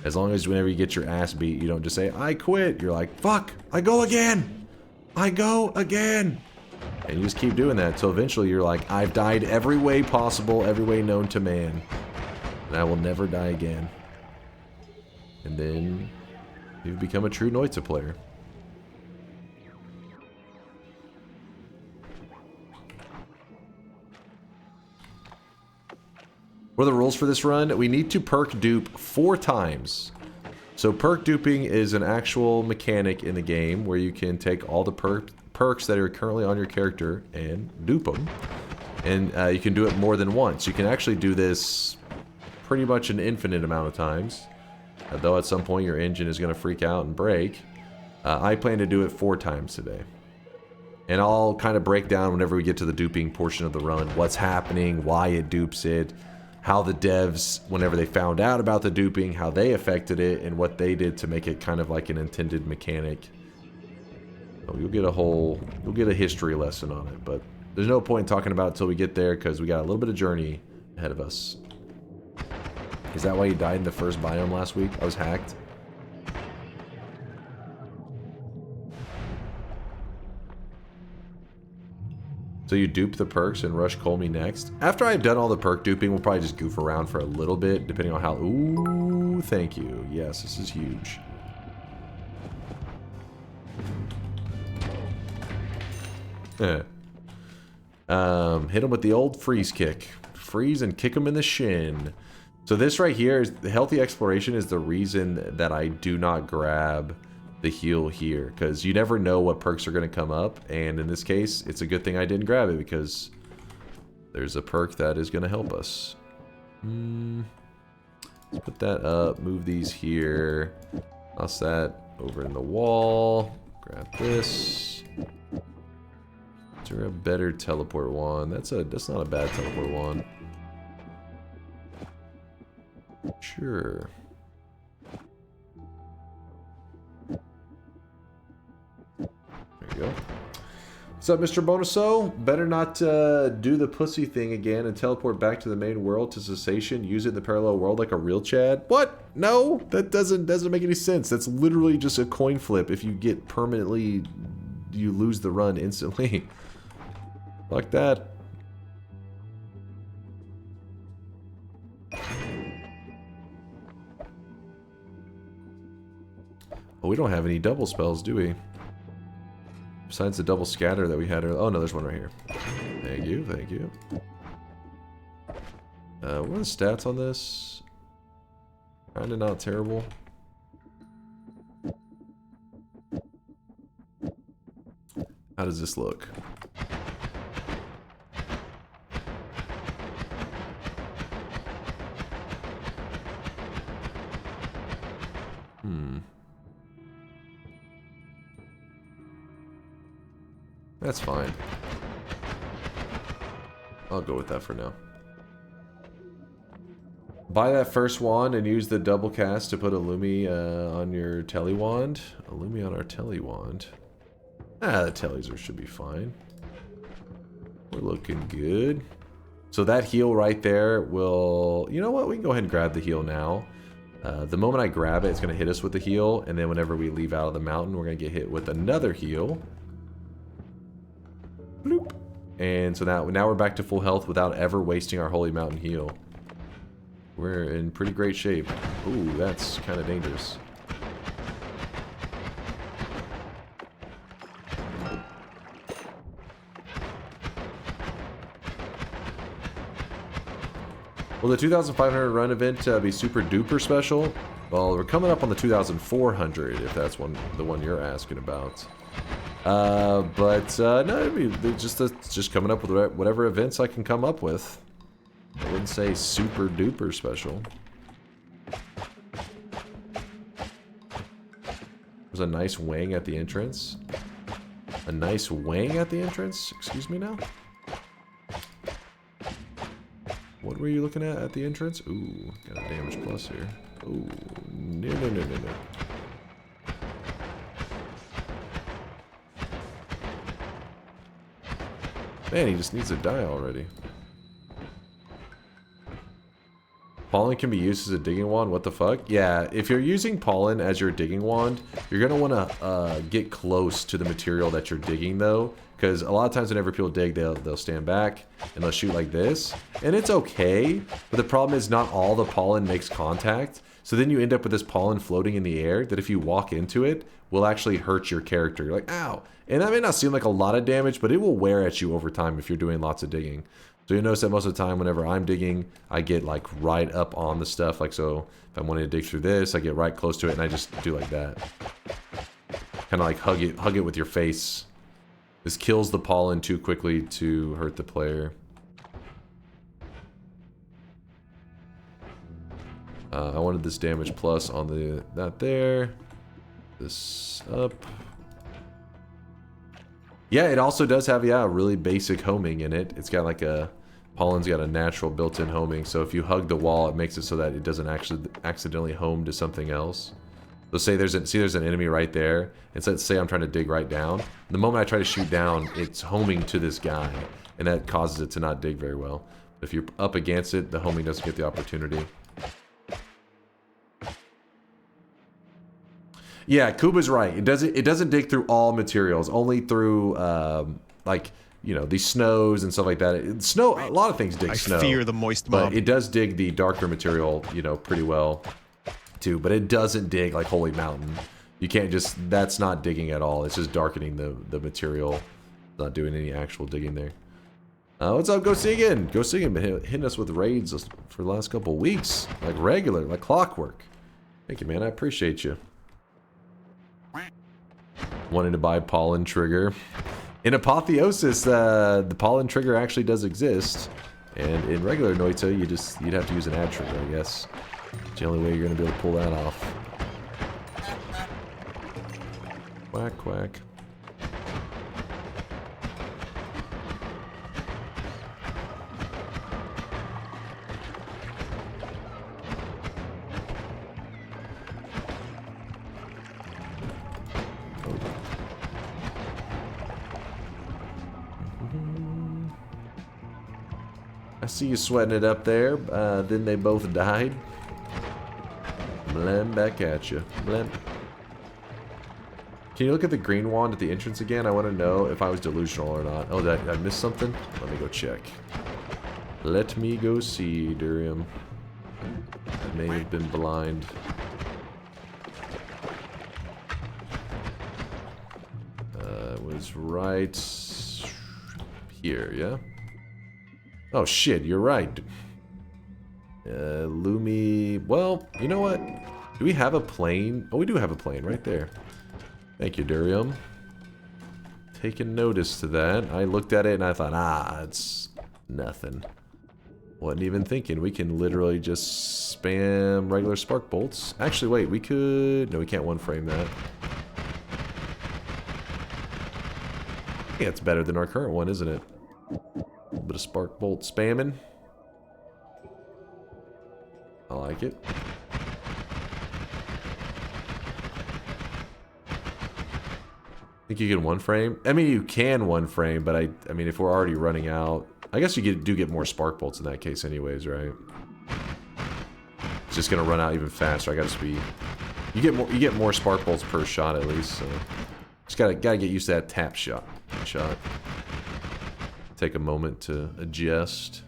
Speaker 6: As long as whenever you get your ass beat, you don't just say, I quit. You're like, fuck, I go again. I go again. And you just keep doing that until eventually you're like, I've died every way possible, every way known to man. And I will never die again. And then you've become a true Noita player. What are the rules for this run? We need to perk dupe 4 times. So perk duping is an actual mechanic in the game where you can take all the perks that are currently on your character and dupe them. And you can do it more than once. You can actually do this pretty much an infinite amount of times. Though at some point your engine is going to freak out and break. I plan to do it 4 times today. And I'll kind of break down whenever we get to the duping portion of the run. What's happening, why it dupes it. How the devs, whenever they found out about the duping, how they affected it, and what they did to make it kind of like an intended mechanic. So you'll get a history lesson on it, but there's no point in talking about it until we get there, because we got a little bit of journey ahead of us. Is that why you died in the first biome last week? I was hacked. So you dupe the perks and rush Colmy next. After I've done all the perk duping, we'll probably just goof around for a little bit, depending on how... Ooh, thank you. Yes, this is huge. Hit him with the old freeze kick. Freeze and kick him in the shin. So this right here, is the healthy exploration is the reason that I do not grab the heal here, because you never know what perks are going to come up, and in this case it's a good thing I didn't grab it, because there's a perk that is going to help us. Let's put that up, move these here, toss that over in the wall, grab this. Is there a better teleport wand? That's not a bad teleport wand. Sure. There you go. What's up, Mr. Bonuso? Better not do the pussy thing again and teleport back to the main world to cessation. Use it in the parallel world like a real Chad. What? No, that doesn't make any sense. That's literally just a coin flip. If you get permanently, you lose the run instantly. Like that. Oh, we don't have any double spells, do we? Besides the double scatter that we had earlier. Oh, no, there's one right here. Thank you, thank you. What are the stats on this? Kinda not terrible. How does this look? That's fine. I'll go with that for now. Buy that first wand and use the double cast to put Illumi on your telly wand. Illumi on our telly wand. Ah, the tellies should be fine. We're looking good. So that heal right there will... You know what? We can go ahead and grab the heal now. The moment I grab it, it's going to hit us with the heal. And then whenever we leave out of the mountain, we're going to get hit with another heal. Bloop. And so now we're back to full health without ever wasting our Holy Mountain heal. We're in pretty great shape. Ooh, that's kind of dangerous. Will the 2,500 run event be super duper special? Well, we're coming up on the 2,400 if that's the one you're asking about. No, I mean, just coming up with whatever events I can come up with. I wouldn't say super duper special. There's a nice wang at the entrance. A nice wang at the entrance? Excuse me now? What were you looking at the entrance? Ooh, got a damage plus here. Ooh, no. Man, he just needs to die already. Pollen can be used as a digging wand? What the fuck? Yeah, if you're using pollen as your digging wand, you're going to want to get close to the material that you're digging, though. Because a lot of times whenever people dig, they'll stand back and they'll shoot like this. And it's okay, but the problem is not all the pollen makes contact. So then you end up with this pollen floating in the air that if you walk into it, will actually hurt your character. You're like, ow. And that may not seem like a lot of damage, but it will wear at you over time if you're doing lots of digging. So you notice that most of the time whenever I'm digging, I get like right up on the stuff. Like so, if I wanted to dig through this, I get right close to it and I just do like that. Kind of like hug it with your face. This kills the pollen too quickly to hurt the player. I wanted this damage plus on that there. This up. Yeah, it also does have, yeah, really basic homing in it. It's got like pollen's got a natural built-in homing, so if you hug the wall, it makes it so that it doesn't actually accidentally home to something else. So say there's an enemy right there, and so say I'm trying to dig right down. The moment I try to shoot down, it's homing to this guy, and that causes it to not dig very well. If you're up against it, the homing doesn't get the opportunity. Yeah, Kuba's right. It doesn't dig through all materials, only through like, you know, these snows and stuff like that. Snow, a lot of things dig snow.
Speaker 4: I fear the moist mob.
Speaker 6: But it does dig the darker material, you know, pretty well too. But it doesn't dig like Holy Mountain. You can't just, that's not digging at all. It's just darkening the material. Not doing any actual digging there. What's up, Go Segan? Go Segan been hitting us with raids for the last couple weeks. Like regular, like clockwork. Thank you, man. I appreciate you. Wanting to buy pollen trigger. In Apotheosis, the pollen trigger actually does exist. And in regular Noita, you'd have to use an ad trigger, I guess. It's the only way you're going to be able to pull that off. Quack, quack. I see you sweating it up there. Then they both died. Blem back at you. Blem. Can you look at the green wand at the entrance again? I want to know if I was delusional or not. Oh, did I miss something? Let me go check. Let me go see, Durium. I may have been blind. It was right here, yeah? Oh shit, you're right. Lumi... Well, you know what? Do we have a plane? Oh, we do have a plane right there. Thank you, Durium. Taking notice to that. I looked at it and I thought, it's nothing. Wasn't even thinking. We can literally just spam regular spark bolts. Actually, wait, we could... No, we can't one frame that. Yeah, it's better than our current one, isn't it? A little bit of spark bolt spamming. I like it. Think you can one frame? I mean, you can one frame, but I mean, if we're already running out, I guess you do get more spark bolts in that case, anyways, right? It's just gonna run out even faster. I gotta speed. You get more spark bolts per shot at least. So just gotta get used to that tap shot. Take a moment to adjust.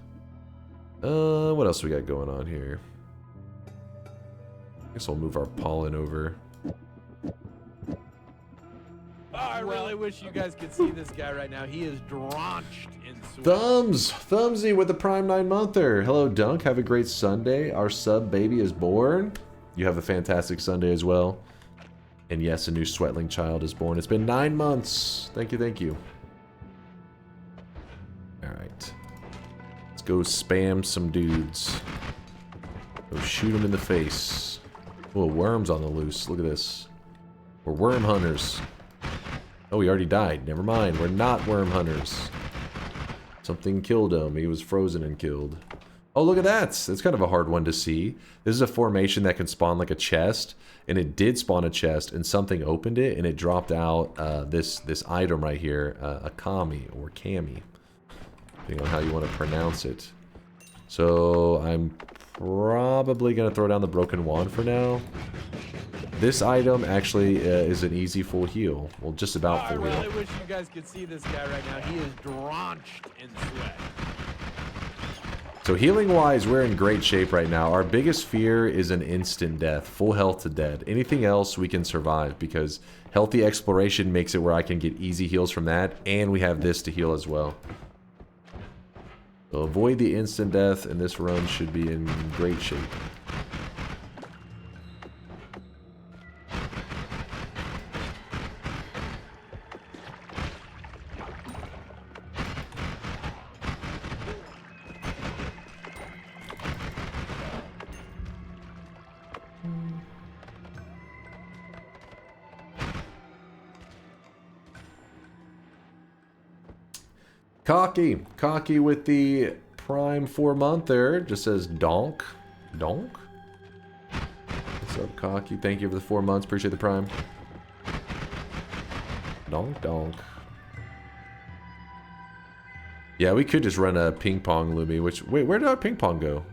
Speaker 6: What else we got going on here? I guess we'll move our pollen over.
Speaker 2: I really wish you guys could see this guy right now. He is drenched in sweat.
Speaker 6: Thumbsy with the Prime 9-monther. Hello, Dunk. Have a great Sunday. Our sub baby is born. You have a fantastic Sunday as well. And yes, a new Sweatling child is born. It's been 9 months. Thank you, thank you. Alright. Let's go spam some dudes. Go shoot them in the face. Oh, worms on the loose. Look at this. We're worm hunters. Oh, he already died. Never mind. We're not worm hunters. Something killed him. He was frozen and killed. Oh, look at that. That's kind of a hard one to see. This is a formation that can spawn like a chest. And it did spawn a chest, and something opened it, and it dropped out this item right here, a kami, or kami, depending on how you want to pronounce it. So I'm probably going to throw down the broken wand for now. This item actually is an easy full heal. Well, just about full heal.
Speaker 2: I really wish you guys could see this guy right now. He is drenched in sweat.
Speaker 6: So healing-wise, we're in great shape right now. Our biggest fear is an instant death, full health to dead. Anything else we can survive because healthy exploration makes it where I can get easy heals from that, and we have this to heal as well. So avoid the instant death, and this run should be in great shape. Cocky with the Prime 4-monther. Just says donk. Donk? What's up, Cocky? Thank you for the 4 months. Appreciate the Prime. Donk, donk. Yeah, we could just run a ping pong Lumi, which... Wait, where did our ping pong go?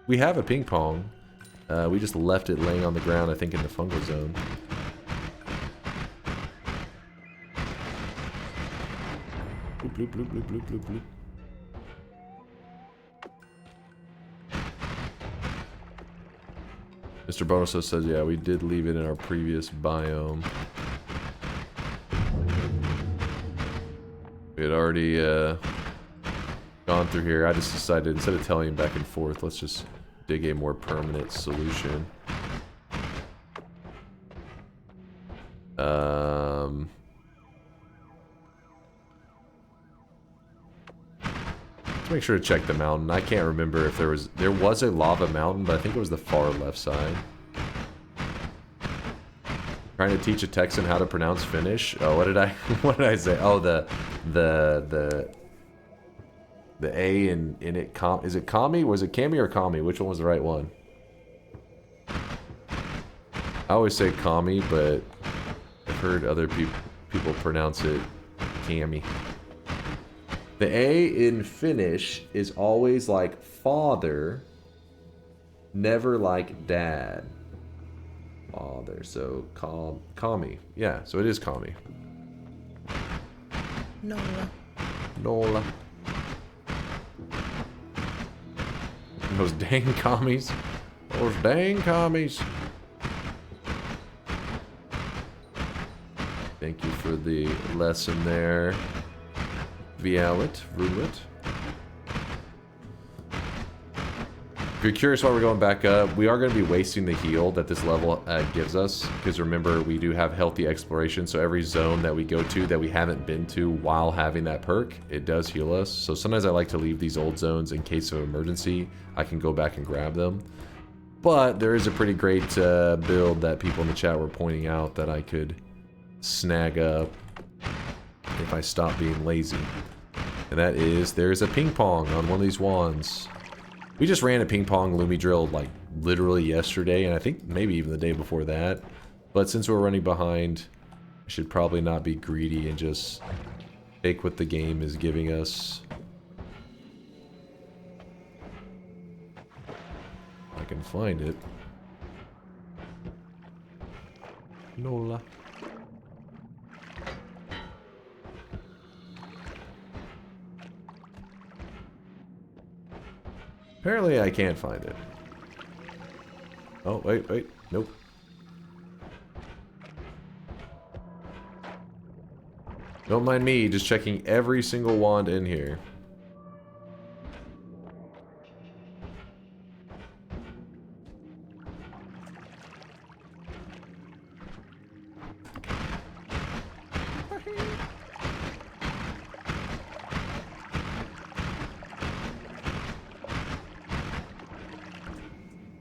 Speaker 6: We have a ping pong. We just left it laying on the ground, I think, in the fungal zone. Bloop, bloop, bloop, bloop, bloop, bloop. Mr. Bonoso says, yeah, we did leave it in our previous biome. We had already gone through here. I just decided, instead of telling him back and forth, let's just dig a more permanent solution. Let's make sure to check the mountain. I can't remember if there was a lava mountain, but I think it was the far left side. Trying to teach a Texan how to pronounce Finnish. Oh, what did I say? Oh, the A in it. Is it kami? Was it kami or kami? Which one was the right one? I always say kami, but I've heard other people pronounce it kami. The A in Finnish is always like father, never like dad. Father, so kami. Yeah, so it is kami.
Speaker 7: Nolla.
Speaker 6: Nolla. Those dang commies. Those dang commies. Thank you for the lesson there. Vialet, Rulet. If you're curious why we're going back up, we are going to be wasting the heal that this level gives us. Because remember, we do have healthy exploration, so every zone that we go to that we haven't been to while having that perk, it does heal us. So sometimes I like to leave these old zones in case of emergency. I can go back and grab them. But there is a pretty great build that people in the chat were pointing out that I could snag up if I stop being lazy. And that is, there's a ping pong on one of these wands. We just ran a ping pong Lumi drill like literally yesterday, and I think maybe even the day before that. But since we're running behind, I should probably not be greedy and just take what the game is giving us. I can find it. Nola. Apparently I can't find it. Oh, wait. Nope. Don't mind me, just checking every single wand in here.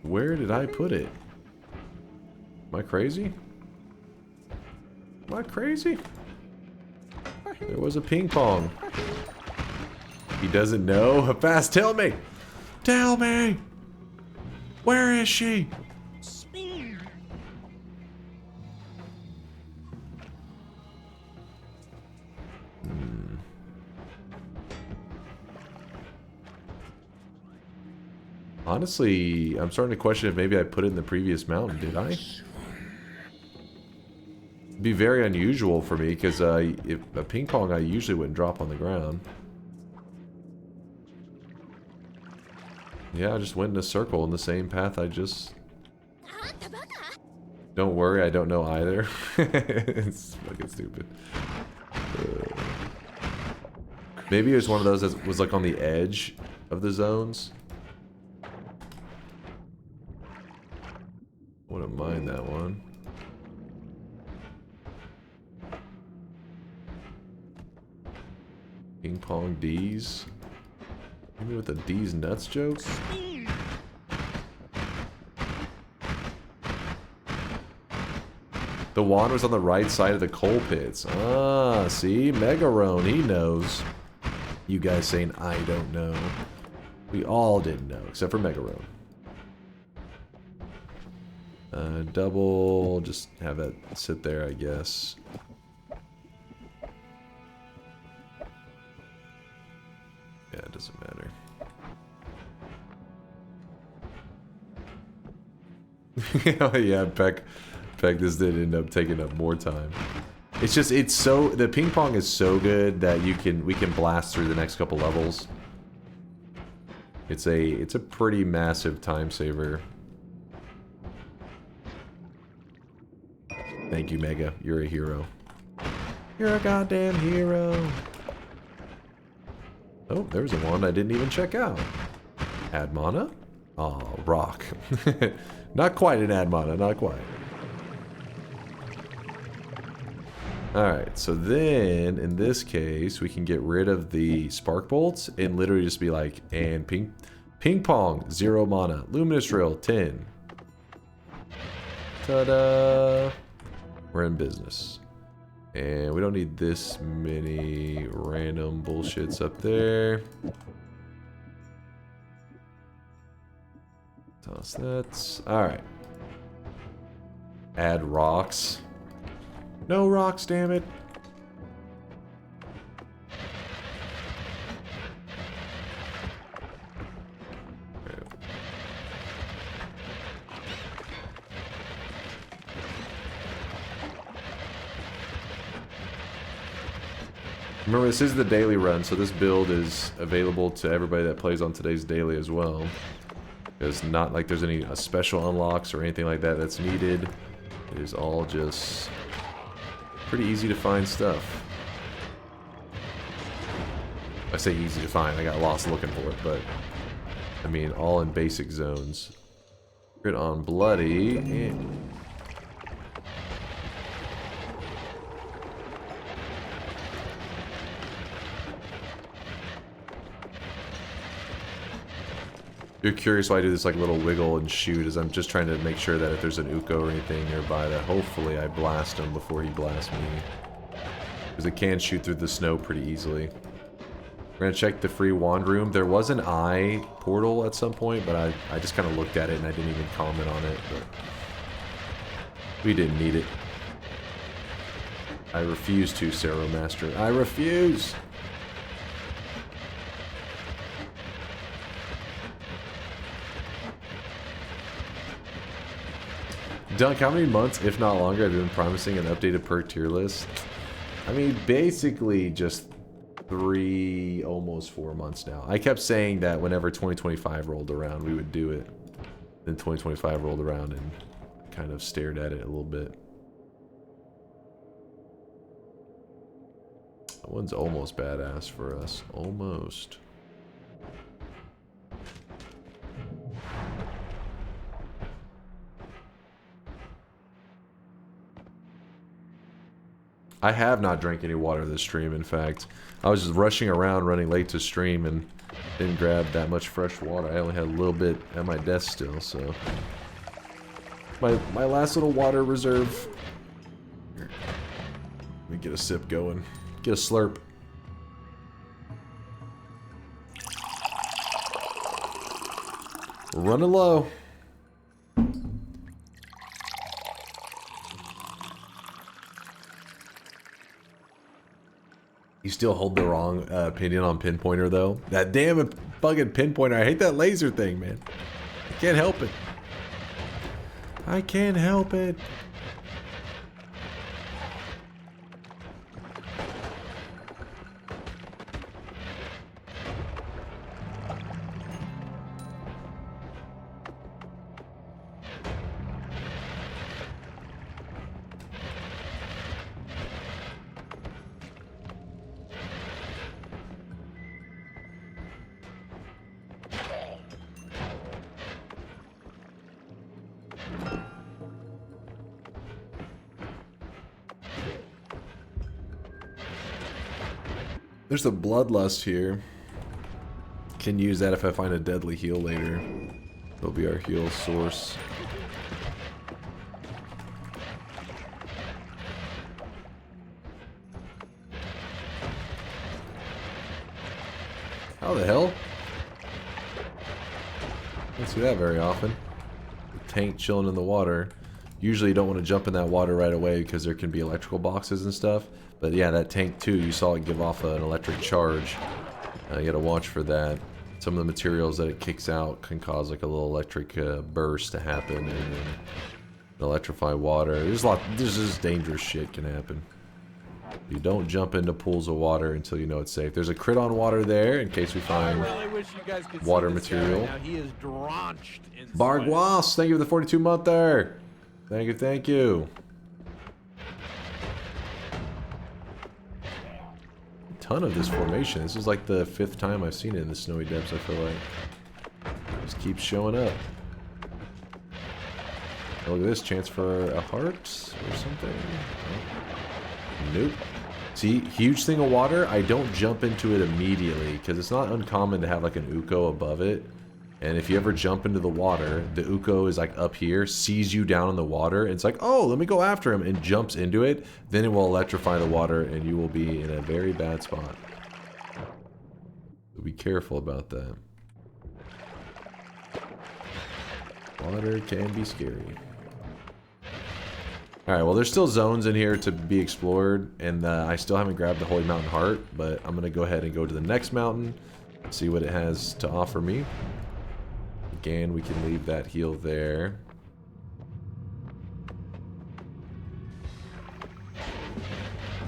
Speaker 6: Where did I put it? Am I crazy? Am I crazy? There was a ping pong. He doesn't know? Fast, tell me! Tell me! Where is she? Honestly, I'm starting to question if maybe I put it in the previous mountain, did I? It'd be very unusual for me, because if a ping pong I usually wouldn't drop on the ground. Yeah, I just went in a circle in the same path I just... Don't worry, I don't know either. It's fucking stupid. Maybe it was one of those that was like on the edge of the zones. Wouldn't mind that one. Ping pong D's. Hit me with the D's nuts joke. The wand was on the right side of the coal pits. Ah, see? Megarone, he knows. You guys saying I don't know. We all didn't know, except for Megarone. Double, just have that sit there, I guess. Yeah, it doesn't matter. Oh yeah, Peck, this did end up taking up more time. It's just, it's so, the ping pong is so good that we can blast through the next couple levels. It's a pretty massive time saver. Thank you, Mega. You're a hero. You're a goddamn hero. Oh, there's a wand I didn't even check out. Add mana? Oh, rock. Not quite an add mana, not quite. Alright, so then, in this case, we can get rid of the spark bolts and literally just be like, and ping pong, 0 mana. Luminous drill, 10. Ta-da! We're in business. And we don't need this many random bullshits up there. Toss that. Alright. Add rocks. No rocks, damn it. Remember, this is the daily run, so this build is available to everybody that plays on today's daily as well. It's not like there's any special unlocks or anything like that that's needed. It is all just pretty easy to find stuff. I say easy to find, I got lost looking for it, but I mean, all in basic zones. Crit on bloody, and you're curious why I do this like little wiggle and shoot, is I'm just trying to make sure that if there's an Uko or anything nearby that hopefully I blast him before he blasts me. Because it can shoot through the snow pretty easily. We're gonna check the free wand room. There was an eye portal at some point, but I just kind of looked at it and I didn't even comment on it. But we didn't need it. I refuse to, Sarah Master. I refuse! Dunk, how many months, if not longer, have you been promising an updated perk tier list? I mean, basically just 3, almost 4 months now. I kept saying that whenever 2025 rolled around, we would do it. Then 2025 rolled around and kind of stared at it a little bit. That one's almost badass for us. Almost. I have not drank any water this stream, in fact. I was just rushing around, running late to stream, and didn't grab that much fresh water. I only had a little bit at my desk still, so... My last little water reserve. Let me get a sip going. Get a slurp. We're running low. You still hold the wrong opinion on pinpointer, though. That damn fucking pinpointer. I hate that laser thing, man. I can't help it. I can't help it. There's a bloodlust here. Can use that if I find a deadly heal later. That'll be our heal source. How the hell? Don't see that very often. The tank chilling in the water. Usually you don't want to jump in that water right away because there can be electrical boxes and stuff. But yeah, that tank too, you saw it give off an electric charge. You gotta watch for that. Some of the materials that it kicks out can cause like a little electric burst to happen and then electrify water. There's just dangerous shit can happen. You don't jump into pools of water until you know it's safe. There's a crit on water there in case we find water material.
Speaker 2: Now he is drenched in
Speaker 6: Barguas, thank you for the 42 month there. Thank you, thank you. Ton of this formation. This is like the 5th time I've seen it in the snowy depths, I feel like. Just keeps showing up. Oh, look at this, chance for a heart or something. Oh. Nope. See, huge thing of water, I don't jump into it immediately because it's not uncommon to have like an Uko above it. And if you ever jump into the water, the Uko is like up here, sees you down in the water, and it's like, oh, let me go after him, and jumps into it. Then it will electrify the water, and you will be in a very bad spot. So be careful about that. Water can be scary. Alright, well, there's still zones in here to be explored, and I still haven't grabbed the Holy Mountain Heart, but I'm going to go ahead and go to the next mountain, see what it has to offer me. Again, we can leave that heal there.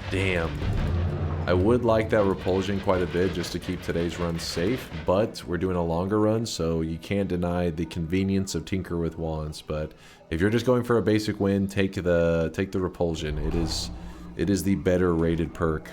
Speaker 6: Damn. I would like that repulsion quite a bit just to keep today's run safe, but we're doing a longer run, so you can't deny the convenience of Tinker with Wands. But if you're just going for a basic win, take the repulsion. It is the better rated perk.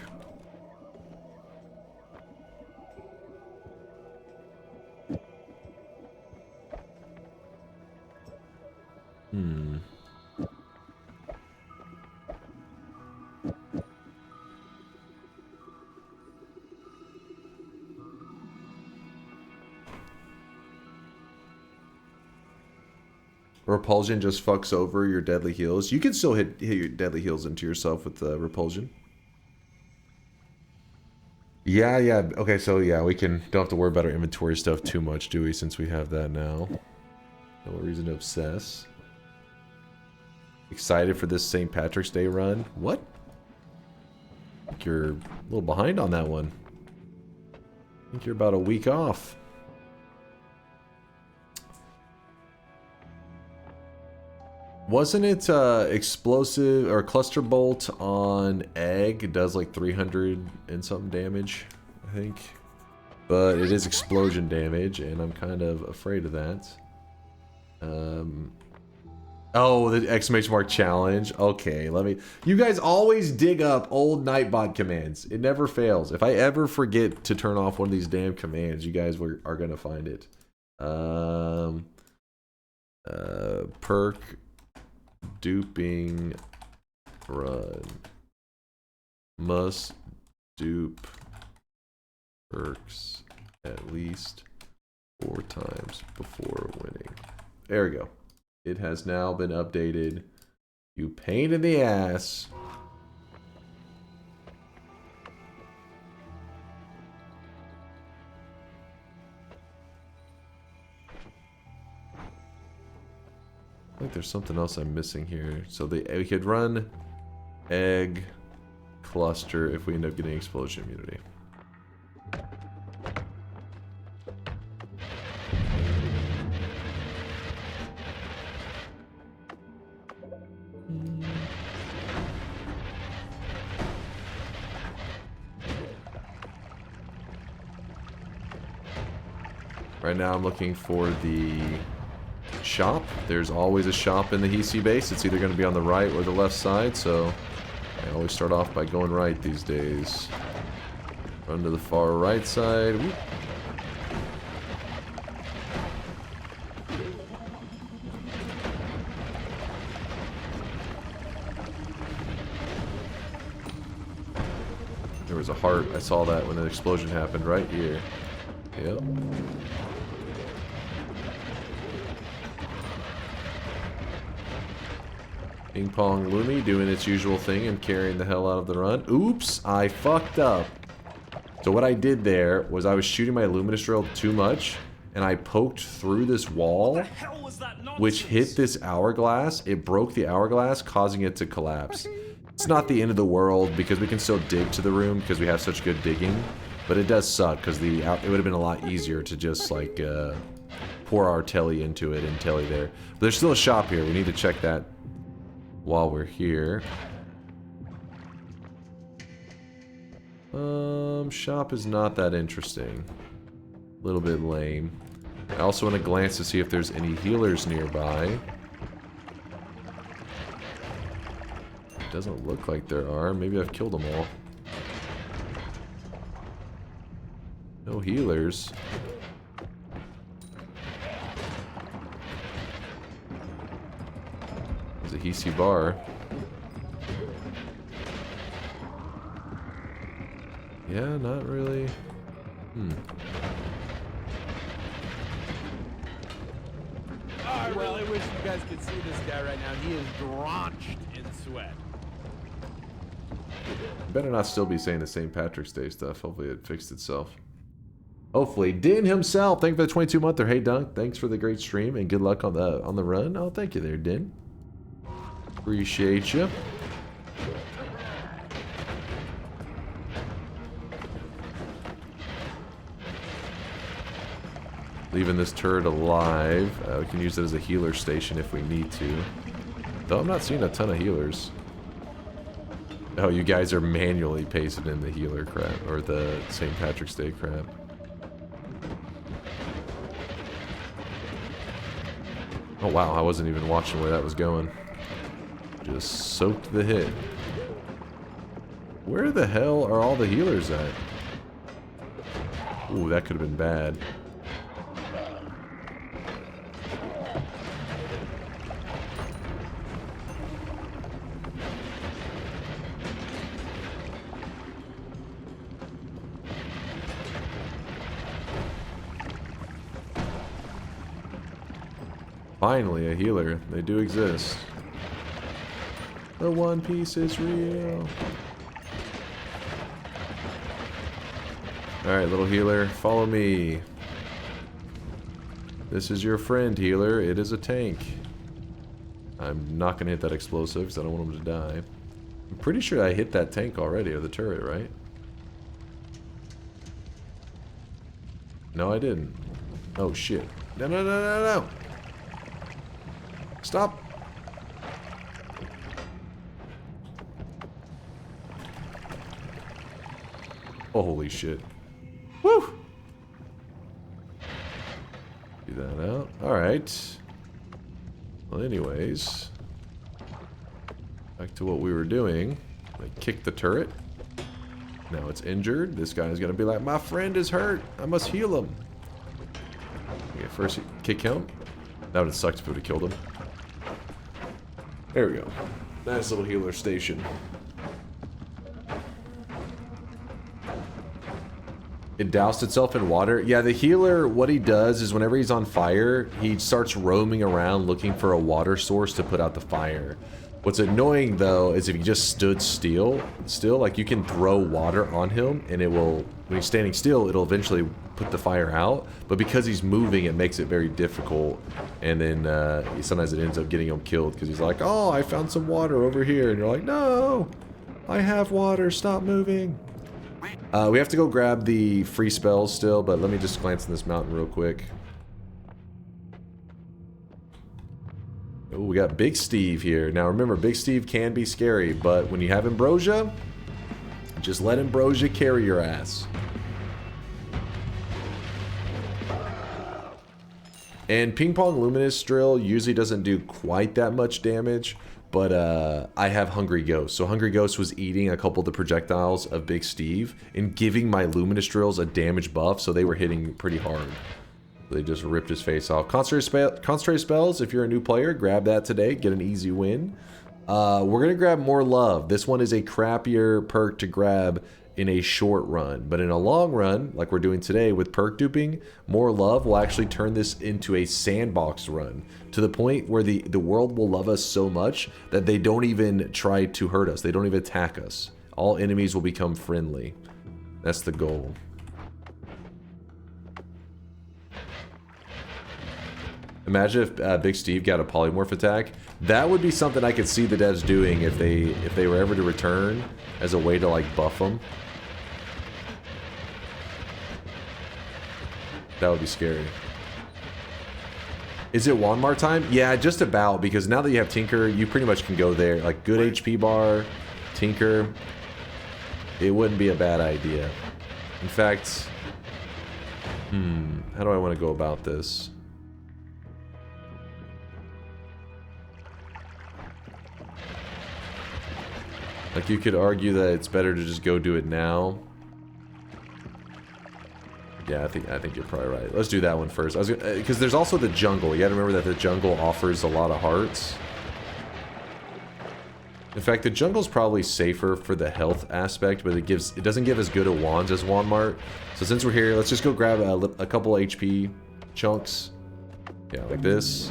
Speaker 6: Repulsion just fucks over your deadly heals. You can still hit your deadly heals into yourself with the repulsion. Yeah. Okay, so yeah, we don't have to worry about our inventory stuff too much, do we? Since we have that now. No reason to obsess. Excited for this St. Patrick's Day run. What? I think you're a little behind on that one. I think you're about a week off. Wasn't it explosive or cluster bolt on egg? It does like 300 and something damage, I think. But it is explosion damage, and I'm kind of afraid of that. Oh, the exclamation mark challenge. Okay, let me... You guys always dig up old Nightbot commands. It never fails. If I ever forget to turn off one of these damn commands, you guys are going to find it. Perk, duping, run. Must dupe perks at least 4 times before winning. There we go. It has now been updated. You pain in the ass. I think there's something else I'm missing here. So we could run egg cluster if we end up getting explosion immunity. Right now I'm looking for the shop. There's always a shop in the HEC base. It's either going to be on the right or the left side, so I always start off by going right these days. Run to the far right side. Whoop. There was a heart. I saw that when an explosion happened right here. Yep. Ping Pong Lumi doing its usual thing and carrying the hell out of the run. Oops, I fucked up. So what I did there was I was shooting my Luminous Drill too much, and I poked through this wall, which hit this hourglass. It broke the hourglass, causing it to collapse. It's not the end of the world because we can still dig to the room because we have such good digging, but it does suck because it would have been a lot easier to just like pour our telly into it and telly there. But there's still a shop here. We need to check that while we're here. Shop is not that interesting. A little bit lame. I also want to glance to see if there's any healers nearby. Doesn't look like there are. Maybe I've killed them all. No healers. There's a HEC bar. Yeah, not really.
Speaker 2: Oh, I really wish you guys could see this guy right now. He is drenched in sweat.
Speaker 6: Better not still be saying the St. Patrick's Day stuff. Hopefully it fixed itself. Hopefully. Din himself, thank you for the 22-monther. Hey Dunk, thanks for the great stream and good luck on the run. Oh, thank you there, Din. Appreciate you. Leaving this turret alive. We can use it as a healer station if we need to. Though I'm not seeing a ton of healers. Oh, you guys are manually pasting in the healer crap, or the St. Patrick's Day crap. Oh wow, I wasn't even watching where that was going. Just soaked the hit. Where the hell are all the healers at? Ooh, that could have been bad. Finally, a healer. They do exist. The One Piece is real. Alright, little healer, follow me. This is your friend, healer. It is a tank. I'm not going to hit that explosive because I don't want him to die. I'm pretty sure I hit that tank already, or the turret, right? No, I didn't. Oh, shit. No, no, no, no, no! Stop! Oh, holy shit. Woo! Do that out. Alright. Well, anyways, back to what we were doing. I kicked the turret. Now it's injured. This guy's gonna be like, my friend is hurt. I must heal him. Okay, first kick him. That would have sucked if it would have killed him. There we go. Nice little healer station. It doused itself in water. Yeah, the healer, what he does is whenever he's on fire, he starts roaming around looking for a water source to put out the fire. What's annoying though is if he just stood still, like you can throw water on him and it will, when he's standing still, it'll eventually put the fire out. But because he's moving, it makes it very difficult. And then sometimes it ends up getting him killed because he's like, oh, I found some water over here. And you're like, no, I have water, stop moving. We have to go grab the free spells still, but let me just glance in this mountain real quick. Oh, we got Big Steve here. Now remember, Big Steve can be scary, but when you have Ambrosia, just let Ambrosia carry your ass. And Ping Pong Luminous Drill usually doesn't do quite that much damage, but I have Hungry Ghost. So Hungry Ghost was eating a couple of the projectiles of Big Steve and giving my Luminous Drills a damage buff, so they were hitting pretty hard. They just ripped his face off. Concentrate spells, if you're a new player, grab that today. Get an easy win. We're going to grab More Love. This one is a crappier perk to grab in a short run. But in a long run, like we're doing today with perk duping, More Love will actually turn this into a sandbox run. To the point where the world will love us so much that they don't even try to hurt us. They don't even attack us. All enemies will become friendly. That's the goal. Imagine if Big Steve got a polymorph attack. That would be something I could see the devs doing if they were ever to return as a way to like buff them. That would be scary. Is it Wanmar time? Yeah, just about, because now that you have Tinker, you pretty much can go there. Like good HP bar, Tinker, it wouldn't be a bad idea. In fact, how do I want to go about this? Like, you could argue that it's better to just go do it now. Yeah, I think you're probably right. Let's do that one first. Because there's also the jungle. You gotta remember that the jungle offers a lot of hearts. In fact, the jungle's probably safer for the health aspect, but it doesn't give as good a wands as Walmart. So since we're here, let's just go grab a couple HP chunks. Yeah, like this.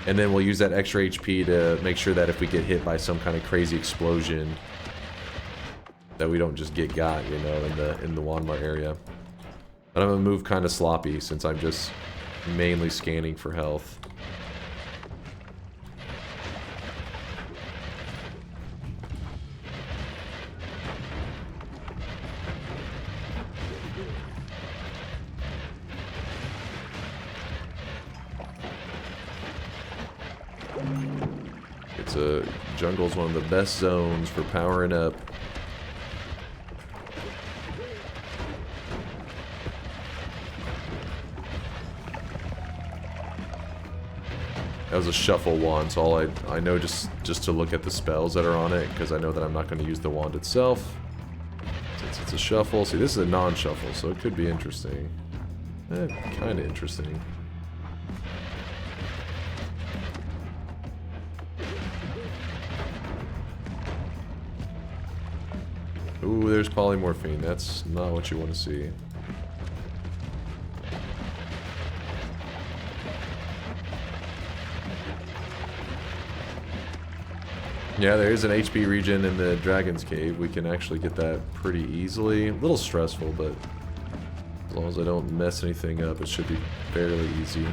Speaker 6: And then we'll use that extra HP to make sure that if we get hit by some kind of crazy explosion, that we don't just get got, you know, in the Walmart area. But I'm gonna move kind of sloppy since I'm just mainly scanning for health. Jungle's one of the best zones for powering up. That was a shuffle wand, so all I know just to look at the spells that are on it, because I know that I'm not going to use the wand itself. Since it's a shuffle. See, this is a non-shuffle, so it could be interesting. Kind of interesting. Ooh, there's polymorphine. That's not what you want to see. Yeah, there is an HP regen in the Dragon's Cave. We can actually get that pretty easily. A little stressful, but as long as I don't mess anything up, it should be fairly easy.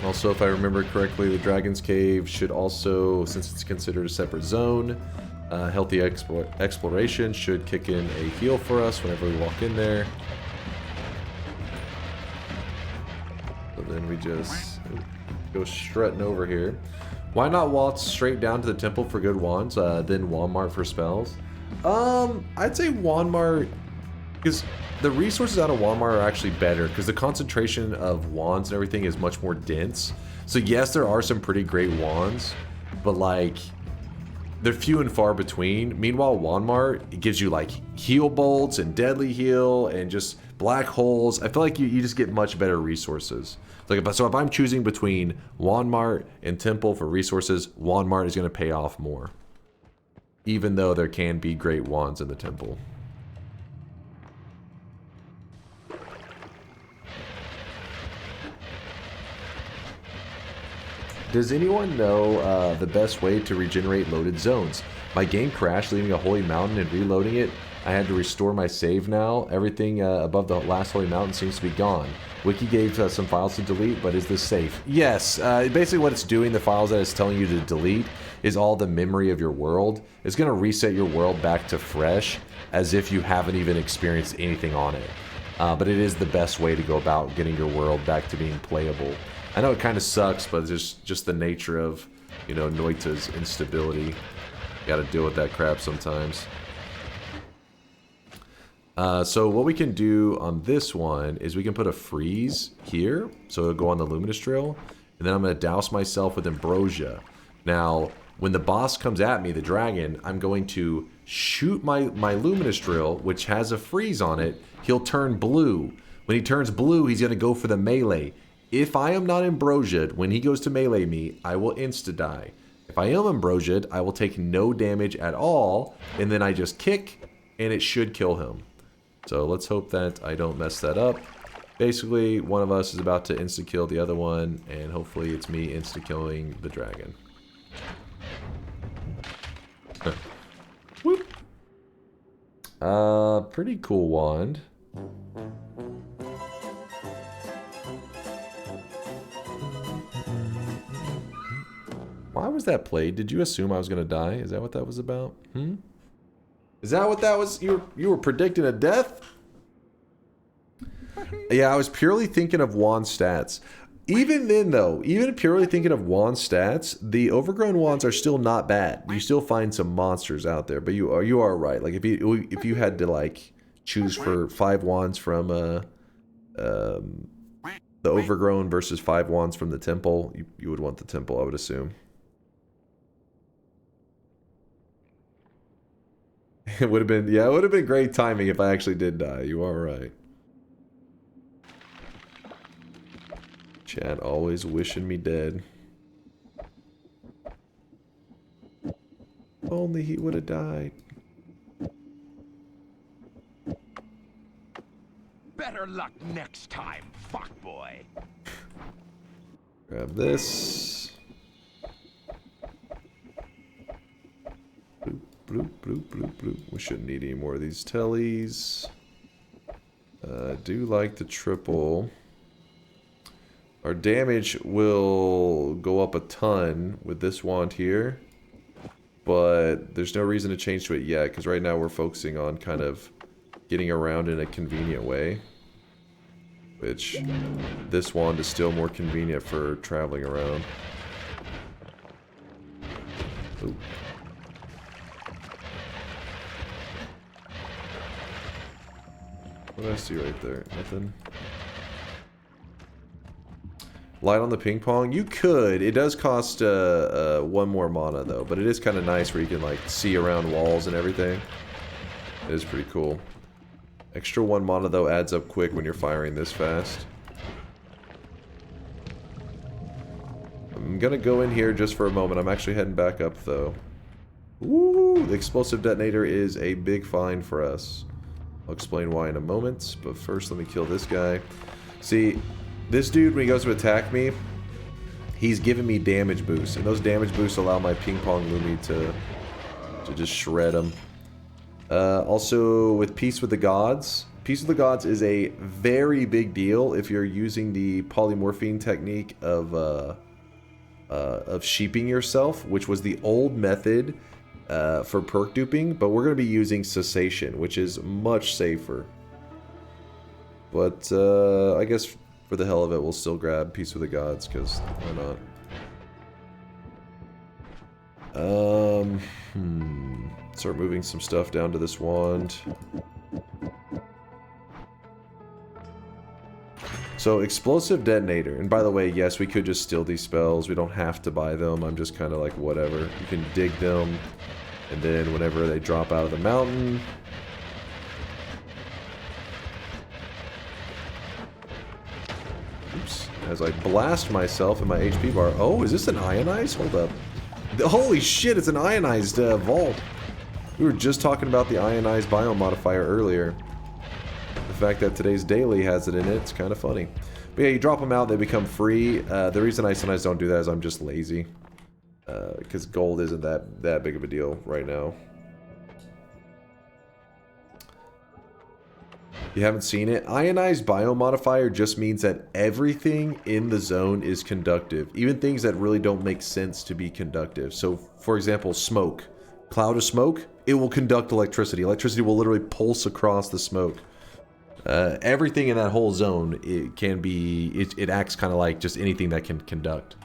Speaker 6: Also, if I remember correctly, the Dragon's Cave should also, since it's considered a separate zone, Healthy Exploration should kick in a heal for us whenever we walk in there. So then we just go strutting over here. Why not waltz straight down to the temple for good wands, then Walmart for spells? I'd say Walmart, because the resources out of Walmart are actually better because the concentration of wands and everything is much more dense. So yes, there are some pretty great wands, but like they're few and far between. Meanwhile, Walmart, it gives you like heal bolts and deadly heal and just black holes. I feel like you just get much better resources. Like so if I'm choosing between Walmart and Temple for resources, Walmart is going to pay off more. Even though there can be great wands in the Temple. Does anyone know the best way to regenerate loaded zones? My game crashed leaving a holy mountain and reloading it. I had to restore my save now. Everything above the last holy mountain seems to be gone. Wiki gave some files to delete, but is this safe? Yes, basically what it's doing, the files that it's telling you to delete, is all the memory of your world. It's going to reset your world back to fresh, as if you haven't even experienced anything on it. But it is the best way to go about getting your world back to being playable. I know it kind of sucks, but it's just the nature of, you know, Noita's instability. You got to deal with that crap sometimes. So what we can do on this one is we can put a freeze here, so it'll go on the Luminous Trail, and then I'm going to douse myself with Ambrosia. Now, when the boss comes at me, the dragon, I'm going to shoot my Luminous Drill, which has a freeze on it. He'll turn blue. When he turns blue, he's going to go for the melee. If I am not Ambrosia'd, when he goes to melee me, I will insta-die. If I am Ambrosia'd, I will take no damage at all, and then I just kick, and it should kill him. So let's hope that I don't mess that up. Basically, one of us is about to insta-kill the other one, and hopefully it's me insta-killing the dragon. Whoop. Pretty cool wand. Why was that played? Did you assume I was gonna die? Is that what that was about? Is that what that was? You were predicting a death? Yeah, I was purely thinking of wand stats. Even then, though, even purely thinking of wand stats, the overgrown wands are still not bad. You still find some monsters out there, but you are right. Like if you had to like choose for 5 wands from the overgrown versus 5 wands from the temple, you would want the temple, I would assume. It would have been, yeah, it would have been great timing if I actually did die. You are right. Chad always wishing me dead. Only he would have died.
Speaker 3: Better luck next time, fuckboy.
Speaker 6: Grab this. Bloop, bloop, bloop, bloop, bloop. We shouldn't need any more of these tellies. I do like the triple. Our damage will go up a ton with this wand here, but there's no reason to change to it yet, because right now we're focusing on kind of getting around in a convenient way, which this wand is still more convenient for traveling around. Ooh. What did I see right there? Nothing. Light on the ping pong? You could. It does cost 1 more mana though, but it is kind of nice where you can like see around walls and everything. It is pretty cool. Extra 1 mana though adds up quick when you're firing this fast. I'm gonna go in here just for a moment. I'm actually heading back up though. Ooh, the explosive detonator is a big find for us. I'll explain why in a moment, but first let me kill this guy. See, this dude, when he goes to attack me, he's giving me damage boosts, and those damage boosts allow my ping pong Lumi to just shred him. Also, with Peace with the Gods. Peace with the Gods is a very big deal if you're using the polymorphine technique of sheeping yourself, which was the old method for perk duping, but we're going to be using cessation, which is much safer. But I guess for the hell of it, we'll still grab Peace with the Gods, because why not? Start moving some stuff down to this wand. So, explosive detonator. And by the way, yes, we could just steal these spells. We don't have to buy them. I'm just kind of like, whatever. You can dig them. And then whenever they drop out of the mountain... Oops. As I blast myself in my HP bar. Oh, is this an ionized? Hold up. Holy shit, it's an ionized vault. We were just talking about the ionized biome modifier earlier. The fact that today's daily has it in it, it's kind of funny. But yeah, you drop them out, they become free. The reason I sometimes don't do that is I'm just lazy. Because gold isn't that big of a deal right now. You haven't seen it? Ionized biome modifier just means that everything in the zone is conductive. Even things that really don't make sense to be conductive. So, for example, smoke. Cloud of smoke, it will conduct electricity. Electricity will literally pulse across the smoke. Everything in that whole zone, it can be... It acts kind of like just anything that can conduct.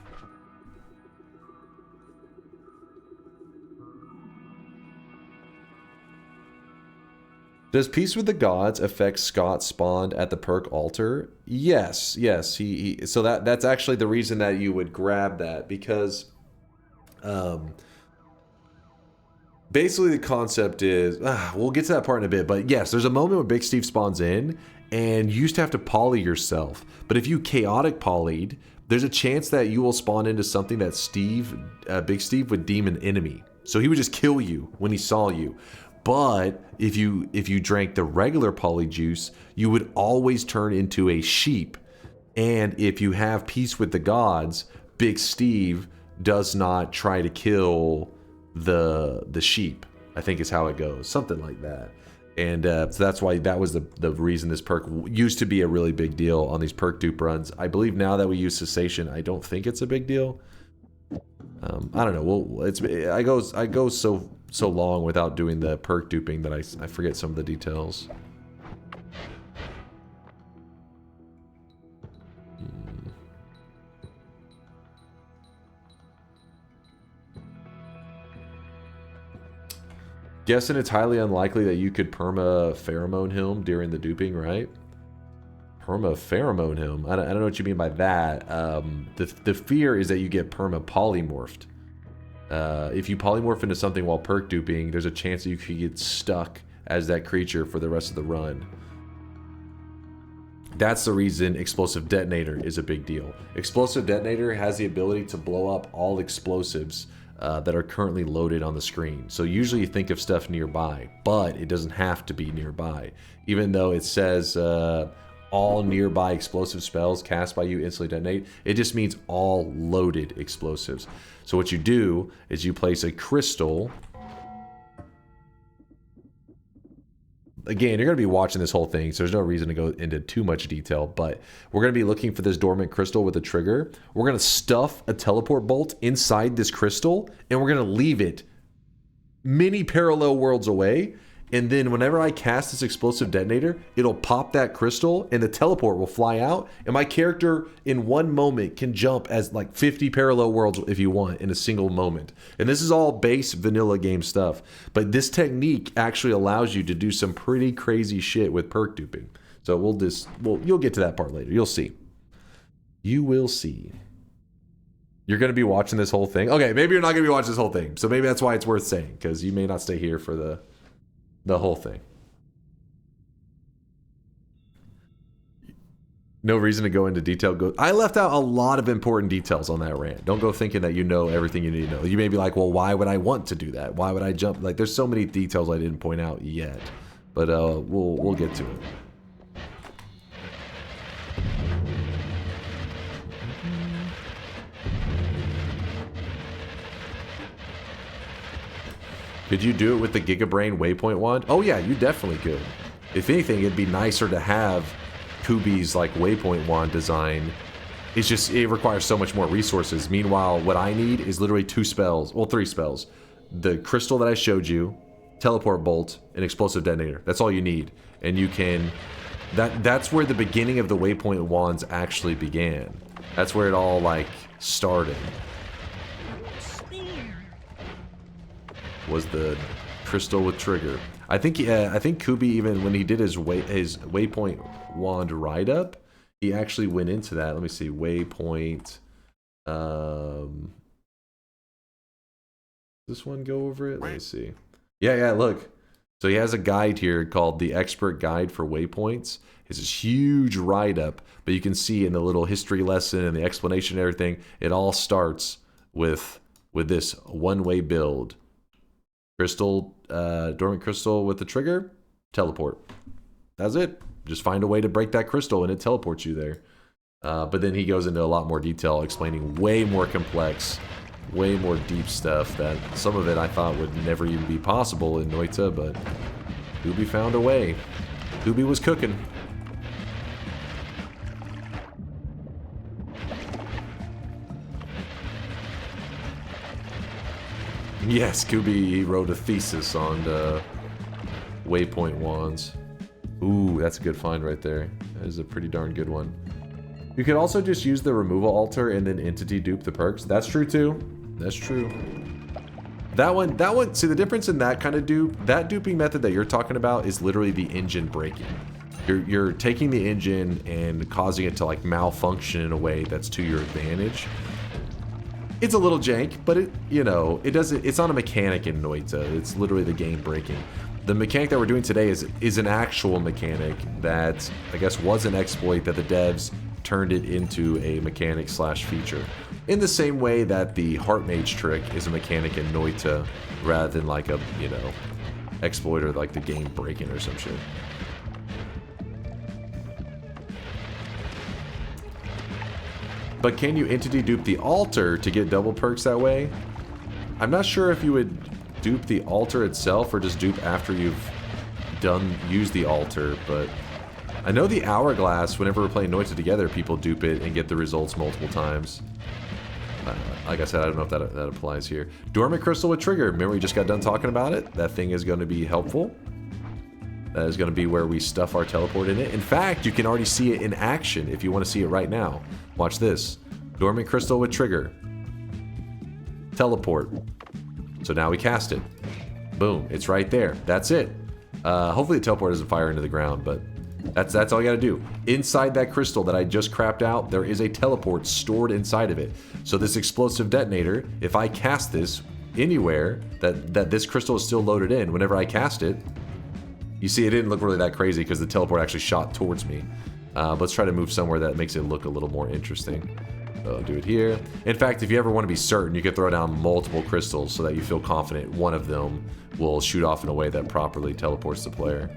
Speaker 6: Does Peace with the Gods affect Scott spawned at the Perk altar? Yes, yes. So that's actually the reason that you would grab that, because basically the concept is, we'll get to that part in a bit, but yes, there's a moment when Big Steve spawns in, and you used to have to poly yourself. But if you chaotic polyed, there's a chance that you will spawn into something that Big Steve would deem an enemy. So he would just kill you when he saw you. But if you drank the regular poly juice, you would always turn into a sheep. And if you have Peace with the Gods, Big Steve does not try to kill the sheep, I think is how it goes. Something like that. And so that's why that was the reason this perk used to be a really big deal on these perk dupe runs. I believe now that we use cessation, I don't think it's a big deal. I don't know. Well, I go so long without doing the perk duping that I forget some of the details. Guessing it's highly unlikely that you could perma pheromone him during the duping, right? Perma pheromone him. I don't know what you mean by that. The fear is that you get perma polymorphed. If you polymorph into something while perk duping, there's a chance that you could get stuck as that creature for the rest of the run. That's the reason Explosive Detonator is a big deal. Explosive Detonator has the ability to blow up all explosives that are currently loaded on the screen. So usually you think of stuff nearby, but it doesn't have to be nearby. Even though it says all nearby explosive spells cast by you instantly detonate, it just means all loaded explosives. So what you do is you place a crystal. Again, you're going to be watching this whole thing, so there's no reason to go into too much detail, but we're going to be looking for this dormant crystal with a trigger. We're going to stuff a teleport bolt inside this crystal, and we're going to leave it many parallel worlds away. And then whenever I cast this explosive detonator, it'll pop that crystal and the teleport will fly out. And my character in one moment can jump as like 50 parallel worlds if you want in a single moment. And this is all base vanilla game stuff. But this technique actually allows you to do some pretty crazy shit with perk duping. So you'll get to that part later. You'll see. You will see. You're going to be watching this whole thing. Okay, maybe you're not going to be watching this whole thing. So maybe that's why it's worth saying, because you may not stay here for the whole thing. No reason to go into detail. I left out a lot of important details on that rant. Don't go thinking that you know everything you need to know. You may be like, well, why would I want to do that? Why would I jump? Like, there's so many details I didn't point out yet. But we'll get to it. Could you do it with the Gigabrain Waypoint Wand? Oh yeah, you definitely could. If anything, it'd be nicer to have Kubi's like Waypoint Wand design. It's just, it requires so much more resources. Meanwhile, what I need is literally 2 spells, well 3 spells. The crystal that I showed you, Teleport Bolt, and Explosive Detonator. That's all you need. And you can, that's where the beginning of the Waypoint Wands actually began. That's where it all like started. Was the crystal with trigger. I think Kubi, even when he did his waypoint wand ride up, he actually went into that. Let me see, waypoint. This one go over it? Let me see. Yeah, look. So he has a guide here called the Expert Guide for Waypoints. It's this huge write up, but you can see in the little history lesson and the explanation and everything, it all starts with this one-way build. Crystal, dormant crystal with the trigger, teleport. That's it. Just find a way to break that crystal and it teleports you there. But then he goes into a lot more detail, explaining way more complex, way more deep stuff that some of it I thought would never even be possible in Noita, but Kubi found a way. Kubi was cooking. Yes, Kubi wrote a thesis on waypoint wands. Ooh, that's a good find right there. That is a pretty darn good one. You could also just use the removal altar and then entity dupe the perks. That's true too. That's true. That one, see the difference in that kind of dupe, that duping method that you're talking about is literally the engine breaking. You're taking the engine and causing it to like malfunction in a way that's to your advantage. It's a little jank, but it's not a mechanic in Noita. It's literally the game breaking. The mechanic that we're doing today is an actual mechanic that I guess was an exploit that the devs turned it into a mechanic slash feature. In the same way that the Heart Mage trick is a mechanic in Noita rather than like a, exploit or like the game breaking or some shit. But can you entity dupe the altar to get double perks that way? I'm not sure if you would dupe the altar itself or just dupe after you've used the altar, but I know the hourglass, whenever we're playing Noita together, people dupe it and get the results multiple times. Like I said, I don't know if that applies here. Dormant crystal with trigger. Remember we just got done talking about it? That thing is going to be helpful. That is going to be where we stuff our teleport in it. In fact, you can already see it in action if you want to see it right now. Watch this. Dormant crystal with trigger. Teleport. So now we cast it. Boom. It's right there. That's it. Hopefully the teleport doesn't fire into the ground, but that's all you gotta do. Inside that crystal that I just crapped out, there is a teleport stored inside of it. So this explosive detonator, if I cast this anywhere that this crystal is still loaded in, whenever I cast it, you see it didn't look really that crazy because the teleport actually shot towards me. Let's try to move somewhere that makes it look a little more interesting. So I'll do it here. In fact, if you ever want to be certain, you could throw down multiple crystals so that you feel confident one of them will shoot off in a way that properly teleports the player.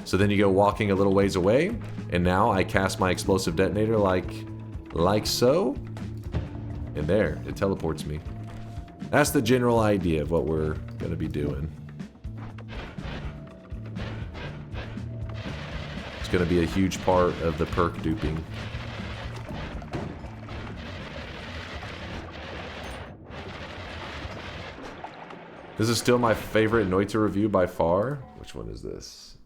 Speaker 6: So then you go walking a little ways away, and now I cast my explosive detonator like so, and there, it teleports me. That's the general idea of what we're going to be doing. It's going to be a huge part of the perk duping. This is still my favorite Noita review by far. Which one is this?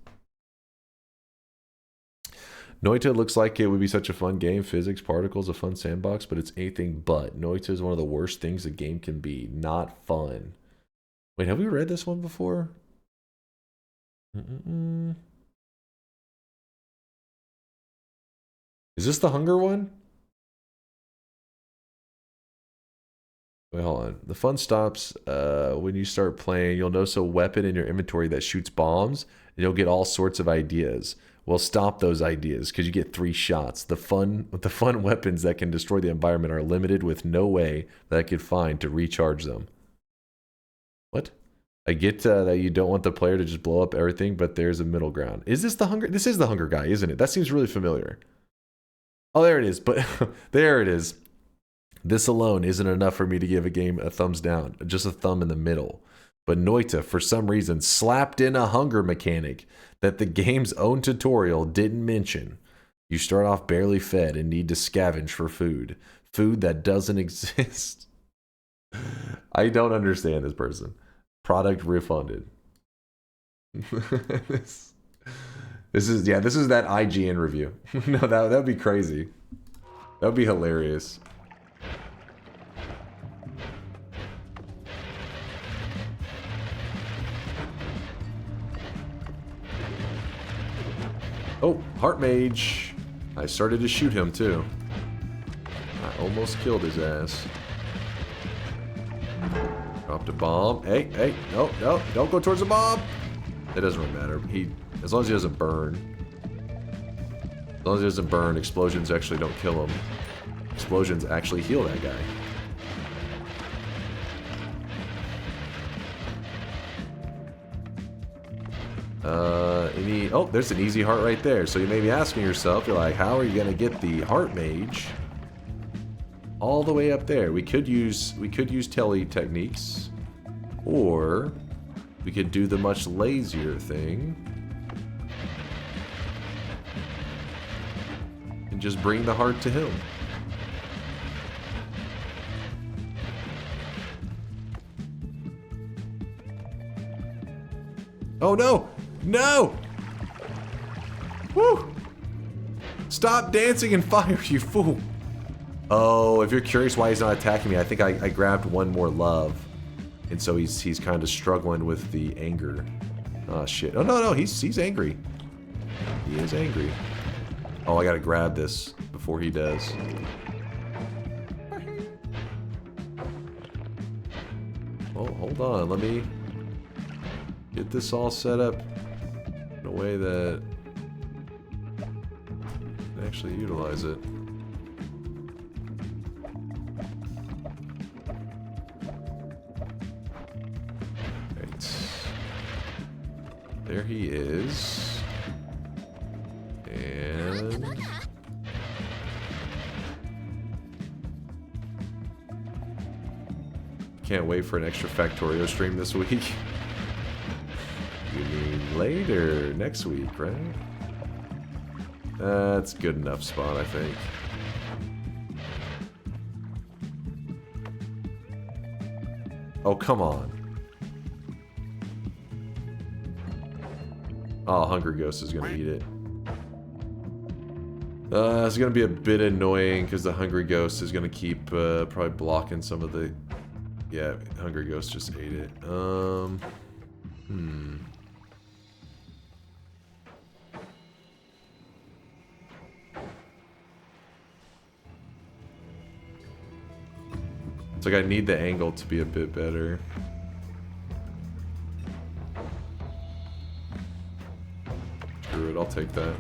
Speaker 6: Noita looks like it would be such a fun game. Physics, particles, a fun sandbox, but it's anything but. Noita is one of the worst things a game can be. Not fun. Wait, have we read this one before? Is this the hunger one? Wait, hold on. The fun stops when you start playing. You'll notice a weapon in your inventory that shoots bombs, and you'll get all sorts of ideas. Well, stop those ideas because you get 3 shots. The fun weapons that can destroy the environment are limited with no way that I could find to recharge them. What? I get that you don't want the player to just blow up everything, but there's a middle ground. Is this the hunger? This is the hunger guy, isn't it? That seems really familiar. Oh, there it is. But there it is. This alone isn't enough for me to give a game a thumbs down, just a thumb in the middle. But Noita, for some reason, slapped in a hunger mechanic that the game's own tutorial didn't mention. You start off barely fed and need to scavenge for food. Food that doesn't exist. I don't understand this person. Product refunded. This is that IGN review. No, that would be crazy. That would be hilarious. Heart Mage. I started to shoot him too. I almost killed his ass. Dropped a bomb. Hey, hey, no, no, don't go towards the bomb. It doesn't really matter. As long as he doesn't burn. As long as he doesn't burn, explosions actually don't kill him. Explosions actually heal that guy. Oh, there's an easy heart right there. So you may be asking yourself, you're like, how are you gonna get the heart mage all the way up there? We could use tele techniques, or we could do the much lazier thing and just bring the heart to him. Oh no! No! Woo! Stop dancing and fire, you fool! Oh, if you're curious why he's not attacking me, I think I grabbed one more love. And so he's kind of struggling with the anger. Oh shit. Oh no, he's angry. He is angry. Oh, I gotta grab this before he does. Oh, hold on, let me get this all set up in a way that I can actually utilize it. There he is. And can't wait for an extra Factorio stream this week. You mean later, next week, right? That's good enough spot, I think. Oh, come on. Oh, Hungry Ghost is gonna eat it. It's gonna be a bit annoying because the Hungry Ghost is gonna keep probably blocking some of the. Yeah, Hungry Ghost just ate it. It's like I need the angle to be a bit better. Screw it, I'll take that.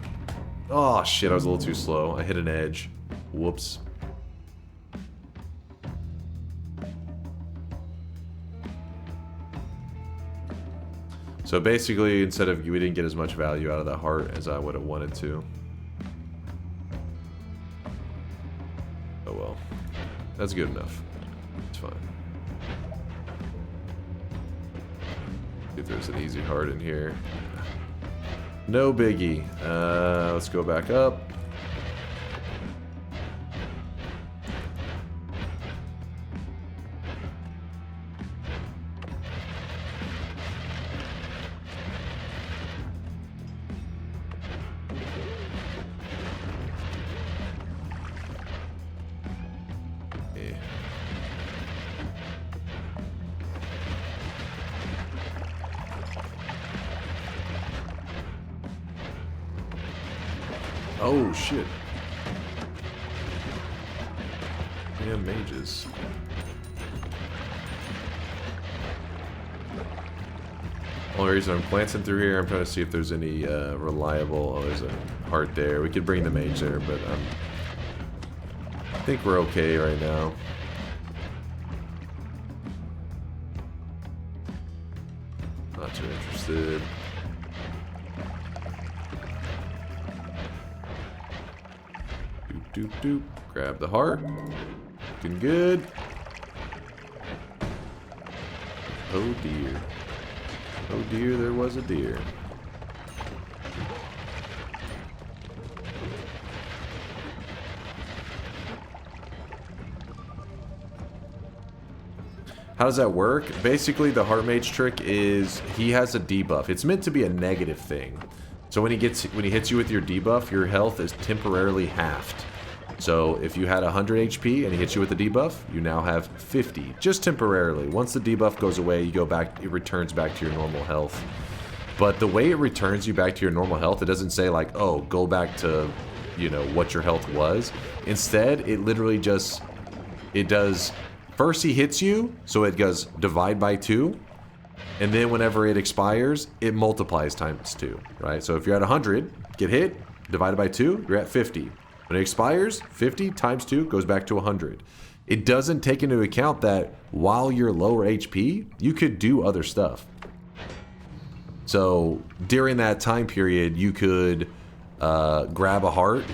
Speaker 6: Oh shit, I was a little too slow. I hit an edge. Whoops. So basically, instead of, we didn't get as much value out of that heart as I would have wanted to. Oh well. That's good enough. It's fine. See if there's an easy heart in here. No biggie. Let's go back up. Oh shit. Damn mages. Only reason I'm glancing through here, I'm trying to see if there's any reliable. Oh, there's a heart there. We could bring the mage there, but I think we're okay right now. Not too interested. Doop doop. Grab the heart. Looking good. Oh dear. Oh dear, there was a deer. How does that work? Basically, the heart mage trick is he has a debuff. It's meant to be a negative thing. So when he hits you with your debuff, your health is temporarily halved. So if you had 100 HP and he hits you with a debuff, you now have 50, just temporarily. Once the debuff goes away, you go back, it returns back to your normal health. But the way it returns you back to your normal health, it doesn't say like, oh, go back to, you know, what your health was. Instead, it literally just, it does, first he hits you, so it goes divide by 2. And then whenever it expires, it multiplies times 2, right? So if you're at 100, get hit, divided by 2, you're at 50. When it expires, 50 times 2 goes back to 100. It doesn't take into account that while you're lower HP, you could do other stuff. So during that time period, you could grab a heart,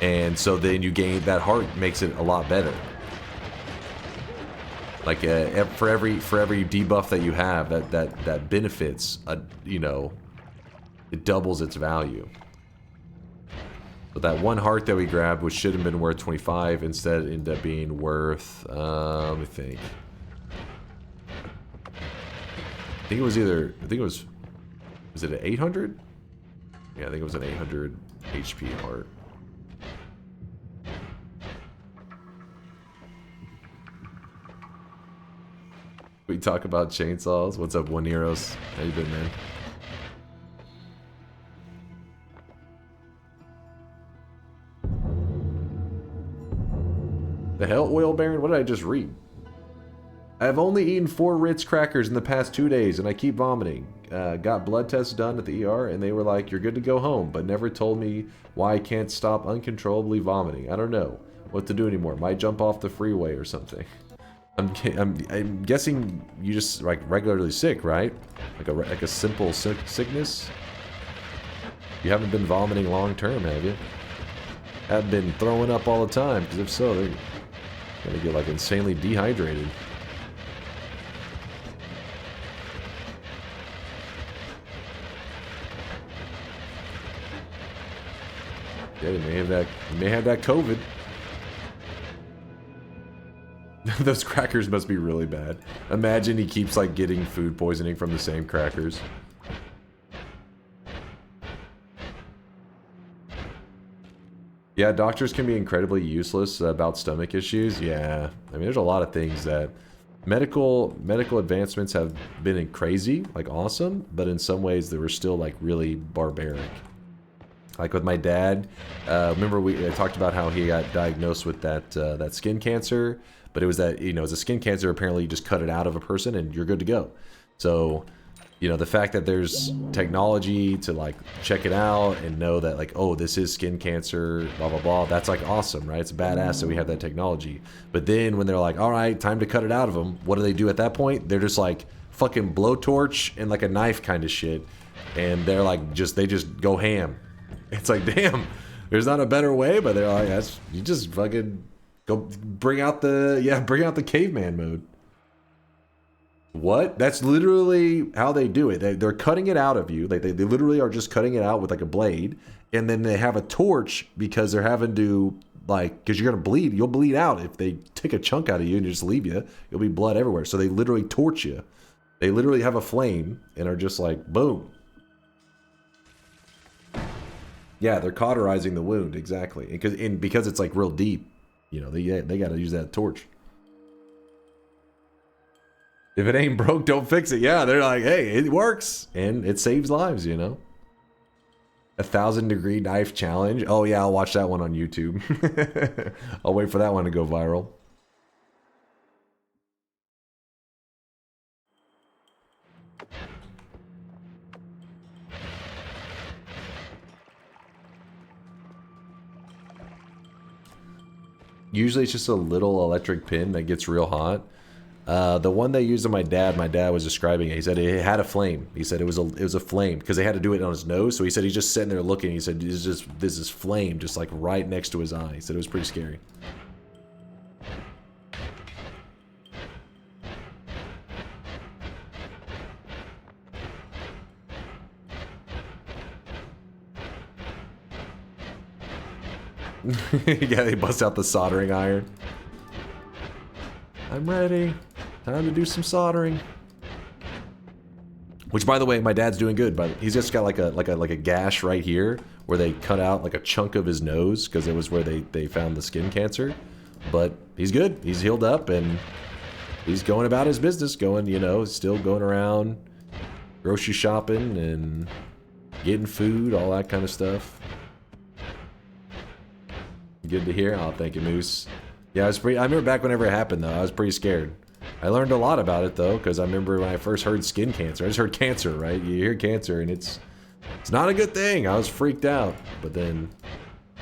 Speaker 6: and so then you gain, that heart makes it a lot better. Like for every debuff that you have, that benefits, you know, it doubles its value. But that one heart that we grabbed, which should have been worth 25, instead ended up being worth, let me think. I think it was either, was it an 800? Yeah, I think it was an 800 HP heart. We talk about chainsaws. What's up, One Heroes? How you been, man? The hell, Oil Baron? What did I just read? I've only eaten 4 Ritz crackers in the past 2 days, and I keep vomiting. Got blood tests done at the ER, and they were like, you're good to go home, but never told me why I can't stop uncontrollably vomiting. I don't know what to do anymore. Might jump off the freeway or something. I'm guessing you just like regularly sick, right? Like a simple sickness. You haven't been vomiting long term, have you? Have been throwing up all the time, because if so, they're gonna get like insanely dehydrated. Yeah, they may have that COVID. Those crackers must be really bad. Imagine he keeps like getting food poisoning from the same crackers. Yeah, doctors can be incredibly useless about stomach issues. Yeah, I mean, there's a lot of things that medical advancements have been crazy, like awesome, but in some ways they were still like really barbaric. Like with my dad, remember I talked about how he got diagnosed with that skin cancer, but it was that, you know, as a skin cancer, apparently you just cut it out of a person and you're good to go. So, you know, the fact that there's technology to like check it out and know that like, oh, this is skin cancer, blah, blah, blah. That's like awesome, right? It's badass that we have that technology. But then when they're like, all right, time to cut it out of them, what do they do at that point? They're just like fucking blowtorch and like a knife kind of shit. And they're like, they just go ham. It's like, damn, there's not a better way, but they're like, you just fucking go bring out the caveman mode. What? That's literally how they do it. They're cutting it out of you. Like they literally are just cutting it out with like a blade, and then they have a torch because they're having to like, because you're gonna bleed. You'll bleed out if they take a chunk out of you and just leave you. You'll be blood everywhere. So they literally torch you. They literally have a flame and are just like, boom. Yeah, they're cauterizing the wound, exactly. Because it's like real deep, you know, they got to use that torch. If it ain't broke, don't fix it. Yeah, they're like, hey, it works and it saves lives, you know. 1,000-degree knife challenge. Oh yeah, I'll watch that one on YouTube. I'll wait for that one to go viral. Usually it's just a little electric pin that gets real hot. The one they used on my dad was describing it. He said it had a flame. He said it was a flame because they had to do it on his nose. So he said he's just sitting there looking. He said this is flame just like right next to his eye. He said it was pretty scary. Yeah, they bust out the soldering iron. I'm ready. Time to do some soldering. Which, by the way, my dad's doing good. But he's just got like a gash right here where they cut out like a chunk of his nose because it was where they found the skin cancer. But he's good. He's healed up and he's going about his business. Going, you know, still going around grocery shopping and getting food, all that kind of stuff. Good to hear. Oh, thank you, Moose. Yeah, I remember back whenever it happened, though. I was pretty scared. I learned a lot about it, though, because I remember when I first heard skin cancer. I just heard cancer, right? You hear cancer, and it's not a good thing. I was freaked out. But then,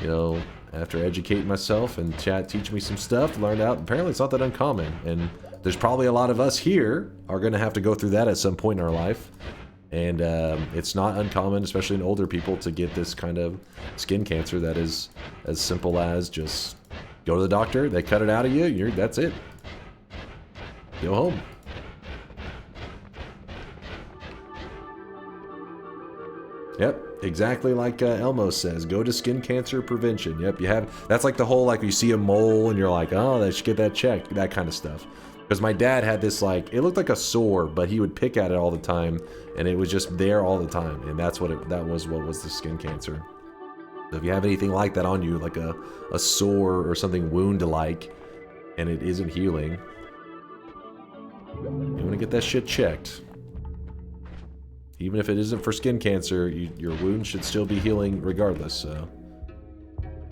Speaker 6: you know, after educating myself and chat teach me some stuff, learned out apparently it's not that uncommon. And there's probably a lot of us here are going to have to go through that at some point in our life. And it's not uncommon, especially in older people, to get this kind of skin cancer that is as simple as just go to the doctor, they cut it out of you, that's it. Go home. Yep, exactly like Elmo says. Go to skin cancer prevention. Yep, you have. That's like the whole, like, you see a mole and you're like, oh, they should get that checked. That kind of stuff. Because my dad had this, like, it looked like a sore, but he would pick at it all the time, and it was just there all the time, and that's what that was the skin cancer. So if you have anything like that on you, like a sore or something wound-like, and it isn't healing, you want to get that shit checked. Even if it isn't for skin cancer, your wound should still be healing regardless, so.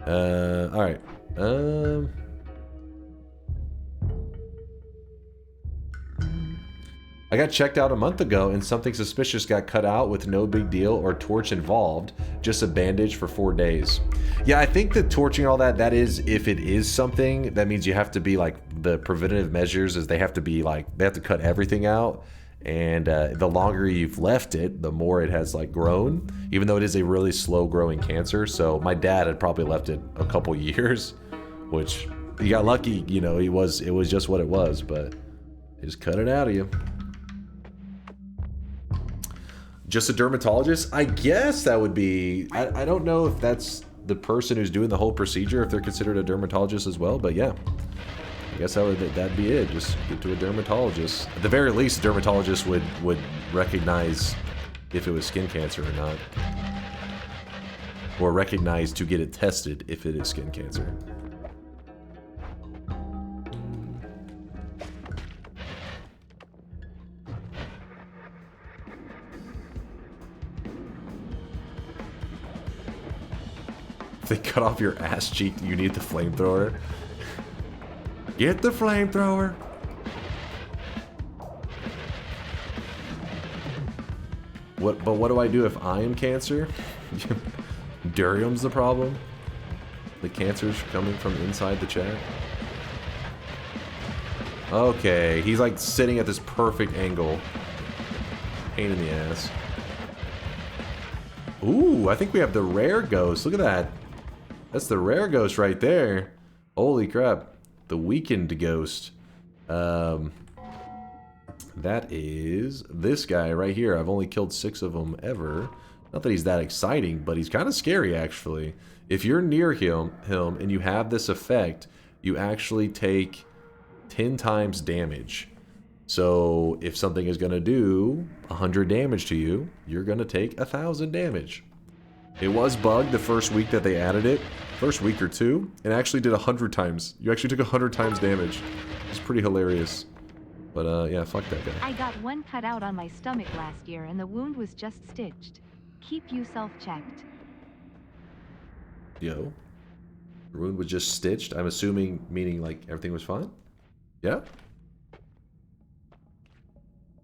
Speaker 6: Alright. I got checked out a month ago and something suspicious got cut out with no big deal or torch involved, just a bandage for 4 days. Yeah, I think the torching and all that is, if it is something, that means you have to be like, the preventative measures is they have to be like, they have to cut everything out. And the longer you've left it, the more it has like grown, even though it is a really slow growing cancer. So my dad had probably left it a couple years, which he got lucky, you know, it was just what it was, but they just cut it out of you. Just a dermatologist? I guess that would be... I don't know if that's the person who's doing the whole procedure, if they're considered a dermatologist as well, but yeah. I guess that'd be it. Just get to a dermatologist. At the very least, a dermatologist would recognize if it was skin cancer or not. Or recognize to get it tested if it is skin cancer. If they cut off your ass cheek, you need the flamethrower. Get the flamethrower. But what do I do if I am cancer? Durium's the problem? The cancer's coming from inside the chat? Okay, he's like sitting at this perfect angle. Pain in the ass. Ooh, I think we have the rare ghost. Look at that. That's the rare ghost right there. Holy crap. The weakened ghost. That is this guy right here. I've only killed 6 of them ever. Not that he's that exciting, but he's kind of scary actually. If you're near him and you have this effect, you actually take 10 times damage. So if something is going to do 100 damage to you, you're going to take 1,000 damage. It was bugged the first week that they added it. First week or two. It actually did 100 times. You actually took 100 times damage. It's pretty hilarious. But yeah, fuck that guy.
Speaker 1: I got one cut out on my stomach last year and the wound was just stitched. Keep you self-checked.
Speaker 6: Yo. The wound was just stitched? I'm assuming, meaning like everything was fine? Yeah?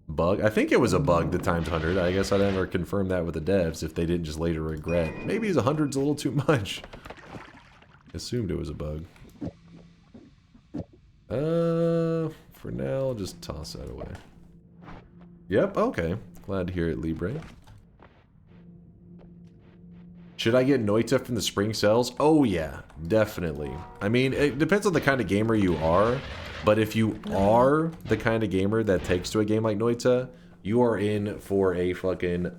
Speaker 6: Bug? I think it was a bug, the times 100. I guess I never confirmed that with the devs if they didn't just later regret. Maybe the 100's a little too much. Assumed it was a bug. For now, I'll just toss that away. Yep, okay. Glad to hear it, Libre. Should I get Noita from the spring cells? Oh yeah, definitely. I mean, it depends on the kind of gamer you are. But if you are the kind of gamer that takes to a game like Noita, you are in for a fucking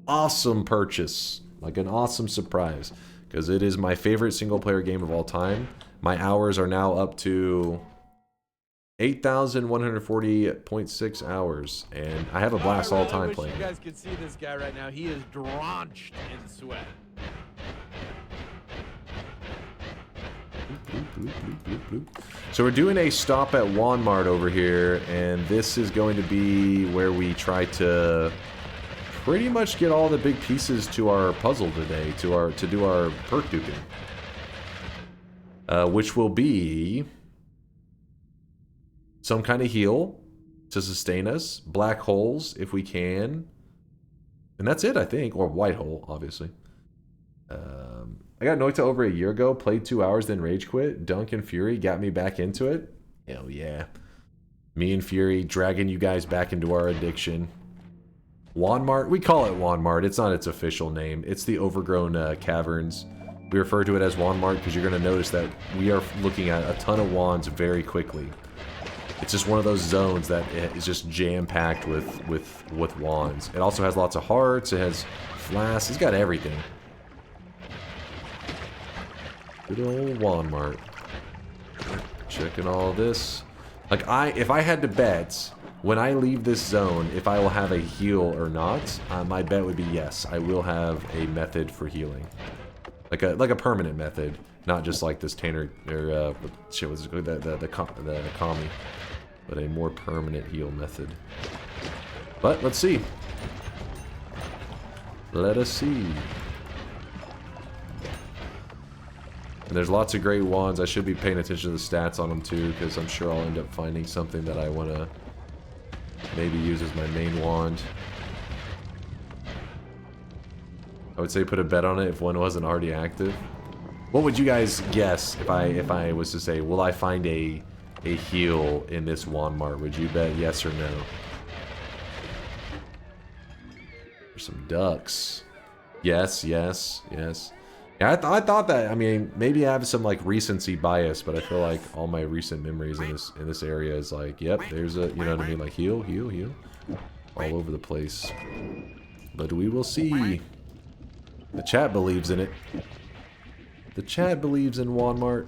Speaker 6: awesome purchase. Like an awesome surprise. Because it is my favorite single-player game of all time. My hours are now up to 8,140.6 hours. And I have a blast all time playing.
Speaker 2: You guys can see this guy right now. He is drenched in sweat.
Speaker 6: So we're doing a stop at Walmart over here, and this is going to be where we try to pretty much get all the big pieces to our puzzle today, to do our perk duping. Which will be some kind of heal to sustain us, black holes if we can, and that's it, I think, or white hole, obviously. I got Noita over a year ago, played 2 hours, then rage quit. Dunk and Fury got me back into it. Hell yeah. Me and Fury dragging you guys back into our addiction. Wanmart, we call it Wanmart. It's not its official name. It's the overgrown caverns. We refer to it as Wanmart because you're going to notice that we are looking at a ton of wands very quickly. It's just one of those zones that is just jam-packed with wands. It also has lots of hearts. It has flasks. It's got everything. Good old Walmart. Checking all this. Like, if I had to bet, when I leave this zone, if I will have a heal or not, my bet would be yes. I will have a method for healing. Like a permanent method. Not just like this Tanner, or, shit, what's it called? The Kami. But a more permanent heal method. But, let's see. Let us see. And there's lots of great wands. I should be paying attention to the stats on them too, because I'm sure I'll end up finding something that I want to maybe use as my main wand. I would say put a bet on it if one wasn't already active. What would you guys guess if I was to say, will I find a heal in this Walmart? Would you bet yes or no? There's some ducks. Yes, yes, yes. Yeah, I thought that. I mean, maybe I have some like recency bias, but I feel like all my recent memories in this area is like, yep, there's a, you know what I mean, like heal, heal, heal, all over the place. But we will see. The chat believes in it. The chat believes in Walmart.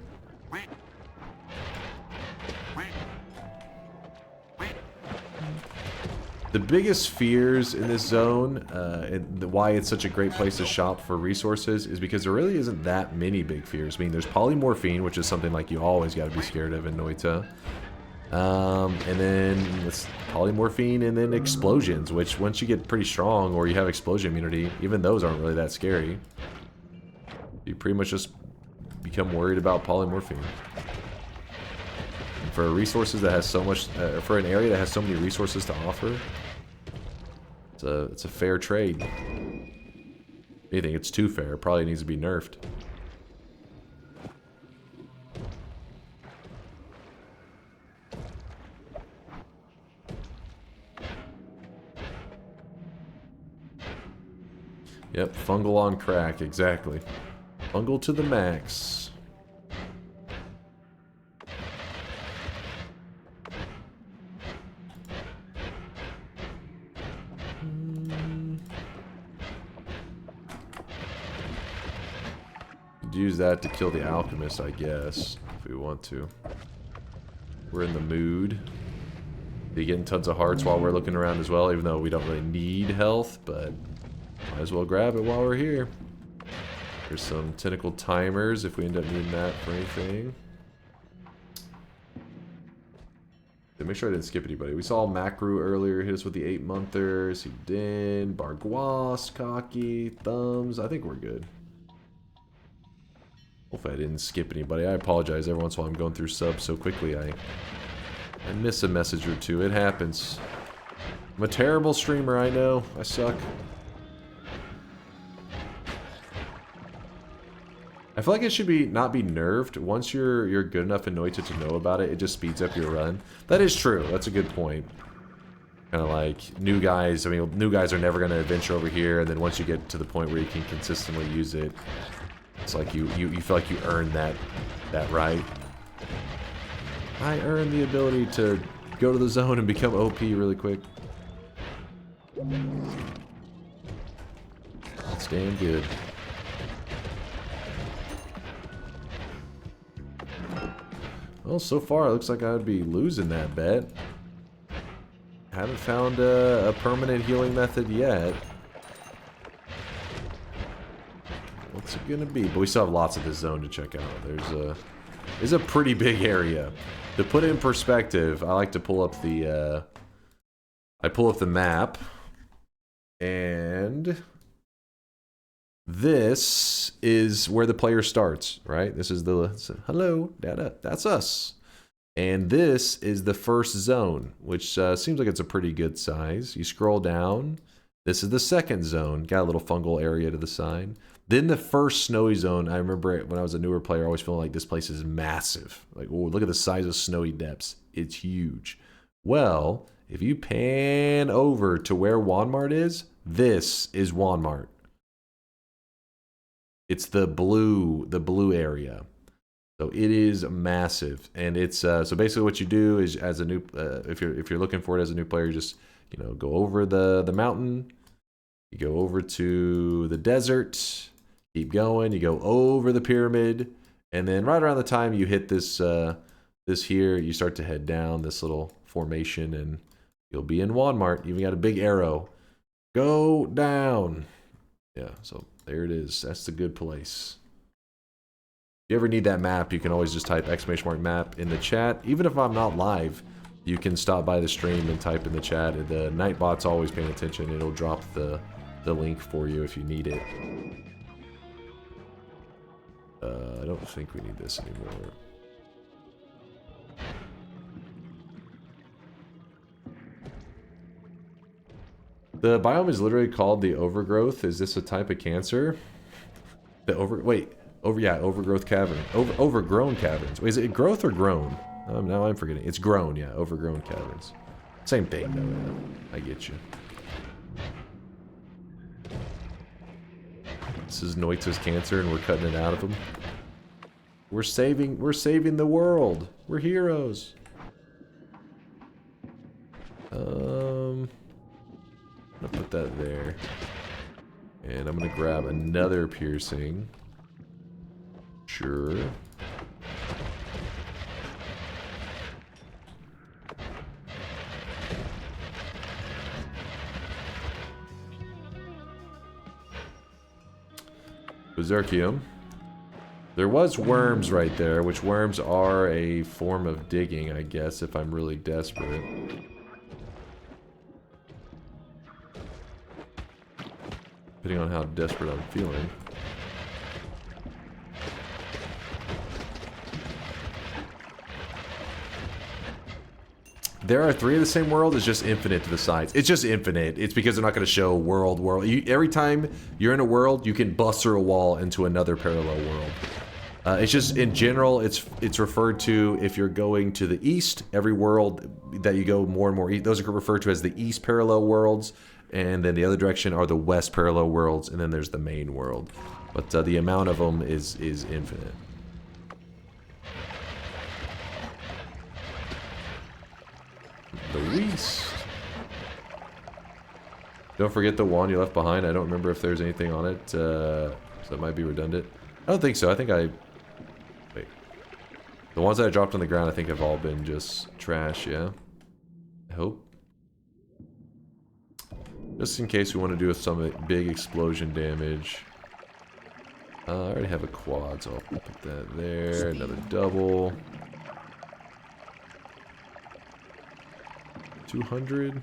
Speaker 6: The biggest fears in this zone, and why it's such a great place to shop for resources, is because there really isn't that many big fears. I mean, there's polymorphine, which is something like you always got to be scared of in Noita. And then it's polymorphine, and then explosions, which once you get pretty strong or you have explosion immunity, even those aren't really that scary. You pretty much just become worried about polymorphine. And for resources that has so much, for an area that has so many resources to offer, it's a fair trade. I think it's too fair. It probably needs to be nerfed. Yep, fungal on crack, exactly. Fungal to the max. Use that to kill the alchemist, I guess, if we want to. We're in the mood. Be getting tons of hearts while we're looking around as well, even though we don't really need health, but might as well grab it while we're here. There's some tentacle timers if we end up needing that for anything. Make sure I didn't skip anybody. We saw Macru earlier, hit us with the 8-monthers. He did. Barguas, Cocky, Thumbs. I think we're good. Hopefully I didn't skip anybody. I apologize every once in a while I'm going through subs so quickly. I miss a message or two. It happens. I'm a terrible streamer, I know. I suck. I feel like it should not be nerfed. Once you're good enough in Noita to know about it, it just speeds up your run. That is true. That's a good point. Kind of like new guys. I mean, new guys are never going to adventure over here, and then once you get to the point where you can consistently use it, it's like you feel like you earned that right. I earned the ability to go to the zone and become OP really quick. That's damn good. Well, so far it looks like I would be losing that bet. Haven't found a permanent healing method yet. What's it gonna be? But we still have lots of this zone to check out. There's a pretty big area. To put it in perspective, I like to pull up the map, And this is where the player starts, right? This is the, hello, data, that's us. And this is the first zone, which seems like it's a pretty good size. You scroll down. This is the second zone. Got a little fungal area to the side. Then the first snowy zone. I remember when I was a newer player, always feeling like this place is massive. Like, oh, look at the size of snowy depths. It's huge. Well, if you pan over to where Walmart is, this is Walmart. It's the blue area. So it is massive, and it's so basically what you do is, as a new if you're looking for it as a new player, just go over the mountain, you go over to the desert, keep going, you go over the pyramid, and then right around the time you hit this this here, you start to head down this little formation, and you'll be in Walmart. You even got a big arrow. Go down. Yeah, so there it is. That's the good place. If you ever need that map, you can always just type !map in the chat. Even if I'm not live, you can stop by the stream and type in the chat. The Nightbot's always paying attention. It'll drop the link for you if you need it. I don't think we need this anymore. The biome is literally called the overgrowth. Is this a type of cancer? Overgrowth cavern. Overgrown caverns. Wait, is it growth or grown? Now I'm forgetting. It's grown, yeah. Overgrown caverns. Same thing, though. Yeah. I get you. This is Noita's cancer, and we're cutting it out of him. We're saving the world. We're heroes. I'm gonna put that there, and I'm gonna grab another piercing. Sure. Berserkium. There was worms right there, which worms are a form of digging, I guess, if I'm really desperate. Depending on how desperate I'm feeling. There are 3 of the same world. It's just infinite to the sides. It's just infinite. It's because they're not going to show world. Every time you're in a world, you can bust through a wall into another parallel world. It's just, in general, it's referred to if you're going to the east. Every world that you go more and more east, those are referred to as the east parallel worlds. And then the other direction are the west parallel worlds. And then there's the main world. But the amount of them is infinite. The East. Don't forget the wand you left behind. I don't remember if there's anything on it. So that might be redundant. I don't think so. I think wait. The ones that I dropped on the ground I think have all been just trash, yeah? I hope. Just in case we want to do some big explosion damage. I already have a quad, so I'll put that there. Another double. 200.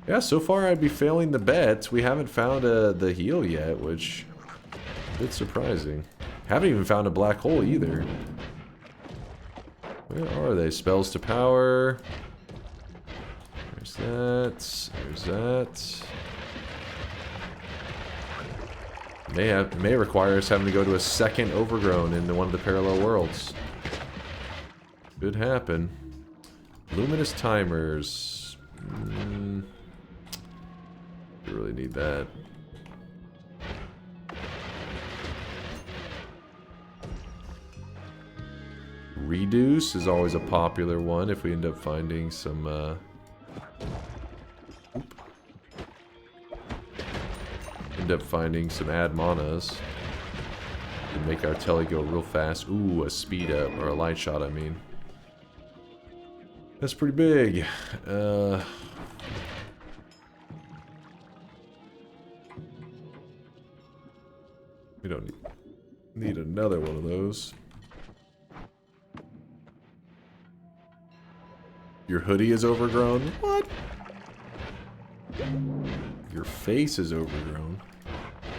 Speaker 6: Yeah, so far I'd be failing the bets. We haven't found the heal yet, which is a bit surprising. Haven't even found a black hole either. Where are they? Spells to power. There's that. There's that. May require us having to go to a second overgrown in one of the parallel worlds. Could happen. Luminous timers. You really need that. Reduce is always a popular one if we end up finding some ad manas. And make our telly go real fast. Ooh, a speed up, or a light shot, I mean. That's pretty big. We don't need another one of those. Your hoodie is overgrown? What? Your face is overgrown.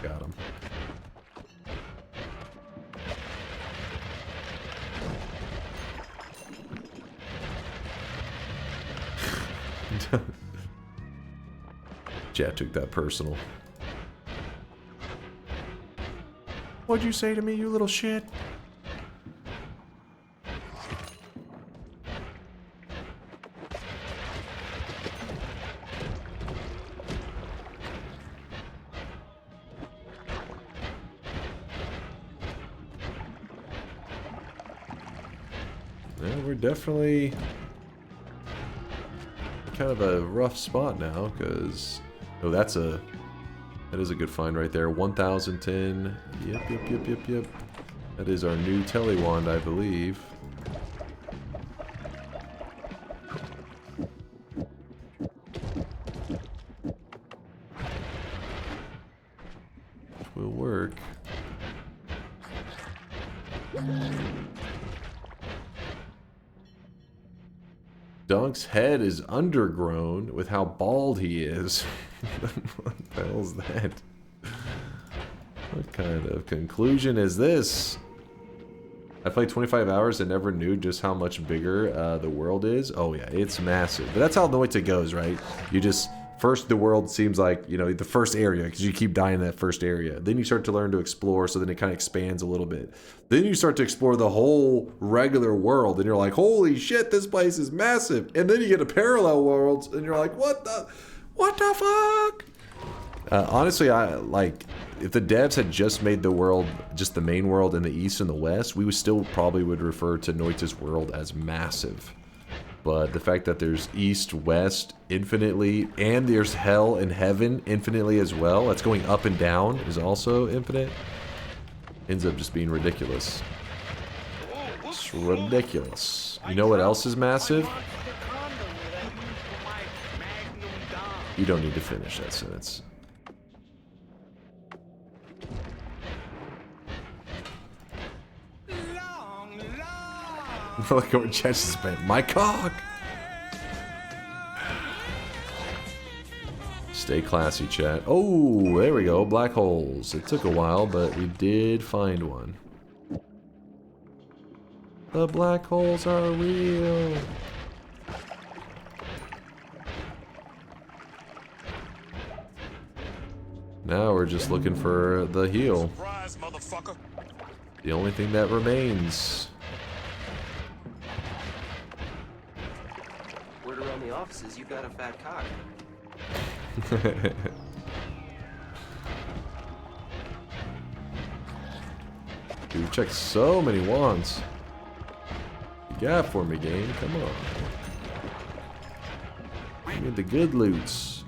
Speaker 6: Got him. Chat took that personal. What'd you say to me, you little shit? Yeah, we're definitely kind of a rough spot now, because that is a good find right there. 1010. Yep. That is our new telewand, I believe. Which will work. Dunk's head is undergrown with how bald he is. What the hell is that? What kind of conclusion is this? I played 25 hours and never knew just how much bigger the world is. Oh yeah, it's massive. But that's how Noita goes, right? You just... First, the world seems like, you know, the first area, because you keep dying in that first area. Then you start to learn to explore, so then it kind of expands a little bit. Then you start to explore the whole regular world, and you're like, holy shit, this place is massive. And then you get to parallel worlds, and you're like, what the fuck? Honestly, if the devs had just made the world, just the main world in the east and the west, we would still probably would refer to Noita's world as massive. But the fact that there's east, west, infinitely, and there's hell and heaven infinitely as well, that's going up and down, is also infinite, ends up just being ridiculous. It's ridiculous. You know what else is massive? You don't need to finish that sentence. Like over Chess's been my cock. Stay classy, chat. Oh, there we go. Black holes. It took a while, but we did find one. The black holes are real. Now we're just looking for the heal.
Speaker 3: Surprise, motherfucker.
Speaker 6: The only thing that remains.
Speaker 7: Word around the offices, you got a fat cock.
Speaker 6: Dude, we checked so many wands. You got for me, game. Come on. Give me the good loots.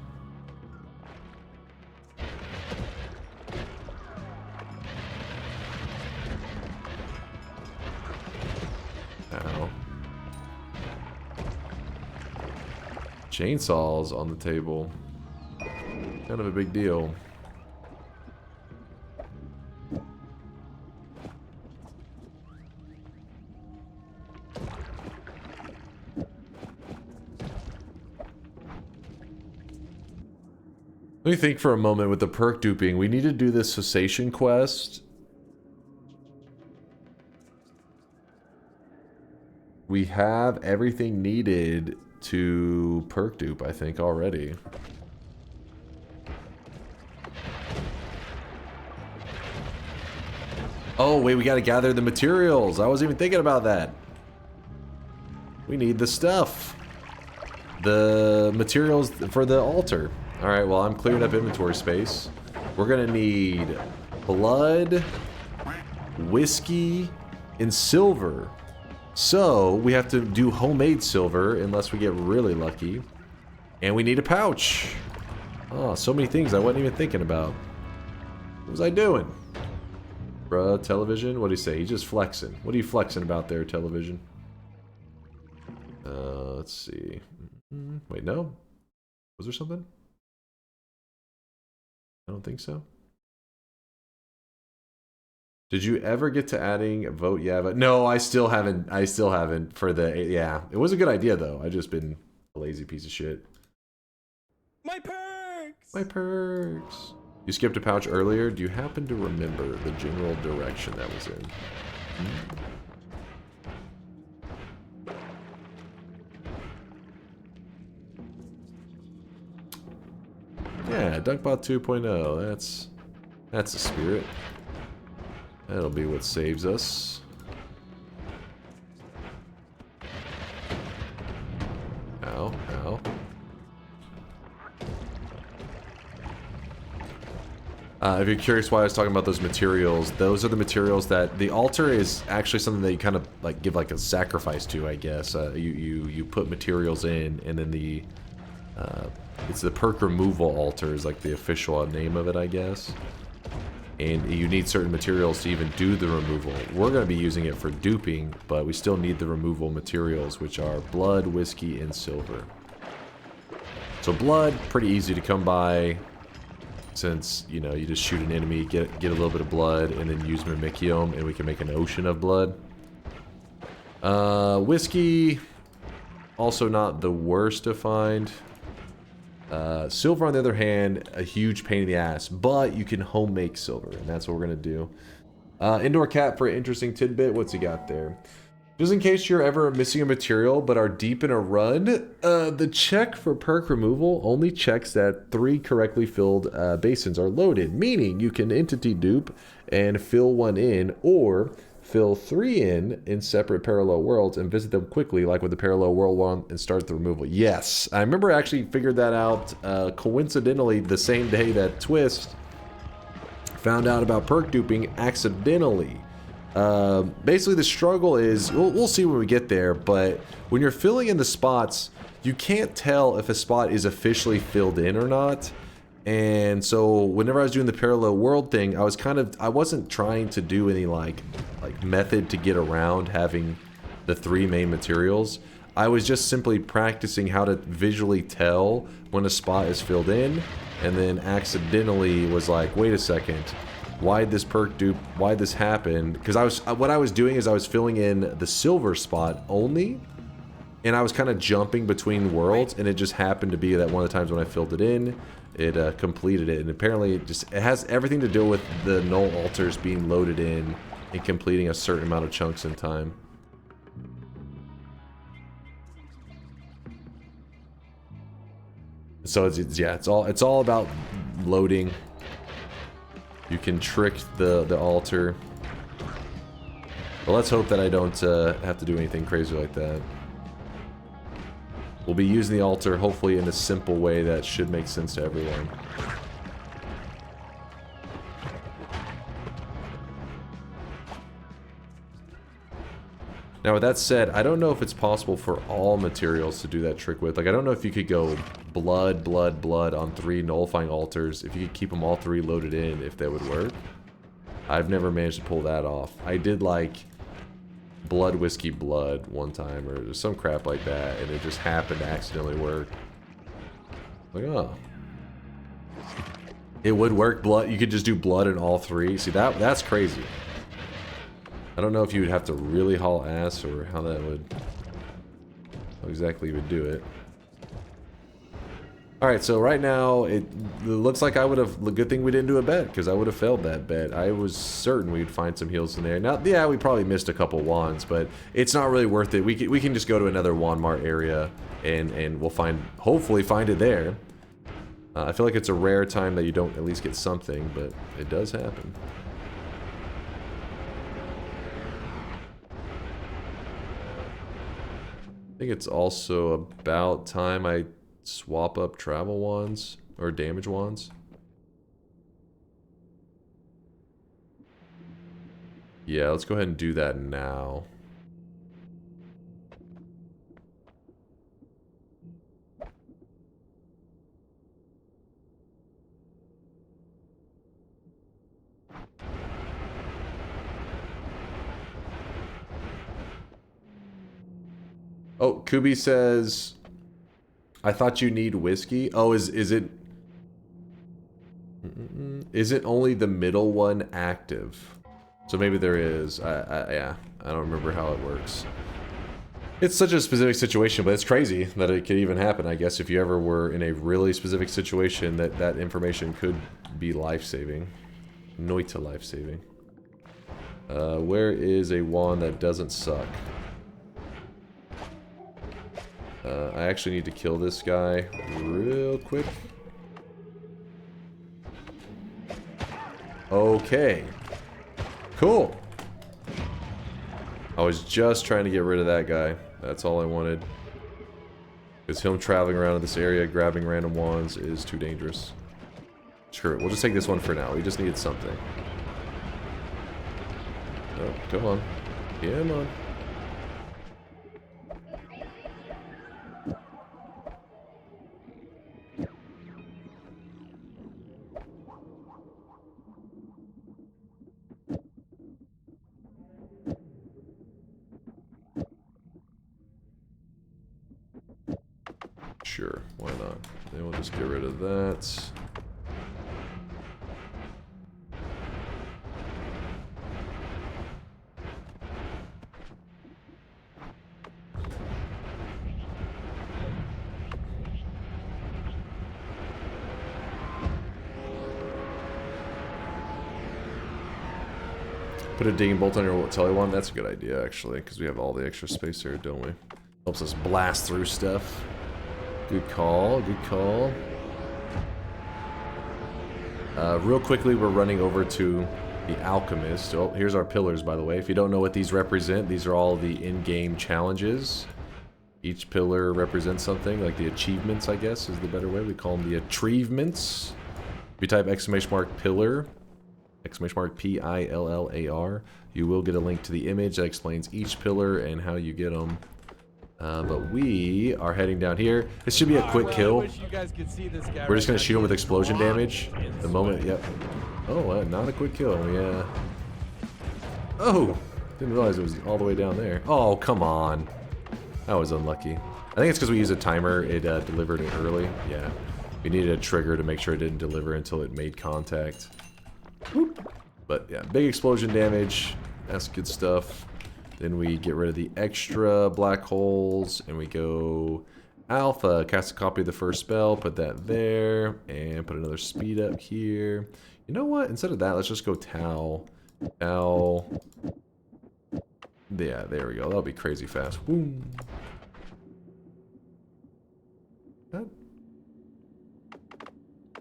Speaker 6: Ow. Chainsaws on the table. Kind of a big deal. Let me think for a moment with the perk duping. We need to do this cessation quest. We have everything needed to perk dupe, I think, already. Oh, wait, we gotta gather the materials. I wasn't even thinking about that. We need the stuff. The materials for the altar. Alright, well, I'm clearing up inventory space. We're gonna need blood, whiskey, and silver. So, we have to do homemade silver, unless we get really lucky. And we need a pouch. Oh, so many things I wasn't even thinking about. What was I doing? Bruh, television? What do you say? He's just flexing. What are you flexing about there, television? Let's see. Wait, no? Was there something? I don't think so. Did you ever get to adding a vote? Yeah, but no, I still haven't. I still haven't for the, yeah. It was a good idea though. I just been a lazy piece of shit.
Speaker 14: My perks!
Speaker 6: My perks. You skipped a pouch earlier. Do you happen to remember the general direction that was in? Yeah, DunkBot 2.0. That's the spirit. That'll be what saves us. Ow, ow. If you're curious why I was talking about those materials, those are the materials that the altar is actually something that you kind of like give like a sacrifice to, I guess. You put materials in, and then the it's the perk removal altar is like the official name of it, I guess. And you need certain materials to even do the removal. We're going to be using it for duping, but we still need the removal materials, which are blood, whiskey, and silver. So blood, pretty easy to come by, since, you know, you just shoot an enemy, get a little bit of blood, and then use Mimicium, and we can make an ocean of blood. Whiskey, also not the worst to find. Silver, on the other hand, a huge pain in the ass, but you can home make silver, and that's what we're gonna do. Indoor Cat for an interesting tidbit. What's he got there? Just in case you're ever missing a material but are deep in a run, the check for perk removal only checks that 3 correctly filled basins are loaded, meaning you can entity dupe and fill 1 in, or fill 3 in separate parallel worlds and visit them quickly, like with the parallel world one, and start the removal. Yes, I remember I actually figured that out coincidentally the same day that Twist found out about perk duping accidentally. Basically the struggle is, we'll see when we get there, but when you're filling in the spots, you can't tell if a spot is officially filled in or not. And so whenever I was doing the parallel world thing, I wasn't trying to do any like method to get around having the 3 main materials. I was just simply practicing how to visually tell when a spot is filled in, and then accidentally was like, wait a second, why'd this perk dupe, why'd this happen? Because what I was doing is I was filling in the silver spot only, and I was kind of jumping between worlds, and it just happened to be that one of the times when I filled it in, it completed it. And apparently it has everything to do with the null altars being loaded in and completing a certain amount of chunks in time. So it's all about loading. You can trick the altar, but let's hope that I don't have to do anything crazy like that. We'll be using the altar, hopefully in a simple way that should make sense to everyone. Now with that said, I don't know if it's possible for all materials to do that trick with. Like, I don't know if you could go blood, blood, blood on 3 nullifying altars. If you could keep them all 3 loaded in, if that would work. I've never managed to pull that off. I did like blood, whiskey, blood one time, or some crap like that, and it just happened to accidentally work. Like, oh. It would work. Blood, you could just do blood in all 3. See, that's crazy. I don't know if you would have to really haul ass, or how exactly you would do it. Alright, so right now, it looks like I would have, good thing we didn't do a bet, because I would have failed that bet. I was certain we'd find some heals in there. Now, yeah, we probably missed a couple wands, but it's not really worth it. We can just go to another wand mart area, and we'll hopefully find it there. I feel like it's a rare time that you don't at least get something, but it does happen. I think it's also about time I swap up travel wands or damage wands. Yeah, let's go ahead and do that now. Oh, Kubi says, I thought you need whiskey. Oh, is it only the middle one active? So maybe there is. Yeah, I don't remember how it works. It's such a specific situation, but it's crazy that it could even happen, I guess, if you ever were in a really specific situation that information could be life-saving. Noita life-saving. Where is a wand that doesn't suck? I actually need to kill this guy real quick. Okay. Cool. I was just trying to get rid of that guy. That's all I wanted. Because him traveling around in this area, grabbing random wands is too dangerous. Screw it. We'll just take this one for now. We just needed something. Oh, come on. Come on. Sure, why not? Then we'll just get rid of that. Put a digging bolt on your telly one? That's a good idea, actually, because we have all the extra space here, don't we? Helps us blast through stuff. Good call, good call. Real quickly, we're running over to the Alchemist. Oh, here's our pillars, by the way. If you don't know what these represent, these are all the in-game challenges. Each pillar represents something, like the achievements, I guess, is the better way. We call them the achievements. If you type !pillar, !pillar, you will get a link to the image that explains each pillar and how you get them. But we are heading down here. This should be a quick kill. We're just going to shoot him with explosion damage. The moment, yep. Oh, not a quick kill, yeah. Oh, didn't realize it was all the way down there. Oh, come on. That was unlucky. I think it's because we used a timer. It delivered it early. Yeah. We needed a trigger to make sure it didn't deliver until it made contact. Whoop. But yeah, big explosion damage. That's good stuff. Then we get rid of the extra black holes, and we go alpha, cast a copy of the first spell, put that there, and put another speed up here. You know what? Instead of that, let's just go tau. Tau. Yeah, there we go. That'll be crazy fast. Boom. That...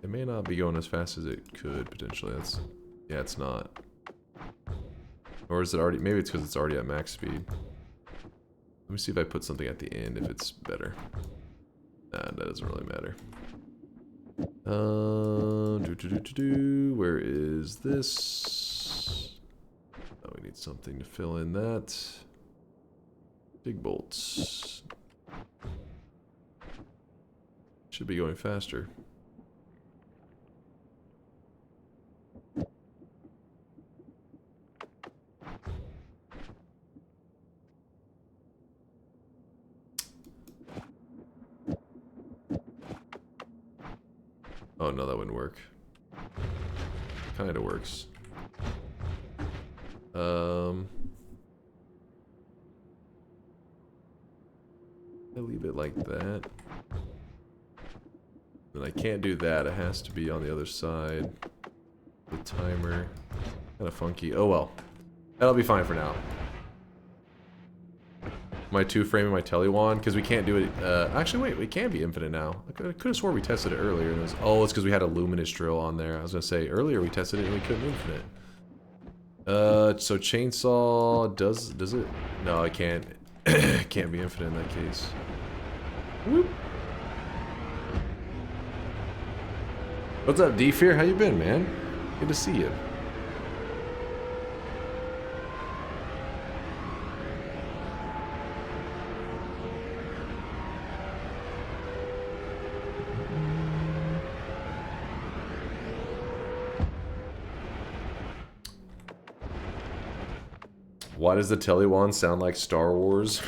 Speaker 6: It may not be going as fast as it could, potentially. That's... Yeah, it's not. Or is it already... Maybe it's because it's already at max speed. Let me see if I put something at the end, if it's better. Nah, that doesn't really matter. Where is this? Oh, we need something to fill in that. Big bolts. Should be going faster. Oh no, that wouldn't work. Kinda works. I leave it like that. Then I can't do that. It has to be on the other side. The timer. Kinda funky. Oh well. That'll be fine for now. My 2-frame and my telewand, because we can't do it. Actually, wait, we can be infinite now. I could have swore we tested it earlier. And it was, oh, it's because we had a luminous drill on there. I was gonna say earlier we tested it and we couldn't infinite. So chainsaw does it? No, I can't. It can't be infinite in that case. Whoop. What's up, D-Fear? How you been, man? Good to see you. Why does the telewand sound like Star Wars?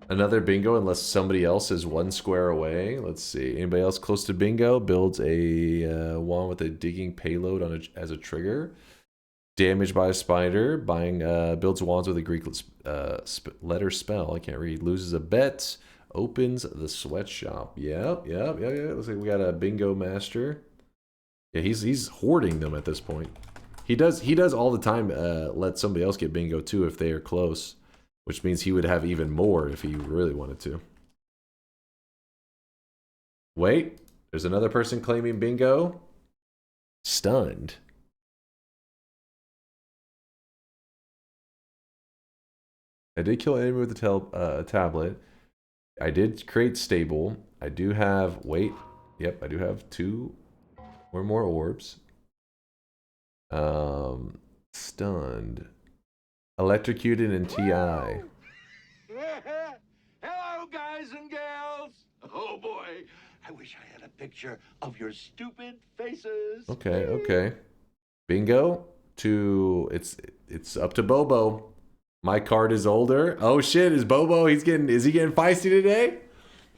Speaker 6: Another bingo unless somebody else is 1 square away. Let's see. Anybody else close to bingo? Builds a wand with a digging payload on as a trigger. Damaged by a spider. Builds wands with a Greek letter spell. I can't read. Loses a bet. Opens the sweatshop. Yep. Looks like we got a bingo master. Yeah, he's hoarding them at this point. He does all the time let somebody else get bingo too if they are close. Which means he would have even more if he really wanted to. Wait, there's another person claiming bingo. Stunned. I did kill an enemy with a tablet. I did create stable. I do have, wait, yep, I do have 2 or more orbs. Stunned. Electrocuted in TI.
Speaker 3: Hello, guys and gals. Oh boy, I wish I had a picture of your stupid faces.
Speaker 6: Okay. Bingo to it's up to Bobo. My card is older. Oh shit, is he getting feisty today?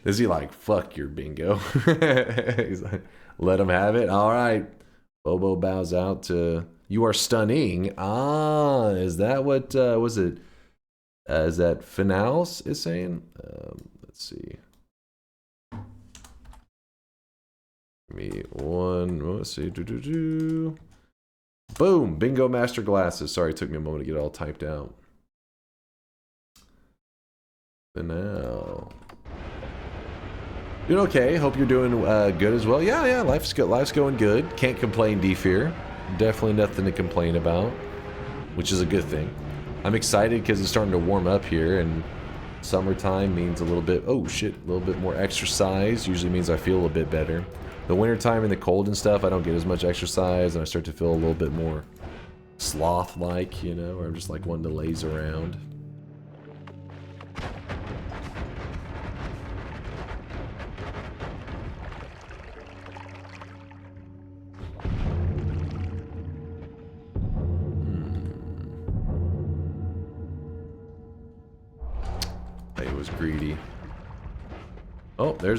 Speaker 6: Is he like, fuck your bingo? He's like, let him have it. All right. Bobo bows out to, you are stunning. Ah, is that what was it? Is that Finals is saying? Let's see. Give me one. Let's see. Boom. Bingo master glasses. Sorry, it took me a moment to get it all typed out. Now, doing okay. Hope you're doing good as well. Yeah. Life's good. Life's going good. Can't complain, D-Fear. Definitely nothing to complain about, which is a good thing. I'm excited because it's starting to warm up here, and summertime means a little bit. Oh shit, a little bit more exercise. Usually means I feel a bit better. The wintertime and the cold and stuff, I don't get as much exercise, and I start to feel a little bit more sloth-like, you know, or I'm just like one to laze around. Greedy. Oh, there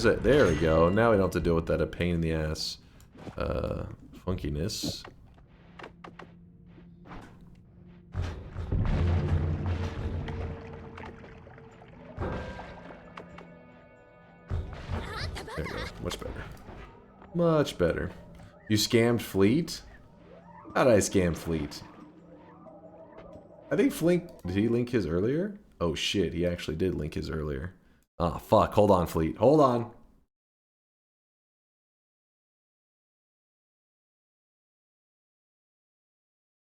Speaker 6: we go. Now we don't have to deal with that pain in the ass funkiness. There we go. Much better. Much better. You scammed Fleet? How did I scam Fleet? I think Flink, did he link his earlier? Oh shit, he actually did link his earlier. Ah, fuck. Hold on, Fleet. Hold on.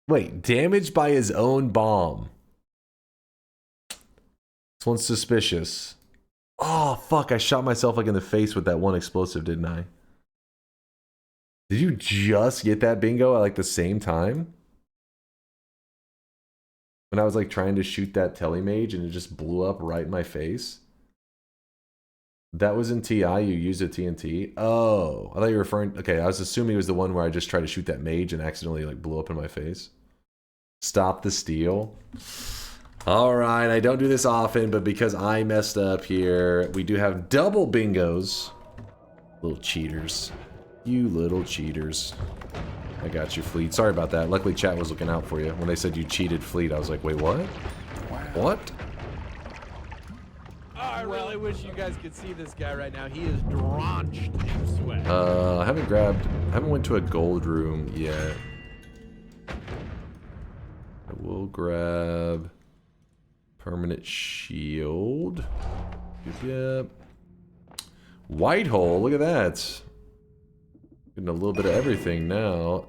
Speaker 6: Wait, damaged by his own bomb. This one's suspicious. Oh, fuck. I shot myself like in the face with that one explosive, didn't I? Did you just get that bingo at like the same time? When I was like trying to shoot that telemage and it just blew up right in my face. That was in TI, you used a TNT. Oh, I thought you were referring, okay, I was assuming it was the one where I just tried to shoot that mage and accidentally like blew up in my face. Stop the steal. All right, I don't do this often, but because I messed up here, we do have double bingos. Little cheaters. You little cheaters. I got you, Fleet. Sorry about that. Luckily, chat was looking out for you. When they said you cheated Fleet, I was like, wait, what? What?
Speaker 2: I really wish you guys could see this guy right now. He is drenched in sweat.
Speaker 6: I haven't went to a gold room yet. I will grab permanent shield. Yep. White hole, look at that. Getting a little bit of everything now.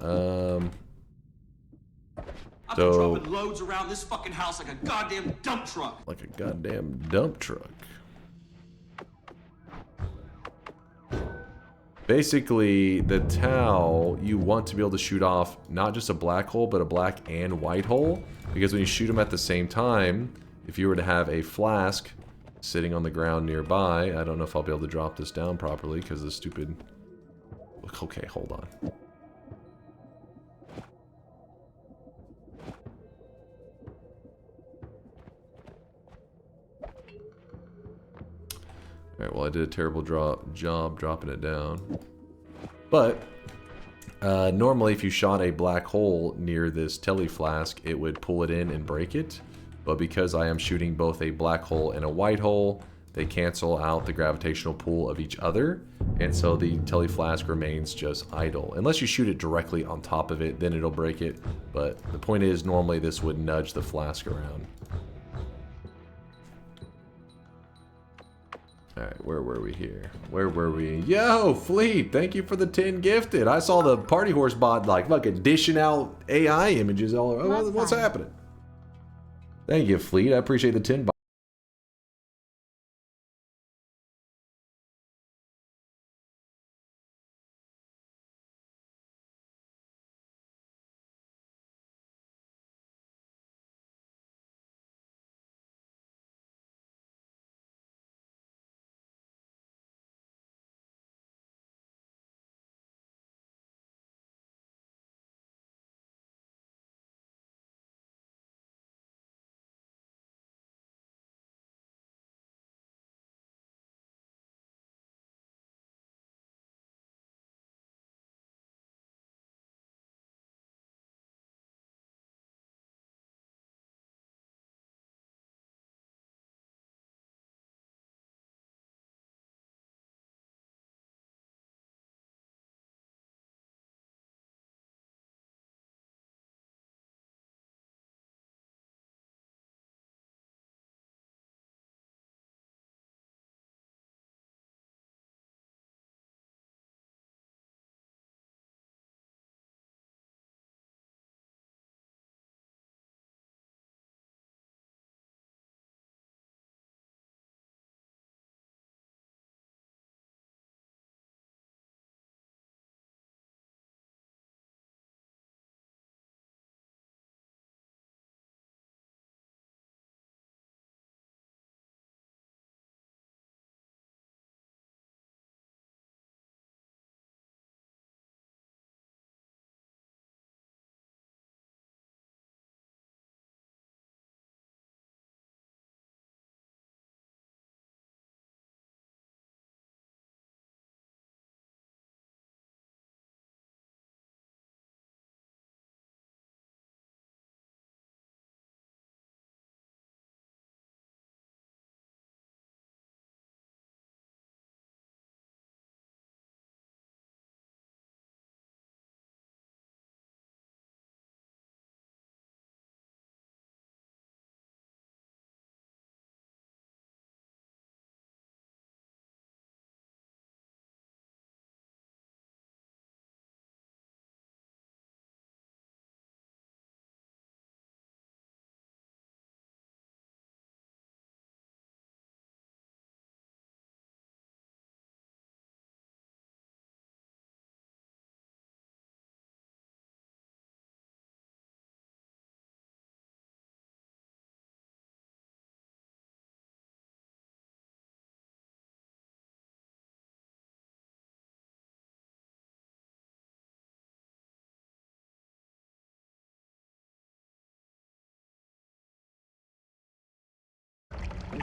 Speaker 9: I've been dropping loads around this fucking house like a goddamn dump truck.
Speaker 6: Like a goddamn dump truck. Basically, the Tau, you want to be able to shoot off not just a black hole, but a black and white hole. Because when you shoot them at the same time, if you were to have a flask sitting on the ground nearby, I don't know if I'll be able to drop this down properly because of the stupid... Okay, hold on. Alright, well I did a terrible job dropping it down. But, normally if you shot a black hole near this telly flask, it would pull it in and break it. But because I am shooting both a black hole and a white hole, they cancel out the gravitational pull of each other. And so the telly flask remains just idle. Unless you shoot it directly on top of it, then it'll break it. But the point is, normally this would nudge the flask around. Alright, where were we here? Where were we? Yo, Fleet, thank you for the 10 gifted. I saw the party horse bot like fucking dishing out AI images all over. What's happening? Thank you, Fleet. I appreciate the 10 bot.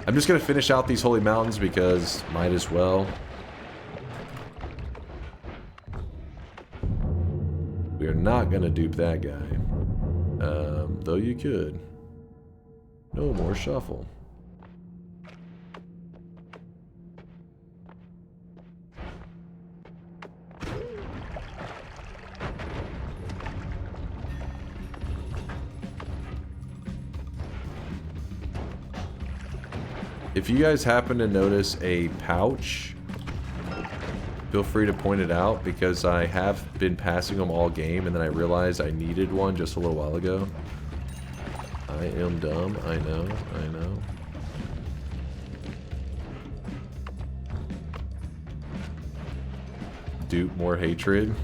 Speaker 6: I'm just gonna finish out these holy mountains because might as well. We are not gonna dupe that guy. Though you could. No more shuffle. If you guys happen to notice a pouch, feel free to point it out because I have been passing them all game and then I realized I needed one just a little while ago. I am dumb, I know, I know. Dupe more hatred.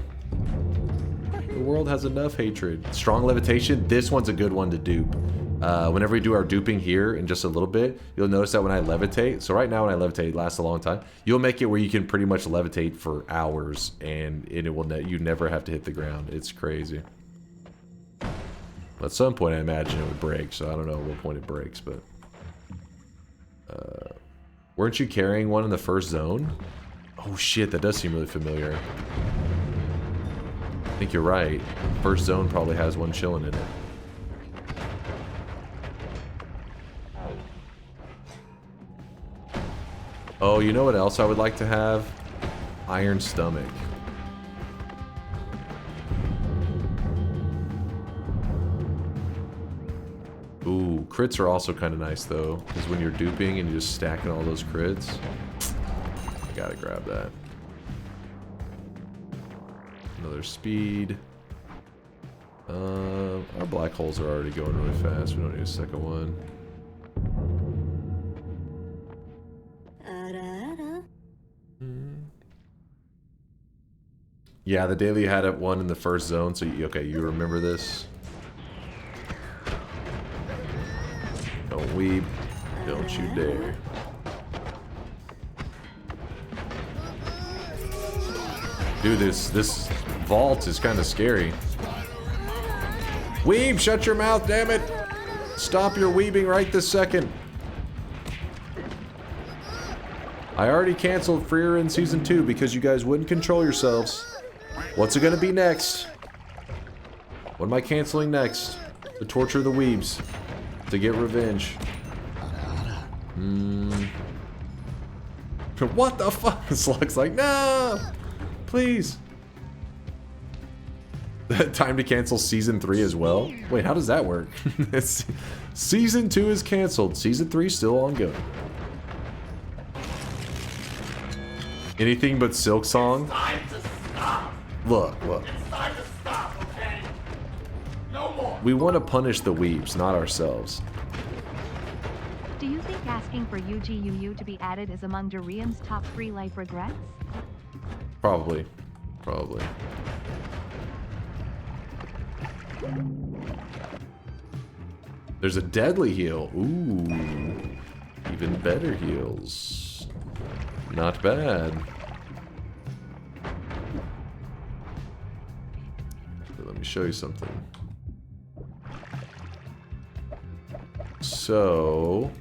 Speaker 6: The world has enough hatred. Strong levitation, this one's a good one to dupe. Whenever we do our duping here in just a little bit, you'll notice that when I levitate, so right now when I levitate, it lasts a long time, you'll make it where you can pretty much levitate for hours and it will you never have to hit the ground. It's crazy. At some point I imagine it would break, so I don't know at what point it breaks, but Weren't you carrying one in the first zone? Oh shit, that does seem really familiar. I think you're right. First zone probably has one chilling in it. Oh, you know what else I would like to have? Iron Stomach. Ooh, crits are also kind of nice though, because when you're duping and you're just stacking all those crits, I gotta grab that. Another speed. Our black holes are already going really fast. We don't need a second one. Yeah, the daily had it one in the first zone, so okay, you remember this. Don't weep. Don't you dare. Dude, this vault is kind of scary. Weeb, shut your mouth, damn it! Stop your weebing right this second. I already canceled Freer in Season 2 because you guys wouldn't control yourselves. What's it gonna be next? What am I canceling next? To torture the weebs. To get revenge. What the fuck? Slug's like, no! Please. Time to cancel Season 3 as well? Wait, how does that work? Season 2 is canceled. Season 3 still ongoing. Anything but Silk Song? Look.
Speaker 3: It's time to stop, okay? No more.
Speaker 6: We want to punish the weebs, not ourselves.
Speaker 1: Do you think asking for UGUU to be added is among Durian's top 3 life regrets?
Speaker 6: Probably. There's a deadly heal. Ooh. Even better heals. Not bad. Let me show you something. So...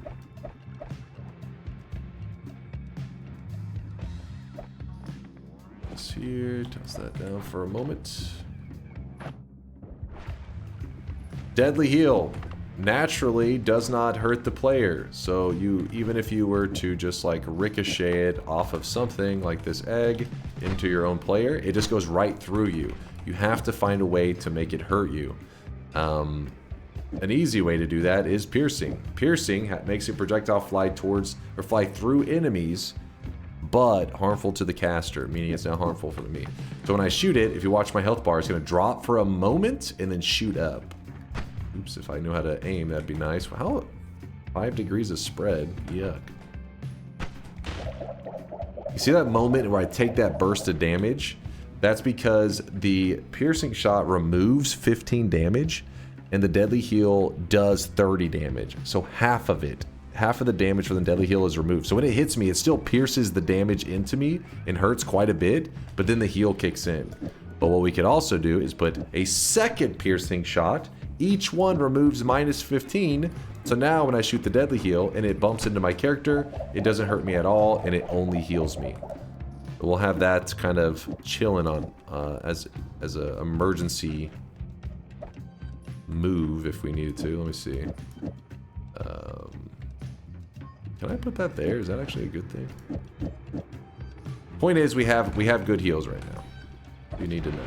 Speaker 6: this here, toss that down for a moment. Deadly heal naturally does not hurt the player. So you, even if you were to just like ricochet it off of something like this egg into your own player, it just goes right through you. You have to find a way to make it hurt you. An easy way to do that is piercing. Piercing makes a projectile fly towards or fly through enemies, but harmful to the caster, meaning it's not harmful for me. So when I shoot it, if you watch my health bar, it's going to drop for a moment and then shoot up. Oops, if I knew how to aim, that'd be nice. How? 5 degrees of spread. Yuck. You see that moment where I take that burst of damage? That's because the piercing shot removes 15 damage, and the deadly heal does 30 damage. So half of it, half of the damage from the deadly heal is removed. So when it hits me, it still pierces the damage into me and hurts quite a bit, but then the heal kicks in. But what we could also do is put a second piercing shot. Each one removes minus 15. So now when I shoot the deadly heal and it bumps into my character, it doesn't hurt me at all, and it only heals me. We'll have that kind of chilling on as an emergency move if we needed to. Let me see. Can I put that there? Is that actually a good thing? Point is, we have good heals right now. You need to know.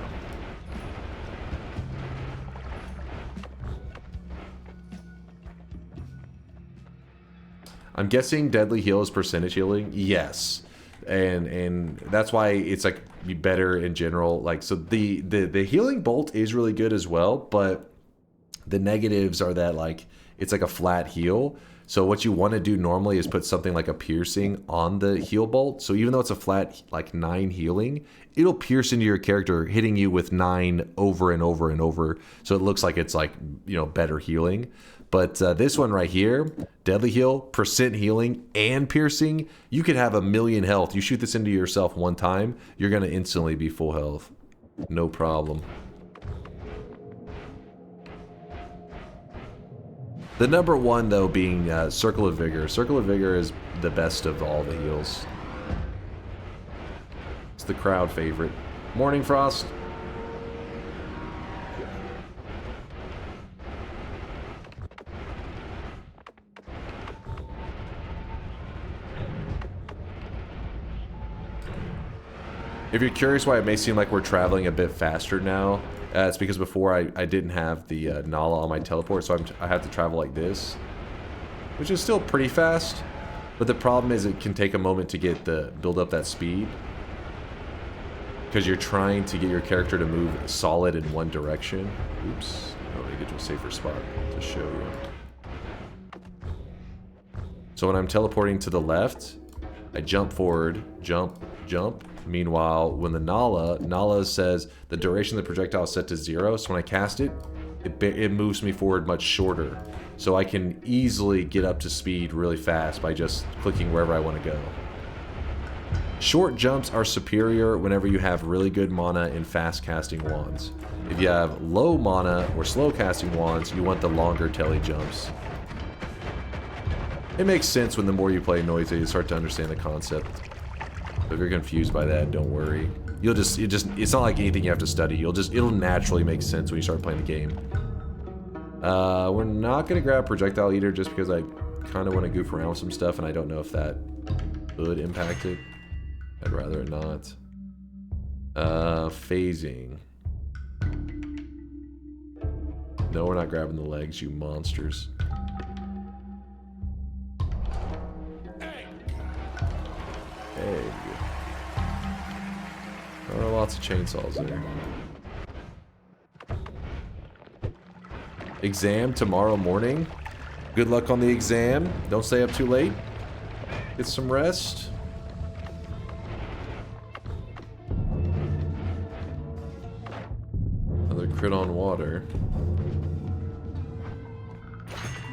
Speaker 6: I'm guessing deadly heal is percentage healing. Yes. And that's why it's like better in general. Like, so the healing bolt is really good as well, but the negatives are that like it's like a flat heal. So what you want to do normally is put something like a piercing on the heal bolt. So even though it's a flat like 9 healing, it'll pierce into your character, hitting you with 9 over and over and over. So it looks like it's like, you know, better healing. But this one right here, deadly heal, percent healing, and piercing, you could have 1,000,000 health. You shoot this into yourself one time, you're going to instantly be full health. No problem. The number one, though, being Circle of Vigor. Circle of Vigor is the best of all the heals. It's the crowd favorite. Morning Frost. If you're curious why it may seem like we're traveling a bit faster now, it's because before I didn't have the Nala on my teleport, so I have to travel like this, which is still pretty fast. But the problem is it can take a moment to build up that speed, because you're trying to get your character to move solid in one direction. Oops, I want to get to a safer spot to show you. So when I'm teleporting to the left, I jump forward, jump, jump. Meanwhile, when the Nala says the duration of the projectile is set to 0, so when I cast it, it moves me forward much shorter. So I can easily get up to speed really fast by just clicking wherever I want to go. Short jumps are superior whenever you have really good mana and fast casting wands. If you have low mana or slow casting wands, you want the longer telly jumps. It makes sense when the more you play Noita, you start to understand the concept. If you're confused by that, don't worry. It's not like anything you have to study. It'll naturally make sense when you start playing the game. We're not gonna grab Projectile Eater just because I kind of want to goof around with some stuff, and I don't know if that would impact it. I'd rather it not. Phasing. No, we're not grabbing the legs, you monsters. Hey. There are lots of chainsaws there. Exam tomorrow morning. Good luck on the exam. Don't stay up too late. Get some rest. Another crit on water.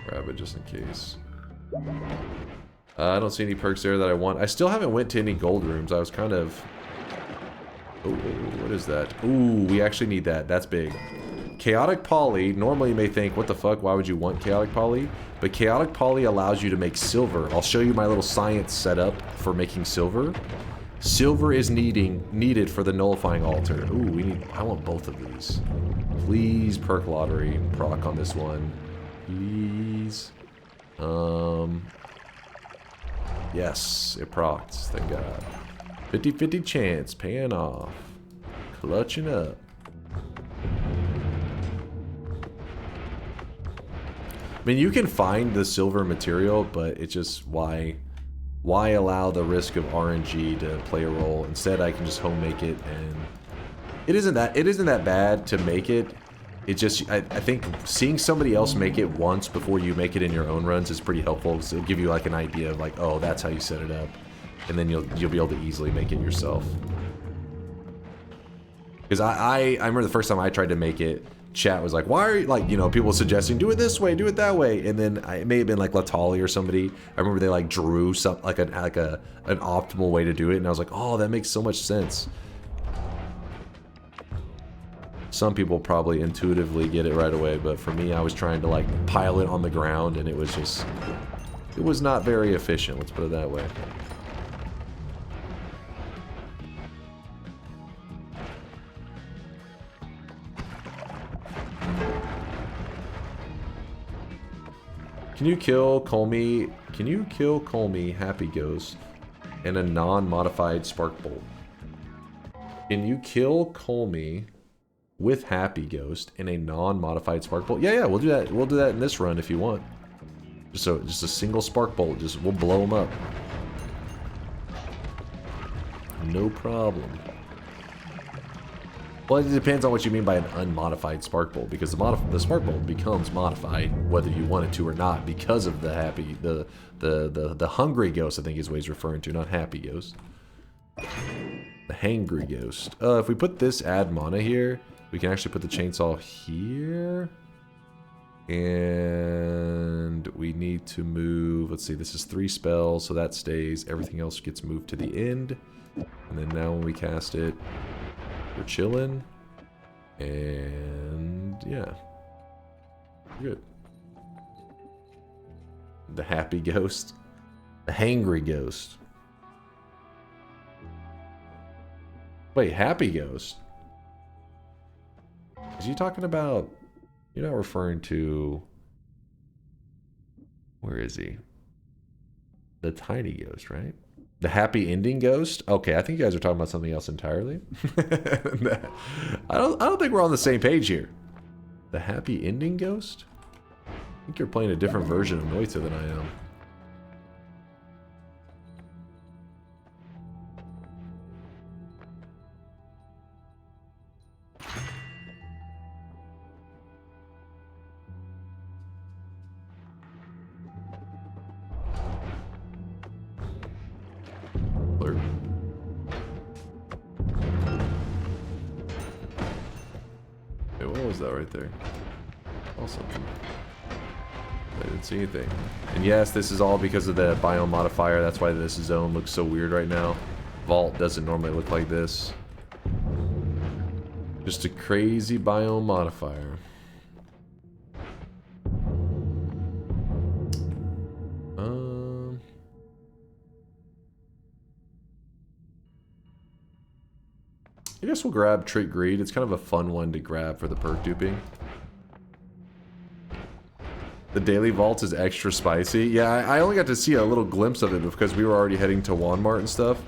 Speaker 6: Grab it just in case. I don't see any perks there that I want. I still haven't went to any gold rooms. I was kind of... Oh, what is that? Ooh, we actually need that. That's big. Chaotic Poly, normally you may think, what the fuck, why would you want Chaotic Poly? But Chaotic Poly allows you to make silver. I'll show you my little science setup for making silver. Silver is needed for the Nullifying Altar. Ooh, I want both of these. Please, Perk Lottery, proc on this one. Please. Yes, it procs, thank God. 50-50 chance, paying off. Clutching up. I mean, you can find the silver material, but it's just why allow the risk of RNG to play a role? Instead, I can just home make it, and it isn't that bad to make it. It just, I think seeing somebody else make it once before you make it in your own runs is pretty helpful. So it'll give you like an idea of like, oh, that's how you set it up, and then you'll be able to easily make it yourself. Because I remember the first time I tried to make it, chat was like, why are you, like, you know, people suggesting do it this way, do it that way, and then it may have been like Latali or somebody. I remember they like drew some like an optimal way to do it, and I was like, oh, that makes so much sense. Some people probably intuitively get it right away, but for me, I was trying to like pile it on the ground, and it was not very efficient, let's put it that way. Can you kill Colmy? Can you kill Colmy, Happy Ghost, and a non-modified Spark Bolt? Can you kill Colmy with Happy Ghost and a non-modified Spark Bolt? Yeah, we'll do that. We'll do that in this run if you want. Just a single Spark Bolt. We'll blow them up. No problem. Well, it depends on what you mean by an unmodified Spark Bolt, because the Spark Bolt becomes modified whether you want it to or not because of the Hungry Ghost, I think is what he's referring to, not Happy Ghost. The Hangry Ghost. If we put this add mana here, we can actually put the chainsaw here. And we need to move, let's see, this is 3 spells, so that stays. Everything else gets moved to the end. And then now when we cast it, we're chilling, and yeah, good. The Happy Ghost. The hangry ghost. Wait, happy ghost? Is he talking about... You're not referring to... Where is he? The tiny ghost, right? The happy ending ghost? Okay, I think you guys are talking about something else entirely. I don't think we're on the same page here. The happy ending ghost? I think you're playing a different version of Noita than I am. Wait, what was that right there? Also, I didn't see anything. And yes, this is all because of the biome modifier. That's why this zone looks so weird right now. Vault doesn't normally look like this. Just a crazy biome modifier. I guess we'll grab Trait Greed. It's kind of a fun one to grab for the perk duping. The daily vault is extra spicy. Yeah, I only got to see a little glimpse of it because we were already heading to Walmart and stuff.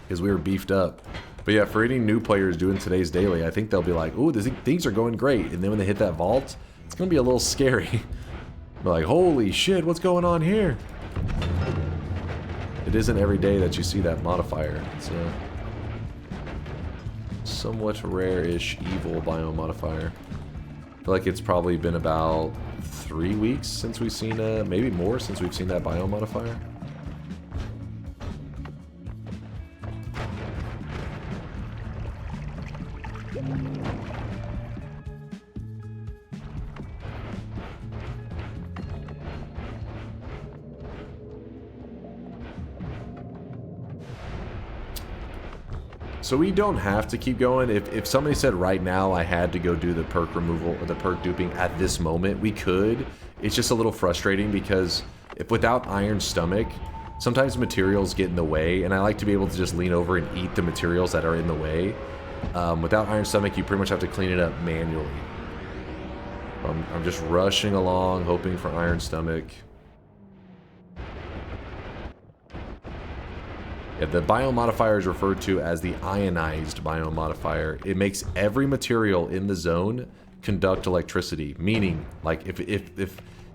Speaker 6: Because we were beefed up. But yeah, for any new players doing today's daily, I think they'll be like, ooh, things are going great. And then when they hit that vault, it's going to be a little scary. They're like, holy shit, what's going on here? It isn't every day that you see that modifier. It's a somewhat rare-ish evil biome modifier. I feel like it's probably been about 3 weeks since we've seen, maybe more since we've seen that biome modifier. So we don't have to keep going. If somebody said right now I had to go do the perk removal or the perk duping at this moment, we could. It's just a little frustrating because if without Iron Stomach, sometimes materials get in the way, and I like to be able to just lean over and eat the materials that are in the way. Without Iron Stomach, you pretty much have to clean it up manually. I'm just rushing along, hoping for Iron Stomach. Yeah, the biome modifier is referred to as the ionized biome modifier. It makes every material in the zone conduct electricity, meaning, like, if it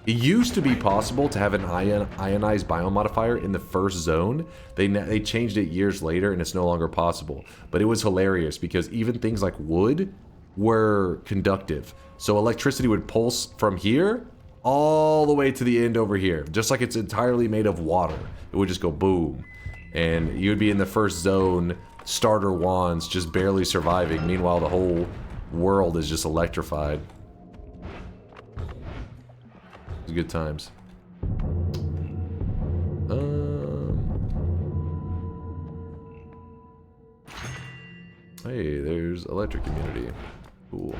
Speaker 6: used to be possible to have an ionized biome modifier in the first zone, they changed it years later and it's no longer possible. But it was hilarious because even things like wood were conductive. So electricity would pulse from here all the way to the end over here, just like it's entirely made of water. It would just go boom. And you'd be in the first zone, starter wands, just barely surviving. Meanwhile, the whole world is just electrified. It was good times. Hey, there's electric immunity. Cool.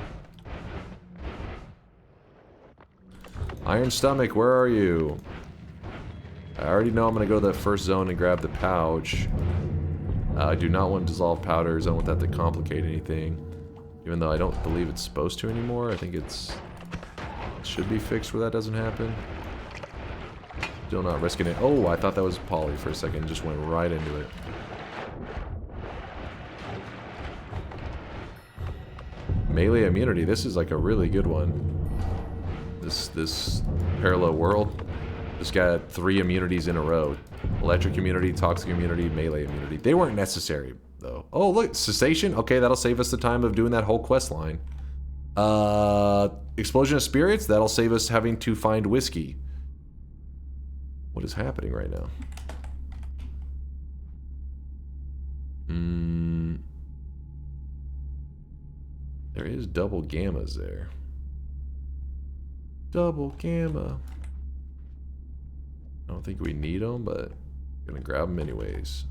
Speaker 6: Iron Stomach, where are you? I already know I'm going to go to the first zone and grab the pouch. I do not want dissolved powders. I don't want that to complicate anything. Even though I don't believe it's supposed to anymore. I think it should be fixed where that doesn't happen. Still not risking it. Oh, I thought that was Polly for a second. Just went right into it. Melee immunity. This is like a really good one. This parallel world. Just got 3 immunities in a row. Electric immunity, toxic immunity, melee immunity. They weren't necessary, though. Oh, look, cessation. Okay, that'll save us the time of doing that whole quest line. Explosion of spirits. That'll save us having to find whiskey. What is happening right now? There is double gammas there. Double gamma. I don't think we need them, but I'm gonna grab them anyways.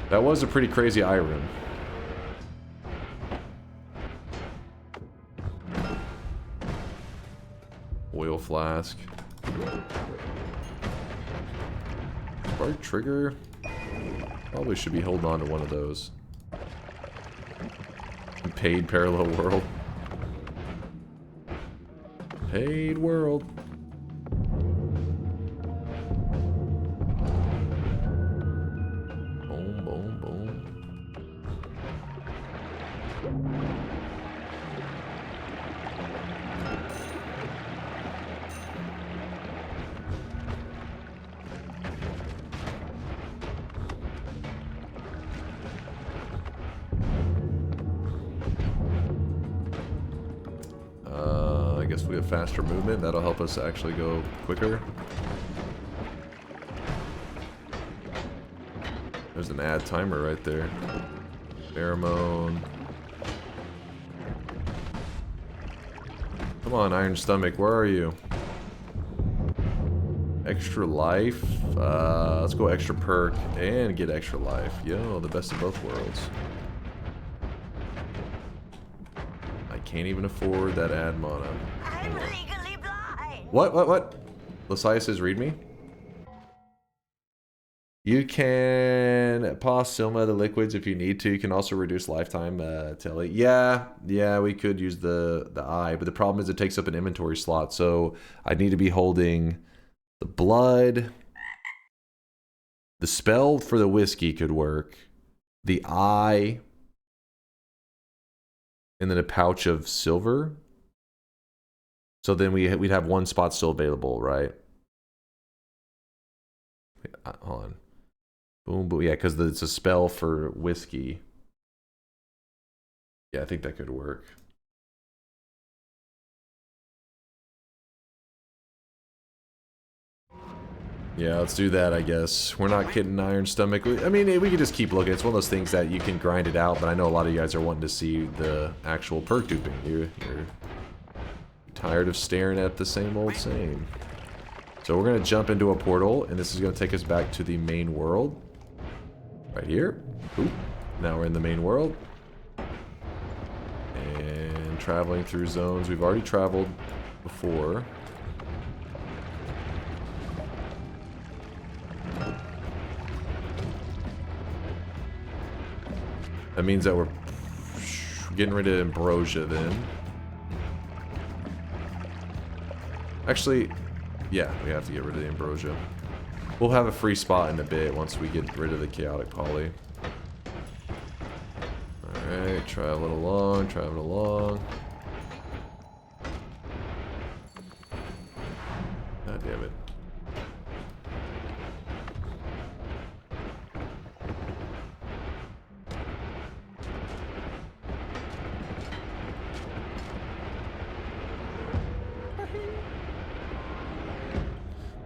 Speaker 6: That was a pretty crazy eye room. oil flask. Spark trigger. Probably should be holding on to one of those. Paid parallel world. Paid world. Boom, boom, boom. I guess we have faster movement. That'll help us actually go quicker. There's an ad timer right there. Pheromone. Come on, Iron Stomach, where are you? Extra life. Let's go extra perk and get extra life. Yo, the best of both worlds. I can't even afford that ad mana.
Speaker 11: I'm legally blind.
Speaker 6: What? Lasias says read me. You can pause Silma the liquids if you need to. You can also reduce lifetime, Telly. Yeah, we could use the eye, but the problem is it takes up an inventory slot, so I need to be holding the blood. The spell for the whiskey could work. The eye. And then a pouch of silver. So then we'd have one spot still available, right? Wait, hold on. Boom, boom. Yeah, because it's a spell for whiskey. Yeah, I think that could work. Yeah, let's do that, I guess. We're not getting Iron Stomach. I mean, we could just keep looking. It's one of those things that you can grind it out, but I know a lot of you guys are wanting to see the actual perk duping. You're tired of staring at the same old same. So we're going to jump into a portal, and this is going to take us back to the main world. Right here. Oop. Now we're in the main world. And traveling through zones. We've already traveled before. That means that we're getting rid of Ambrosia then. Actually, yeah, we have to get rid of the Ambrosia. We'll have a free spot in a bit once we get rid of the Chaotic Poly. Alright, traveling along, traveling along. God damn it.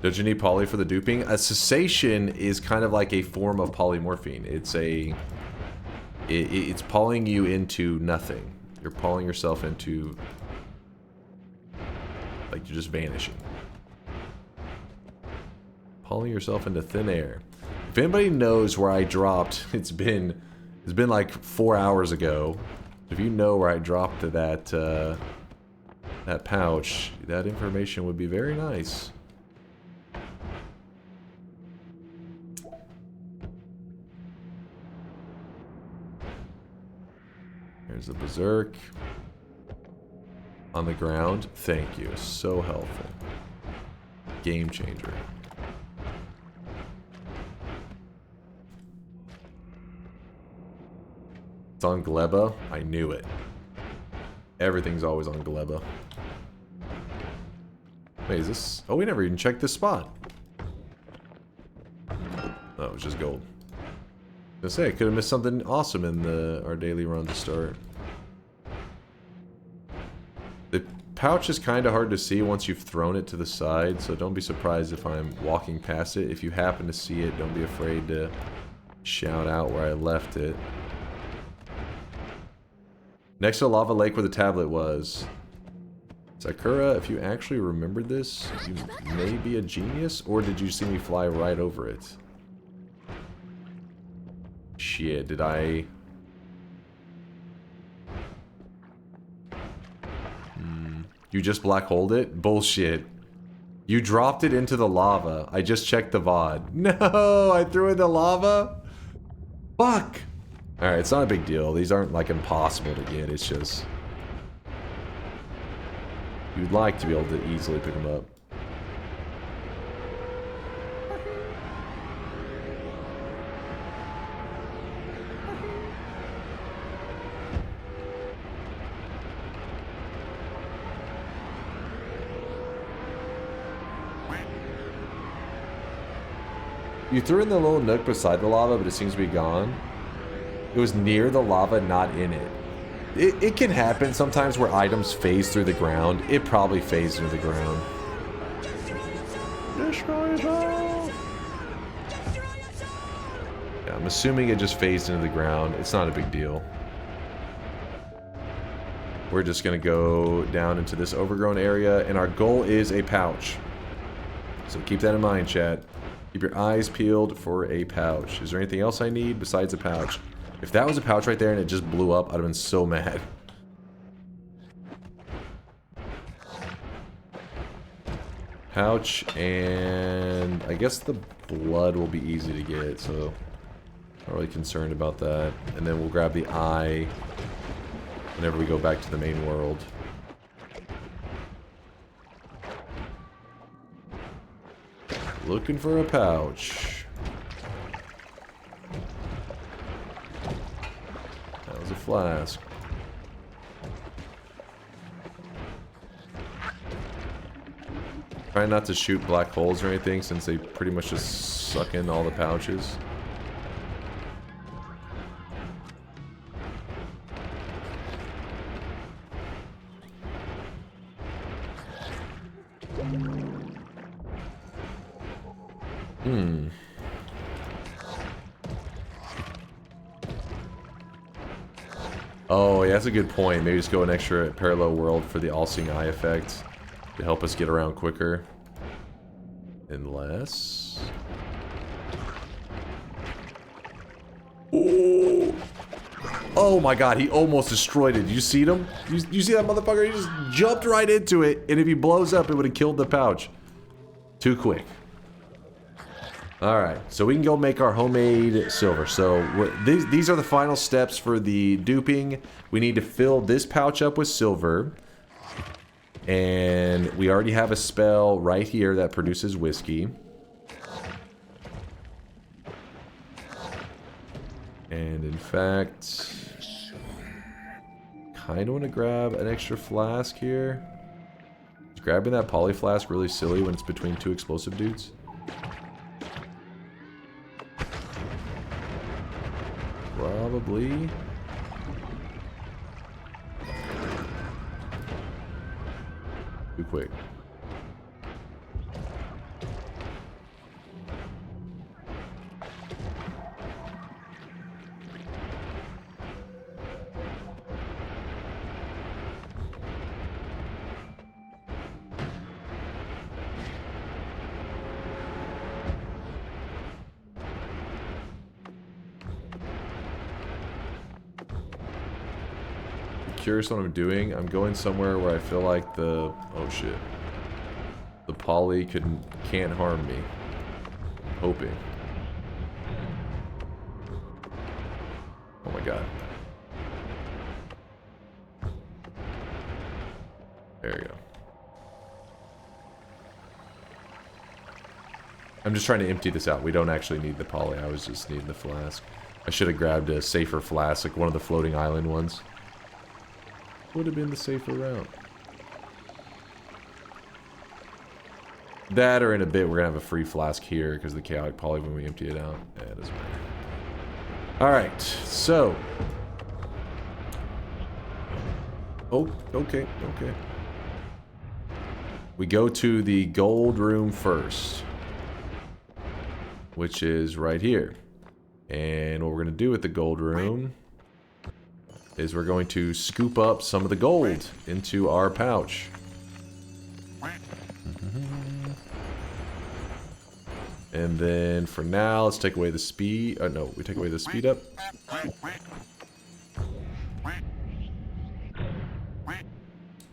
Speaker 6: Don't you need poly for the duping? A cessation is kind of like a form of polymorphine. It's pulling you into nothing. You're pulling yourself into, like, you're just vanishing. Pulling yourself into thin air. If anybody knows where I dropped, it's been like 4 hours ago. If you know where I dropped that that pouch, that information would be very nice. There's a berserk on the ground. Thank you. So helpful. Game changer. It's on Gleba. I knew it. Everything's always on Gleba. Wait, is this... Oh, we never even checked this spot. Oh, it was just gold. I was gonna say, I could have missed something awesome in our daily run to start. The pouch is kind of hard to see once you've thrown it to the side, so don't be surprised if I'm walking past it. If you happen to see it, don't be afraid to shout out where I left it. Next to Lava Lake where the tablet was. Sakura, if you actually remembered this, you may be a genius, or did you see me fly right over it? Shit, did I... You just black holed it? Bullshit. You dropped it into the lava. I just checked the VOD. No, I threw in the lava? Fuck! Alright, it's not a big deal. These aren't like impossible to get. It's just... you'd like to be able to easily pick them up. You threw in the little nook beside the lava, but it seems to be gone. It was near the lava, not in it. It can happen sometimes where items phase through the ground. It probably phased into the ground. Destroy us all! Yeah, I'm assuming it just phased into the ground. It's not a big deal. We're just gonna go down into this overgrown area, and our goal is a pouch. So keep that in mind, chat. Keep your eyes peeled for a pouch. Is there anything else I need besides a pouch? If that was a pouch right there and it just blew up, I'd have been so mad. Pouch, and I guess the blood will be easy to get, so not really concerned about that. And then we'll grab the eye whenever we go back to the main world. Looking for a pouch. That was a flask. Try not to shoot black holes or anything since they pretty much just suck in all the pouches. Oh, yeah, that's a good point. Maybe just go an extra parallel world for the all-seeing eye effect to help us get around quicker. Unless... oh! Oh my god, he almost destroyed it. Did you see him? You see that motherfucker? He just jumped right into it, and if he blows up, it would have killed the pouch. Too quick. Alright, so we can go make our homemade silver. So these are the final steps for the duping. We need to fill this pouch up with silver. And we already have a spell right here that produces whiskey. And in fact, kind of want to grab an extra flask here. Is grabbing that poly flask really silly when it's between two explosive dudes? Probably. Too quick. Curious what I'm doing. I'm going somewhere where I feel like the... oh shit. The poly can't harm me. I'm hoping. Oh my god. There you go. I'm just trying to empty this out. We don't actually need the poly. I was just needing the flask. I should have grabbed a safer flask, like one of the floating island ones. Would have been the safer route. That, or in a bit, we're gonna have a free flask here because the chaotic poly when we empty it out. Yeah, it doesn't matter. Alright, so. Oh, okay. We go to the gold room first, which is right here. And what we're gonna do with the gold room is we're going to scoop up some of the gold into our pouch. And then for now, let's take away the speed. Oh no, we take away the speed up.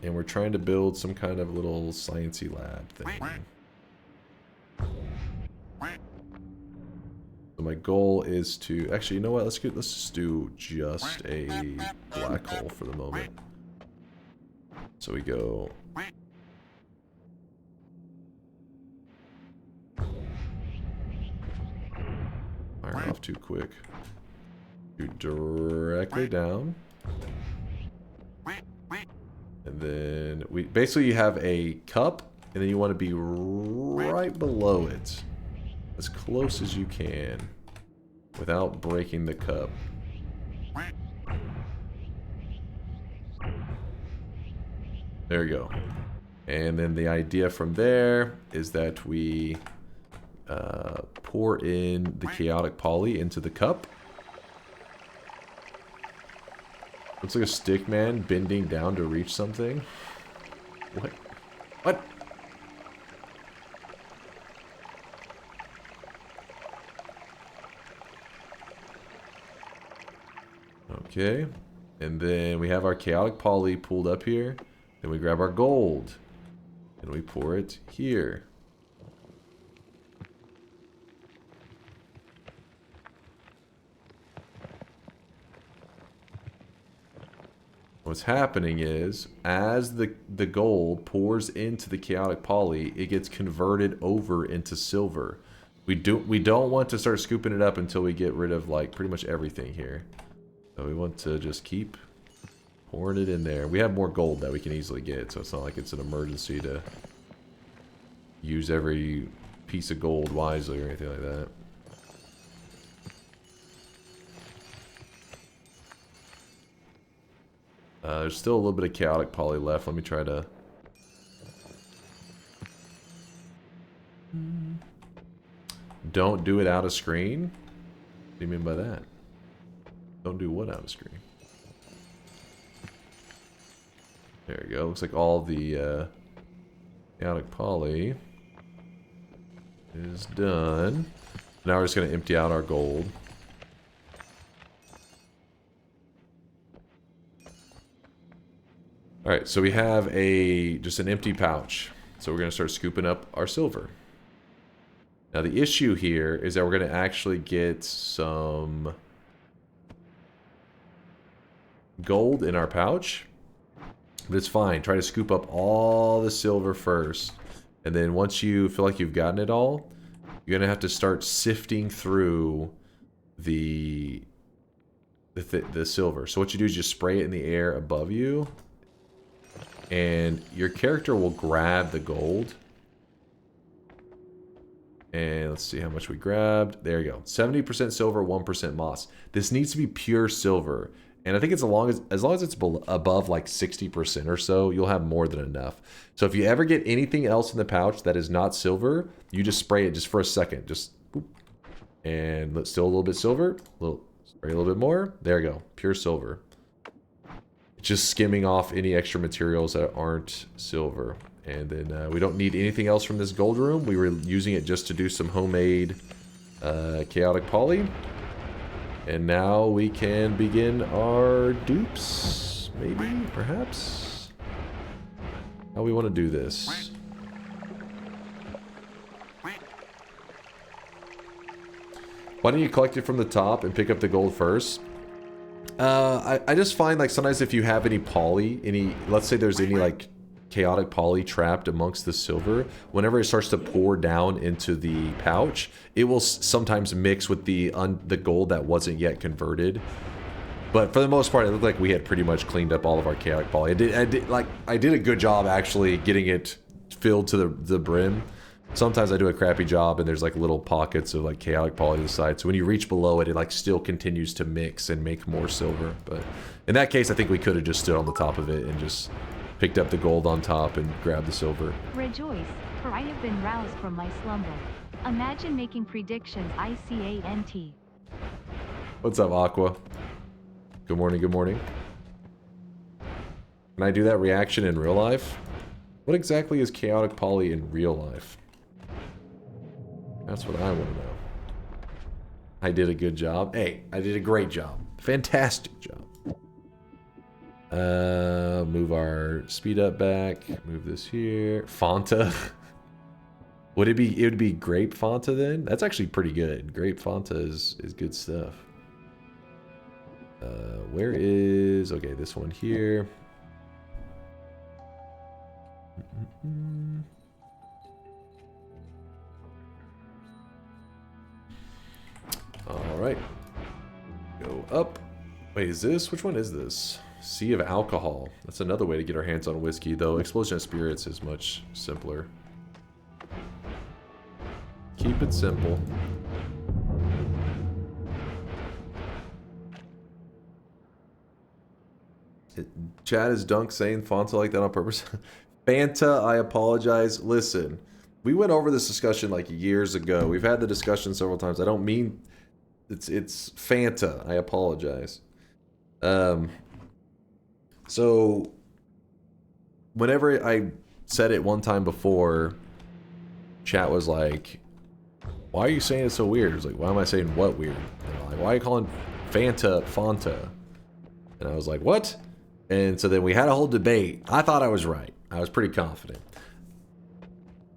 Speaker 6: And we're trying to build some kind of little sciencey lab thing. So my goal is to... Actually, you know what? Let's just do just a black hole for the moment. So we go... Fire off too quick. Do directly down. And then we basically you have a cup, and then you want to be right below it. As close as you can. Without breaking the cup. There you go. And then the idea from there is that we pour in the chaotic poly into the cup. Looks like a stick man bending down to reach something. What? What? Okay. And then we have our chaotic poly pulled up here. Then we grab our gold. And we pour it here. What's happening is, as the gold pours into the chaotic poly, it gets converted over into silver. We don't want to start scooping it up until we get rid of like pretty much everything here. So we want to just keep pouring it in there. We have more gold that we can easily get, so it's not like it's an emergency to use every piece of gold wisely or anything like that. There's still a little bit of chaotic poly left. Let me try to... Don't do it out of screen? What do you mean by that? Don't do what out of screen? There you go. Looks like all the chaotic poly is done. Now we're just going to empty out our gold. Alright, so we have just an empty pouch. So we're going to start scooping up our silver. Now the issue here is that we're going to actually get some gold in our pouch. But it's fine. Try to scoop up all the silver first. And then once you feel like you've gotten it all, you're going to have to start sifting through the silver. So what you do is just spray it in the air above you. And your character will grab the gold. And let's see how much we grabbed. There you go. 70% silver, 1% moss. This needs to be pure silver. And I think it's as long as it's above like 60% or so, you'll have more than enough. So if you ever get anything else in the pouch that is not silver, you just spray it just for a second. Just boop. And let's still a little bit silver. Spray a little bit more. There you go. Pure silver. Just skimming off any extra materials that aren't silver. And then we don't need anything else from this gold room. We were using it just to do some homemade chaotic poly. And now we can begin our dupes. Maybe, perhaps. How we want to do this. Why don't you collect it from the top and pick up the gold first? I just find like sometimes if you have any poly, let's say there's any like chaotic poly trapped amongst the silver, whenever it starts to pour down into the pouch, it will sometimes mix with the gold that wasn't yet converted. But for the most part, it looked like we had pretty much cleaned up all of our chaotic poly. I did a good job actually getting it filled to the brim. Sometimes I do a crappy job and there's like little pockets of like chaotic poly to the side. So when you reach below it, it like still continues to mix and make more silver. But in that case, I think we could have just stood on the top of it and just picked up the gold on top and grabbed the silver.
Speaker 1: Rejoice, for I have been roused from my slumber. Imagine making predictions, ICANT.
Speaker 6: What's up, Aqua? Good morning, good morning. Can I do that reaction in real life? What exactly is chaotic poly in real life? That's what I want to know. I did a good job. Hey, I did a great job. Fantastic job. Move our speed up back. Move this here. Fanta. Would it be? It would be grape Fanta then. That's actually pretty good. Grape Fanta is good stuff. Where is? Okay, this one here. All right. Go up. Wait, is this? Which one is this? Sea of Alcohol. That's another way to get our hands on whiskey, though. Explosion of Spirits is much simpler. Keep it simple. Chad is Dunk saying Fanta like that on purpose. Fanta, I apologize. Listen, we went over this discussion like years ago. We've had the discussion several times. I don't mean it's Fanta. I apologize. So whenever I said it one time before, chat was like, why are you saying it so weird? It's like, why am I saying what weird? And like, why are you calling Fanta Fanta? And I was like, what? And so then we had a whole debate. I thought I was right. I was pretty confident.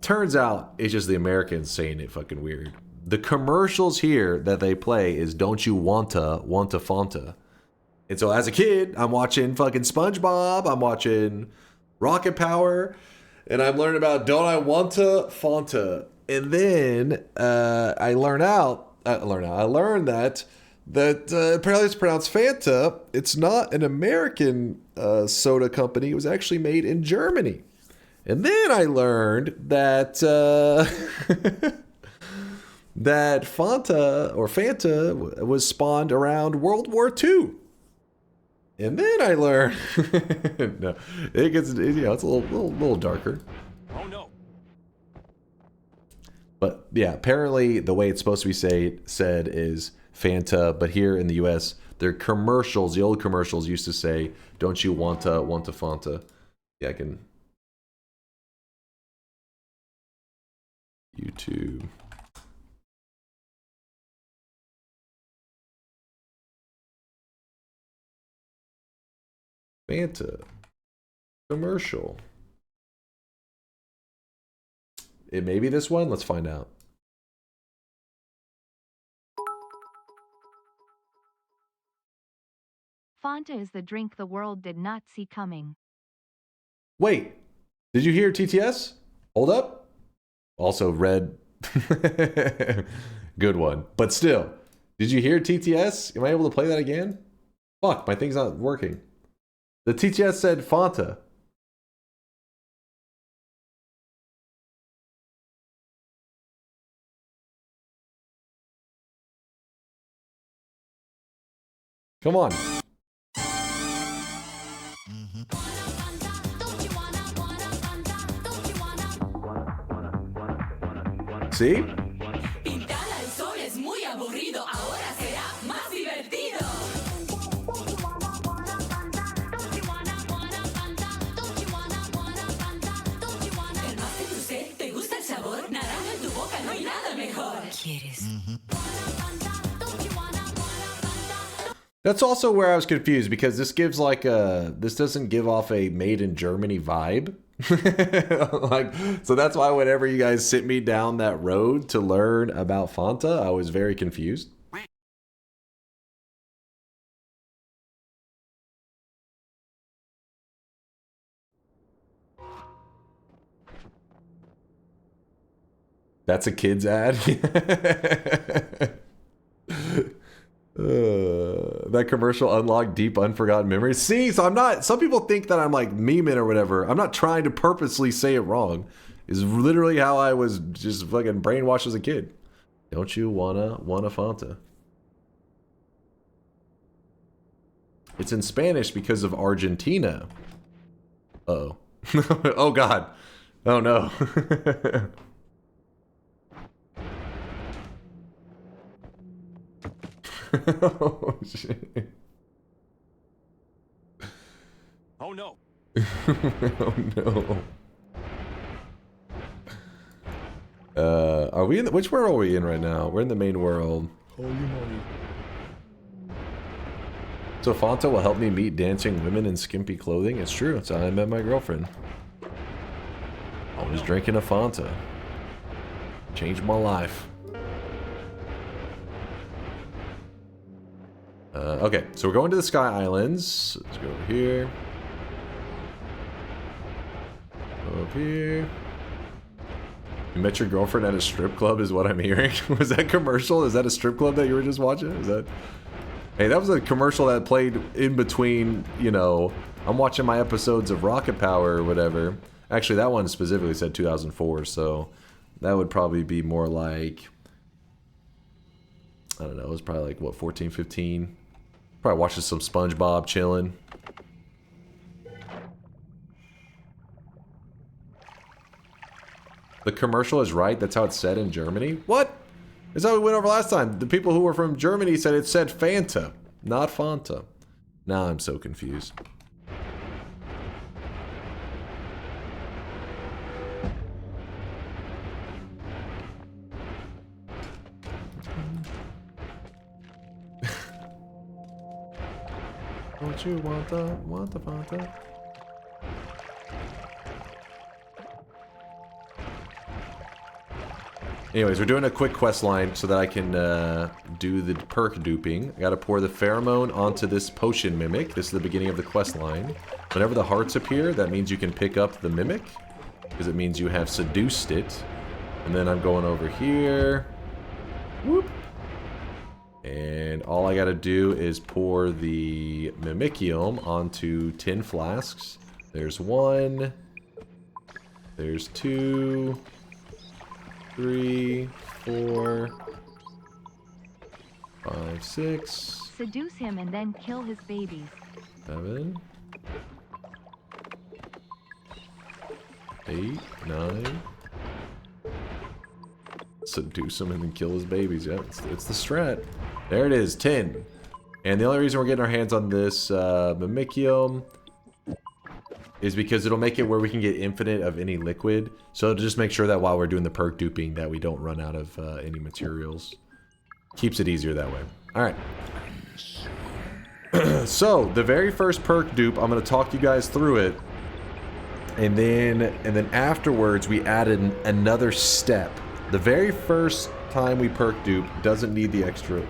Speaker 6: Turns out it's just the Americans saying it fucking weird. The commercials here that they play is don't you wanta Fanta. And so as a kid, I'm watching fucking SpongeBob, I'm watching Rocket Power, and I'm learning about don't I wanta Fanta. And then I learned that apparently it's pronounced Fanta. It's not an American soda company. It was actually made in Germany. And then I learned that that Fanta was spawned around World War II. And then I learned no, it gets it's a little darker.
Speaker 10: Oh no.
Speaker 6: But yeah, apparently the way it's supposed to be said is Fanta, but here in the US, their commercials, the old commercials used to say, don't you wanta Fanta. Yeah, I can YouTube. Fanta commercial. It may be this one. Let's find out.
Speaker 1: Fanta is the drink the world did not see coming.
Speaker 6: Wait, did you hear TTS? Hold up. Also red. Good one. But still, did you hear TTS? Am I able to play that again? Fuck, my thing's not working. The TTS said Fanta. Come on. See? That's also where I was confused because this gives like this doesn't give off a made in Germany vibe. Like, so that's why whenever you guys sent me down that road to learn about Fanta, I was very confused. That's a kid's ad. That commercial unlocked deep unforgotten memories. See, so I'm not, some people think that I'm like memeing or whatever. I'm not trying to purposely say it wrong. It's literally how I was just fucking brainwashed as a kid. Don't you wanna Fanta? It's in Spanish because of Argentina. Uh-oh. Oh god. Oh no. Oh shit.
Speaker 10: Oh no.
Speaker 6: Oh no. Are we in which world are we in right now? We're in the main world.
Speaker 4: Holy moly.
Speaker 6: So Fanta will help me meet dancing women in skimpy clothing. It's true. It's how I met my girlfriend. Always drinking a Fanta. Changed my life. Okay, so we're going to the Sky Islands. Let's go over here. Up here. You met your girlfriend at a strip club is what I'm hearing. Was that commercial? Is that a strip club that you were just watching? Is that... Hey, that was a commercial that played in between, you know, I'm watching my episodes of Rocket Power or whatever. Actually, that one specifically said 2004, so that would probably be more like, I don't know, it was probably like, what, 14, 15? Probably watching some SpongeBob, chilling. The commercial is right, that's how it's said in Germany? What? That's how we went over last time. The people who were from Germany said it said Fanta, not Fanta. Now I'm so confused. Don't you want the Fanta? Anyways, we're doing a quick quest line so that I can do the perk duping. I gotta pour the pheromone onto this potion mimic. This is the beginning of the quest line. Whenever the hearts appear, that means you can pick up the mimic, because it means you have seduced it. And then I'm going over here. Whoop. And all I gotta do is pour the mimicium onto tin flasks. There's 1. There's 2. 3, 4, 5, 6.
Speaker 1: Seduce him and then kill his babies.
Speaker 6: 7. 8, 9. Seduce him and then kill his babies. Yeah, it's the strat. There it is, 10. And the only reason we're getting our hands on this mimicium is because it'll make it where we can get infinite of any liquid. So to just make sure that while we're doing the perk duping that we don't run out of any materials. Keeps it easier that way. Alright. So, the very first perk dupe, I'm going to talk you guys through it. And then afterwards, we added another step. The very first time we perk dupe doesn't need the extra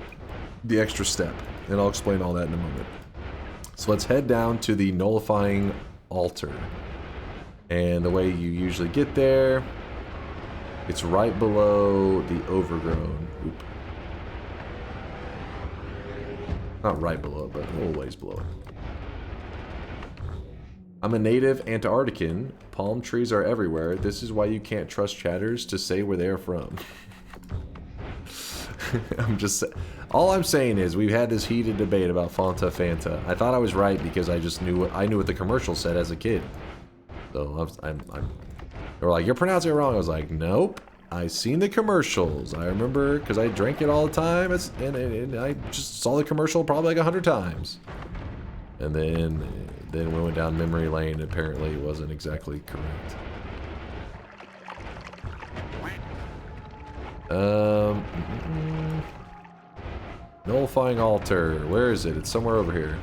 Speaker 6: step. And I'll explain all that in a moment. So let's head down to the Nullifying Altar. And the way you usually get there, it's right below the Overgrown. Oop. Not right below it, but a little ways below it. I'm a native Antarctican. Palm trees are everywhere. This is why you can't trust chatters to say where they are from. All I'm saying is we've had this heated debate about Fanta. I thought I was right because I just knew what the commercial said as a kid. So they were like, you're pronouncing it wrong. I was like, nope. I seen the commercials. I remember because I drank it all the time, and I just saw the commercial probably like 100 times. And then we went down memory lane. And apparently, it wasn't exactly correct. Nullifying Altar. Where is it? It's somewhere over here.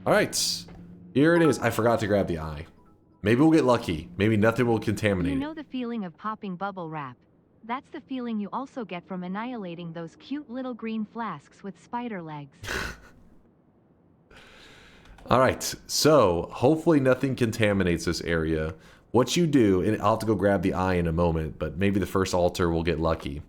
Speaker 6: Alright. Here it is. I forgot to grab the eye. Maybe we'll get lucky. Maybe nothing will contaminate it.
Speaker 1: You know the feeling of popping bubble wrap. That's the feeling you also get from annihilating those cute little green flasks with spider legs.
Speaker 6: Alright. So, hopefully nothing contaminates this area. What you do, and I'll have to go grab the eye in a moment, but maybe the first altar will get lucky.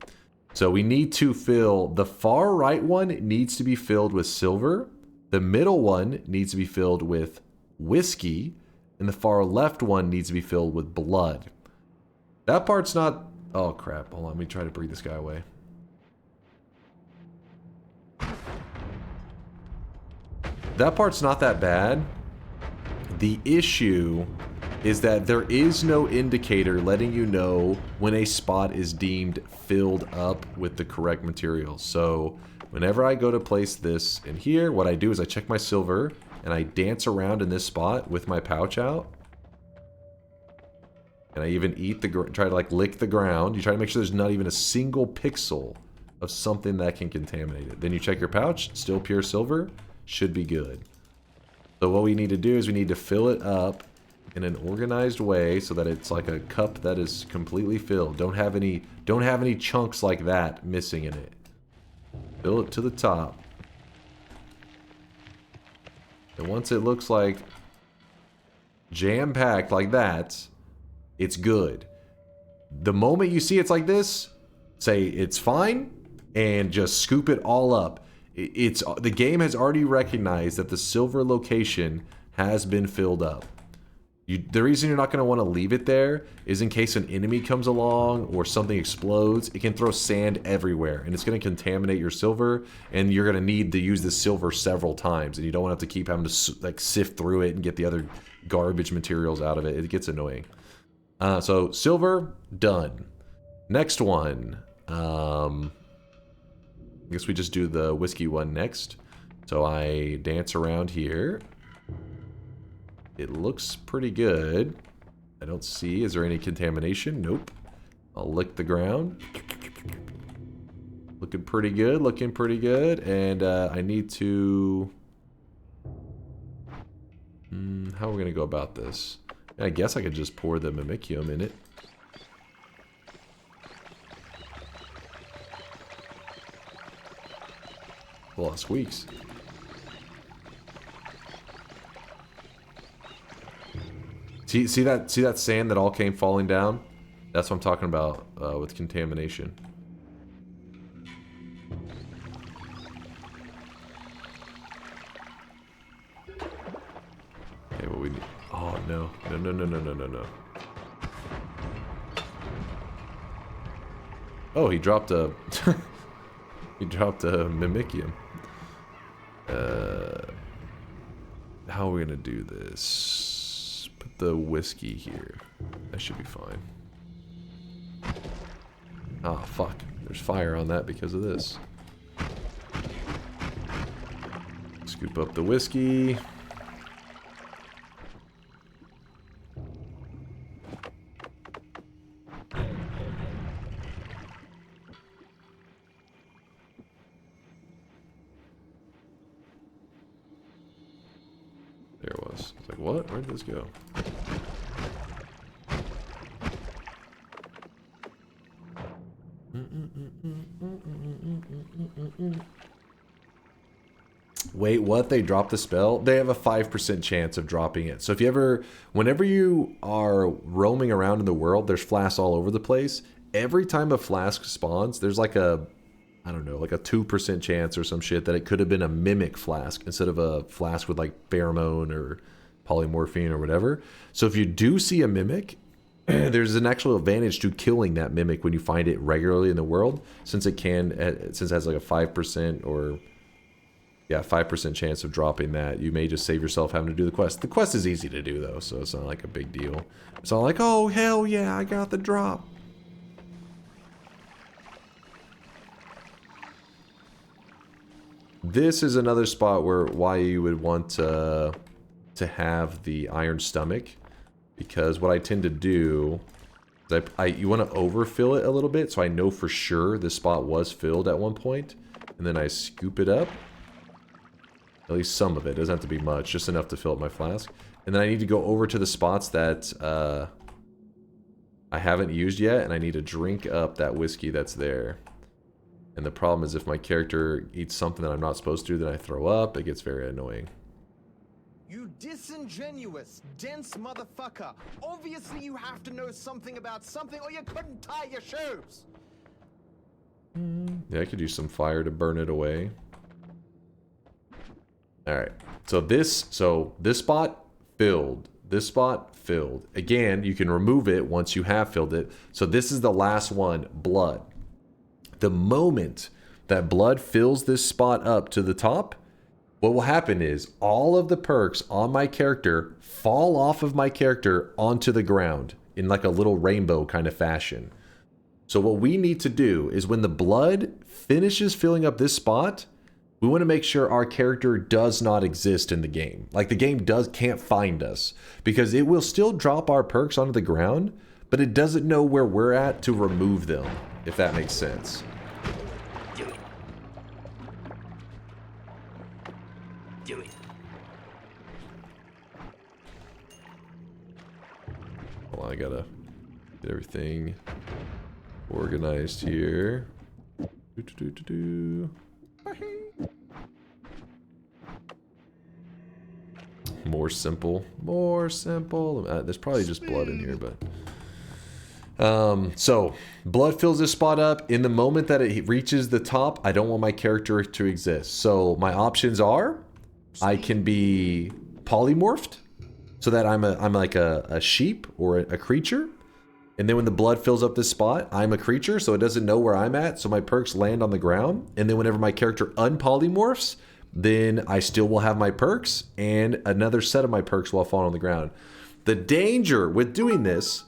Speaker 6: So we need to fill, the far right one needs to be filled with silver, the middle one needs to be filled with whiskey, and the far left one needs to be filled with blood. That part's not, oh crap, hold on, let me try to breathe this guy away. That part's not that bad. The issue is that there is no indicator letting you know when a spot is deemed filled up with the correct material. So whenever I go to place this in here, what I do is I check my silver and I dance around in this spot with my pouch out. And I even eat try to like lick the ground. You try to make sure there's not even a single pixel of something that can contaminate it. Then you check your pouch, still pure silver, should be good. So what we need to do is we need to fill it up in an organized way so that it's like a cup that is completely filled. Don't have any chunks like that missing in it. Fill it to the top. And once it looks like jam-packed like that, it's good. The moment you see it's like this, say it's fine, and just scoop it all up. The game has already recognized that the silver location has been filled up. The reason you're not going to want to leave it there is in case an enemy comes along or something explodes, it can throw sand everywhere and it's going to contaminate your silver, and you're going to need to use this silver several times, and you don't want to have to keep having to like sift through it and get the other garbage materials out of it. It gets annoying. So silver, done. Next one. I guess we just do the whiskey one next. So I dance around here. It looks pretty good. I don't see. Is there any contamination? Nope. I'll lick the ground. Looking pretty good. Looking pretty good. And I need to... how are we going to go about this? I guess I could just pour the mimicium in it. A lot of squeaks. See that sand that all came falling down? That's what I'm talking about with contamination. Okay, what we need? Oh no! No! Oh, he dropped a he dropped a mimicium. How are we gonna do this? Put the whiskey here. That should be fine. Ah, fuck. There's fire on that because of this. Scoop up the whiskey. There it was. It's like, what? Where did this go? Wait, what? They dropped the spell? They have a 5% chance of dropping it. So if you ever, whenever you are roaming around in the world, there's flasks all over the place. Every time a flask spawns, there's like a, I don't know, like a 2% chance or some shit that it could have been a mimic flask instead of a flask with like pheromone or polymorphine or whatever. So if you do see a mimic, there's an actual advantage to killing that mimic when you find it regularly in the world, since it has like a 5% or 5% chance of dropping that. You may just save yourself having to do the quest. The quest is easy to do though, so it's not like a big deal. It's not like, oh hell yeah, I got the drop. This is another spot why you would want to have the iron stomach, because what I tend to do is you want to overfill it a little bit, so I know for sure this spot was filled at one point, and then I scoop it up. At least some of it. It doesn't have to be much, just enough to fill up my flask. And then I need to go over to the spots that I haven't used yet, and I need to drink up that whiskey that's there. And the problem is if my character eats something that I'm not supposed to, then I throw up. It gets very annoying.
Speaker 16: You disingenuous, dense motherfucker. Obviously you have to know something about something or you couldn't tie your shoes.
Speaker 6: Yeah, I could use some fire to burn it away. Alright, so this spot filled. This spot filled. Again, you can remove it once you have filled it. So this is the last one, blood. The moment that blood fills this spot up to the top, what will happen is all of the perks on my character fall off of my character onto the ground in like a little rainbow kind of fashion. So what we need to do is when the blood finishes filling up this spot, we want to make sure our character does not exist in the game. Like the game can't find us, because it will still drop our perks onto the ground, but it doesn't know where we're at to remove them, if that makes sense.
Speaker 18: Do it.
Speaker 6: Well, I gotta get everything organized here. More simple. More simple. There's probably just blood in here, but... so, blood fills this spot up. In the moment that it reaches the top, I don't want my character to exist. So, my options are... I can be polymorphed, so that I'm like a sheep or a creature. And then when the blood fills up this spot, I'm a creature, so it doesn't know where I'm at, so my perks land on the ground. And then whenever my character unpolymorphs, then I still will have my perks, and another set of my perks will fall on the ground. The danger with doing this,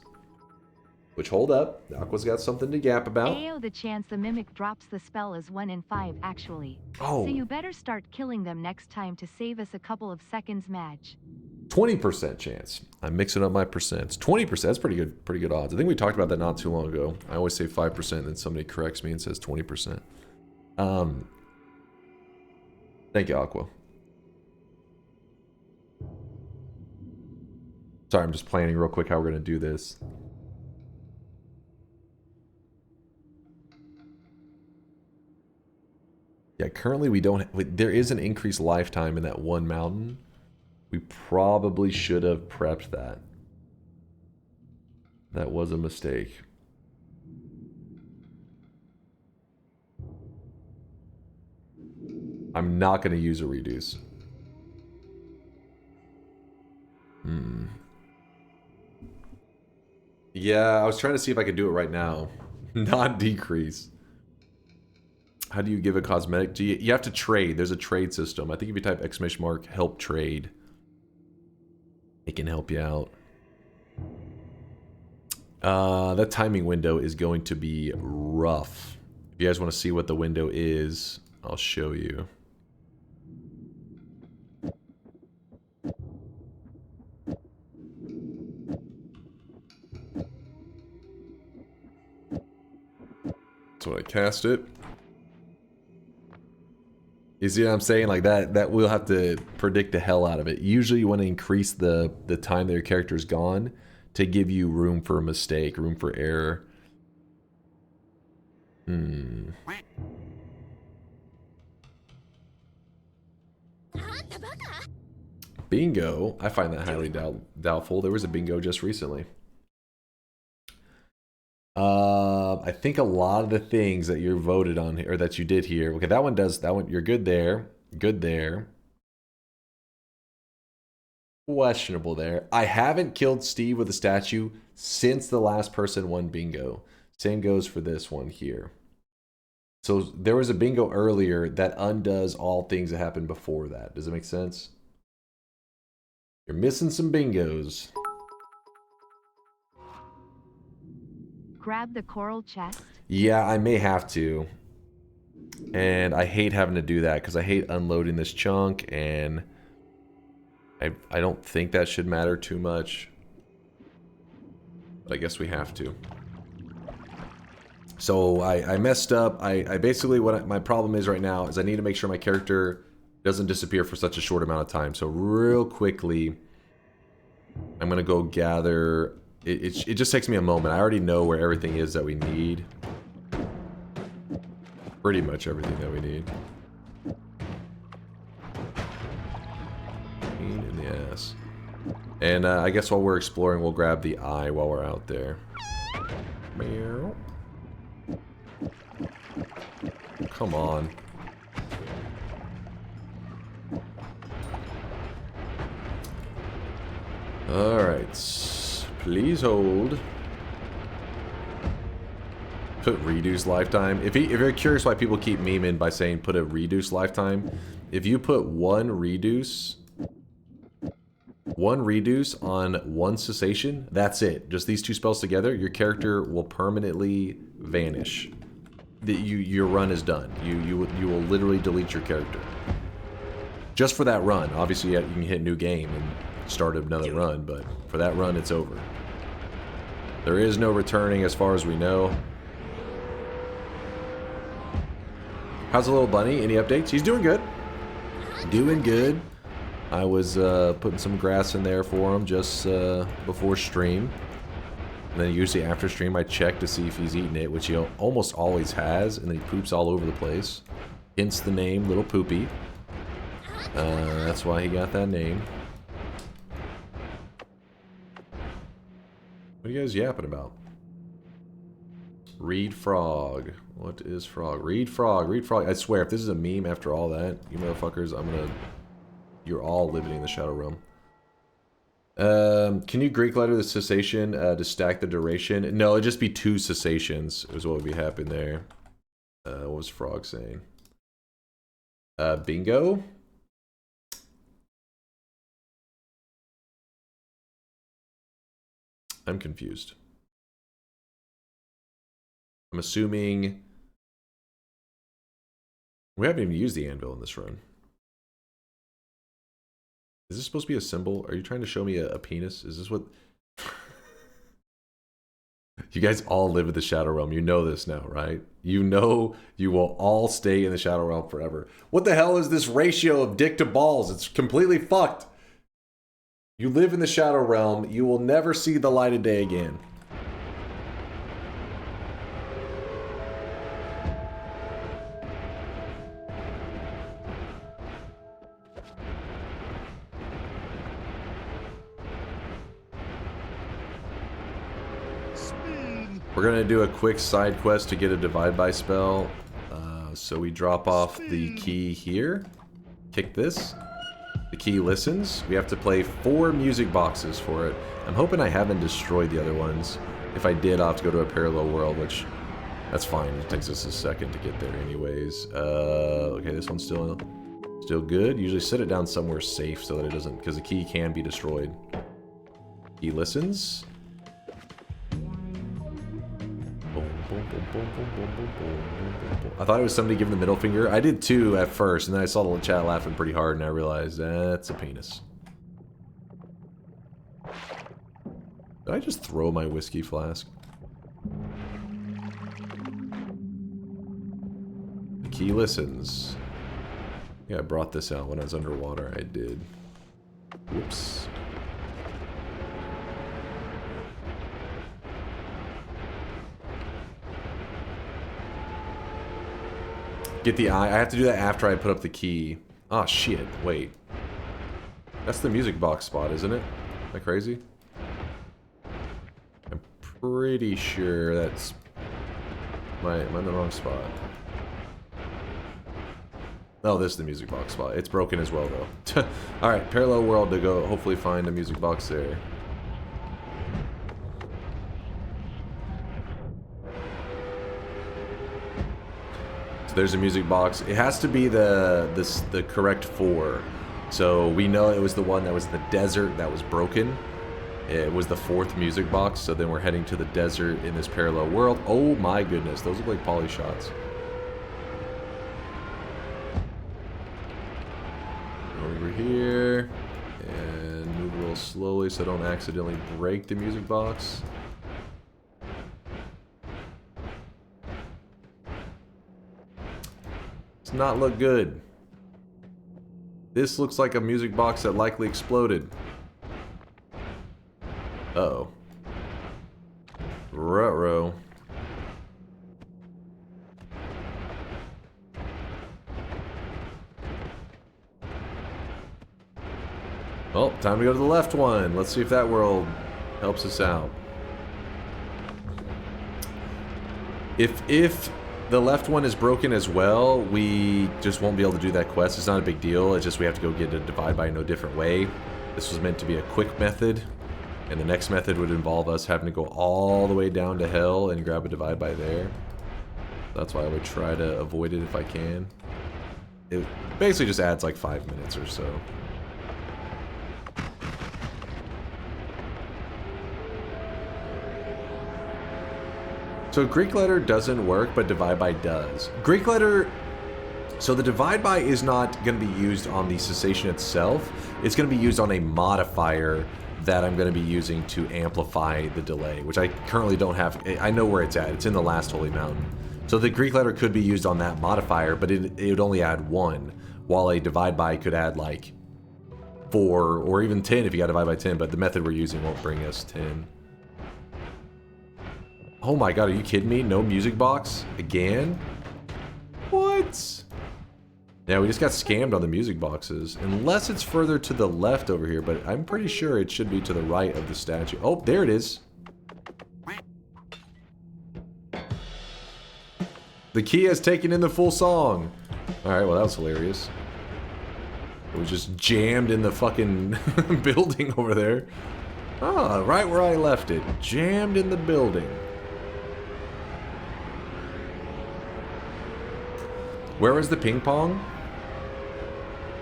Speaker 6: which, hold up, Aqua's got something to gap about.
Speaker 1: Ayo, the chance the mimic drops the spell is 1 in 5, actually.
Speaker 6: Oh.
Speaker 1: So you better start killing them next time to save us a couple of seconds, Madge.
Speaker 6: 20% chance. I'm mixing up my percents. 20%, that's pretty good odds. I think we talked about that not too long ago. I always say 5%, and then somebody corrects me and says 20%. Thank you, Aqua. Sorry, I'm just planning real quick how we're going to do this. Yeah, currently we don't... There is an increased lifetime in that one mountain. We probably should have prepped that. That was a mistake. I'm not going to use a reduce. Yeah, I was trying to see if I could do it right now. Not decrease. How do you give a cosmetic? You have to trade. There's a trade system. I think if you type ! help trade, it can help you out. That timing window is going to be rough. If you guys want to see what the window is, I'll show you. So when I cast it, you see what I'm saying? Like that we'll have to predict the hell out of it. Usually you want to increase the time that your character's gone to give you room for a mistake, room for error. Bingo. I find that highly doubtful. There was a bingo just recently. I think a lot of the things that you voted on here, or that you did here. Okay, that one does, that one, you're good there. Good there. Questionable there. I haven't killed Steve with a statue since the last person won bingo. Same goes for this one here. So there was a bingo earlier that undoes all things that happened before that. Does it make sense? You're missing some bingos.
Speaker 1: Grab the coral chest?
Speaker 6: Yeah, I may have to. And I hate having to do that because I hate unloading this chunk, and I don't think that should matter too much. But I guess we have to. So I messed up. I basically, my problem is right now is I need to make sure my character doesn't disappear for such a short amount of time. So real quickly, I'm going to go gather... It just takes me a moment. I already know where everything is that we need. Pretty much everything that we need. Pain in the ass. And I guess while we're exploring, we'll grab the eye while we're out there. Meow. Come on. Alright. Please hold. Put reduce lifetime. If you're curious why people keep memeing by saying put a reduce lifetime, if you put one reduce on one cessation, that's it. Just these two spells together, your character will permanently vanish. Your run is done. You will literally delete your character. Just for that run. Obviously, you can hit new game and start another run, but for that run, it's over. There is no returning as far as we know. How's the little bunny? Any updates? He's doing good. Doing good. I was putting some grass in there for him just before stream. And then usually after stream I check to see if he's eaten it, which he almost always has, and then he poops all over the place. Hence the name Little Poopy. That's why he got that name. What are you guys yapping about? Read frog. What is frog? Read frog. Read frog. I swear, if this is a meme after all that, you motherfuckers, I'm gonna... You're all living in the Shadow Realm. Can you Greek letter the cessation to stack the duration? No, it'd just be 2 cessations is what would be happening there. What was frog saying? Bingo? I'm confused. I'm assuming... We haven't even used the anvil in this run. Is this supposed to be a symbol? Are you trying to show me a penis? Is this what... You guys all live in the Shadow Realm. You know this now, right? You know you will all stay in the Shadow Realm forever. What the hell is this ratio of dick to balls? It's completely fucked. You live in the Shadow Realm. You will never see the light of day again. We're gonna do a quick side quest to get a divide by spell. So we drop off the key here. Kick this. The key listens. We have to play 4 music boxes for it. I'm hoping I haven't destroyed the other ones. If I did, I'll have to go to a parallel world, which that's fine. It takes us a second to get there anyways. Okay, this one's still good. Usually set it down somewhere safe so that it doesn't, because the key can be destroyed. Key listens. I thought it was somebody giving the middle finger. I did too at first, and then I saw the chat laughing pretty hard, and I realized that's a penis. Did I just throw my whiskey flask? The key listens. Yeah, I brought this out when I was underwater. I did. Whoops. Get the eye. I have to do that after I put up the key. Oh shit, wait. That's the music box spot, isn't it? Am I crazy? I'm pretty sure that's... Am I in the wrong spot? Oh, this is the music box spot. It's broken as well, though. Alright, parallel world to go hopefully find a music box there. There's a music box. It has to be the correct 4. So we know it was the one that was in the desert that was broken. It was the 4th music box. So then we're heading to the desert in this parallel world. Oh my goodness, those look like poly shots. Over here and move a little slowly so I don't accidentally break the music box. Does not look good. This looks like a music box that likely exploded. Uh-oh. Ruh-roh. Well, time to go to the left one. Let's see if that world helps us out. If the left one is broken as well, we just won't be able to do that quest. It's not a big deal. It's just we have to go get a divide by no different way. This was meant to be a quick method, and the next method would involve us having to go all the way down to hell and grab a divide by there. That's why I would try to avoid it if I can. It basically just adds like 5 minutes or so. So Greek letter doesn't work, but divide by does. Greek letter, so the divide by is not going to be used on the cessation itself. It's going to be used on a modifier that I'm going to be using to amplify the delay, which I currently don't have. I know where it's at. It's in the last holy mountain. So the Greek letter could be used on that modifier, but it would only add 1. while a divide by could add like 4 or even 10 if you got divide by 10, but the method we're using won't bring us 10. Oh my god, are you kidding me? No music box? Again? What? Yeah, we just got scammed on the music boxes. Unless it's further to the left over here, but I'm pretty sure it should be to the right of the statue. Oh, there it is. The key has taken in the full song. Alright, well that was hilarious. It was just jammed in the fucking building over there. Ah, right where I left it. Jammed in the building. Where was the ping pong?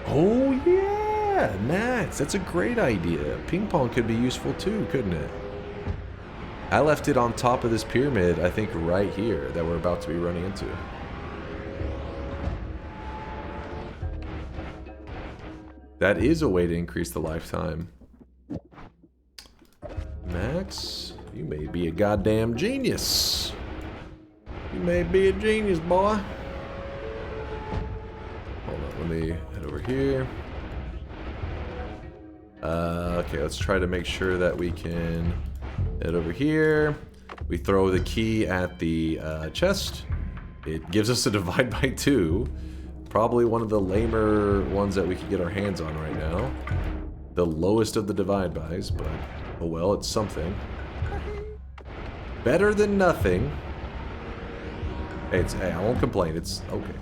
Speaker 6: Oh yeah, Max, that's a great idea. Ping pong could be useful too, couldn't it? I left it on top of this pyramid, I think right here, that we're about to be running into. That is a way to increase the lifetime. Max, you may be a goddamn genius. You may be a genius, boy. Hold on, let me head over here. Okay, let's try to make sure that we can head over here. We throw the key at the chest. It gives us a divide by 2. Probably one of the lamer ones that we could get our hands on right now. The lowest of the divide bys, but oh well, it's something. Better than nothing. Hey, I won't complain. It's okay.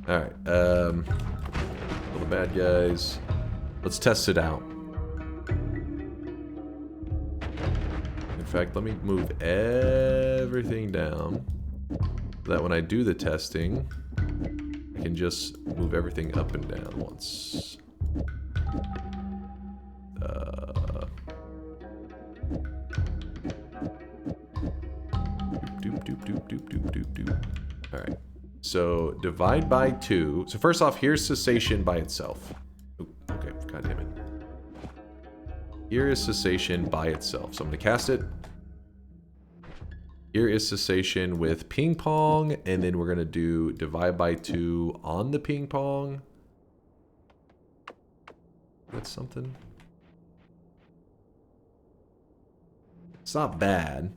Speaker 6: Alright, little bad guys. Let's test it out. In fact, let me move everything down. So that when I do the testing, I can just move everything up and down once. Alright. So, divide by 2. So first off, here's cessation by itself. Ooh, okay, god damn it. Here is cessation by itself. So I'm going to cast it. Here is cessation with ping pong, and then we're going to do divide by 2 on the ping pong. That's something. It's not bad.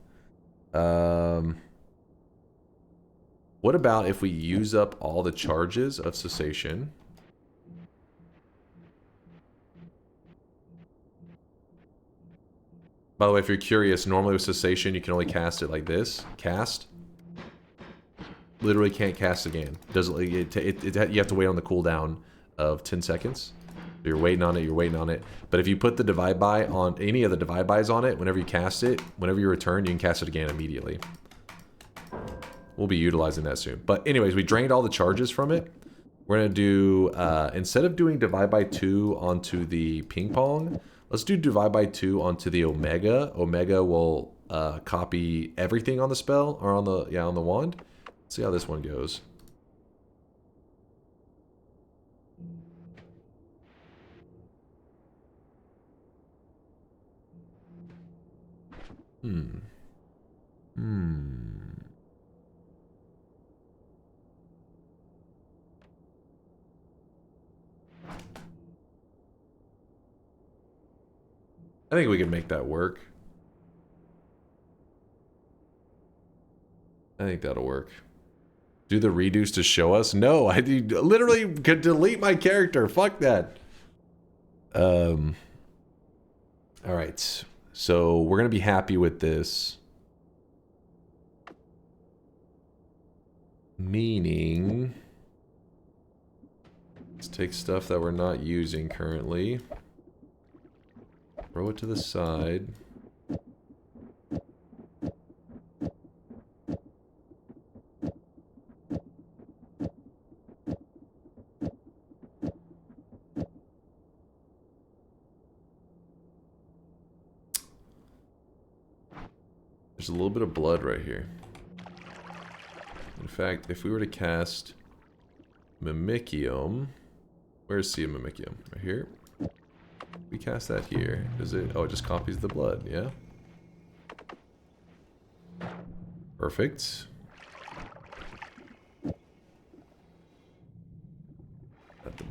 Speaker 6: What about if we use up all the charges of cessation? By the way, if you're curious, normally with cessation, you can only cast it like this. Cast. Literally can't cast again. Doesn't you have to wait on the cooldown of 10 seconds. So you're waiting on it, you're waiting on it. But if you put the divide by on any of the divide bys on it, whenever you cast it, whenever you return, you can cast it again immediately. We'll be utilizing that soon. But anyways, we drained all the charges from it. We're going to do, instead of doing divide by 2 onto the ping pong, let's do divide by 2 onto the Omega. Omega will copy everything on the spell, or on the, on the wand. Let's see how this one goes. I think we can make that work. I think that'll work. Do the reduce to show us? No, I literally could delete my character. Fuck that. Alright. So we're going to be happy with this. Meaning, let's take stuff that we're not using currently. Throw it to the side. There's a little bit of blood right here. In fact, if we were to cast Mimicium, where's Sea of Mimicium? Right here. We cast that here. Does it? Oh, it just copies the blood, yeah? Perfect.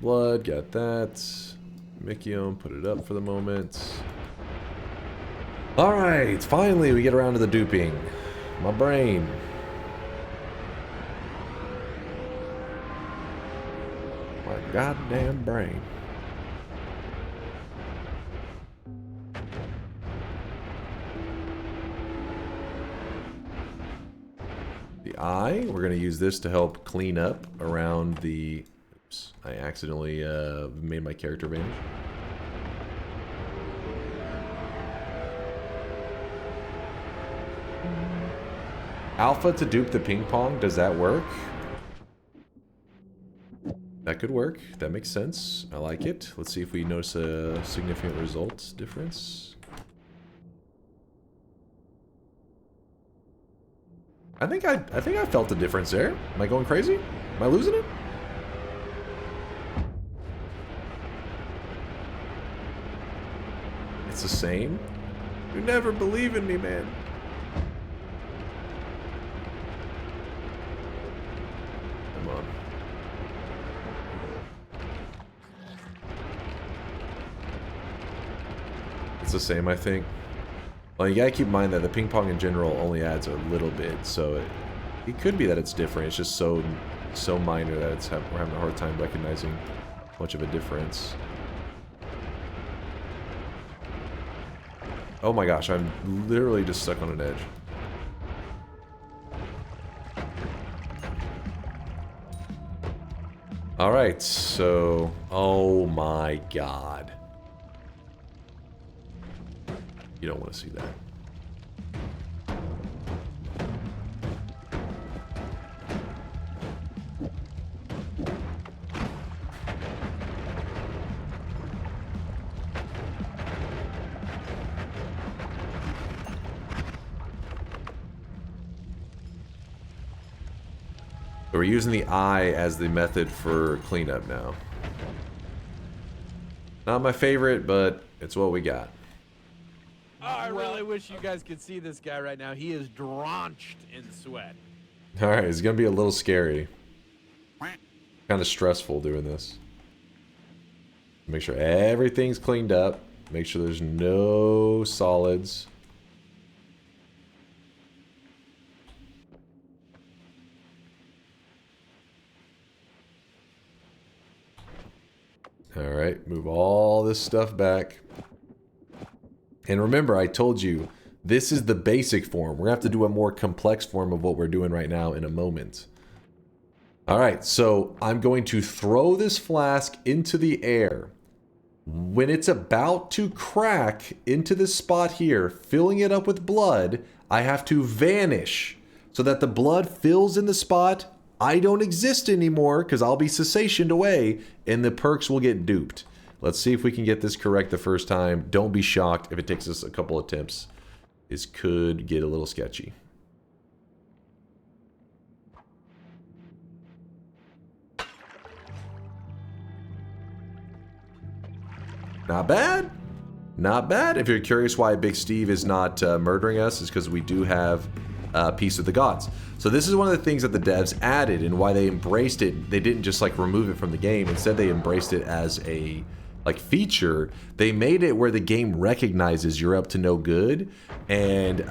Speaker 6: blood, got that. Micium, put it up for the moment. Alright, finally we get around to the duping. My brain. My goddamn brain. The eye, we're going to use this to help clean up around the... Oops, I accidentally made my character vanish. Alpha to dupe the ping pong, does that work? That could work. That makes sense. I like it. Let's see if we notice a significant result difference. I think I felt a difference there. Am I going crazy? Am I losing it? It's the same. You never believe in me, man. Come on. It's the same, I think. Well, you gotta keep in mind that the ping pong in general only adds a little bit, so it could be that it's different. It's just so minor that we're having a hard time recognizing much of a difference. Oh my gosh, I'm literally just stuck on an edge. Alright, so... Oh my god. You don't want to see that. So we're using the eye as the method for cleanup now. Not my favorite, but it's what we got.
Speaker 2: Oh, I really wish you guys could see this guy right now. He is drenched in sweat.
Speaker 6: Alright, it's gonna be a little scary. Kind of stressful doing this. Make sure everything's cleaned up. Make sure there's no solids. Alright, move all this stuff back. And remember, I told you, this is the basic form. We're going to have to do a more complex form of what we're doing right now in a moment. Alright, so I'm going to throw this flask into the air. When it's about to crack into this spot here, filling it up with blood, I have to vanish so that the blood fills in the spot. I don't exist anymore because I'll be cessationed away and the perks will get duped. Let's see if we can get this correct the first time. Don't be shocked if it takes us a couple attempts. This could get a little sketchy. Not bad. Not bad. If you're curious why Big Steve is not murdering us, is because we do have Peace with the Gods. So this is one of the things that the devs added and why they embraced it. They didn't just like remove it from the game. Instead, they embraced it as a feature. They made it where the game recognizes you're up to no good, and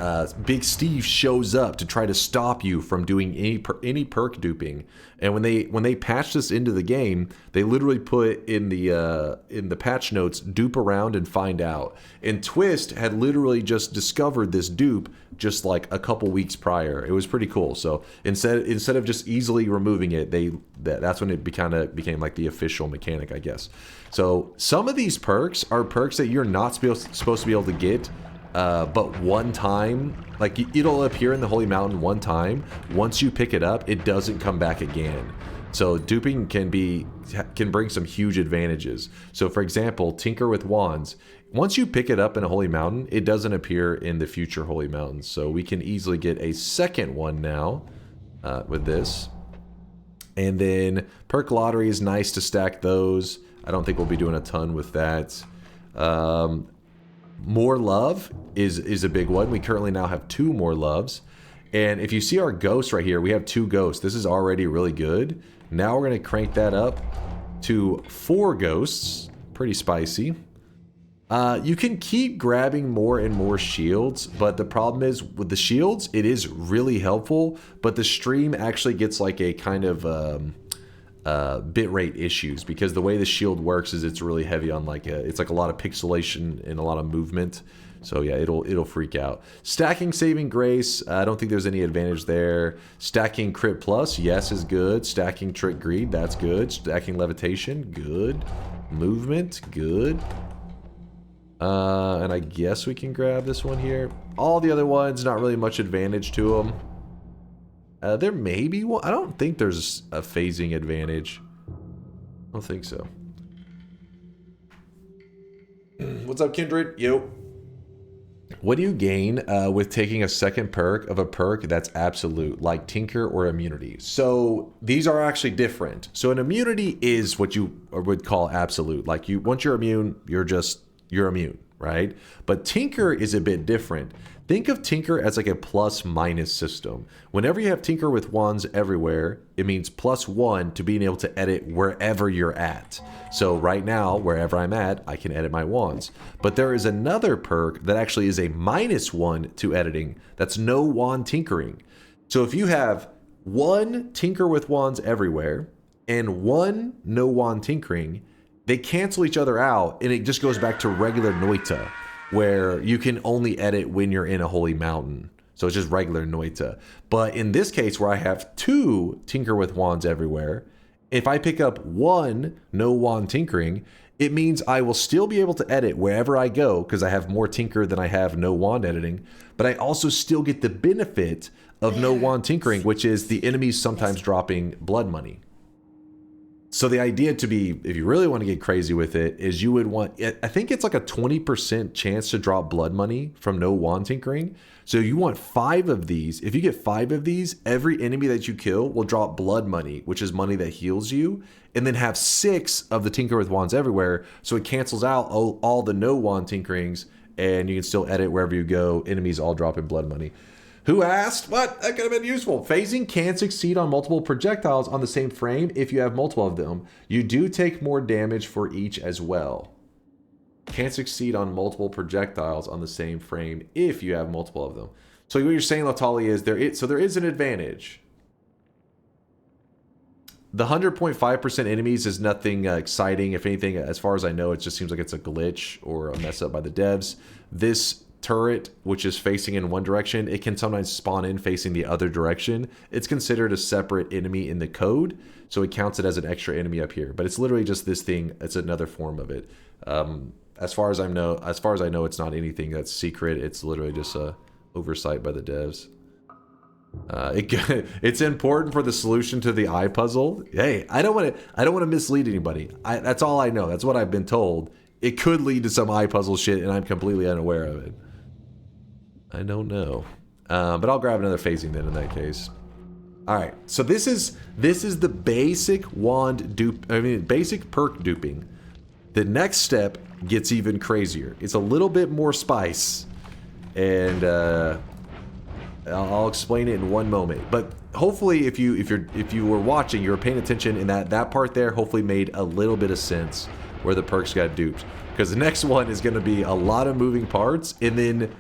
Speaker 6: Big Steve shows up to try to stop you from doing any perk duping. And when they patched this into the game, they literally put in the patch notes, dupe around and find out. And Twist had literally just discovered this dupe just like a couple weeks prior. It was pretty cool. So instead of just easily removing it, that's when it became like the official mechanic, I guess. So some of these perks are perks that you're not supposed to be able to get, but one time, like it'll appear in the Holy Mountain one time. Once you pick it up, it doesn't come back again. So duping can bring some huge advantages. So for example, Tinker with Wands. Once you pick it up in a Holy Mountain, it doesn't appear in the future Holy Mountains. So we can easily get a second one now with this. And then Perk Lottery is nice to stack those. I don't think we'll be doing a ton with that. More Love is a big one. We currently now have 2 More Loves. And if you see our ghosts right here, we have 2 ghosts. This is already really good. Now we're going to crank that up to 4 ghosts. Pretty spicy. You can keep grabbing more and more shields, but the problem is with the shields, it is really helpful, but the stream actually gets like a kind of bitrate issues because the way the shield works is it's really heavy on like it's like a lot of pixelation and a lot of movement. So yeah, it'll freak out. Stacking Saving Grace, I don't think there's any advantage there. Stacking Crit Plus, yes, is good. Stacking Trick Greed, that's good. Stacking Levitation, good. Movement, good. And I guess we can grab this one here. All the other ones, not really much advantage to them. There may be one. I don't think there's a phasing advantage. I don't think so. What's up, Kindred? Yo. What do you gain with taking a second perk of a perk that's absolute, like Tinker or Immunity? So these are actually different. So an immunity is what you would call absolute. Like once you're immune, you're immune, right? But Tinker is a bit different. Think of Tinker as like a plus-minus system. Whenever you have Tinker with wands everywhere, it means +1 to being able to edit wherever you're at. So right now, wherever I'm at, I can edit my wands. But there is another perk that actually is a -1 to editing. That's no wand tinkering. So if you have 1 Tinker with wands everywhere and 1 no wand tinkering, they cancel each other out, and it just goes back to regular Noita, where you can only edit when you're in a holy mountain. So it's just regular Noita. But in this case, where I have 2 Tinker with wands everywhere, if I pick up 1 no wand tinkering, it means I will still be able to edit wherever I go, because I have more Tinker than I have no wand editing, but I also still get the benefit of no wand tinkering, which is the enemies sometimes dropping blood money. So the idea to be, if you really want to get crazy with it, is you would want, I think it's like a 20% chance to drop blood money from no wand tinkering. So you want 5 of these. If you get 5 of these, every enemy that you kill will drop blood money, which is money that heals you, and then have 6 of the Tinker with wands everywhere. So it cancels out all the no wand tinkerings, and you can still edit wherever you go. Enemies all dropping blood money. Who asked? What? That could have been useful. Phasing can succeed on multiple projectiles on the same frame if you have multiple of them. You do take more damage for each as well. Can succeed on multiple projectiles on the same frame if you have multiple of them. So what you're saying, Latali, is there is an advantage. The 100.5% enemies is nothing exciting. If anything, as far as I know, it just seems like it's a glitch or a mess up by the devs. This turret, which is facing in one direction, it can sometimes spawn in facing the other direction. It's considered a separate enemy in the code, so it counts it as an extra enemy up here. But it's literally just this thing. It's another form of it. As far as I know, it's not anything that's secret. It's literally just a oversight by the devs. It's important for the solution to the eye puzzle. Hey, I don't want to mislead anybody. That's all I know. That's what I've been told. It could lead to some eye puzzle shit, and I'm completely unaware of it. I don't know. But I'll grab another phasing then in that case. Alright, so this is the basic basic perk duping. The next step gets even crazier. It's a little bit more spice. And I'll explain it in one moment. But hopefully if you were watching, you were paying attention, and that part there hopefully made a little bit of sense where the perks got duped. Because the next one is going to be a lot of moving parts, and then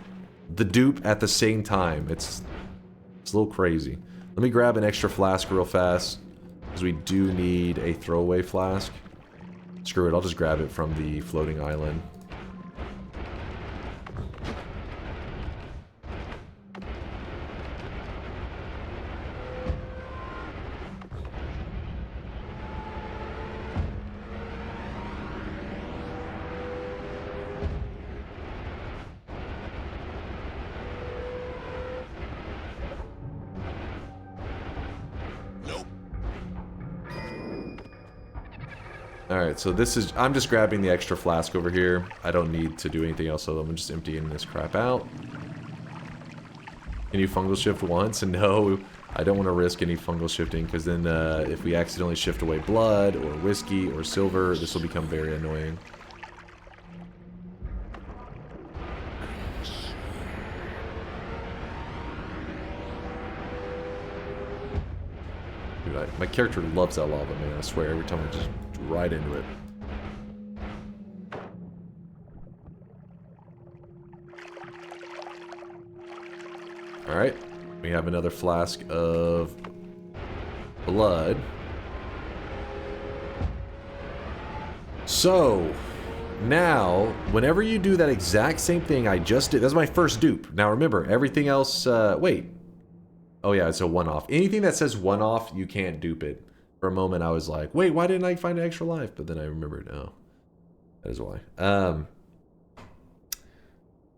Speaker 6: the dupe at the same time. It's a little crazy. Let me grab an extra flask real fast, because we do need a throwaway flask. Screw it, I'll just grab it from the floating island. Alright, so this is, I'm just grabbing the extra flask over here. I don't need to do anything else, so I'm just emptying this crap out. Can you fungal shift once? And no, I don't want to risk any fungal shifting, because then if we accidentally shift away blood, or whiskey, or silver, this will become very annoying. Dude, my character loves that lava, man, I swear, every time I just right into it. All right, we have another flask of blood. So now, whenever you do that exact same thing I just did, that's my first dupe. Now remember, everything else, wait. Oh yeah, it's a one-off. Anything that says one-off, you can't dupe it. For a moment, I was like, wait, why didn't I find an extra life? But then I remembered, oh, that is why.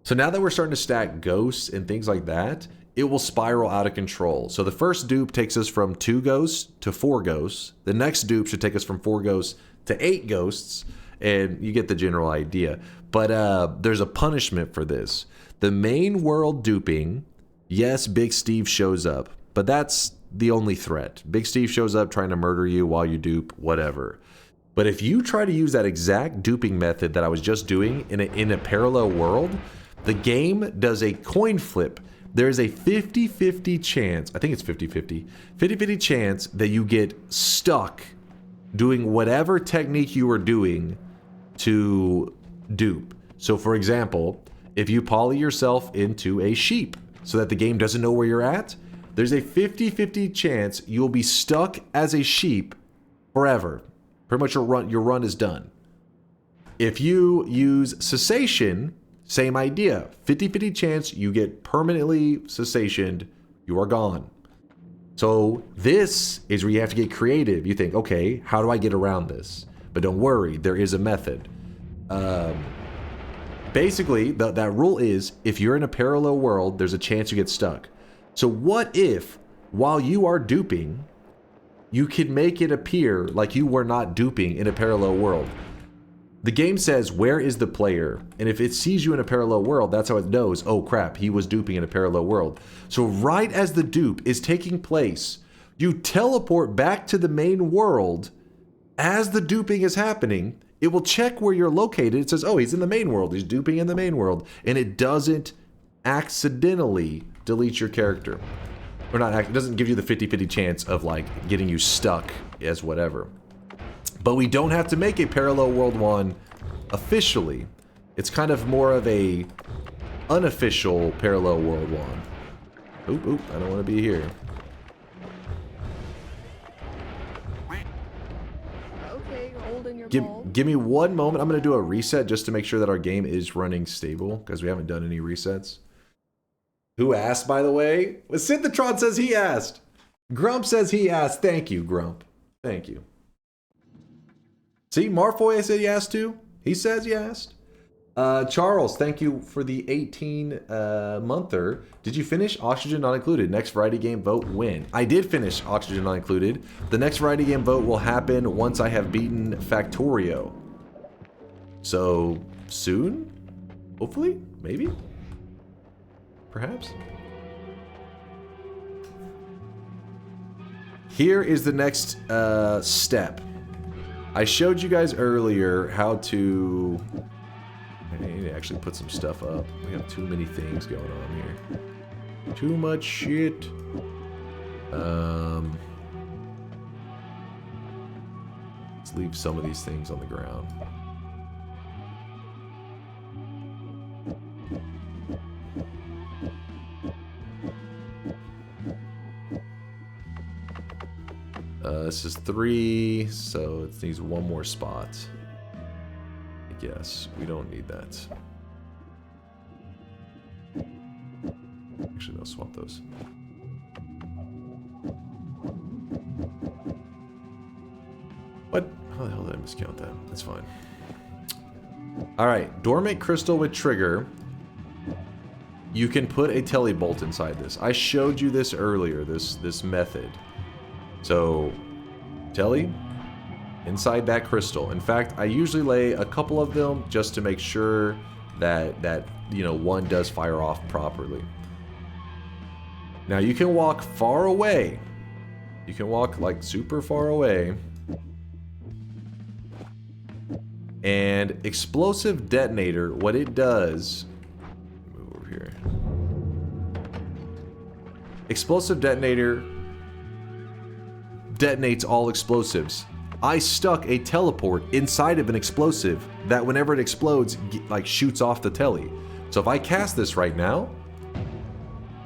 Speaker 6: So now that we're starting to stack ghosts and things like that, it will spiral out of control. So the first dupe takes us from 2 ghosts to 4 ghosts. The next dupe should take us from 4 ghosts to 8 ghosts. And you get the general idea. But there's a punishment for this. The main world duping, yes, Big Steve shows up. But that's the only threat. Big Steve shows up trying to murder you while you dupe, whatever. But if you try to use that exact duping method that I was just doing in a parallel world, the game does a coin flip. There's a 50-50 chance, I think it's 50-50, 50-50 chance that you get stuck doing whatever technique you were doing to dupe. So for example, if you poly yourself into a sheep so that the game doesn't know where you're at, there's a 50-50 chance you'll be stuck as a sheep forever. Pretty much your run is done. If you use cessation, same idea. 50-50 chance you get permanently cessationed, you are gone. So this is where you have to get creative. You think, okay, how do I get around this? But don't worry, there is a method. Basically, that rule is, if you're in a parallel world, there's a chance you get stuck. So what if, while you are duping, you can make it appear like you were not duping in a parallel world? The game says, where is the player? And if it sees you in a parallel world, that's how it knows, oh crap, he was duping in a parallel world. So right as the dupe is taking place, you teleport back to the main world. As the duping is happening, it will check where you're located. It says, oh, he's in the main world. He's duping in the main world. And it doesn't accidentally delete your character. Or not, it doesn't give you the 50-50 chance of like getting you stuck as whatever. But we don't have to make a parallel world one officially. It's kind of more of a unofficial parallel world one. Oop, oop, I don't want to be here.
Speaker 12: Okay, holding your ball.
Speaker 6: Give me one moment. I'm going to do a reset just to make sure that our game is running stable, because we haven't done any resets. Who asked, by the way? Well, Synthotron says he asked. Grump says he asked. Thank you, Grump. Thank you. See, Marfoy said he asked too. He says he asked. Charles, thank you for the 18-monther. Did you finish Oxygen Not Included? Next Variety Game vote when? I did finish Oxygen Not Included. The next Variety Game vote will happen once I have beaten Factorio. So, soon? Hopefully? Maybe? Perhaps? Here is the next step. I showed you guys earlier how to... I need to actually put some stuff up. We have too many things going on here. Too much shit. Let's leave some of these things on the ground. This is 3, so it needs one more spot. I guess we don't need that. Actually, no, swap those. What? How the hell did I miscount that? That's fine. All right, dormant crystal with trigger. You can put a telebolt inside this. I showed you this earlier. This method. So, telly inside that crystal. In fact, I usually lay a couple of them just to make sure that you know, one does fire off properly. Now you can walk far away. You can walk like super far away. And explosive detonator, what it does, move over here. Explosive detonator detonates all explosives. I stuck a teleport inside of an explosive that whenever it explodes, like shoots off the telly. So if I cast this right now,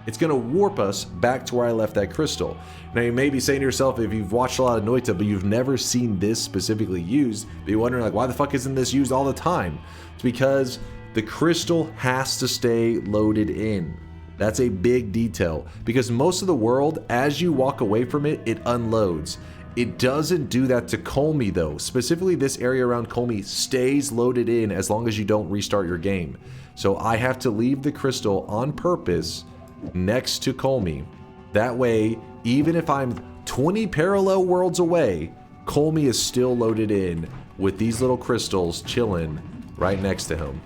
Speaker 6: it's going to warp us back to where I left that crystal. Now you may be saying to yourself, if you've watched a lot of Noita, but you've never seen this specifically used, but you're wondering like, why the fuck isn't this used all the time? It's because the crystal has to stay loaded in. That's a big detail, because most of the world, as you walk away from it, it unloads. It doesn't do that to Colmy though. Specifically this area around Colmy stays loaded in as long as you don't restart your game. So I have to leave the crystal on purpose next to Colmy. That way, even if I'm 20 parallel worlds away, Colmy is still loaded in with these little crystals chilling right next to him.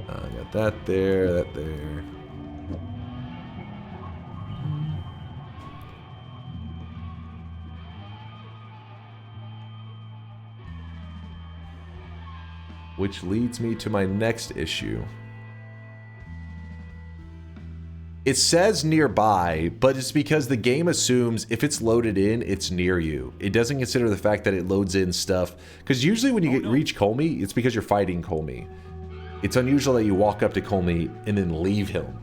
Speaker 6: I got that there, that there. Which leads me to my next issue. It says nearby, but it's because the game assumes if it's loaded in, it's near you. It doesn't consider the fact that it loads in stuff. Because usually when you reach Colmy, it's because you're fighting Colmy. It's unusual that you walk up to Colmy and then leave him.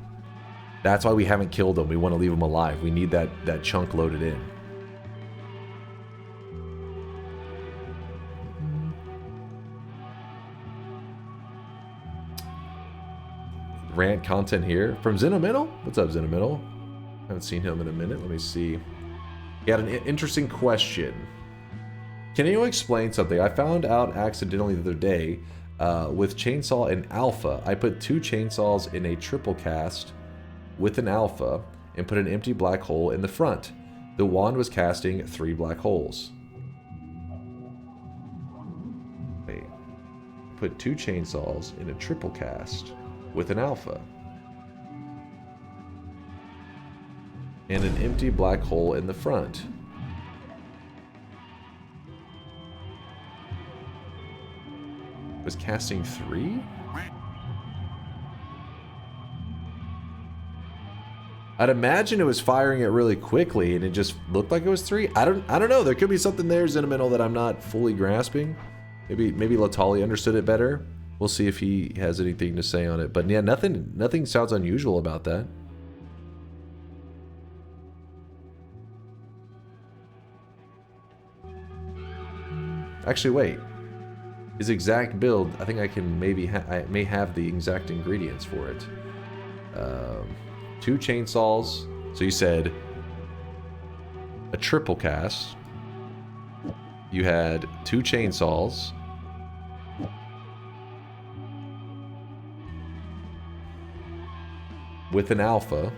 Speaker 6: That's why we haven't killed him. We want to leave him alive. We need that chunk loaded in. Rant content here from Xenominal. What's up, Xenominal? Haven't seen him in a minute. Let me see. He had an interesting question. Can anyone explain something? I found out accidentally the other day with Chainsaw and Alpha. I put 2 chainsaws in a triple cast with an Alpha and put an empty black hole in the front. The wand was casting 3 black holes. Wait. Put 2 chainsaws in a triple cast with an Alpha and an empty black hole in the front. Was casting 3? I'd imagine it was firing it really quickly and it just looked like it was 3. I don't know. There could be something there, Xenominal, that I'm not fully grasping. Maybe Latali understood it better. We'll see if he has anything to say on it. But yeah, nothing sounds unusual about that. Actually, wait. His exact build, I think I can I may have the exact ingredients for it. 2 chainsaws. So you said a triple cast. You had 2 chainsaws. With an Alpha.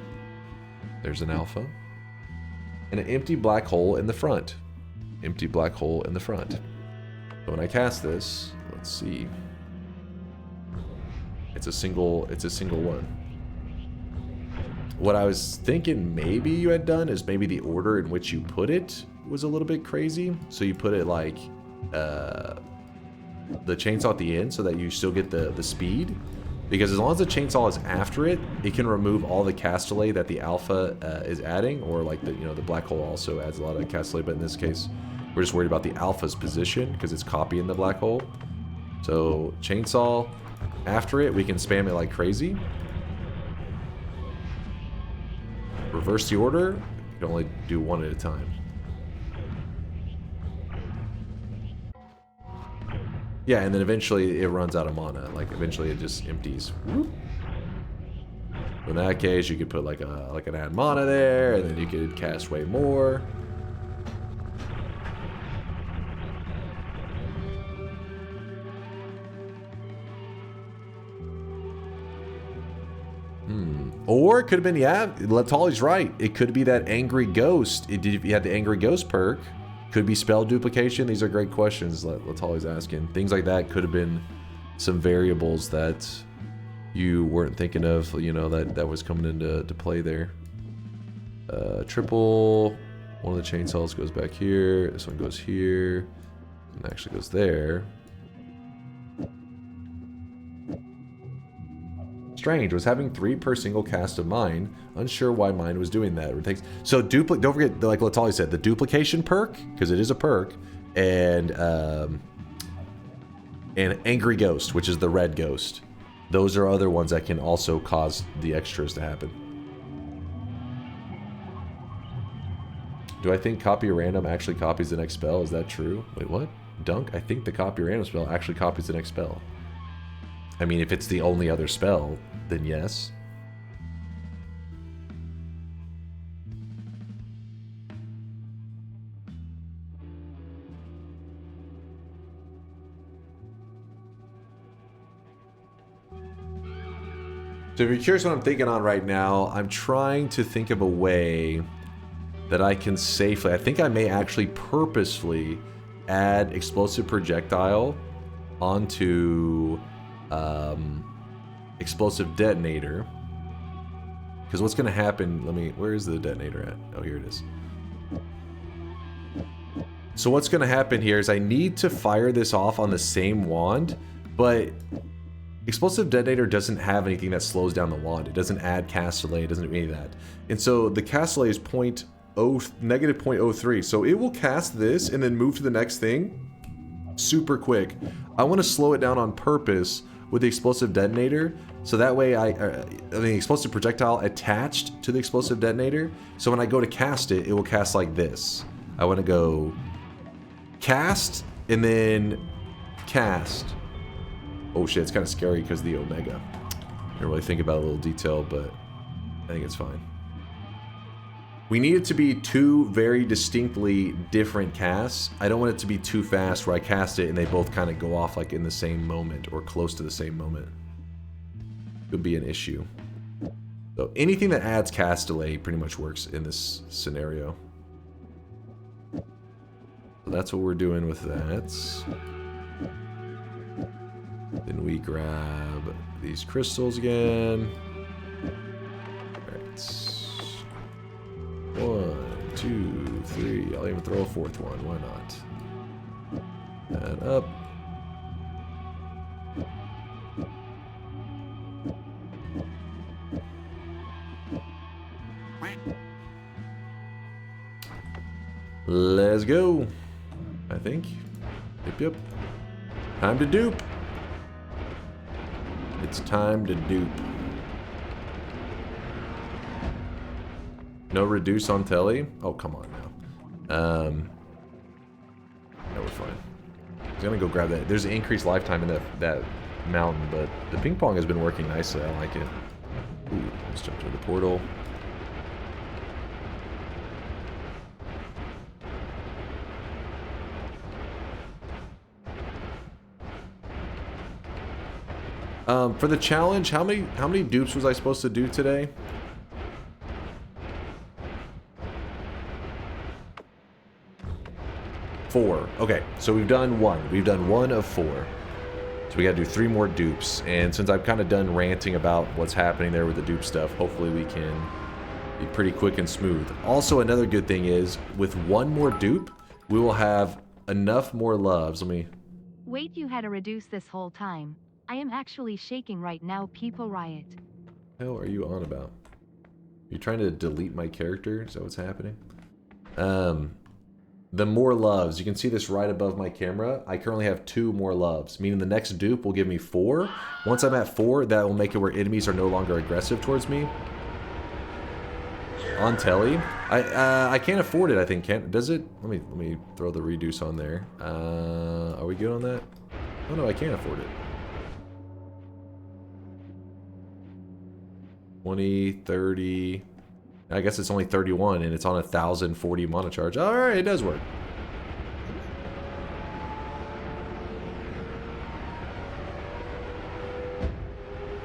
Speaker 6: There's an Alpha. And an empty black hole in the front. Empty black hole in the front. So when I cast this, let's see. It's a single one. What I was thinking maybe you had done is maybe the order in which you put it was a little bit crazy. So you put it like the chainsaw at the end so that you still get the speed. Because as long as the chainsaw is after it, it can remove all the cast delay that the Alpha is adding, or like the black hole also adds a lot of cast delay. But in this case, we're just worried about the Alpha's position because it's copying the black hole. So chainsaw after it, we can spam it like crazy. Reverse the order. You can only do one at a time. Yeah, and then eventually it runs out of mana. Like eventually it just empties. Whoop. In that case, you could put like an add mana there, and then you could cast way more. Or it could have been, yeah, Latali's right. It could be that Angry Ghost. If you had the Angry Ghost perk, could be spell duplication. These are great questions Latali's asking. Things like that could have been some variables that you weren't thinking of, that was coming into play there. Triple, one of the chainsaws goes back here. This one goes here. And actually goes there. Strange. Was having 3 per single cast of mine. Unsure why mine was doing that. It takes so don't forget, like Latali said, the duplication perk, because it is a perk, and Angry Ghost, which is the red ghost. Those are other ones that can also cause the extras to happen. Do I think copy random actually copies the next spell? Is that true? Wait, what? Dunk? I think the copy random spell actually copies the next spell. I mean, if it's the only other spell, then yes. So if you're curious what I'm thinking on right now, I'm trying to think of a way that I can safely... I think I may actually purposefully add explosive projectile onto explosive detonator. Because what's going to happen... Where is the detonator at? Oh, here it is. So what's going to happen here is I need to fire this off on the same wand, but... Explosive Detonator doesn't have anything that slows down the wand. It doesn't add cast delay. It doesn't do any of that. And so the cast delay is negative 0.03. So it will cast this and then move to the next thing super quick. I want to slow it down on purpose with the Explosive Detonator. So that way the Explosive Projectile attached to the Explosive Detonator. So when I go to cast it, it will cast like this. I want to go cast and then cast. Oh shit, it's kind of scary because of the Omega. I didn't really think about a little detail, but I think it's fine. We need it to be 2 very distinctly different casts. I don't want it to be too fast where I cast it and they both kind of go off like in the same moment or close to the same moment. Could be an issue. So anything that adds cast delay pretty much works in this scenario. So that's what we're doing with that. Then we grab these crystals again. Alright. 1, 2, 3. I'll even throw a 4th one. Why not? Add up. Let's go. I think. Yep. Time to dupe. It's time to dupe. No reduce on telly? Oh, come on now. No, we're fine. I was gonna go grab that. There's an increased lifetime in that mountain, but the ping pong has been working nicely. I like it. Ooh, let's jump to the portal. For the challenge, how many dupes was I supposed to do today? 4. Okay, so we've done 1. We've done 1 of 4. So we gotta do 3 more dupes. And since I'm kind of done ranting about what's happening there with the dupe stuff, hopefully we can be pretty quick and smooth. Also, another good thing is, with 1 more dupe, we will have enough more loves. Let me...
Speaker 1: Wait, you had to reduce this whole time. I am actually shaking right now, people riot.
Speaker 6: What the hell are you on about? Are you trying to delete my character? Is that what's happening? The more loves. You can see this right above my camera. I currently have 2 more loves, meaning the next dupe will give me 4. Once I'm at 4, that will make it where enemies are no longer aggressive towards me. On telly. I can't afford it, I think. Does it? Let me throw the reduce on there. Are we good on that? Oh no, I can't afford it. 20, 30. I guess it's only 31 and it's on 1,040 mana charge. Alright, it does work.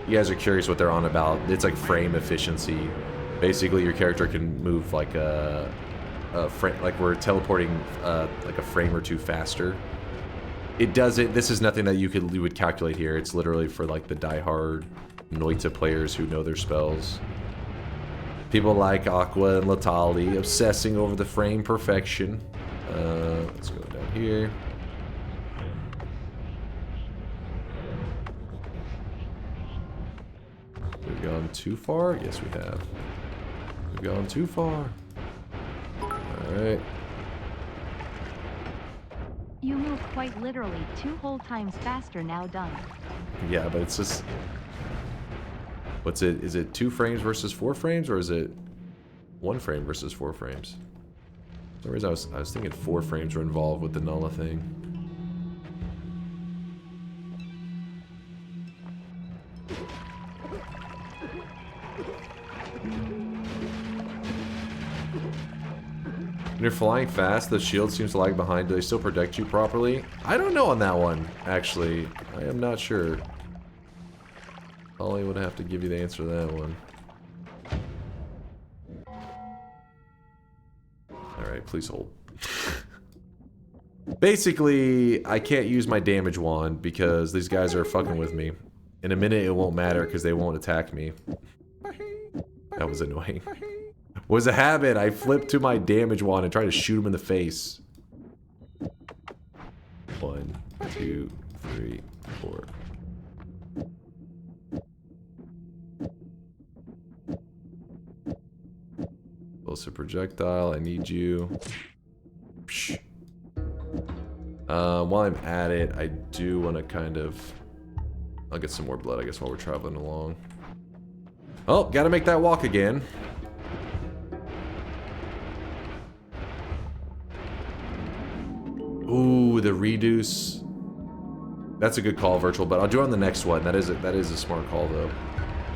Speaker 6: You guys are curious what they're on about. It's like frame efficiency. Basically, your character can move like a frame, like we're teleporting like a frame or 2 faster. It doesn't. This is nothing that you would calculate here. It's literally for like the diehard Noita players who know their spells. People like Aqua and Latali obsessing over the frame perfection. Let's go down here. too far? Yes, we have. We've gone too far. Alright.
Speaker 1: You move quite literally 2 whole times faster now, Dunk.
Speaker 6: Yeah, but it's just... What's it? Is it 2 frames versus 4 frames, or is it 1 frame versus 4 frames? For some reason I was thinking 4 frames were involved with the Nulla thing. When you're flying fast, the shield seems to lag behind. Do they still protect you properly? I don't know on that one, actually. I am not sure. Ollie would have to give you the answer to that one. Alright, please hold. Basically, I can't use my damage wand because these guys are fucking with me. In a minute, it won't matter because they won't attack me. That was annoying. Was a habit. I flipped to my damage wand and tried to shoot him in the face. 1, 2, 3, 4. Explosive projectile. I need you. Psh. While I'm at it, I do want to kind of... I'll get some more blood, I guess, while we're traveling along. Oh, gotta make that walk again. Ooh, the reduce. That's a good call, Virtual, but I'll do it on the next one. That is a smart call, though.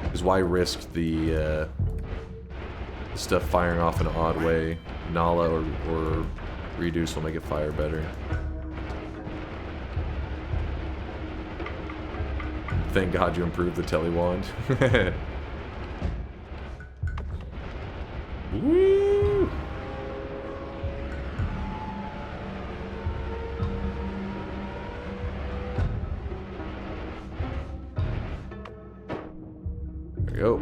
Speaker 6: Because why risk the stuff firing off in an odd way? Nala or reduce will make it fire better. Thank God you improved the telewand. Woo! There we go.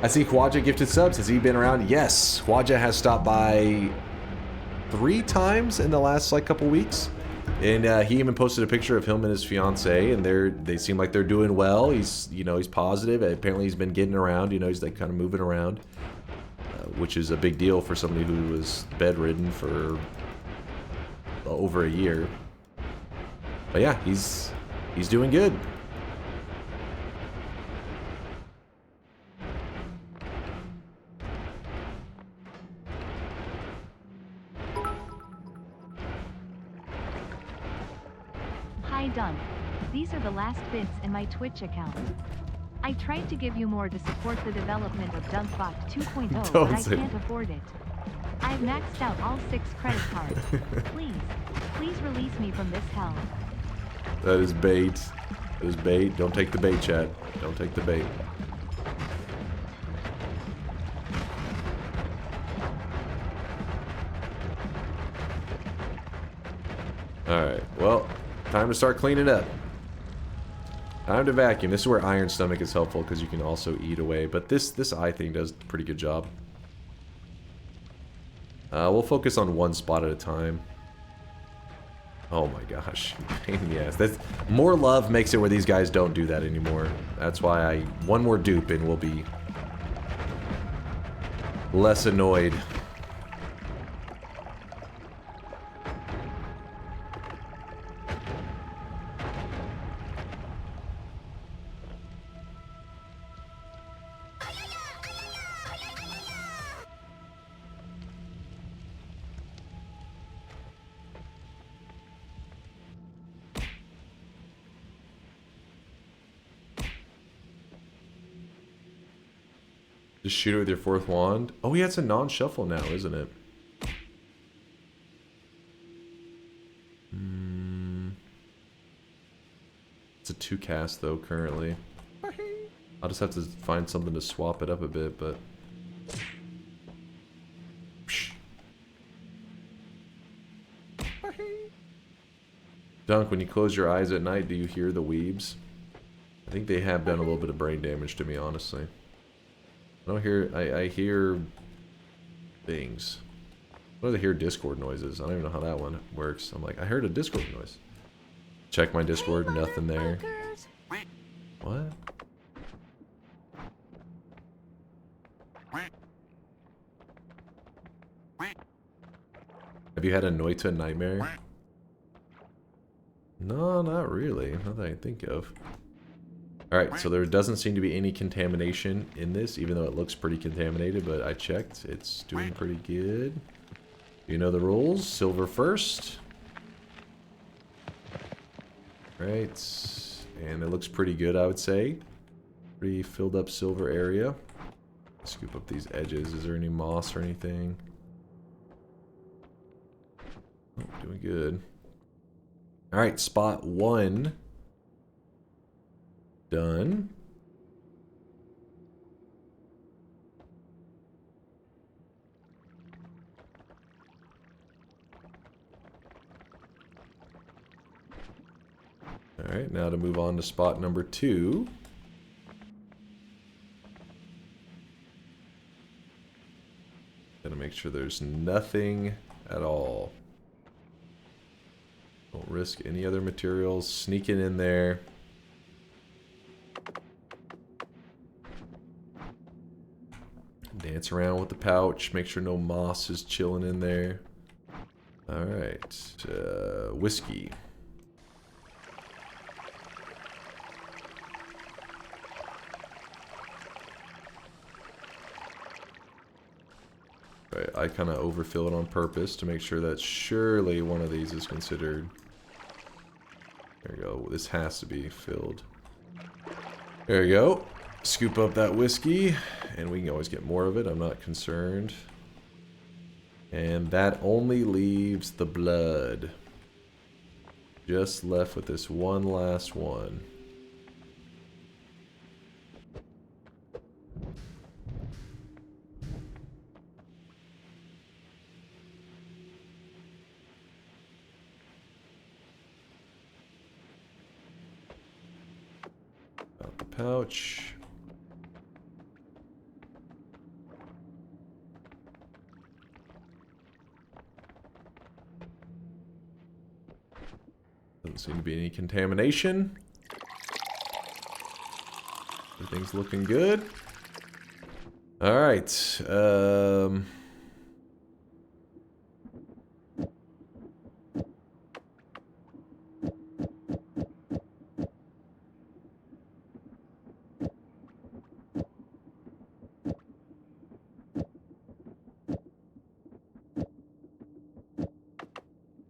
Speaker 6: I see Khwaja gifted subs. Has he been around? Yes. Khwaja has stopped by 3 times in the last like couple weeks. And he even posted a picture of him and his fiance, and they seem like they're doing well. He's, you know, he's positive. Apparently he's been getting around, you know, he's like kind of moving around, which is a big deal for somebody who was bedridden for over a year. But yeah, he's doing good.
Speaker 1: Done. These are the last bits in my Twitch account. I tried to give you more to support the development of DunkBot 2.0, but I can't afford it. I've maxed out all 6 credit cards. Please release me from this hell.
Speaker 6: That is bait. That is bait. Don't take the bait, chat. Don't take the bait. Alright, well... Time to start cleaning up. Time to vacuum. This is where Iron Stomach is helpful because you can also eat away. But this eye thing does a pretty good job. We'll focus on one spot at a time. Oh my gosh. Pain in the ass. That's, more love makes it where these guys don't do that anymore. That's why one more dupe and we'll be less annoyed. Just shoot it with your 4th wand. Oh yeah, it's a non-shuffle now, isn't it? It's a 2 cast though, currently. I'll just have to find something to swap it up a bit, but... Dunk, when you close your eyes at night, do you hear the weebs? I think they have done a little bit of brain damage to me, honestly. I don't hear... I hear... things. What do I hear? Discord noises. I don't even know how that one works. I'm like, I heard a Discord noise. Check my Discord, nothing there. What? Have you had a Noita nightmare? No, not really. Not that I can think of. Alright, so there doesn't seem to be any contamination in this, even though it looks pretty contaminated, but I checked. It's doing pretty good. You know the rules. Silver first. Right. And it looks pretty good, I would say. Pretty filled up silver area. Scoop up these edges. Is there any moss or anything? Oh, doing good. Alright, spot 1. Done. Alright, now to move on to spot number 2. Gotta make sure there's nothing at all. Don't risk any other materials sneaking in there. Dance around with the pouch. Make sure no moss is chilling in there. Alright. Whiskey. Right, I kind of overfill it on purpose to make sure that surely one of these is considered. There you go. This has to be filled. There you go. Scoop up that whiskey, and we can always get more of it. I'm not concerned. And that only leaves the blood. Just left with this one last one. Out the pouch. Doesn't seem to be any contamination. Everything's looking good. Alright.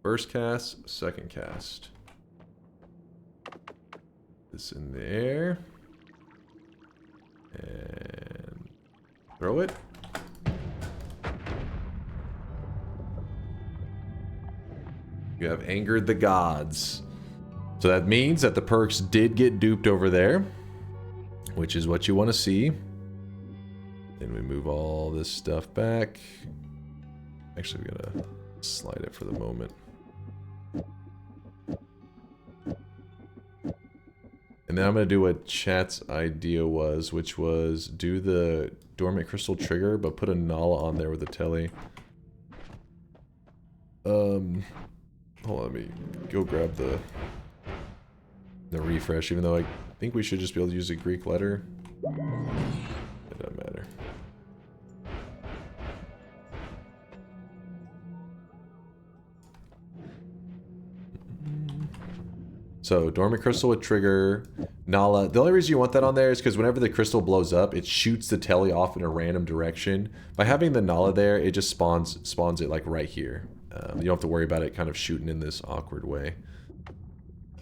Speaker 6: First cast, second cast. This in there. And throw it. You have angered the gods. So that means that the perks did get duped over there, which is what you want to see. Then we move all this stuff back. Actually, we're gonna slide it for the moment. And then I'm going to do what chat's idea was, which was do the dormant crystal trigger, but put a Nala on there with a telly. Hold on, let me go grab the refresh, even though I think we should just be able to use a Greek letter. It doesn't matter. So, dormant crystal with trigger, Nala. The only reason you want that on there is because whenever the crystal blows up, it shoots the telly off in a random direction. By having the Nala there, it just spawns it like right here. You don't have to worry about it kind of shooting in this awkward way.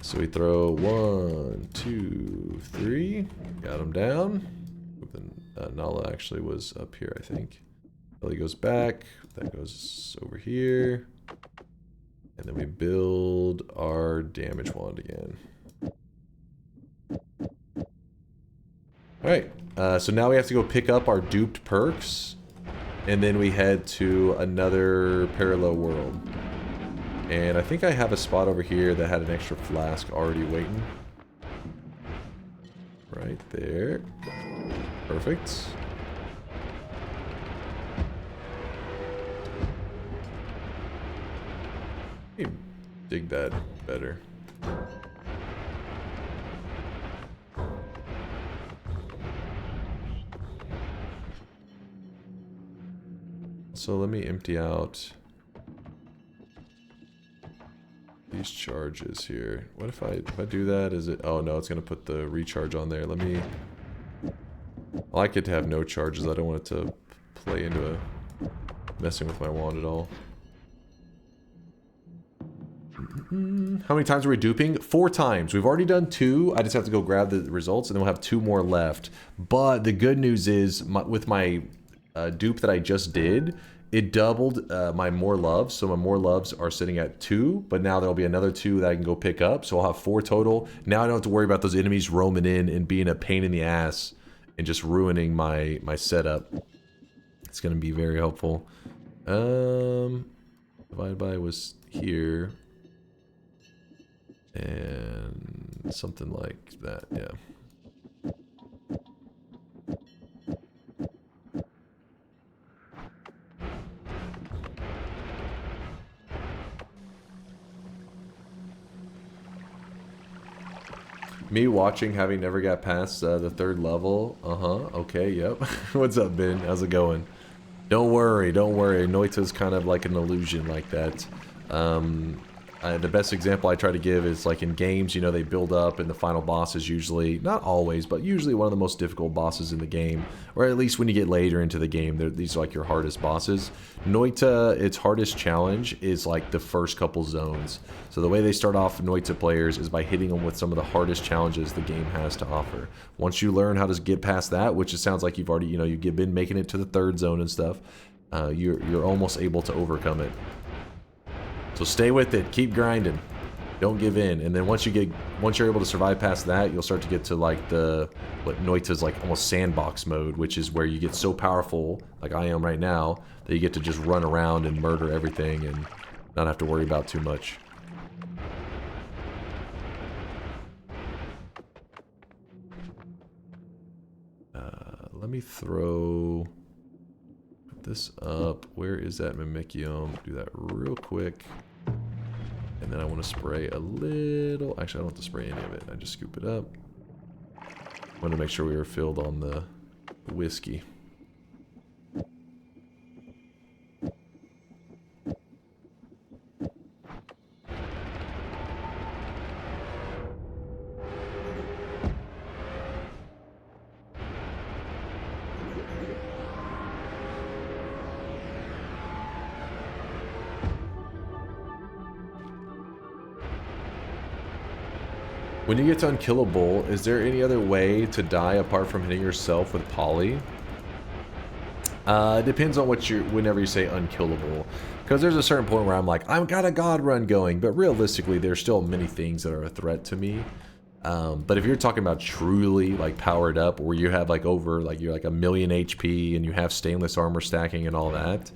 Speaker 6: So we throw 1, 2, 3. Got him down. Nala actually was up here, I think. Telly goes back. That goes over here. And then we build our damage wand again. Alright, so now we have to go pick up our duped perks. And then we head to another parallel world. And I think I have a spot over here that had an extra flask already waiting. Right there. Perfect. Let me dig that better. So let me empty out these charges here. What if I do that? Is it? Oh no, it's gonna put the recharge on there. Let me. I like it to have no charges. I don't want it to play into messing with my wand at all. How many times are we duping? 4 times. We've already done 2. I just have to go grab the results, and then we'll have 2 more left. But the good news is, with my dupe that I just did, it doubled my more loves. So my more loves are sitting at 2, but now there'll be another 2 that I can go pick up. So I'll have 4 total. Now I don't have to worry about those enemies roaming in and being a pain in the ass and just ruining my setup. It's going to be very helpful. Divide by was here. And something like that, yeah. Me watching, having never got past the 3rd level. Okay, yep. What's up, Ben? How's it going? Don't worry. Noita's kind of like an illusion like that. The best example I try to give is like in games, you know, they build up and the final boss is usually, not always, but usually one of the most difficult bosses in the game. Or at least when you get later into the game, these are like your hardest bosses. Noita, its hardest challenge is like the first couple zones. So the way they start off Noita players is by hitting them with some of the hardest challenges the game has to offer. Once you learn how to get past that, which it sounds like you've already, you know, you've been making it to the 3rd zone and stuff, you're almost able to overcome it. So stay with it, keep grinding, don't give in, and then once you're able to survive past that, you'll start to get to like what Noita's like almost sandbox mode, which is where you get so powerful, like I am right now, that you get to just run around and murder everything and not have to worry about too much. Let me put this up. Where is that Mimicium? Do that real quick. And then I want to spray a little. Actually, I don't have to spray any of it. I just scoop it up. I want to make sure we were filled on the whiskey. When you get to unkillable, is there any other way to die apart from hitting yourself with poly? It depends on whenever you say unkillable. Because there's a certain point where I'm like, I've got a god run going, but realistically there's still many things that are a threat to me. But if you're talking about truly like powered up, where you have like you're like 1,000,000 HP and you have stainless armor stacking and all that,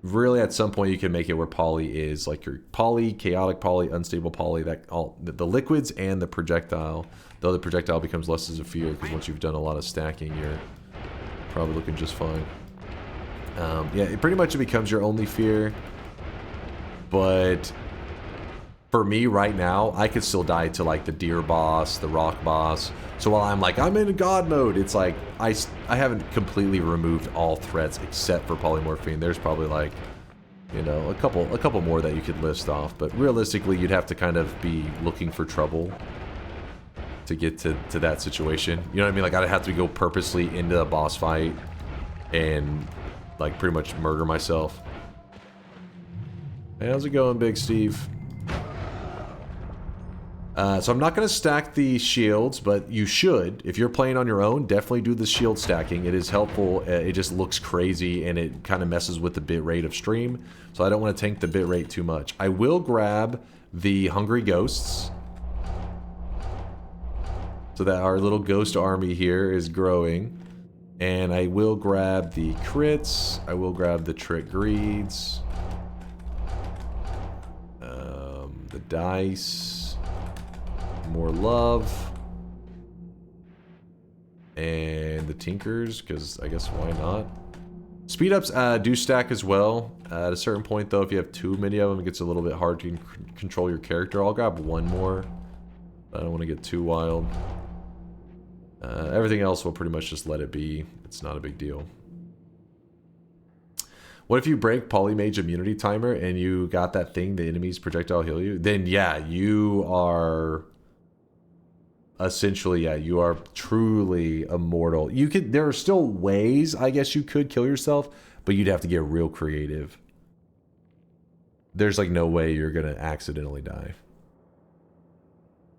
Speaker 6: really at some point you can make it where poly is like your poly, chaotic poly, unstable poly, that all the liquids and the projectile. Though the projectile becomes less as a fear because once you've done a lot of stacking, you're probably looking just fine. Yeah, it pretty much becomes your only fear. But for me right now, I could still die to like the deer boss, the rock boss. So while I'm in god mode, it's like I haven't completely removed all threats except for polymorphine. There's probably like, you know, a couple more that you could list off, but realistically you'd have to kind of be looking for trouble to get to that situation. You know what I mean? Like I'd have to go purposely into a boss fight and like pretty much murder myself. Hey, how's it going, Big Steve? So I'm not going to stack the shields, but you should. If you're playing on your own, definitely do the shield stacking. It is helpful. It just looks crazy, and it kind of messes with the bit rate of stream. So I don't want to tank the bit rate too much. I will grab the Hungry Ghosts, so that our little ghost army here is growing. And I will grab the crits. I will grab the trick greeds. dice. More love. And the tinkers, because I guess why not? Speed ups do stack as well. At a certain point, though, if you have too many of them, it gets a little bit hard to control your character. I'll grab one more. I don't want to get too wild. Everything else will pretty much just let it be. It's not a big deal. What if you break Polymage immunity timer and you got that thing, the enemy's projectile heal you? Then yeah, you are... Essentially, yeah, you are truly immortal. You could, there are still ways, I guess, you could kill yourself, but you'd have to get real creative. There's like no way you're gonna accidentally die.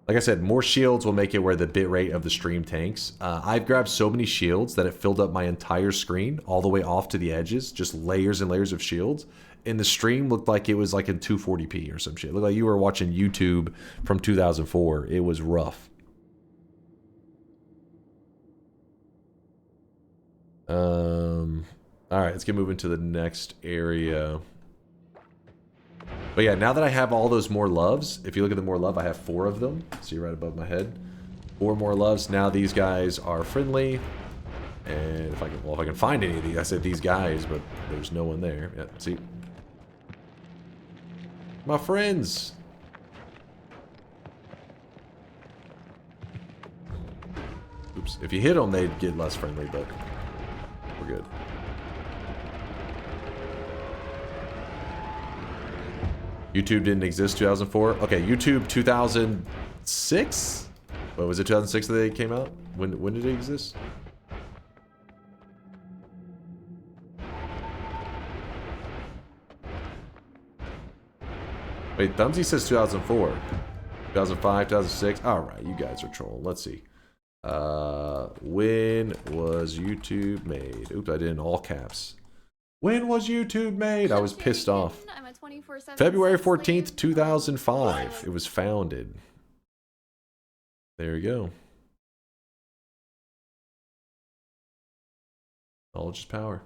Speaker 6: Like I said, more shields will make it where the bitrate of the stream tanks. I've grabbed so many shields that it filled up my entire screen all the way off to the edges, just layers and layers of shields. And the stream looked like it was like in 240p or some shit. It looked like you were watching YouTube from 2004. It was rough. Alright, let's get moving to the next area. But yeah, now that I have all those more loves, if you look at the more love, I have 4 of them. See right above my head. 4 more loves. Now these guys are friendly. And if I can, well, if I can find any of these, I said these guys, but there's no one there. Yeah, see? My friends! Oops. If you hit them, they'd get less friendly, but we're good. YouTube didn't exist 2004? Okay, YouTube 2006? What was it, 2006 that they came out? When did it exist? Wait, Thumbsy says 2004. 2005, 2006. Alright, you guys are trolling. Let's see. When was YouTube made? Oops, I did in all caps. When was YouTube made? I was pissed off. February 14th, 2005. It was founded. There you go. Knowledge is power.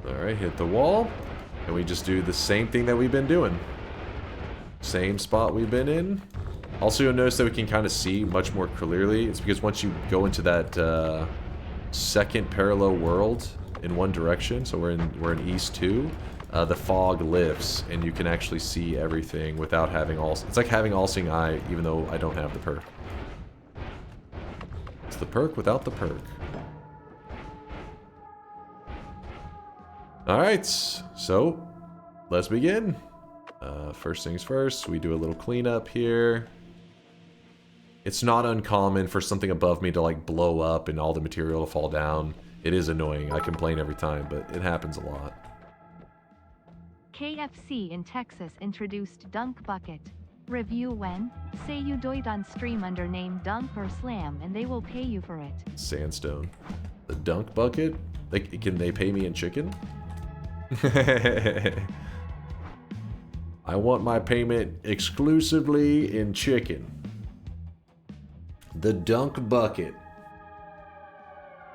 Speaker 6: Alright, hit the wall. And we just do the same thing that we've been doing. Same spot we've been in. Also, you'll notice that we can kind of see much more clearly. It's because once you go into that second parallel world in one direction, so we're in East 2, the fog lifts and you can actually see everything without having all... It's like having all-seeing eye, even though I don't have the perk. It's the perk without the perk. Alright, so let's begin. First things first, we do a little cleanup here. It's not uncommon for something above me to like blow up and all the material to fall down. It is annoying. I complain every time, but it happens a lot.
Speaker 1: KFC in Texas introduced Dunk Bucket. Review when? Say you do it on stream under name DunkOrSlam and they will pay you for it.
Speaker 6: Sandstone. The Dunk Bucket? Can they pay me in chicken? I want my payment exclusively in chicken. The Dunk Bucket.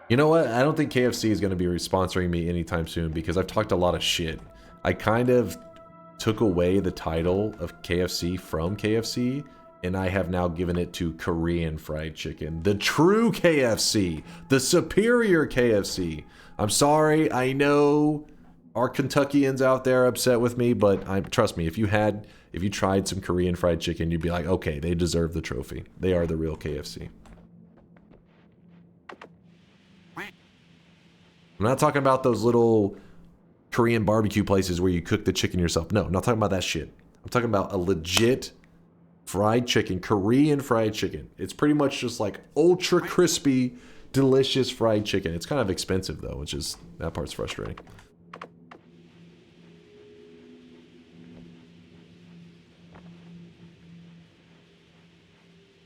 Speaker 6: You know what? I don't think KFC is going to be sponsoring me anytime soon because I've talked a lot of shit. I kind of took away the title of KFC from KFC and I have now given it to Korean fried chicken. The true KFC. The superior KFC. I'm sorry, I know our Kentuckians out there are upset with me, but trust me, if you tried some Korean fried chicken, you'd be like, okay, they deserve the trophy. They are the real KFC. I'm not talking about those little Korean barbecue places where you cook the chicken yourself. No, I'm not talking about that shit. I'm talking about a legit fried chicken, Korean fried chicken. It's pretty much just like ultra crispy, delicious fried chicken. It's kind of expensive though, which is, that part's frustrating.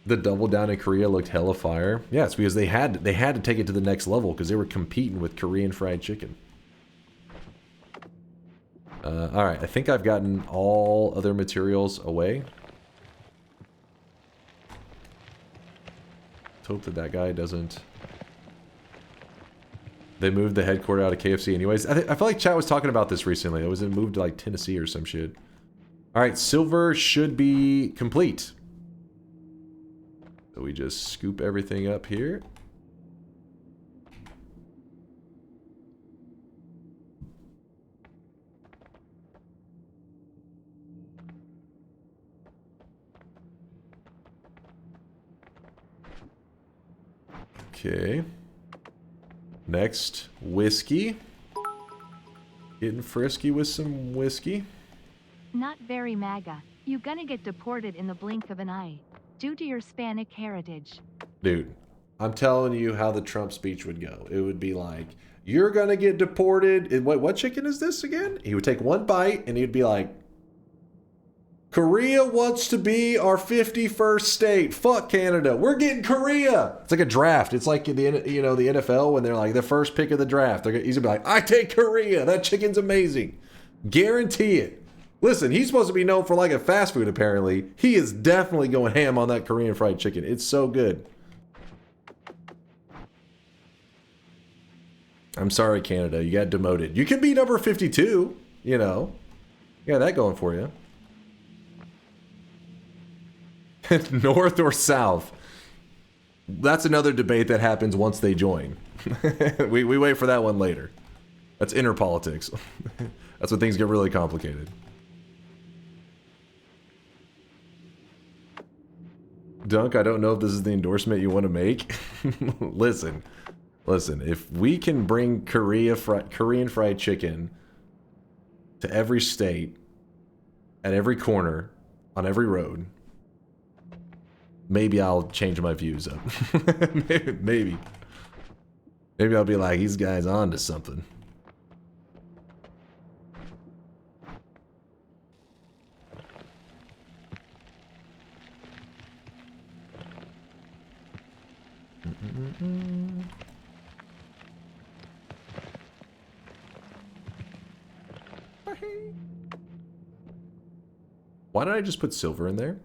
Speaker 6: The double down in Korea looked hella fire. Yeah, it's because they had to take it to the next level because they were competing with Korean fried chicken. Alright, I think I've gotten all other materials away. Let's hope that that guy doesn't... They moved the headquarters out of KFC anyways. I feel like chat was talking about this recently. It was moved to like Tennessee or some shit. Alright, silver should be complete. So we just scoop everything up here. Okay. Next, whiskey. Getting frisky with some whiskey.
Speaker 1: Not very MAGA. You gonna get deported in the blink of an eye, due to your Hispanic heritage.
Speaker 6: Dude, I'm telling you how the Trump speech would go. It would be like, you're gonna get deported. What chicken is this again? He would take one bite and he'd be like, Korea wants to be our 51st state. Fuck Canada. We're getting Korea. It's like a draft. It's like the NFL when they're like the first pick of the draft. He's gonna be like, I take Korea. That chicken's amazing. Guarantee it. Listen, he's supposed to be known for like a fast food apparently. He is definitely going ham on that Korean fried chicken. It's so good. I'm sorry, Canada. You got demoted. You can be number 52, you know. You got that going for you. North or South? That's another debate that happens once they join. we wait for that one later. That's inner politics. That's when things get really complicated. Dunk, I don't know if this is the endorsement you want to make. Listen, if we can bring Korean fried chicken to every state, at every corner, on every road, maybe I'll change my views up. Maybe I'll be like, these guys on to something. Why did I just put silver in there?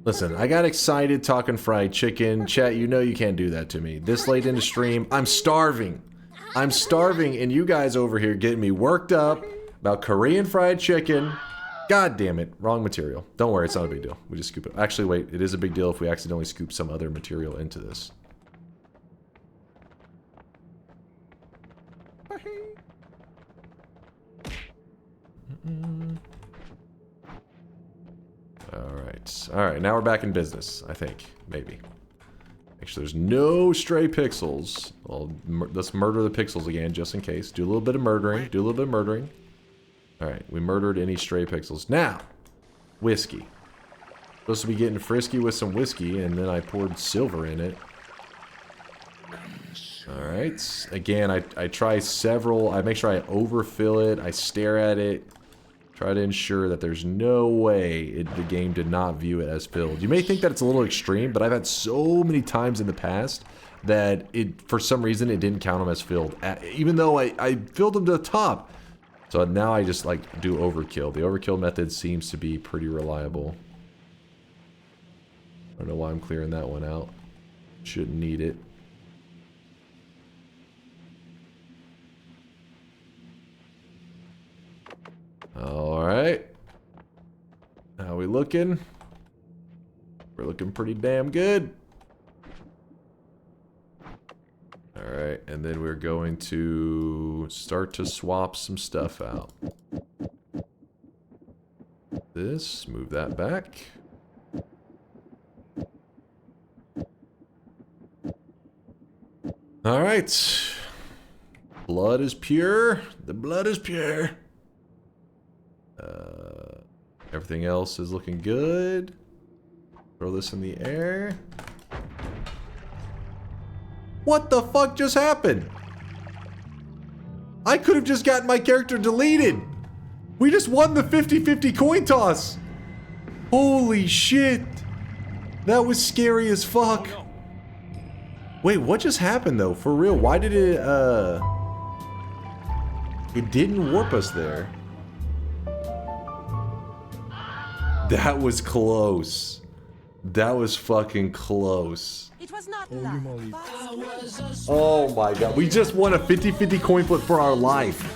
Speaker 6: Listen, I got excited talking fried chicken. Chat, you know you can't do that to me. This late into stream, I'm starving. I'm starving, and you guys over here getting me worked up about Korean fried chicken. God damn it. Wrong material. Don't worry, it's not a big deal. We just scoop it. Actually, wait, it is a big deal if we accidentally scoop some other material into this. Alright, now we're back in business, I think. Maybe. Actually, there's no stray pixels. Well, let's murder the pixels again, just in case. Do a little bit of murdering. Alright, we murdered any stray pixels. Now, whiskey. Supposed to be getting frisky with some whiskey, and then I poured silver in it. Alright, again, I try several. I make sure I overfill it. I stare at it. Try to ensure that there's no way the game did not view it as filled. You may think that it's a little extreme, but I've had so many times in the past that for some reason, it didn't count them as filled. Even though I filled them to the top. So now I just like do overkill. The overkill method seems to be pretty reliable. I don't know why I'm clearing that one out. Shouldn't need it. Alright. How we looking? We're looking pretty damn good. Alright, and then we're going to start to swap some stuff out. This, move that back. Alright. Blood is pure. The blood is pure. Everything else is looking good. Throw this in the air. What the fuck just happened? I could have just gotten my character deleted. We just won the 50-50 coin toss. Holy shit. That was scary as fuck. Wait, what just happened though? For real, why did it, it didn't warp us there. That was close. That was fucking close.
Speaker 11: It was not
Speaker 6: Oh my god, we just won a 50-50 coin flip for our life.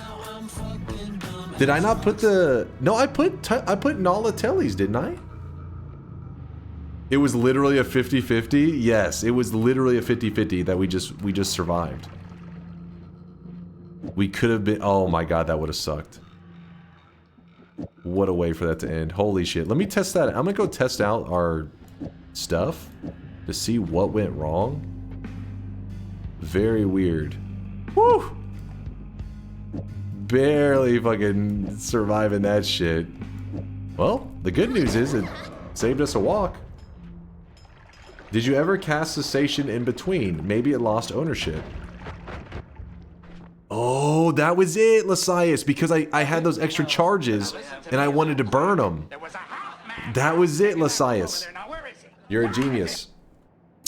Speaker 6: Did I not put the... No, I put Nala Tellies, didn't I? It was literally a 50-50? Yes, it was literally a 50-50 that we just survived. We could have been... Oh my god, that would have sucked. What a way for that to end. Holy shit. Let me test that. I'm gonna go test out our stuff to see what went wrong. Very weird. Woo! Barely fucking surviving that shit. Well, the good news is it saved us a walk. Did you ever cast Cessation in between? Maybe it lost ownership. Oh, that was it, Lasias, because I had those extra charges and I wanted to burn them. That was it, Lasias. You're a genius.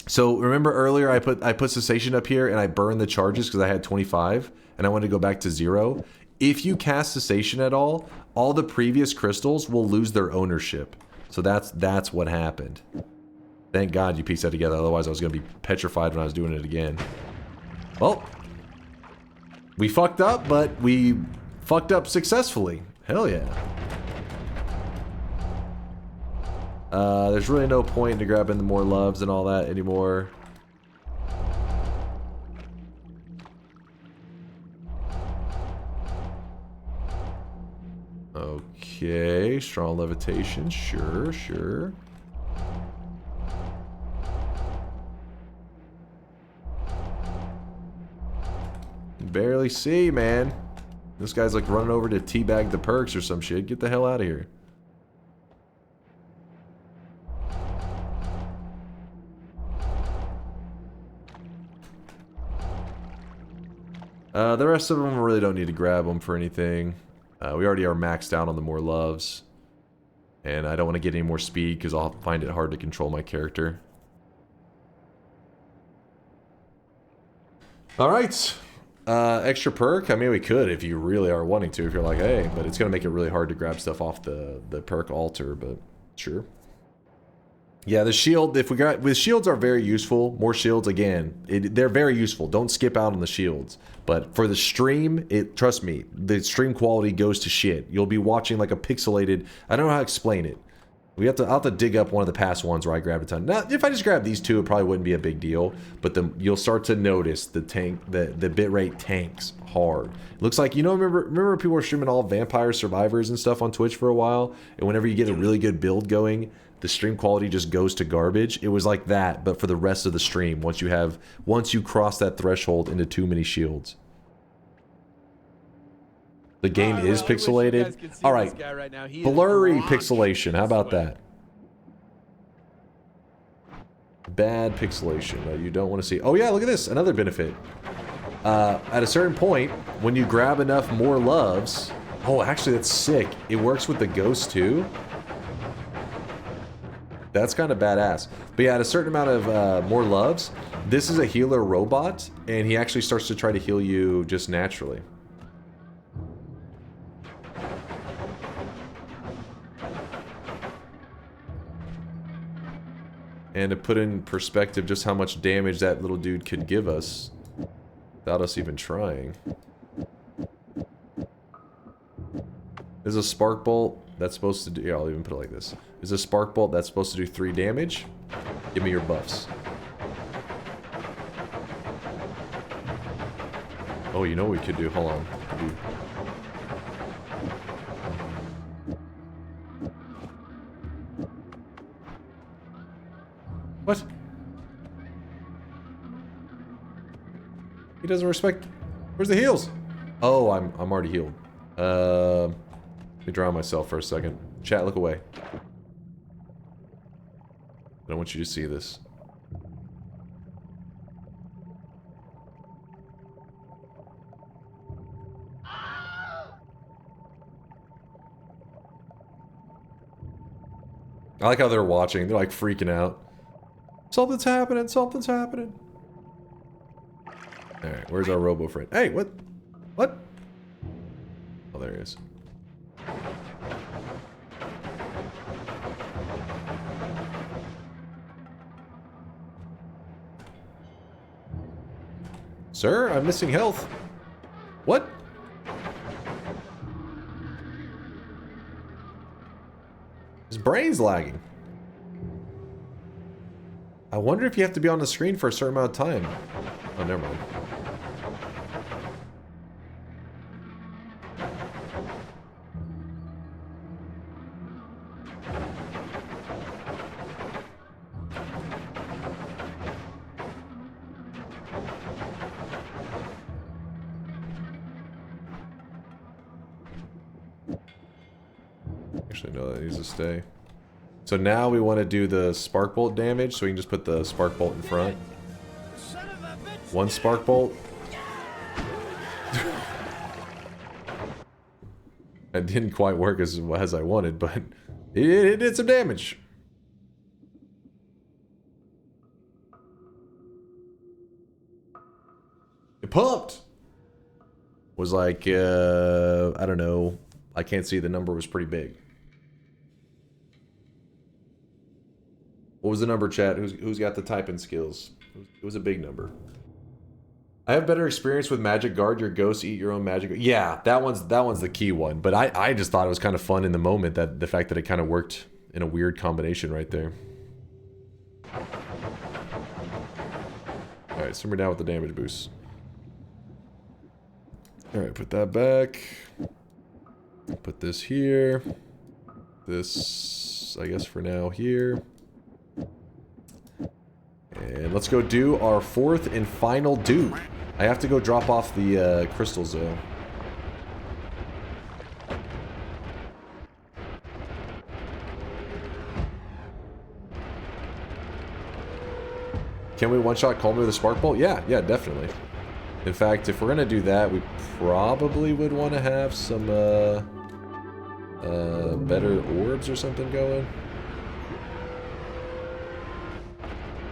Speaker 6: So remember earlier I put Cessation up here and I burned the charges because I had 25 and I wanted to go back to 0. If you cast Cessation at all the previous crystals will lose their ownership. So that's what happened. Thank God you pieced that together, otherwise I was going to be petrified when I was doing it again. Well, we fucked up, but we fucked up successfully. Hell yeah. There's really no point to grabbing the more loves and all that anymore. Okay, strong levitation, sure, sure. Barely see, man. This guy's like running over to teabag the perks or some shit. Get the hell out of here. The rest of them really don't need to grab them for anything. We already are maxed out on the more loves. And I don't want to get any more speed because I'll find it hard to control my character. Alright. Extra perk? I mean, we could if you really are wanting to, if you're like, hey, but it's going to make it really hard to grab stuff off the perk altar, but sure. Yeah, the shield, if we got, with shields are very useful. More shields, again, they're very useful. Don't skip out on the shields. But for the stream, trust me, the stream quality goes to shit. You'll be watching like a pixelated, I don't know how to explain it. I'll have to dig up one of the past ones where I grabbed a ton. Now, if I just grabbed these two, it probably wouldn't be a big deal. But you'll start to notice the bitrate tanks hard. It looks like, you know, remember people were streaming all Vampire Survivors and stuff on Twitch for a while? And whenever you get a really good build going, the stream quality just goes to garbage. It was like that, but for the rest of the stream, once you cross that threshold into too many shields. The game is pixelated. Alright, blurry pixelation, how about that? Bad pixelation, no, you don't want to see. Oh yeah, look at this, another benefit. At a certain point, when you grab enough more loves... Oh, actually that's sick. It works with the ghost too. That's kind of badass. But yeah, at a certain amount of more loves, this is a healer robot, and he actually starts to try to heal you just naturally. And to put in perspective just how much damage that little dude could give us without us even trying. There's a spark bolt that's supposed to do... Yeah, I'll even put it like this. There's a spark bolt that's supposed to do 3 damage. Give me your buffs. Oh, you know what we could do? Hold on. What? He doesn't respect... Where's the heals? Oh, I'm already healed. Let me drown myself for a second. Chat, look away. I don't want you to see this. I like how they're watching. They're like freaking out. Something's happening, something's happening. Alright, where's our robo friend? Hey, what? What? Oh, there he is. Sir, I'm missing health. What? His brain's lagging. I wonder if you have to be on the screen for a certain amount of time. Oh, never mind. Actually, no, that needs to stay. So now we want to do the spark bolt damage, so we can just put the spark bolt in front. One spark bolt. It didn't quite work as I wanted, but it did some damage. It pumped. Was like, I don't know. I can't see, the number was pretty big. What was the number, chat? Who's got the typing skills? It was a big number. I have better experience with Magic Guard. Your ghosts eat your own magic. Yeah, that one's the key one. But I just thought it was kind of fun in the moment, that the fact that it kind of worked in a weird combination right there. All right, simmer down with the damage boost. All right, put that back. Put this here. This, I guess, for now here. And let's go do our fourth and final dupe. I have to go drop off the crystals, though. Can we one-shot Calmer with a Spark Bolt? Yeah, definitely. In fact, if we're gonna do that, we probably would want to have some better orbs or something going.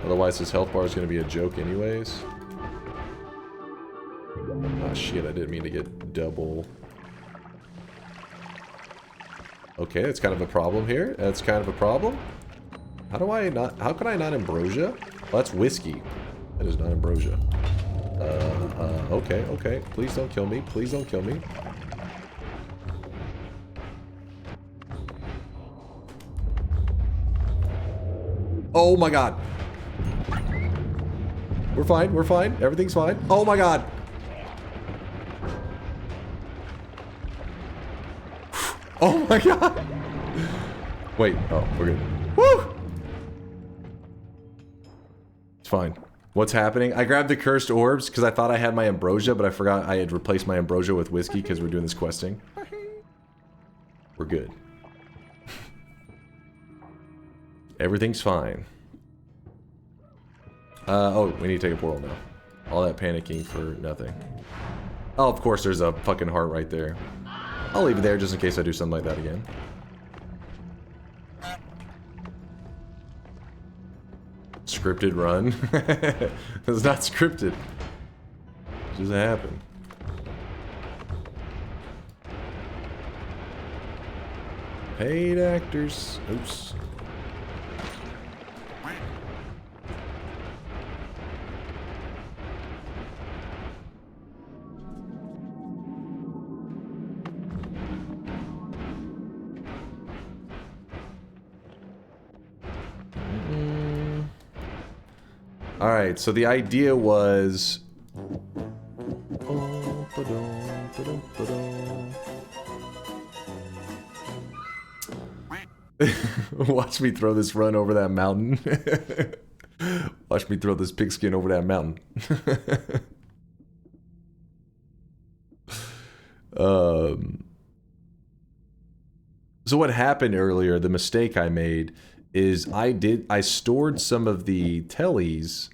Speaker 6: Otherwise, his health bar is going to be a joke anyways. Ah, shit, I didn't mean to get double. Okay, that's kind of a problem here. That's kind of a problem. How can I not ambrosia? Well, that's whiskey. That is not ambrosia. Okay. Please don't kill me. Please don't kill me. Oh my god. We're fine. Everything's fine. Oh my god. Oh my god. Wait, oh, we're good. Woo! It's fine. What's happening? I grabbed the cursed orbs because I thought I had my ambrosia, but I forgot I had replaced my ambrosia with whiskey because we're doing this questing. We're good. Everything's fine. Oh, we need to take a portal now. All that panicking for nothing. Oh, of course there's a fucking heart right there. I'll leave it there just in case I do something like that again. Scripted run. It's not scripted. It just happened. Paid actors. Oops. Alright, so the idea was... Watch me throw this run over that mountain. Watch me throw this pigskin over that mountain. So what happened earlier, the mistake I made, is I stored some of the tellies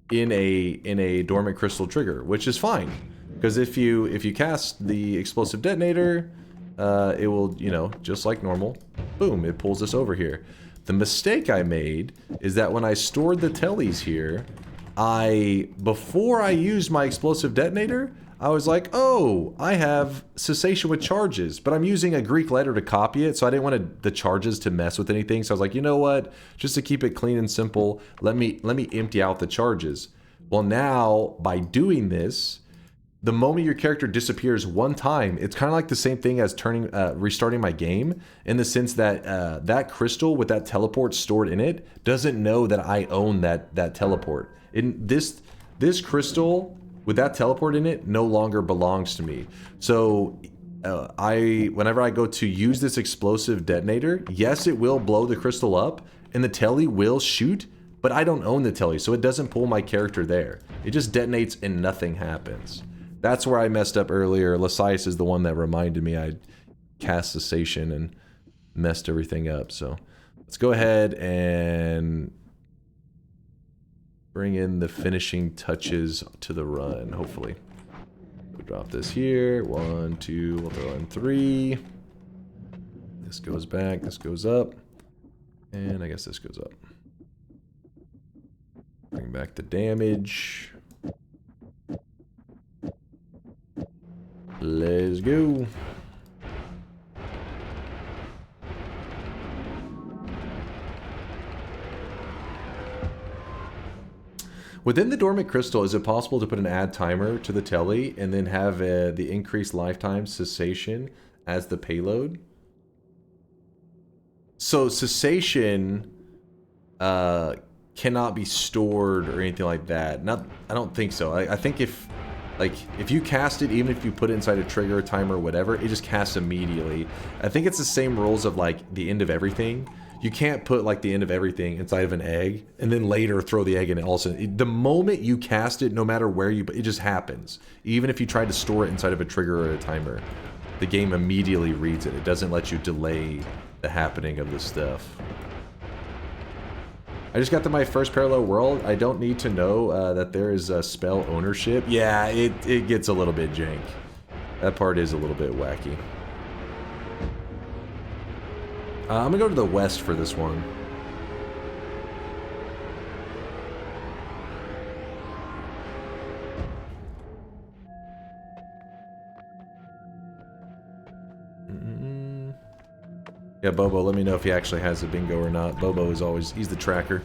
Speaker 6: in a dormant crystal trigger, which is fine, because if you cast the explosive detonator, it will, you know, just like normal, boom, it pulls us over here. The mistake I made is that when I stored the tellies here, before I used my explosive detonator, I was like, oh, I have cessation with charges, but I'm using a Greek letter to copy it, so I didn't want the charges to mess with anything. So I was like, you know what? Just to keep it clean and simple, let me empty out the charges. Well, now by doing this, the moment your character disappears one time, it's kind of like the same thing as restarting my game, in the sense that that crystal with that teleport stored in it doesn't know that I own that teleport. This crystal with that teleport in it no longer belongs to me. So whenever I go to use this explosive detonator, yes, it will blow the crystal up and the telly will shoot, but I don't own the telly, so it doesn't pull my character there. It just detonates and nothing happens. That's where I messed up earlier. Lasias is the one that reminded me I cast cessation and messed everything up. So let's go ahead and bring in the finishing touches to the run, hopefully. We'll drop this here. 1, 2, we'll throw in 3. This goes back, this goes up. And I guess this goes up. Bring back the damage. Let's go. Within the dormant crystal, is it possible to put an add timer to the telly and then have the increased lifetime cessation as the payload? So cessation cannot be stored or anything like that. I don't think so. I think if you cast it, even if you put it inside a trigger, timer, whatever, it just casts immediately. I think it's the same rules of like the end of everything. You can't put like the end of everything inside of an egg and then later throw the egg in it also. The moment you cast it, no matter where it just happens. Even if you try to store it inside of a trigger or a timer, the game immediately reads it. It doesn't let you delay the happening of this stuff. I just got to my first parallel world. I don't need to know that there is a spell ownership. Yeah, it gets a little bit jank. That part is a little bit wacky. I'm gonna go to the west for this one. Yeah, Bobo, let me know if he actually has a bingo or not. Bobo is always, he's the tracker.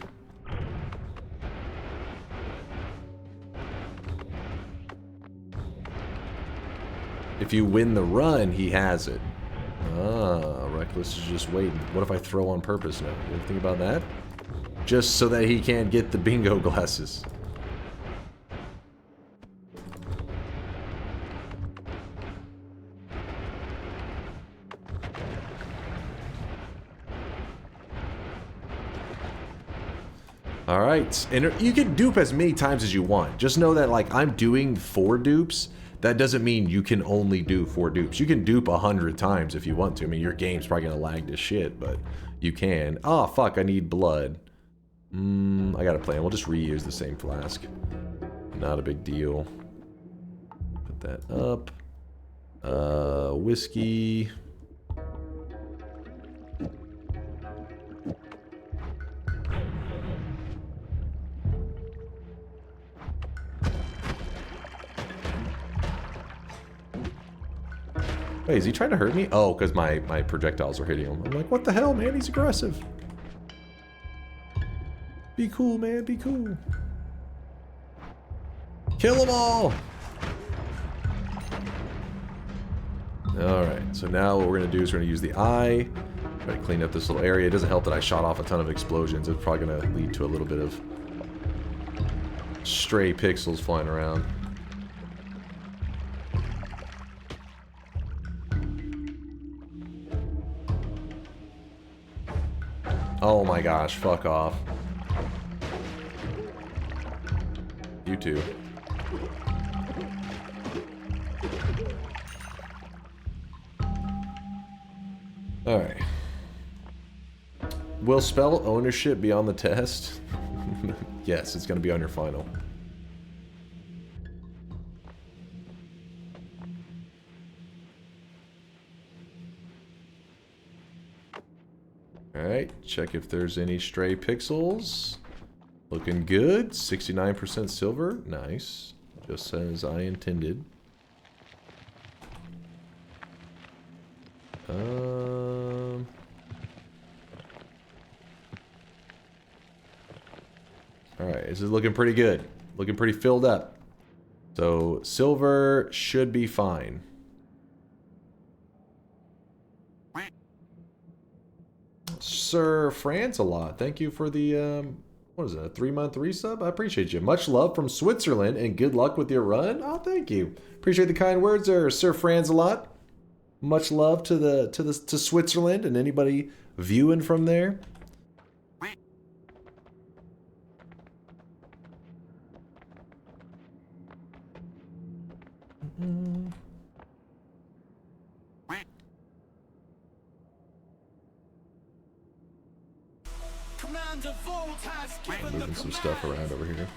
Speaker 6: If you win the run, he has it. Ah, Reckless is just waiting. What if I throw on purpose now? You ever think about that? Just so that he can't get the bingo glasses. Alright, and you can dupe as many times as you want. Just know that, like, I'm doing 4 dupes. That doesn't mean you can only do 4 dupes. You can dupe 100 times if you want to. I mean, your game's probably gonna lag to shit, but you can. Oh, fuck, I need blood. I got a plan. We'll just reuse the same flask. Not a big deal. Put that up. Whiskey. Wait, is he trying to hurt me? Oh, because my projectiles are hitting him. I'm like, what the hell, man? He's aggressive. Be cool, man. Be cool. Kill them all! Alright, so now what we're going to do is we're going to use the eye. Try to clean up this little area. It doesn't help that I shot off a ton of explosions. It's probably going to lead to a little bit of stray pixels flying around. Oh my gosh, fuck off. You too. Alright. Will spell ownership be on the test? Yes, it's going to be on your final. Alright, check if there's any stray pixels. Looking good. 69% silver. Nice. Just as I intended. Alright, this is looking pretty good. Looking pretty filled up. So, silver should be fine. Sir Francelot, thank you for the, what is that, a 3-month resub? I appreciate you. Much love from Switzerland, and good luck with your run. Oh, thank you. Appreciate the kind words there, Sir Francelot. Much love to Switzerland and anybody viewing from there. Moving some stuff around over here.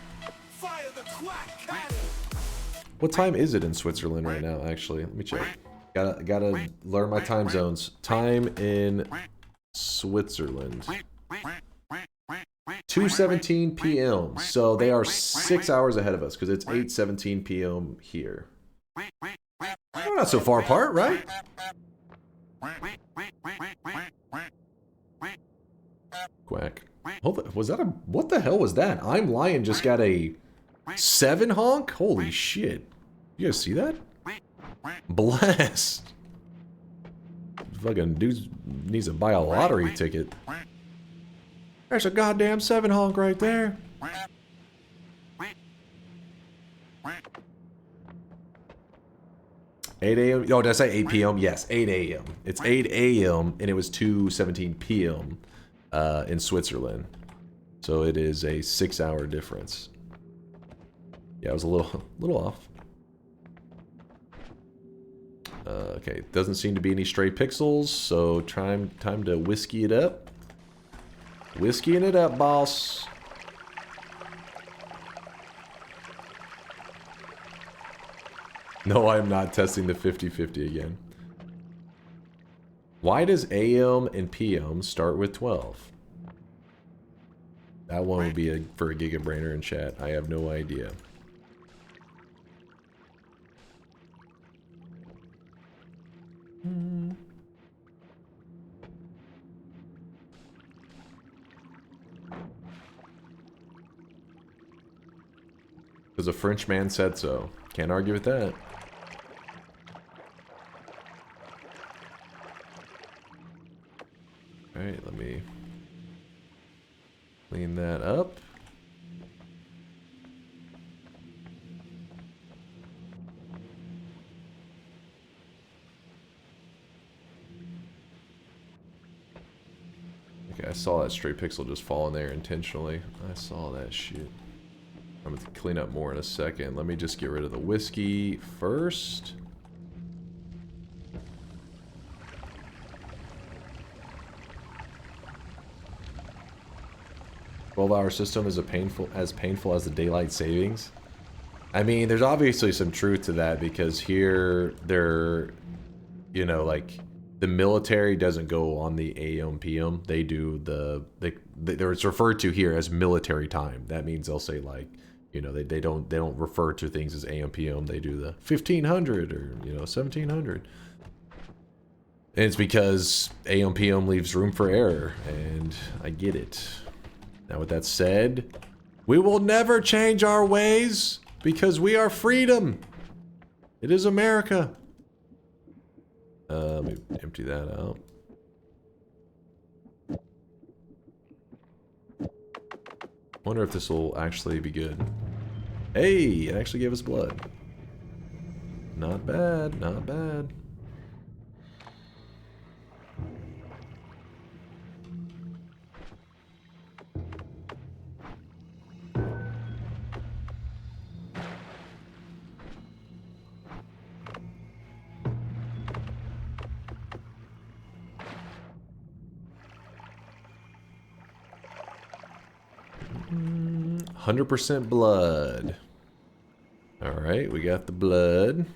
Speaker 6: What time is it in Switzerland right now, actually? Let me check. Gotta learn my time zones. Time in Switzerland. 2:17 p.m. So they are 6 hours ahead of us because it's 8:17 p.m. here. We're not so far apart, right? Quack. Was that a... What the hell was that? I'm Lion just got a 7 honk? Holy shit. You guys see that? Blast. Fucking dude needs to buy a lottery ticket. There's a goddamn 7 honk right there. $8 a.m. Oh, did I say 8 p.m.? Yes, 8 a.m. It's 8 a.m. and it was 2:17 p.m. In Switzerland. So it is a 6-hour difference. Yeah, I was a little off. Okay, doesn't seem to be any stray pixels, so time to whiskey it up. Whiskeying it up, boss. No, I'm not testing the 50-50 again. Why does AM and PM start with 12? That one would be for a Gigabrainer in chat. I have no idea. Because a French man said so. Can't argue with that. Alright, let me clean that up. Okay, I saw that stray pixel just fall in there intentionally. I saw that shit. I'm going to clean up more in a second. Let me just get rid of the whiskey first. $12-hour system is as painful as the daylight savings. I mean, there's obviously some truth to that because here they're, you know, like the military doesn't go on the AM PM. They do it's referred to here as military time. That means they'll say like, you know, they don't refer to things as AM PM. They do the 1500 or, you know, 1700. And it's because AM PM leaves room for error, and I get it. Now, with that said, we will never change our ways because we are freedom. It is America. Let me empty that out. Wonder if this will actually be good. Hey, it actually gave us blood. Not bad, not bad. Mm, 100% blood. All right, we got the blood.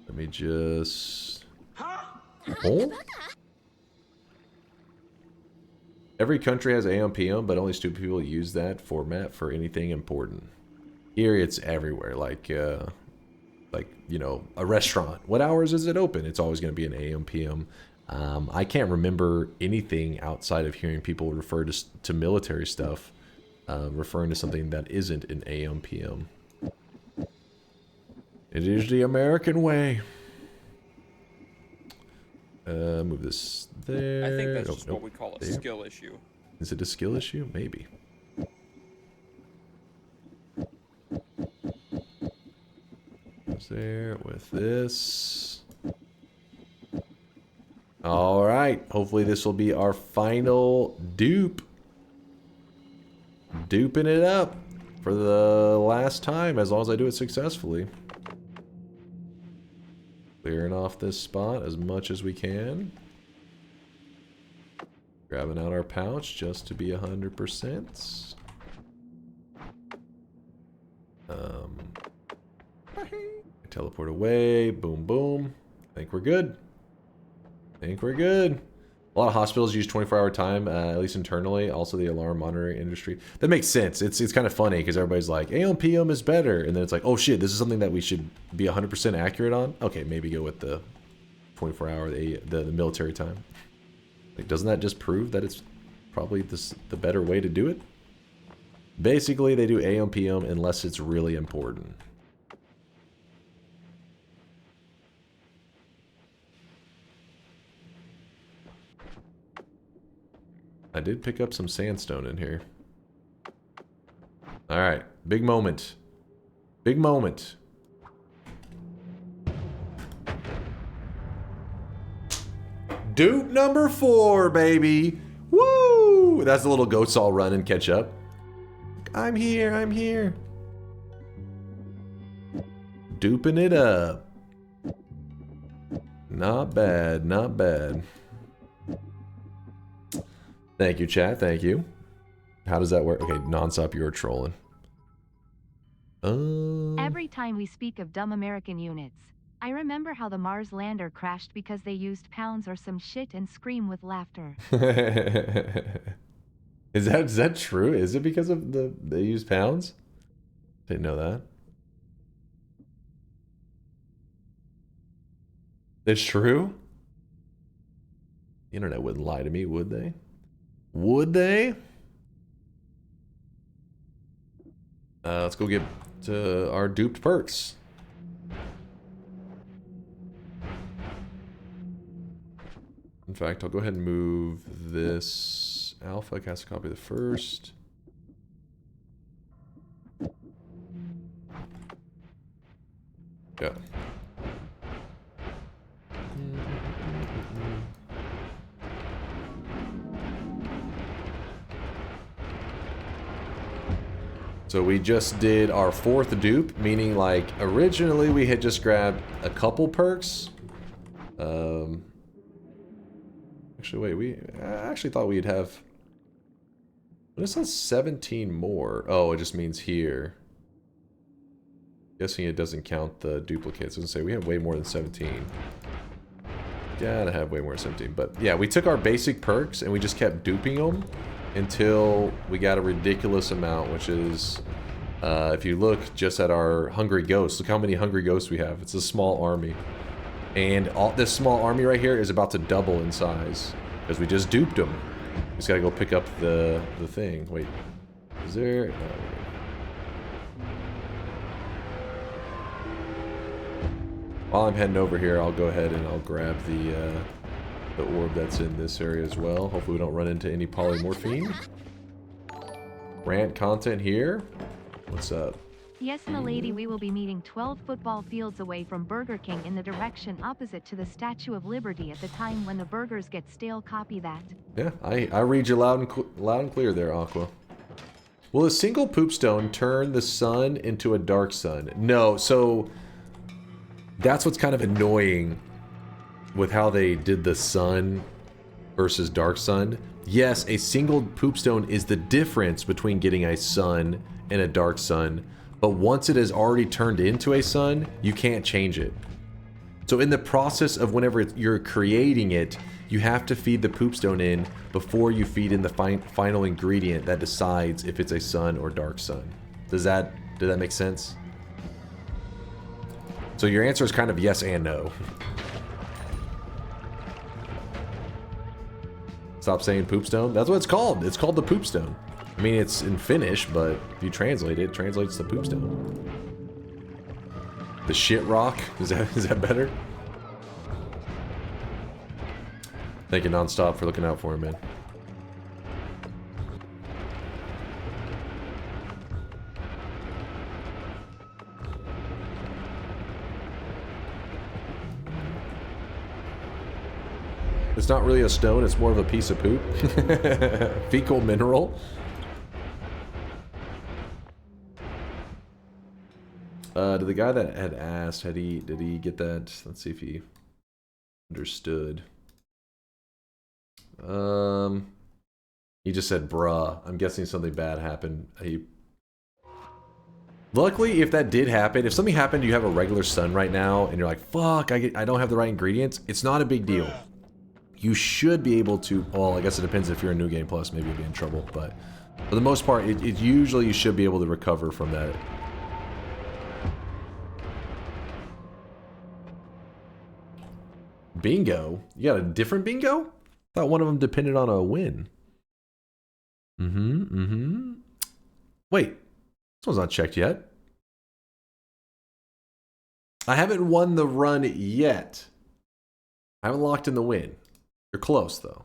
Speaker 6: Let me just... Oh? Every country has AM PM, but only stupid people use that format for anything important. Here it's everywhere, like you know, a restaurant. What hours is it open? It's always going to be an AM PM. I can't remember anything outside of hearing people refer to military stuff, referring to something that isn't an AM PM. It is the American way. Move this there.
Speaker 13: I think that's just what we call a skill issue.
Speaker 6: Is it a skill issue? Maybe. Goes there with this. All right. Hopefully this will be our final dupe. Duping it up for the last time, as long as I do it successfully. Clearing off this spot as much as we can. Grabbing out our pouch just to be 100%. Teleport away. Boom, boom. I think we're good. I think we're good. A lot of hospitals use 24-hour time, at least internally. Also, the alarm monitoring industry. That makes sense. It's kind of funny because everybody's like, AM PM is better, and then it's like, oh shit, this is something that we should be 100% accurate on. Okay, maybe go with the 24-hour, the military time. Like, doesn't that just prove that it's probably the better way to do it? Basically, they do AM PM unless it's really important. I did pick up some sandstone in here. Alright, big moment. Big moment. Dupe number 4, baby! Woo! That's the little goats all run and catch up. I'm here, I'm here. Duping it up. Not bad, not bad. Thank you, chat. Thank you. How does that work? Okay, nonstop, you're trolling.
Speaker 1: Every time we speak of dumb American units, I remember how the Mars lander crashed because they used pounds or some shit and scream with laughter.
Speaker 6: Is that true? Is it because of they use pounds? Didn't know that. It's true? The internet wouldn't lie to me, would they? Would they? Let's go get to our duped perks. In fact, I'll go ahead and move this alpha. Cast a copy of the first. Yeah. So we just did our 4th dupe, meaning like originally we had just grabbed a couple perks. Actually, wait, I actually thought we'd have. But it says 17 more. Oh, it just means here. Guessing it doesn't count the duplicates. I was gonna say we have way more than 17. Gotta have way more than 17. But yeah, we took our basic perks and we just kept duping them until we got a ridiculous amount, which is, if you look just at our hungry ghosts, look how many hungry ghosts we have. It's a small army. And all this small army right here is about to double in size because we just duped them. Just gotta go pick up the thing. Wait, is there? No. While I'm heading over here, I'll go ahead and I'll grab the orb that's in this area as well. Hopefully we don't run into any polymorphine. Rant content here. What's up?
Speaker 1: Yes, m'lady, we will be meeting 12 football fields away from Burger King in the direction opposite to the Statue of Liberty at the time when the burgers get stale. Copy that.
Speaker 6: Yeah, I read you loud and clear there, Aqua. Will a single poop stone turn the sun into a dark sun? No, so that's what's kind of annoying with how they did the sun versus dark sun. Yes, a single poop stone is the difference between getting a sun and a dark sun. But once it has already turned into a sun, you can't change it. So in the process of whenever you're creating it, you have to feed the poop stone in before you feed in the final ingredient that decides if it's a sun or dark sun. Does that make sense? So your answer is kind of yes and no. Stop saying poop stone. That's what it's called. It's called the poop stone. I mean, it's in Finnish, but if you translate it, it translates to poop stone. The shit rock? Is that better? Thank you, Nonstop, for looking out for him, man. It's not really a stone, it's more of a piece of poop. Fecal mineral. Did the guy that had asked, did he get that? Let's see if he understood. He just said, bruh. I'm guessing something bad happened. Luckily, if that did happen, if something happened, you have a regular sun right now, and you're like, fuck, I don't have the right ingredients, it's not a big deal. You should be able to, well, I guess it depends if you're in New Game Plus, maybe you'll be in trouble, but for the most part, it usually you should be able to recover from that. Bingo? You got a different bingo? I thought one of them depended on a win. Wait, this one's not checked yet. I haven't won the run yet. I haven't locked in the win. You're close though.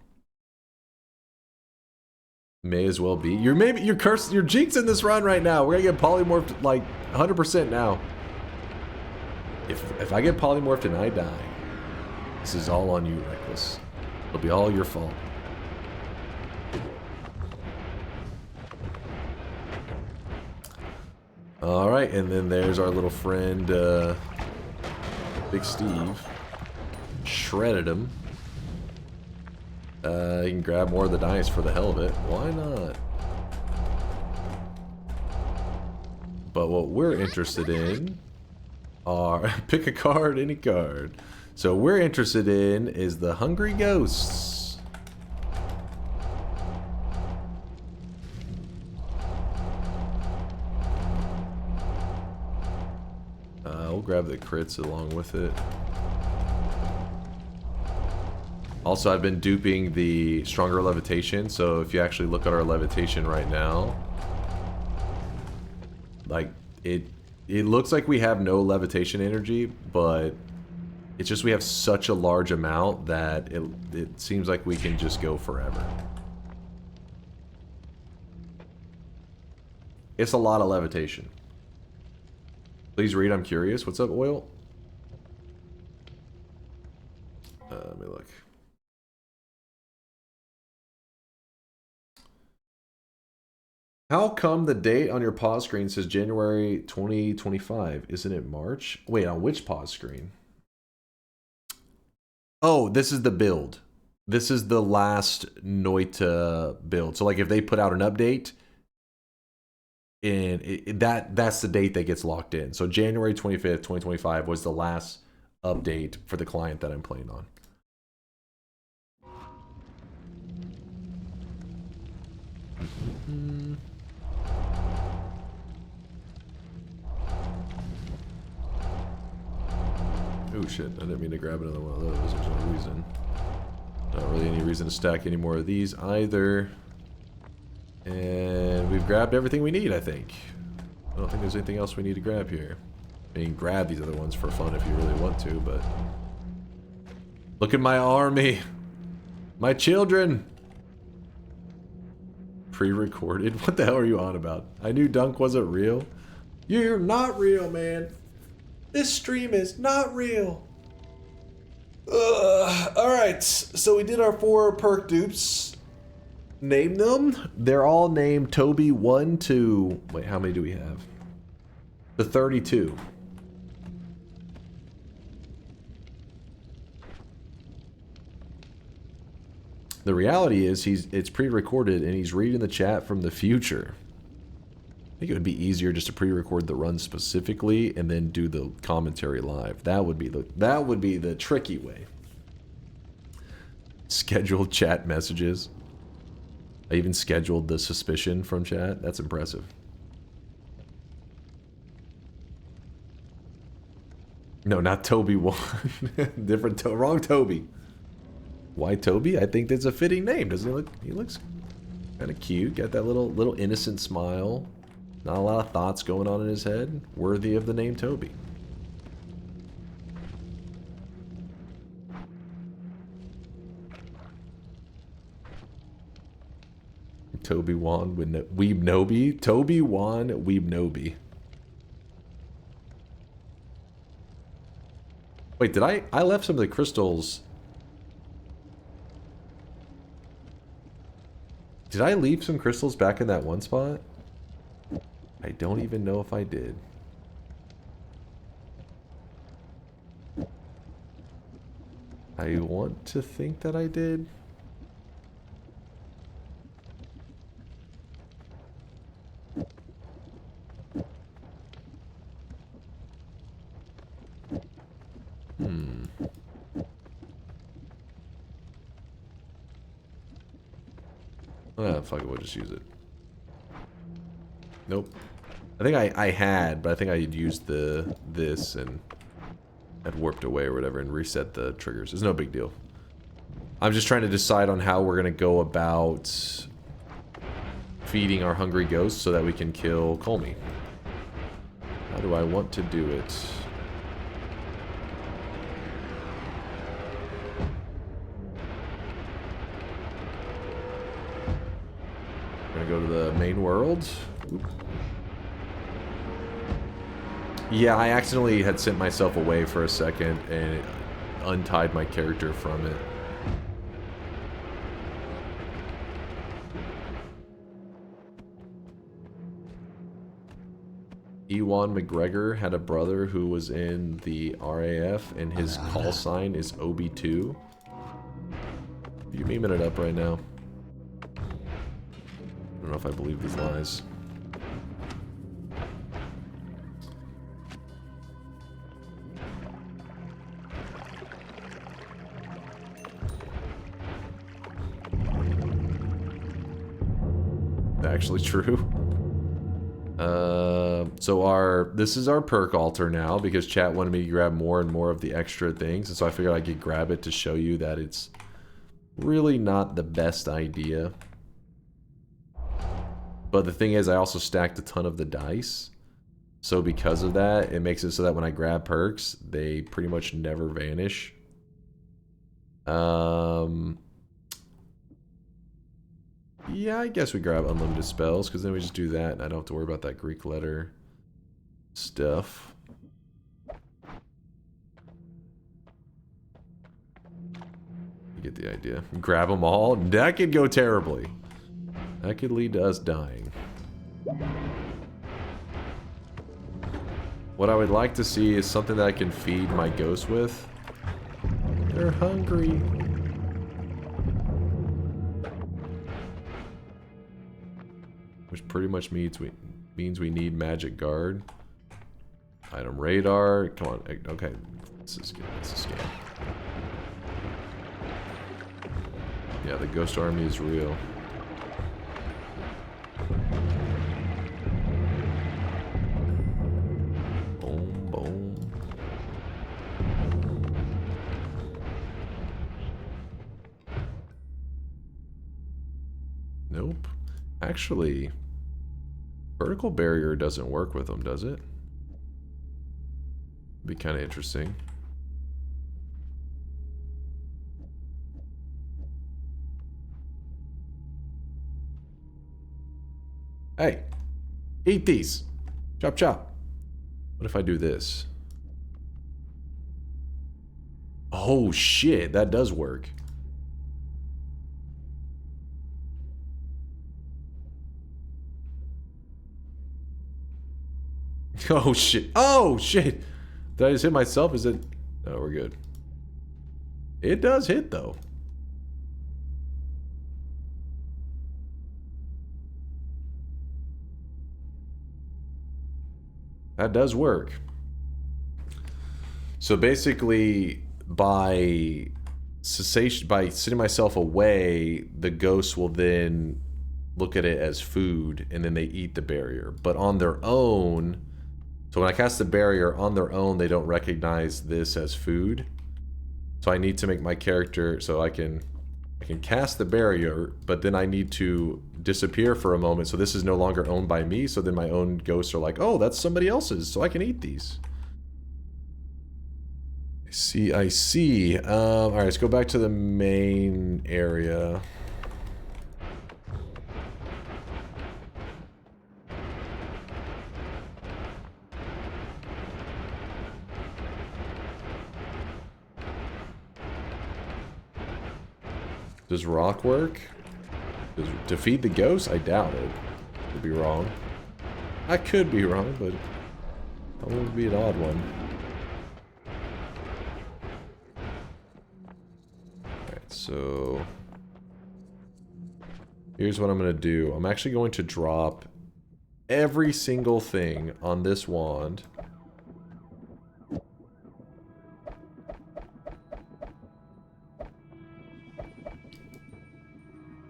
Speaker 6: May as well be. You're cursed. You're jinxing this run right now. We're gonna get polymorphed like 100% now. If I get polymorphed and I die, this is all on you, Reckless. It'll be all your fault. All right, and then there's our little friend, Big Steve. Shredded him. You can grab more of the dice for the hell of it. Why not? But what we're interested in are... pick a card, any card. So we're interested in is the Hungry Ghosts. We'll grab the crits along with it. Also, I've been duping the stronger levitation, so if you actually look at our levitation right now, like it looks like we have no levitation energy, but it's just we have such a large amount that it seems like we can just go forever. It's a lot of levitation. Please read, I'm curious. What's up, Oil? Let me look. How come the date on your pause screen says January 2025? Isn't it March? Wait, on which pause screen? Oh, this is the build. This is the last Noita build. So like if they put out an update, and that's the date that gets locked in. So January 25th, 2025 was the last update for the client that I'm playing on. Oh shit, I didn't mean to grab another one of those. There's no reason. Not really any reason to stack any more of these either. And we've grabbed everything we need, I think. I don't think there's anything else we need to grab here. I mean, grab these other ones for fun if you really want to, but... Look at my army! My children! Pre-recorded? What the hell are you on about? I knew Dunk wasn't real. You're not real, man. This stream is not real. Alright, so we did our 4 perk dupes. Name them. They're all named Toby 1 to... Wait, how many do we have? The 32. The reality is it's pre-recorded and he's reading the chat from the future. I think it would be easier just to pre-record the run specifically and then do the commentary live. That would be the tricky way. Scheduled chat messages. I even scheduled the suspicion from chat. That's impressive. No, not Toby 1. Different wrong Toby. Why Toby? I think that's a fitting name. Doesn't he look? He looks kind of cute. Got that little innocent smile. Not a lot of thoughts going on in his head. Worthy of the name Toby. Toby Wan with Weeb Nobi. Toby Wan Weeb Nobi. Wait, did I left some of the crystals? Did I leave some crystals back in that one spot? I don't even know if I did. I want to think that I did. Fuck it, we'll just use it. Nope. I think I had, but I think I had used this and had warped away or whatever and reset the triggers. It's no big deal. I'm just trying to decide on how we're gonna go about feeding our hungry ghosts so that we can kill Colmy. How do I want to do it? Go to the main world. Oop. Yeah, I accidentally had sent myself away for a second and it untied my character from it. Ewan McGregor had a brother who was in the RAF and his call sign is OB2. You memeing it up right now? I don't know if I believe these lies. Actually true. So this is our perk altar now because chat wanted me to grab more and more of the extra things, and so I figured I could grab it to show you that it's really not the best idea. But the thing is, I also stacked a ton of the dice. So because of that, it makes it so that when I grab perks, they pretty much never vanish. Yeah, I guess we grab unlimited spells, because then we just do that, and I don't have to worry about that Greek letter stuff. You get the idea. Grab them all? That could go terribly. That could lead to us dying. What I would like to see is something that I can feed my ghosts with. They're hungry. Which pretty much means we need magic guard. Item radar. Come on. Okay. This is good. This is scam. Yeah, the ghost army is real. Boom, boom. Nope. Actually, vertical barrier doesn't work with them, does it? Be kind of interesting. Hey, eat these. Chop, chop. What if I do this? Oh shit, that does work. Oh shit. Oh shit. Did I just hit myself? Is it? No, we're good. It does hit though. That does work. So basically, by cessation, by sitting myself away, the ghosts will then look at it as food, and then they eat the barrier. But on their own, so when I cast the barrier on their own, they don't recognize this as food. So I need to make my character so I can cast the barrier, but then I need to disappear for a moment. So this is no longer owned by me. So then my own ghosts are like, oh, that's somebody else's, so I can eat these. I see. All right, let's go back to the main area. Does rock work? Does defeat the ghost? I doubt it. Could be wrong. I could be wrong, but that would be an odd one. Alright, so here's what I'm going to do. I'm actually going to drop every single thing on this wand.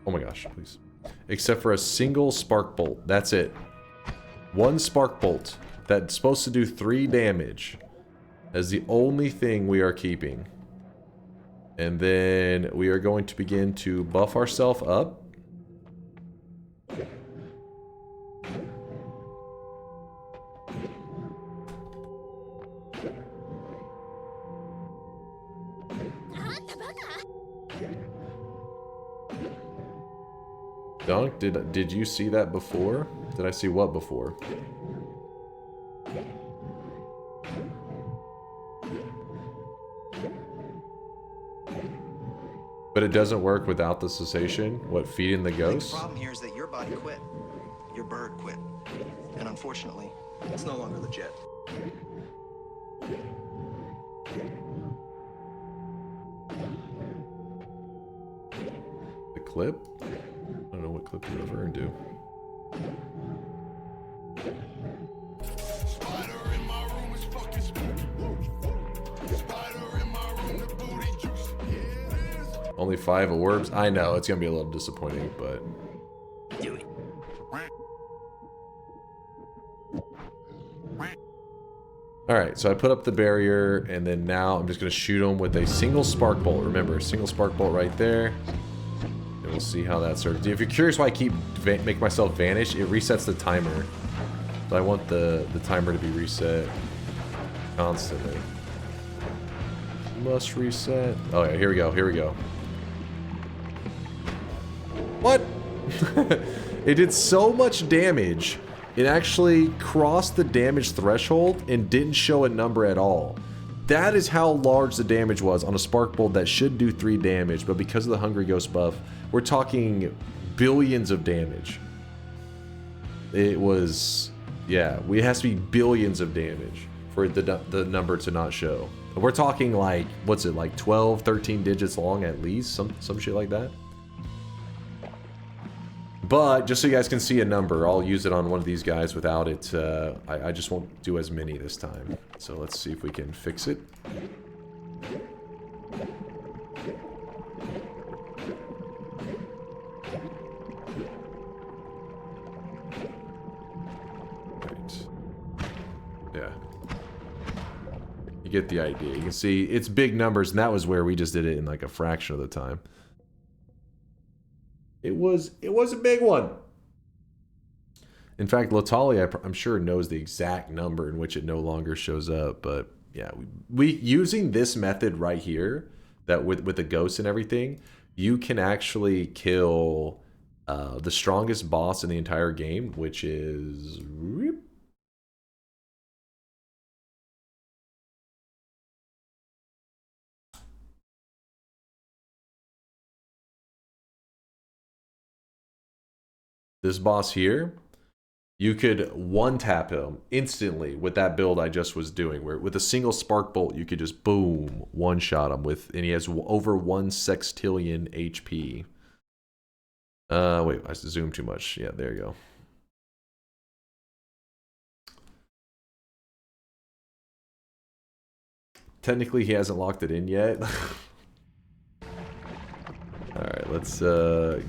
Speaker 6: Oh my gosh, please. Except for a single spark bolt. That's it. One spark bolt that's supposed to do 3 damage. That's the only thing we are keeping. And then we are going to begin to buff ourselves up. Dunk, did you see that before? Did I see what before? But it doesn't work without the cessation? What, feeding the ghosts?
Speaker 7: The problem here is that your body quit. Your bird quit. And unfortunately, it's no longer legit.
Speaker 6: The clip? I don't know what clip you're referring to. Only 5 orbs? I know, it's gonna be a little disappointing, but... Alright, so I put up the barrier, and then now I'm just gonna shoot them with a single spark bolt. Remember, a single spark bolt right there. And we'll see how that starts. If you're curious why I keep make myself vanish, it resets the timer. So I want the timer to be reset constantly. Must reset. Oh yeah, here we go, here we go. What? It did so much damage, it actually crossed the damage threshold and didn't show a number at all. That is how large the damage was on a spark bolt that should do 3 damage, but because of the Hungry Ghost buff, we're talking billions of damage. It was, yeah, it has to be billions of damage for the number to not show. We're talking like, what's it, like 12, 13 digits long at least? Some shit like that. But, just so you guys can see a number, I'll use it on one of these guys without it. I just won't do as many this time. So let's see if we can fix it. Right. Yeah. You get the idea. You can see it's big numbers, and that was where we just did it in like a fraction of the time. It was a big one. In fact, Latali, I'm sure, knows the exact number in which it no longer shows up. But yeah, we using this method right here, that with the ghosts and everything, you can actually kill the strongest boss in the entire game, which is... this boss here. You could one-tap him instantly with that build I just was doing, where with a single spark bolt, you could just boom, one-shot him with, and he has over 1 sextillion HP. Wait, I zoomed too much. Yeah, there you go. Technically, he hasn't locked it in yet. Alright, let's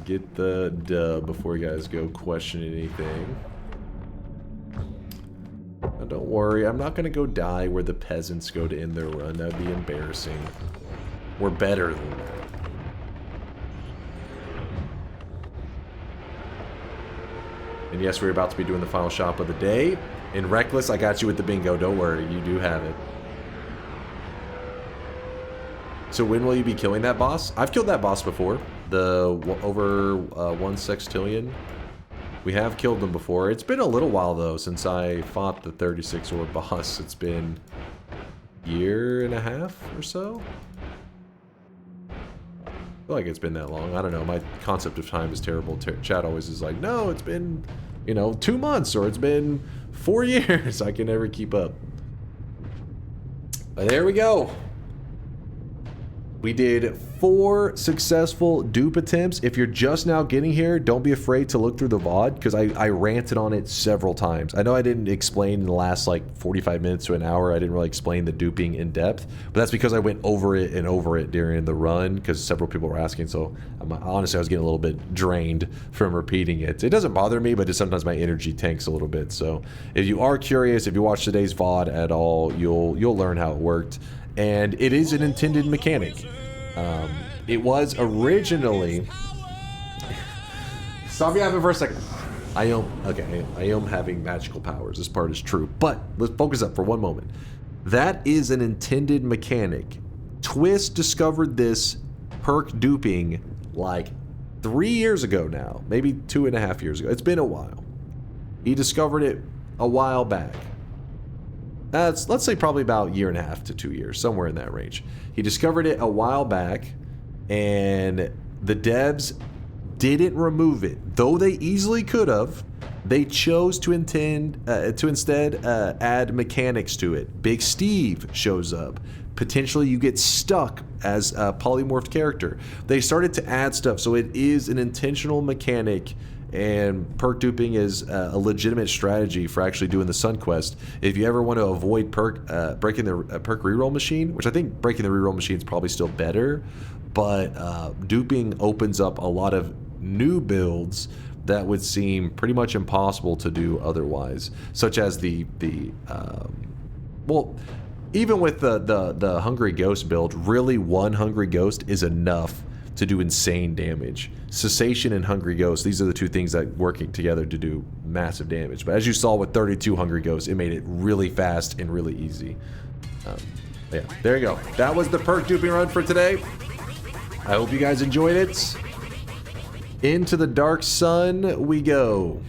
Speaker 6: get the dub before you guys go question anything. Now, don't worry, I'm not gonna go die where the peasants go to end their run. That'd be embarrassing. We're better than that. And yes, we're about to be doing the final shop of the day. In Reckless, I got you with the bingo. Don't worry, you do have it. So when will you be killing that boss? I've killed that boss before. The over 1 sextillion. We have killed them before. It's been a little while though since I fought the 36 orb boss. It's been a year and a half or so. I feel like it's been that long. I don't know. My concept of time is terrible. Chat always is like, no, it's been, you know, 2 months or it's been 4 years. I can never keep up. But there we go. We did 4 successful dupe attempts. If you're just now getting here, don't be afraid to look through the VOD because I ranted on it several times. I know I didn't explain in the last like 45 minutes to an hour. I didn't really explain the duping in depth, but that's because I went over it and over it during the run because several people were asking. So honestly, I was getting a little bit drained from repeating it. It doesn't bother me, but just sometimes my energy tanks a little bit. So if you are curious, if you watch today's VOD at all, you'll learn how it worked. And it is an intended mechanic. It was originally... Stop yapping for a second. I am having magical powers. This part is true. But let's focus up for one moment. That is an intended mechanic. Twist discovered this perk duping like 3 years ago now. Maybe 2.5 years ago. It's been a while. He discovered it a while back. Let's say probably about 1.5 to 2 years, somewhere in that range. He discovered it a while back, and the devs didn't remove it, though they easily could have. They chose to instead add mechanics to it. Big Steve shows up. Potentially, you get stuck as a polymorphed character. They started to add stuff, so it is an intentional mechanic. And perk duping is a legitimate strategy for actually doing the Sun Quest. If you ever want to avoid breaking the perk reroll machine, which I think breaking the reroll machine is probably still better, but duping opens up a lot of new builds that would seem pretty much impossible to do otherwise, such as well, even with the Hungry Ghost build, really one Hungry Ghost is enough to do insane damage. Cessation and Hungry Ghost, these are the two things that working together to do massive damage. But as you saw with 32 Hungry Ghosts, it made it really fast and really easy. Yeah, there you go. That was the perk duping run for today. I hope you guys enjoyed it. Into the Dark Sun we go.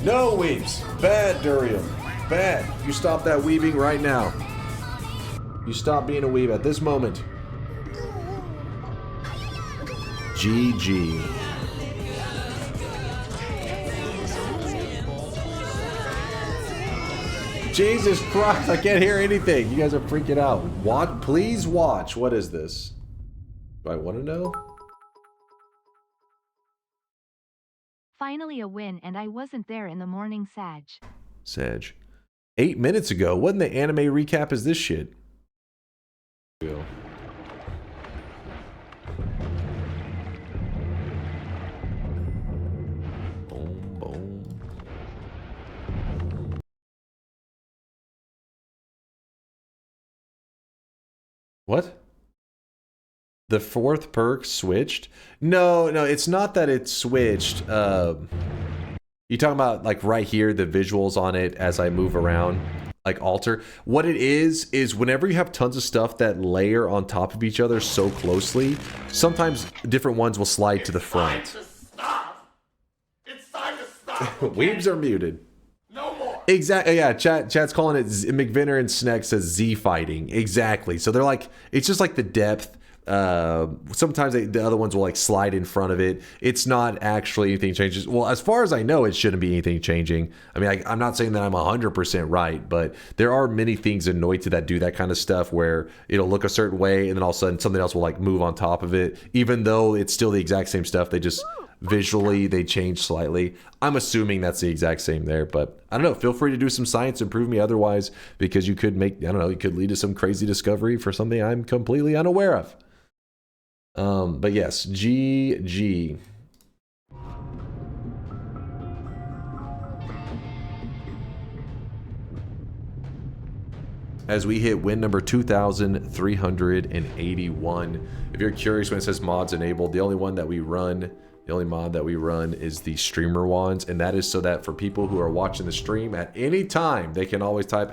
Speaker 6: No weeps. Bad, Durium. Bad. You stop that weaving right now. You stop being a weeb at this moment. GG. Jesus Christ, I can't hear anything. You guys are freaking out. Please watch. What is this? Do I want to know?
Speaker 1: Finally a win, and I wasn't there in the morning, Sag.
Speaker 6: 8 minutes ago. Wasn't the anime recap as this shit? Boom, boom. What? The 4th perk switched? No, it's not that it switched. You talking about like right here, the visuals on it as I move around, like altar. What it is whenever you have tons of stuff that layer on top of each other so closely, sometimes different ones will slide to the front.
Speaker 3: It's time to stop. Okay?
Speaker 6: Weebs are muted.
Speaker 3: No more.
Speaker 6: Exactly. Yeah, chat's calling it McVinner and Sneck says Z fighting. Exactly. So they're like, it's just like the depth. Sometimes the other ones will like slide in front of it. It's not actually anything changes. Well, as far as I know, it shouldn't be anything changing. I mean, I'm not saying that I'm 100% right, but there are many things in Noita that do that kind of stuff where it'll look a certain way and then all of a sudden something else will like move on top of it, even though it's still the exact same stuff. They just visually they change slightly. I'm assuming that's the exact same there, but I don't know. Feel free to do some science and prove me otherwise, because you could make, I don't know, you could lead to some crazy discovery for something I'm completely unaware of. But yes, GG. As we hit win number 2,381. If you're curious, when it says mods enabled, the only mod that we run is the streamer wands, and that is so that for people who are watching the stream at any time, they can always type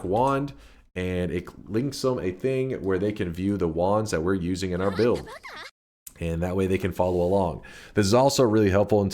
Speaker 6: !wand, and it links them a thing where they can view the wands that we're using in our build. And that way they can follow along. This is also really helpful in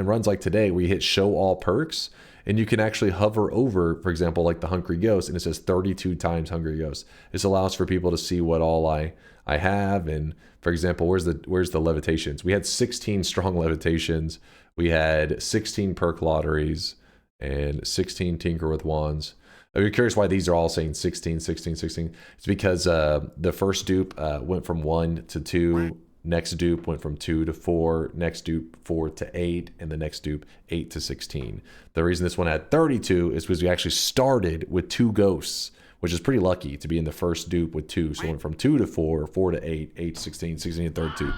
Speaker 6: runs like today. We hit show all perks, and you can actually hover over, for example, like the Hungry Ghost, and it says 32 times Hungry Ghost. This allows for people to see what all I have. And for example, where's the levitations? We had 16 strong levitations. We had 16 perk lotteries and 16 tinker with wands. If you're curious why these are all saying 16, 16, 16, it's because the first dupe went from 1 to 2. Next dupe went from 2 to 4, next dupe 4 to 8, and the next dupe 8 to 16. The reason this one had 32 is because we actually started with 2 ghosts, which is pretty lucky to be in the first dupe with 2. So it went from 2 to 4, 4 to 8, 8 to 16, 16 to 32.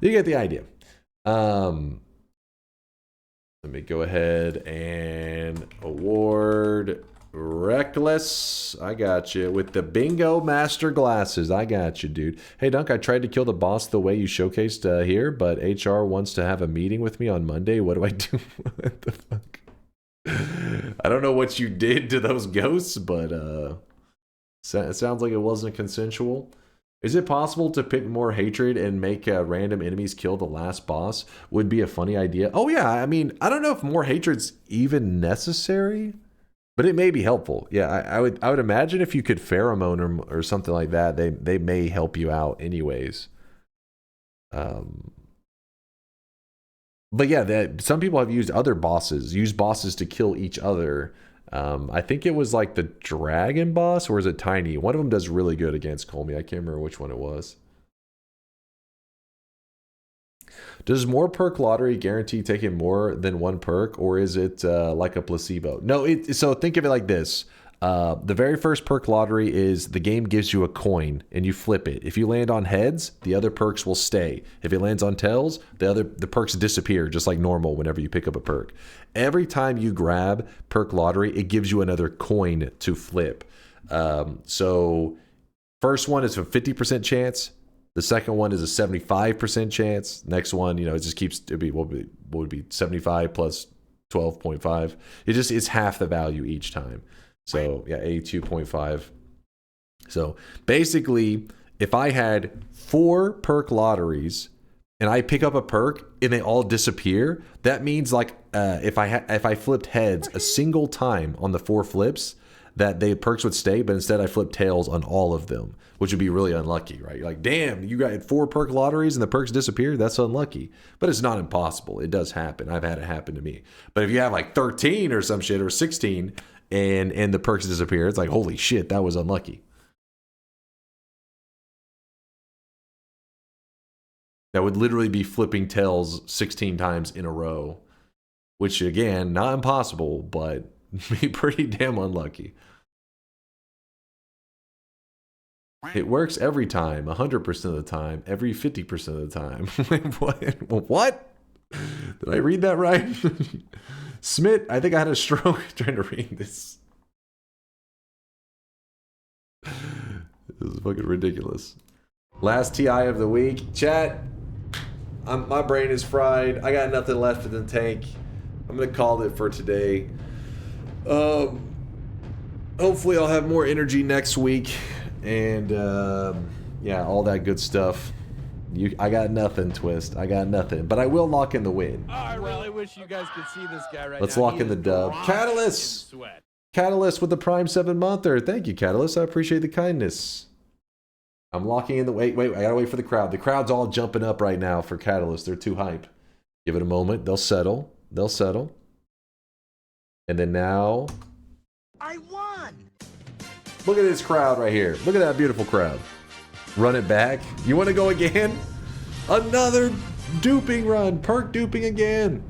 Speaker 6: You get the idea. Let me go ahead and award Reckless. I got you with the Bingo Master glasses. I got you, dude. Hey, Dunk, I tried to kill the boss the way you showcased here, but HR wants to have a meeting with me on Monday. What do I do? What the fuck? I don't know what you did to those ghosts, but it sounds like it wasn't consensual. Is it possible to pick more hatred and make random enemies kill the last boss? Would be a funny idea. Oh yeah, I mean, I don't know if more hatred's even necessary, but it may be helpful. Yeah, I would imagine if you could pheromone them or something like that, they may help you out anyways. But yeah, some people have used bosses to kill each other. I think it was like the dragon boss, or is it Tiny? One of them does really good against Colmy. I can't remember which one it was. Does more perk lottery guarantee taking more than 1 perk, or is it like a placebo? No, so think of it like this. The very first perk lottery is the game gives you a coin and you flip it. If you land on heads, the other perks will stay. If it lands on tails, the perks disappear, just like normal whenever you pick up a perk. Every time you grab perk lottery, it gives you another coin to flip. So first one is a 50% chance. The second one is a 75% chance. Next one, it just keeps, what would be 75 plus 12.5. It's half the value each time. So yeah, 82.5. So basically, if I had 4 perk lotteries and I pick up a perk and they all disappear, that means like if I flipped heads a single time on the 4 flips, that the perks would stay, but instead I flipped tails on all of them, which would be really unlucky, right? You're like, damn, you got 4 perk lotteries and the perks disappear? That's unlucky. But it's not impossible. It does happen. I've had it happen to me. But if you have like 13 or some shit, or 16, and the perks disappear, it's like, holy shit, that was unlucky. That would literally be flipping tails 16 times in a row, which again, not impossible, but be pretty damn unlucky. It works every time, 100% of the time, every 50% of the time. What? Did I read that right? Smith, I think I had a stroke trying to read this. This is fucking ridiculous. Last TI of the week. Chat, my brain is fried. I got nothing left in the tank. I'm going to call it for today. Hopefully I'll have more energy next week. And yeah, all that good stuff. I got nothing, Twist. I got nothing. But I will lock in the win.
Speaker 2: I really wish you guys could see this guy right
Speaker 6: Let's
Speaker 2: now.
Speaker 6: lock in the dub. Catalyst! Catalyst with the Prime 7-monther. Thank you, Catalyst. I appreciate the kindness. I'm locking in the... Wait. I gotta wait for the crowd. The crowd's all jumping up right now for Catalyst. They're too hype. Give it a moment. They'll settle. And then now...
Speaker 20: I won!
Speaker 6: Look at this crowd right here. Look at that beautiful crowd. Run it back. You want to go again? Another Duping run, perk duping again.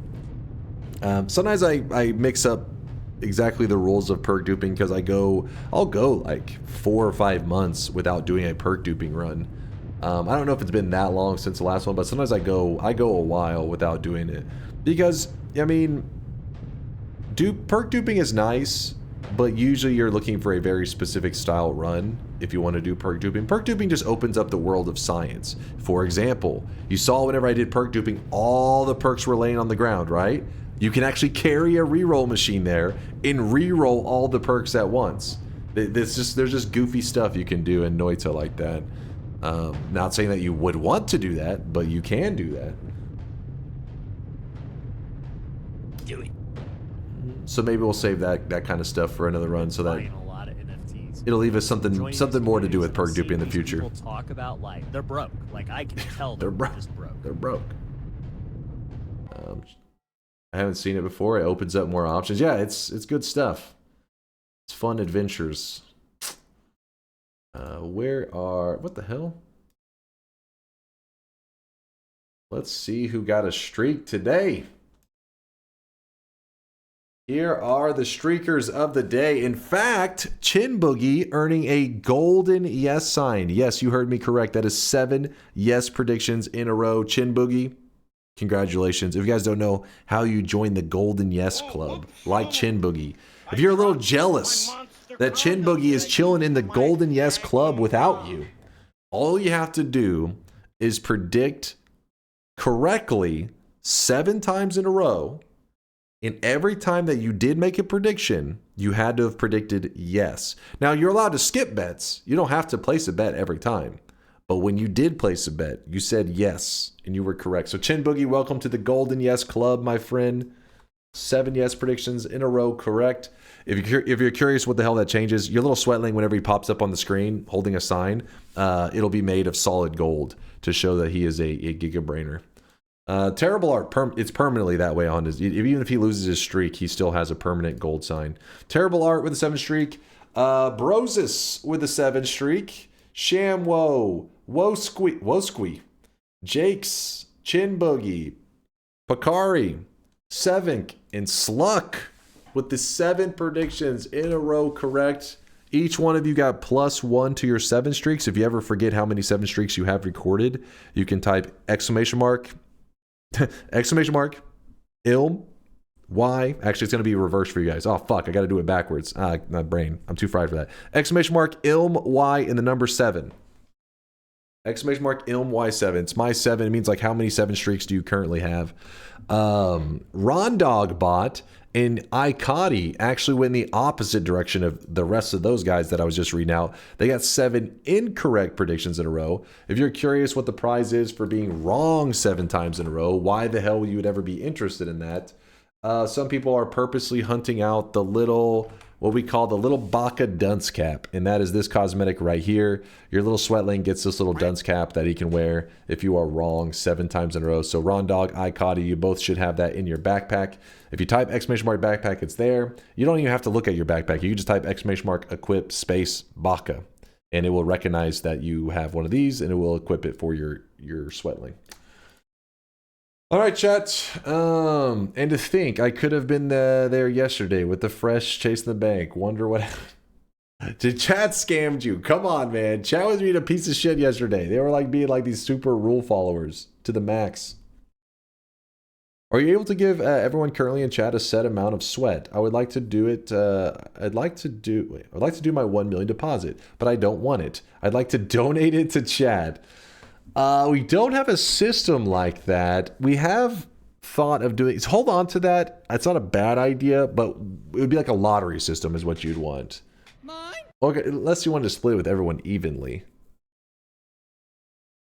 Speaker 6: Sometimes I mix up exactly the rules of perk duping because I'll go like 4 or 5 months without doing a perk duping run. I don't know if it's been that long since the last one, but sometimes I go a while without doing it because I mean, perk duping is nice, but usually you're looking for a very specific style run if you want to do perk duping. Perk duping just opens up the world of science. For example, you saw whenever I did perk duping, all the perks were laying on the ground, right? You can actually carry a reroll machine there and reroll all the perks at once. There's just goofy stuff you can do in Noita like that. Not saying that you would want to do that, but you can do that.
Speaker 18: Do it.
Speaker 6: So maybe we'll save that kind of stuff for another run, so that it'll leave us something more to do with perk duping in the future.
Speaker 5: People talk about like they're broke. Like I can tell they're just broke.
Speaker 6: They're broke. I haven't seen it before. It opens up more options. Yeah, it's good stuff. It's fun adventures. What the hell? Let's see who got a streak today. Here are the streakers of the day. In fact, Chin Boogie earning a golden yes sign. Yes, you heard me correct. That is 7 yes predictions in a row. Chin Boogie, congratulations. If you guys don't know how you join the golden yes club, like Chin Boogie. If you're a little jealous that Chin Boogie is chilling in the golden yes club without you, all you have to do is predict correctly 7 times in a row. And every time that you did make a prediction, you had to have predicted yes. Now, you're allowed to skip bets. You don't have to place a bet every time. But when you did place a bet, you said yes, and you were correct. So, Chin Boogie, welcome to the Golden Yes Club, my friend. 7 yes predictions in a row, correct. If you're curious what the hell that changes, your little sweatling, whenever he pops up on the screen holding a sign, it'll be made of solid gold to show that he is a gigabrainer. Terrible art, it's permanently that way on his, even if he loses his streak, he still has a permanent gold sign. Terrible art with a 7 streak. Brosis with a 7 streak. Shamwo, Wosqui, Jakes, Chin Boogie, Pakari, Sevink, and Sluck with the 7 predictions in a row correct. Each one of you got +1 to your 7 streaks. If you ever forget how many 7 streaks you have recorded, you can type exclamation mark Ilm Y. Actually, it's going to be reversed for you guys. Oh, fuck. I got to do it backwards. My brain. I'm too fried for that. Exclamation mark Ilm Y and the number 7. Exclamation mark Ilm Y7. It's my 7. It means like how many 7 streaks do you currently have? Rondog bot and Ikati actually went in the opposite direction of the rest of those guys that I was just reading out. They got 7 incorrect predictions in a row. If you're curious what the prize is for being wrong 7 times in a row, why the hell you would ever be interested in that? Some people are purposely hunting out the little, what we call the little Baka dunce cap, and that is this cosmetic right here. Your little sweatling gets this little dunce cap that he can wear if you are wrong 7 times in a row. So Rondog, Ikati, you both should have that in your backpack. If you type exclamation mark backpack, it's there. You don't even have to look at your backpack. You can just type exclamation mark equip space Baka, and it will recognize that you have one of these, and it will equip it for your sweatling. All right, chat. And to think, I could have been there yesterday with the fresh chasing the bank. Wonder what happened. Chat scammed you. Come on, man. Chat was being a piece of shit yesterday. They were like being like these super rule followers to the max. Are you able to give everyone currently in chat a set amount of sweat? I would like to do it. I'd like to do my 1 million deposit, but I don't want it. I'd like to donate it to chat. We don't have a system like that. We have thought of doing. Hold on to that. It's not a bad idea, but it would be like a lottery system, is what you'd want. Mine? Okay, unless you want to split it with everyone evenly.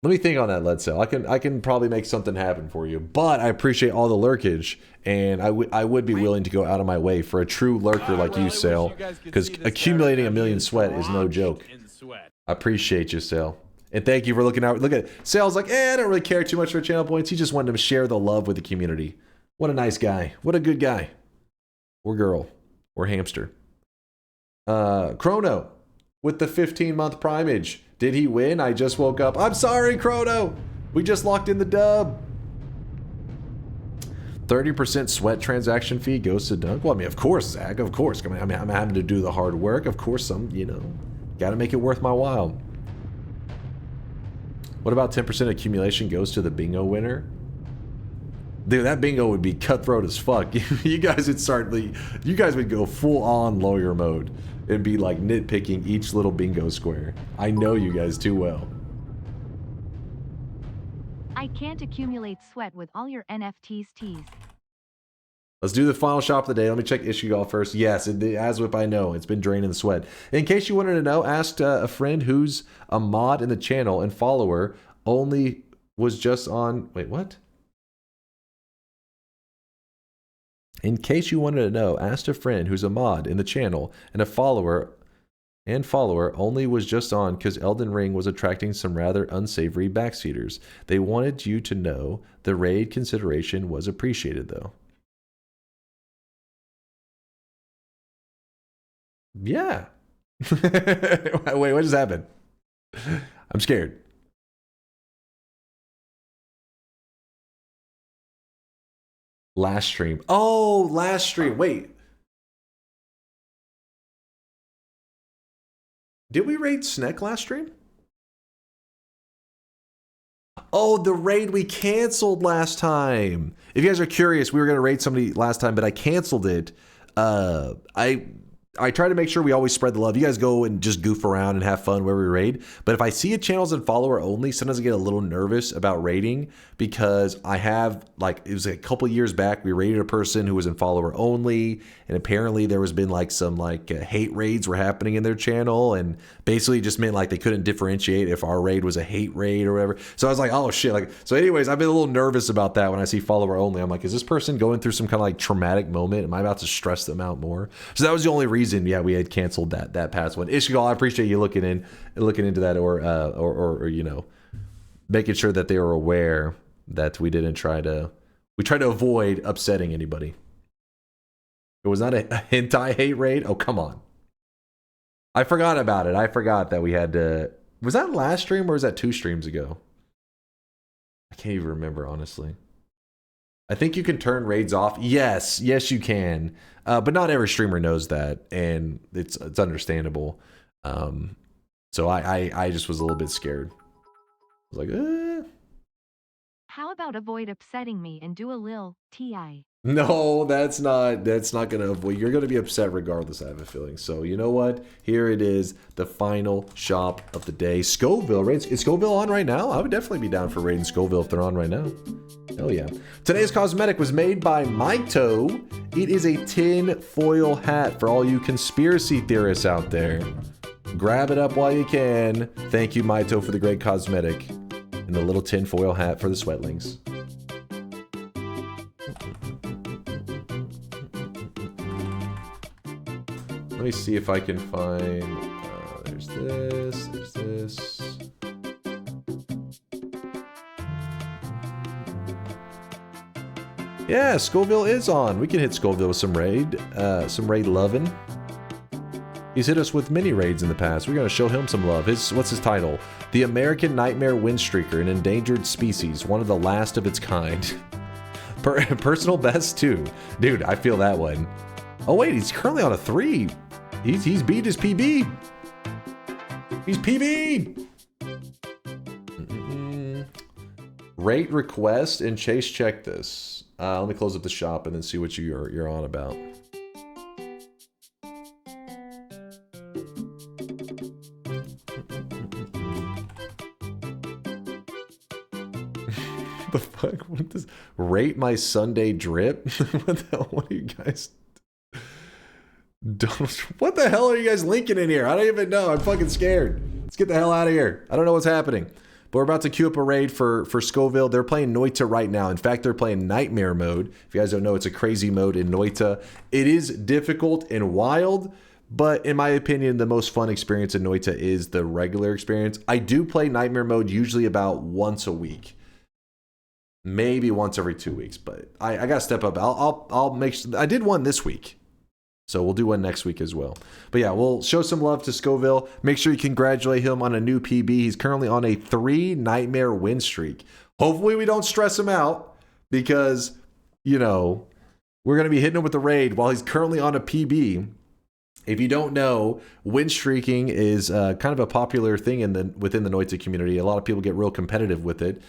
Speaker 6: Let me think on that, Let's Sell. I can probably make something happen for you, but I appreciate all the lurkage, and I would be willing to go out of my way for a true lurker like you, Sale, because accumulating 1 million sweat is no joke. I appreciate you, Sale. And thank you for looking out. Look at Sale's like, I don't really care too much for channel points. He just wanted to share the love with the community. What a nice guy. What a good guy. Or girl. Or hamster. Chrono with the 15-month primage. Did he win? I just woke up. I'm sorry, Chrono. We just locked in the dub. 30% sweat transaction fee goes to Dunk. Well, I mean, of course, Zach, of course. I mean, I'm having to do the hard work. Of course, got to make it worth my while. What about 10% accumulation goes to the bingo winner? Dude, that bingo would be cutthroat as fuck. You guys would go full on lawyer mode and be like nitpicking each little bingo square. I know you guys too well.
Speaker 1: I can't accumulate sweat with all your NFTs teas.
Speaker 6: Let's do the final shop of the day. Let me check issue golf first. Yes, the Aswip, I know. It's been draining the sweat. In case you wanted to know, asked a friend who's a mod in the channel and follower, only was just on... Wait, what? In case you wanted to know, asked a friend who's a mod in the channel and a follower only was just on because Elden Ring was attracting some rather unsavory backseaters. They wanted you to know the raid consideration was appreciated, though. Yeah. Wait, what just happened? I'm scared. Last stream. Oh, last stream. Wait. Did we raid Sneck last stream? Oh, the raid we canceled last time. If you guys are curious, we were going to raid somebody last time, but I canceled it. I try to make sure we always spread the love. You guys go and just goof around and have fun where we raid. But if I see a channels and follower only, sometimes I get a little nervous about raiding because I have, like, it was a couple years back, we raided a person who was in follower only. And apparently there was been like some hate raids were happening in their channel. And basically just meant like they couldn't differentiate if our raid was a hate raid or whatever. So I was like, oh shit. So anyways, I've been a little nervous about that when I see follower only. I'm like, is this person going through some kind of like traumatic moment? Am I about to stress them out more? So that was the only reason, yeah, we had canceled that past one. Ishgal, I appreciate you looking into that or making sure that they were aware that we tried to avoid upsetting anybody. It was not a hentai hate raid. Oh, come on. I forgot about it. I forgot that we had to... Was that last stream or was that 2 streams ago? I can't even remember, honestly. I think you can turn raids off. Yes, you can. But not every streamer knows that, and it's understandable. So I just was a little bit scared. I was like,
Speaker 1: How about avoid upsetting me and do a lil TI?
Speaker 6: No, that's not gonna avoid. You're gonna be upset regardless, I have a feeling. So you know what? Here it is, the final shop of the day. Scoville raids. Is Scoville on right now? I would definitely be down for raiding Scoville if they're on right now. Hell yeah. Today's cosmetic was made by Maito. It is a tin foil hat for all you conspiracy theorists out there. Grab it up while you can. Thank you, Maito, for the great cosmetic. And the little tin foil hat for the sweatlings. Let me see if I can find... there's this. Yeah, Scoville is on. We can hit Scoville with some raid lovin'. He's hit us with mini raids in the past. We're going to show him some love. What's his title? The American Nightmare Windstreaker, an endangered species, one of the last of its kind. Personal best too. Dude, I feel that one. Oh wait, he's currently on a 3. He's beat his PB. He's PB. Rate request and Chase check this. Let me close up the shop and then see what you're on about. The fuck? What does rate my Sunday drip? What the hell? What are you guys? What the hell are you guys linking in here? I don't even know. I'm fucking scared. Let's get the hell out of here. I don't know what's happening. But we're about to queue up a raid for Scoville. They're playing Noita right now. In fact, they're playing Nightmare mode. If you guys don't know, it's a crazy mode in Noita. It is difficult and wild, but in my opinion, the most fun experience in Noita is the regular experience. I do play Nightmare mode usually about once a week. Maybe once every 2 weeks, but I gotta step up. I'll make sure. I did one this week. So we'll do one next week as well. But yeah, we'll show some love to Scoville. Make sure you congratulate him on a new PB. He's currently on a 3 Nightmare win streak. Hopefully we don't stress him out because you know, we're going to be hitting him with the raid while he's currently on a PB. If you don't know, win streaking is kind of a popular thing within the Noita community. A lot of people get real competitive with it.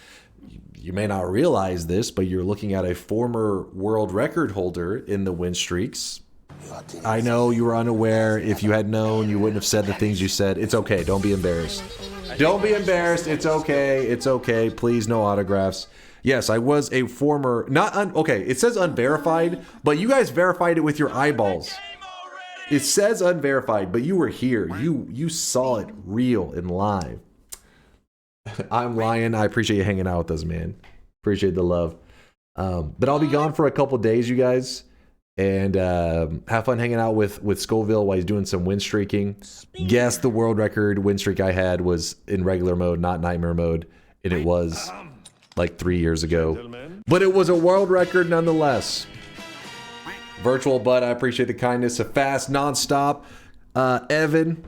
Speaker 6: You may not realize this, but you're looking at a former world record holder in the win streaks. I know you were unaware. If you had known, you wouldn't have said the things you said. It's okay. Don't be embarrassed. Don't be embarrassed. It's okay. It's okay. Please, no autographs. Yes, I was a former, okay, it says unverified, but you guys verified it with your eyeballs. It says unverified, but you were here. You saw it real and live. I'm lying. I appreciate you hanging out with us, man. Appreciate the love. But I'll be gone for a couple days, you guys. And have fun hanging out with Scoville while he's doing some win streaking. Guess the world record win streak I had was in regular mode, not nightmare mode. And it was like 3 years ago. But it was a world record nonetheless. Virtual Bud, I appreciate the kindness. A fast, nonstop. Evan,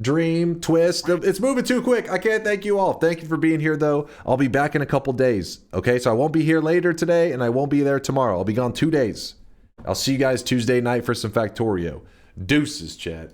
Speaker 6: Dream, Twist. It's moving too quick. I can't thank you all. Thank you for being here, though. I'll be back in a couple days. Okay, so I won't be here later today, and I won't be there tomorrow. I'll be gone 2 days. I'll see you guys Tuesday night for some Factorio. Deuces, chat.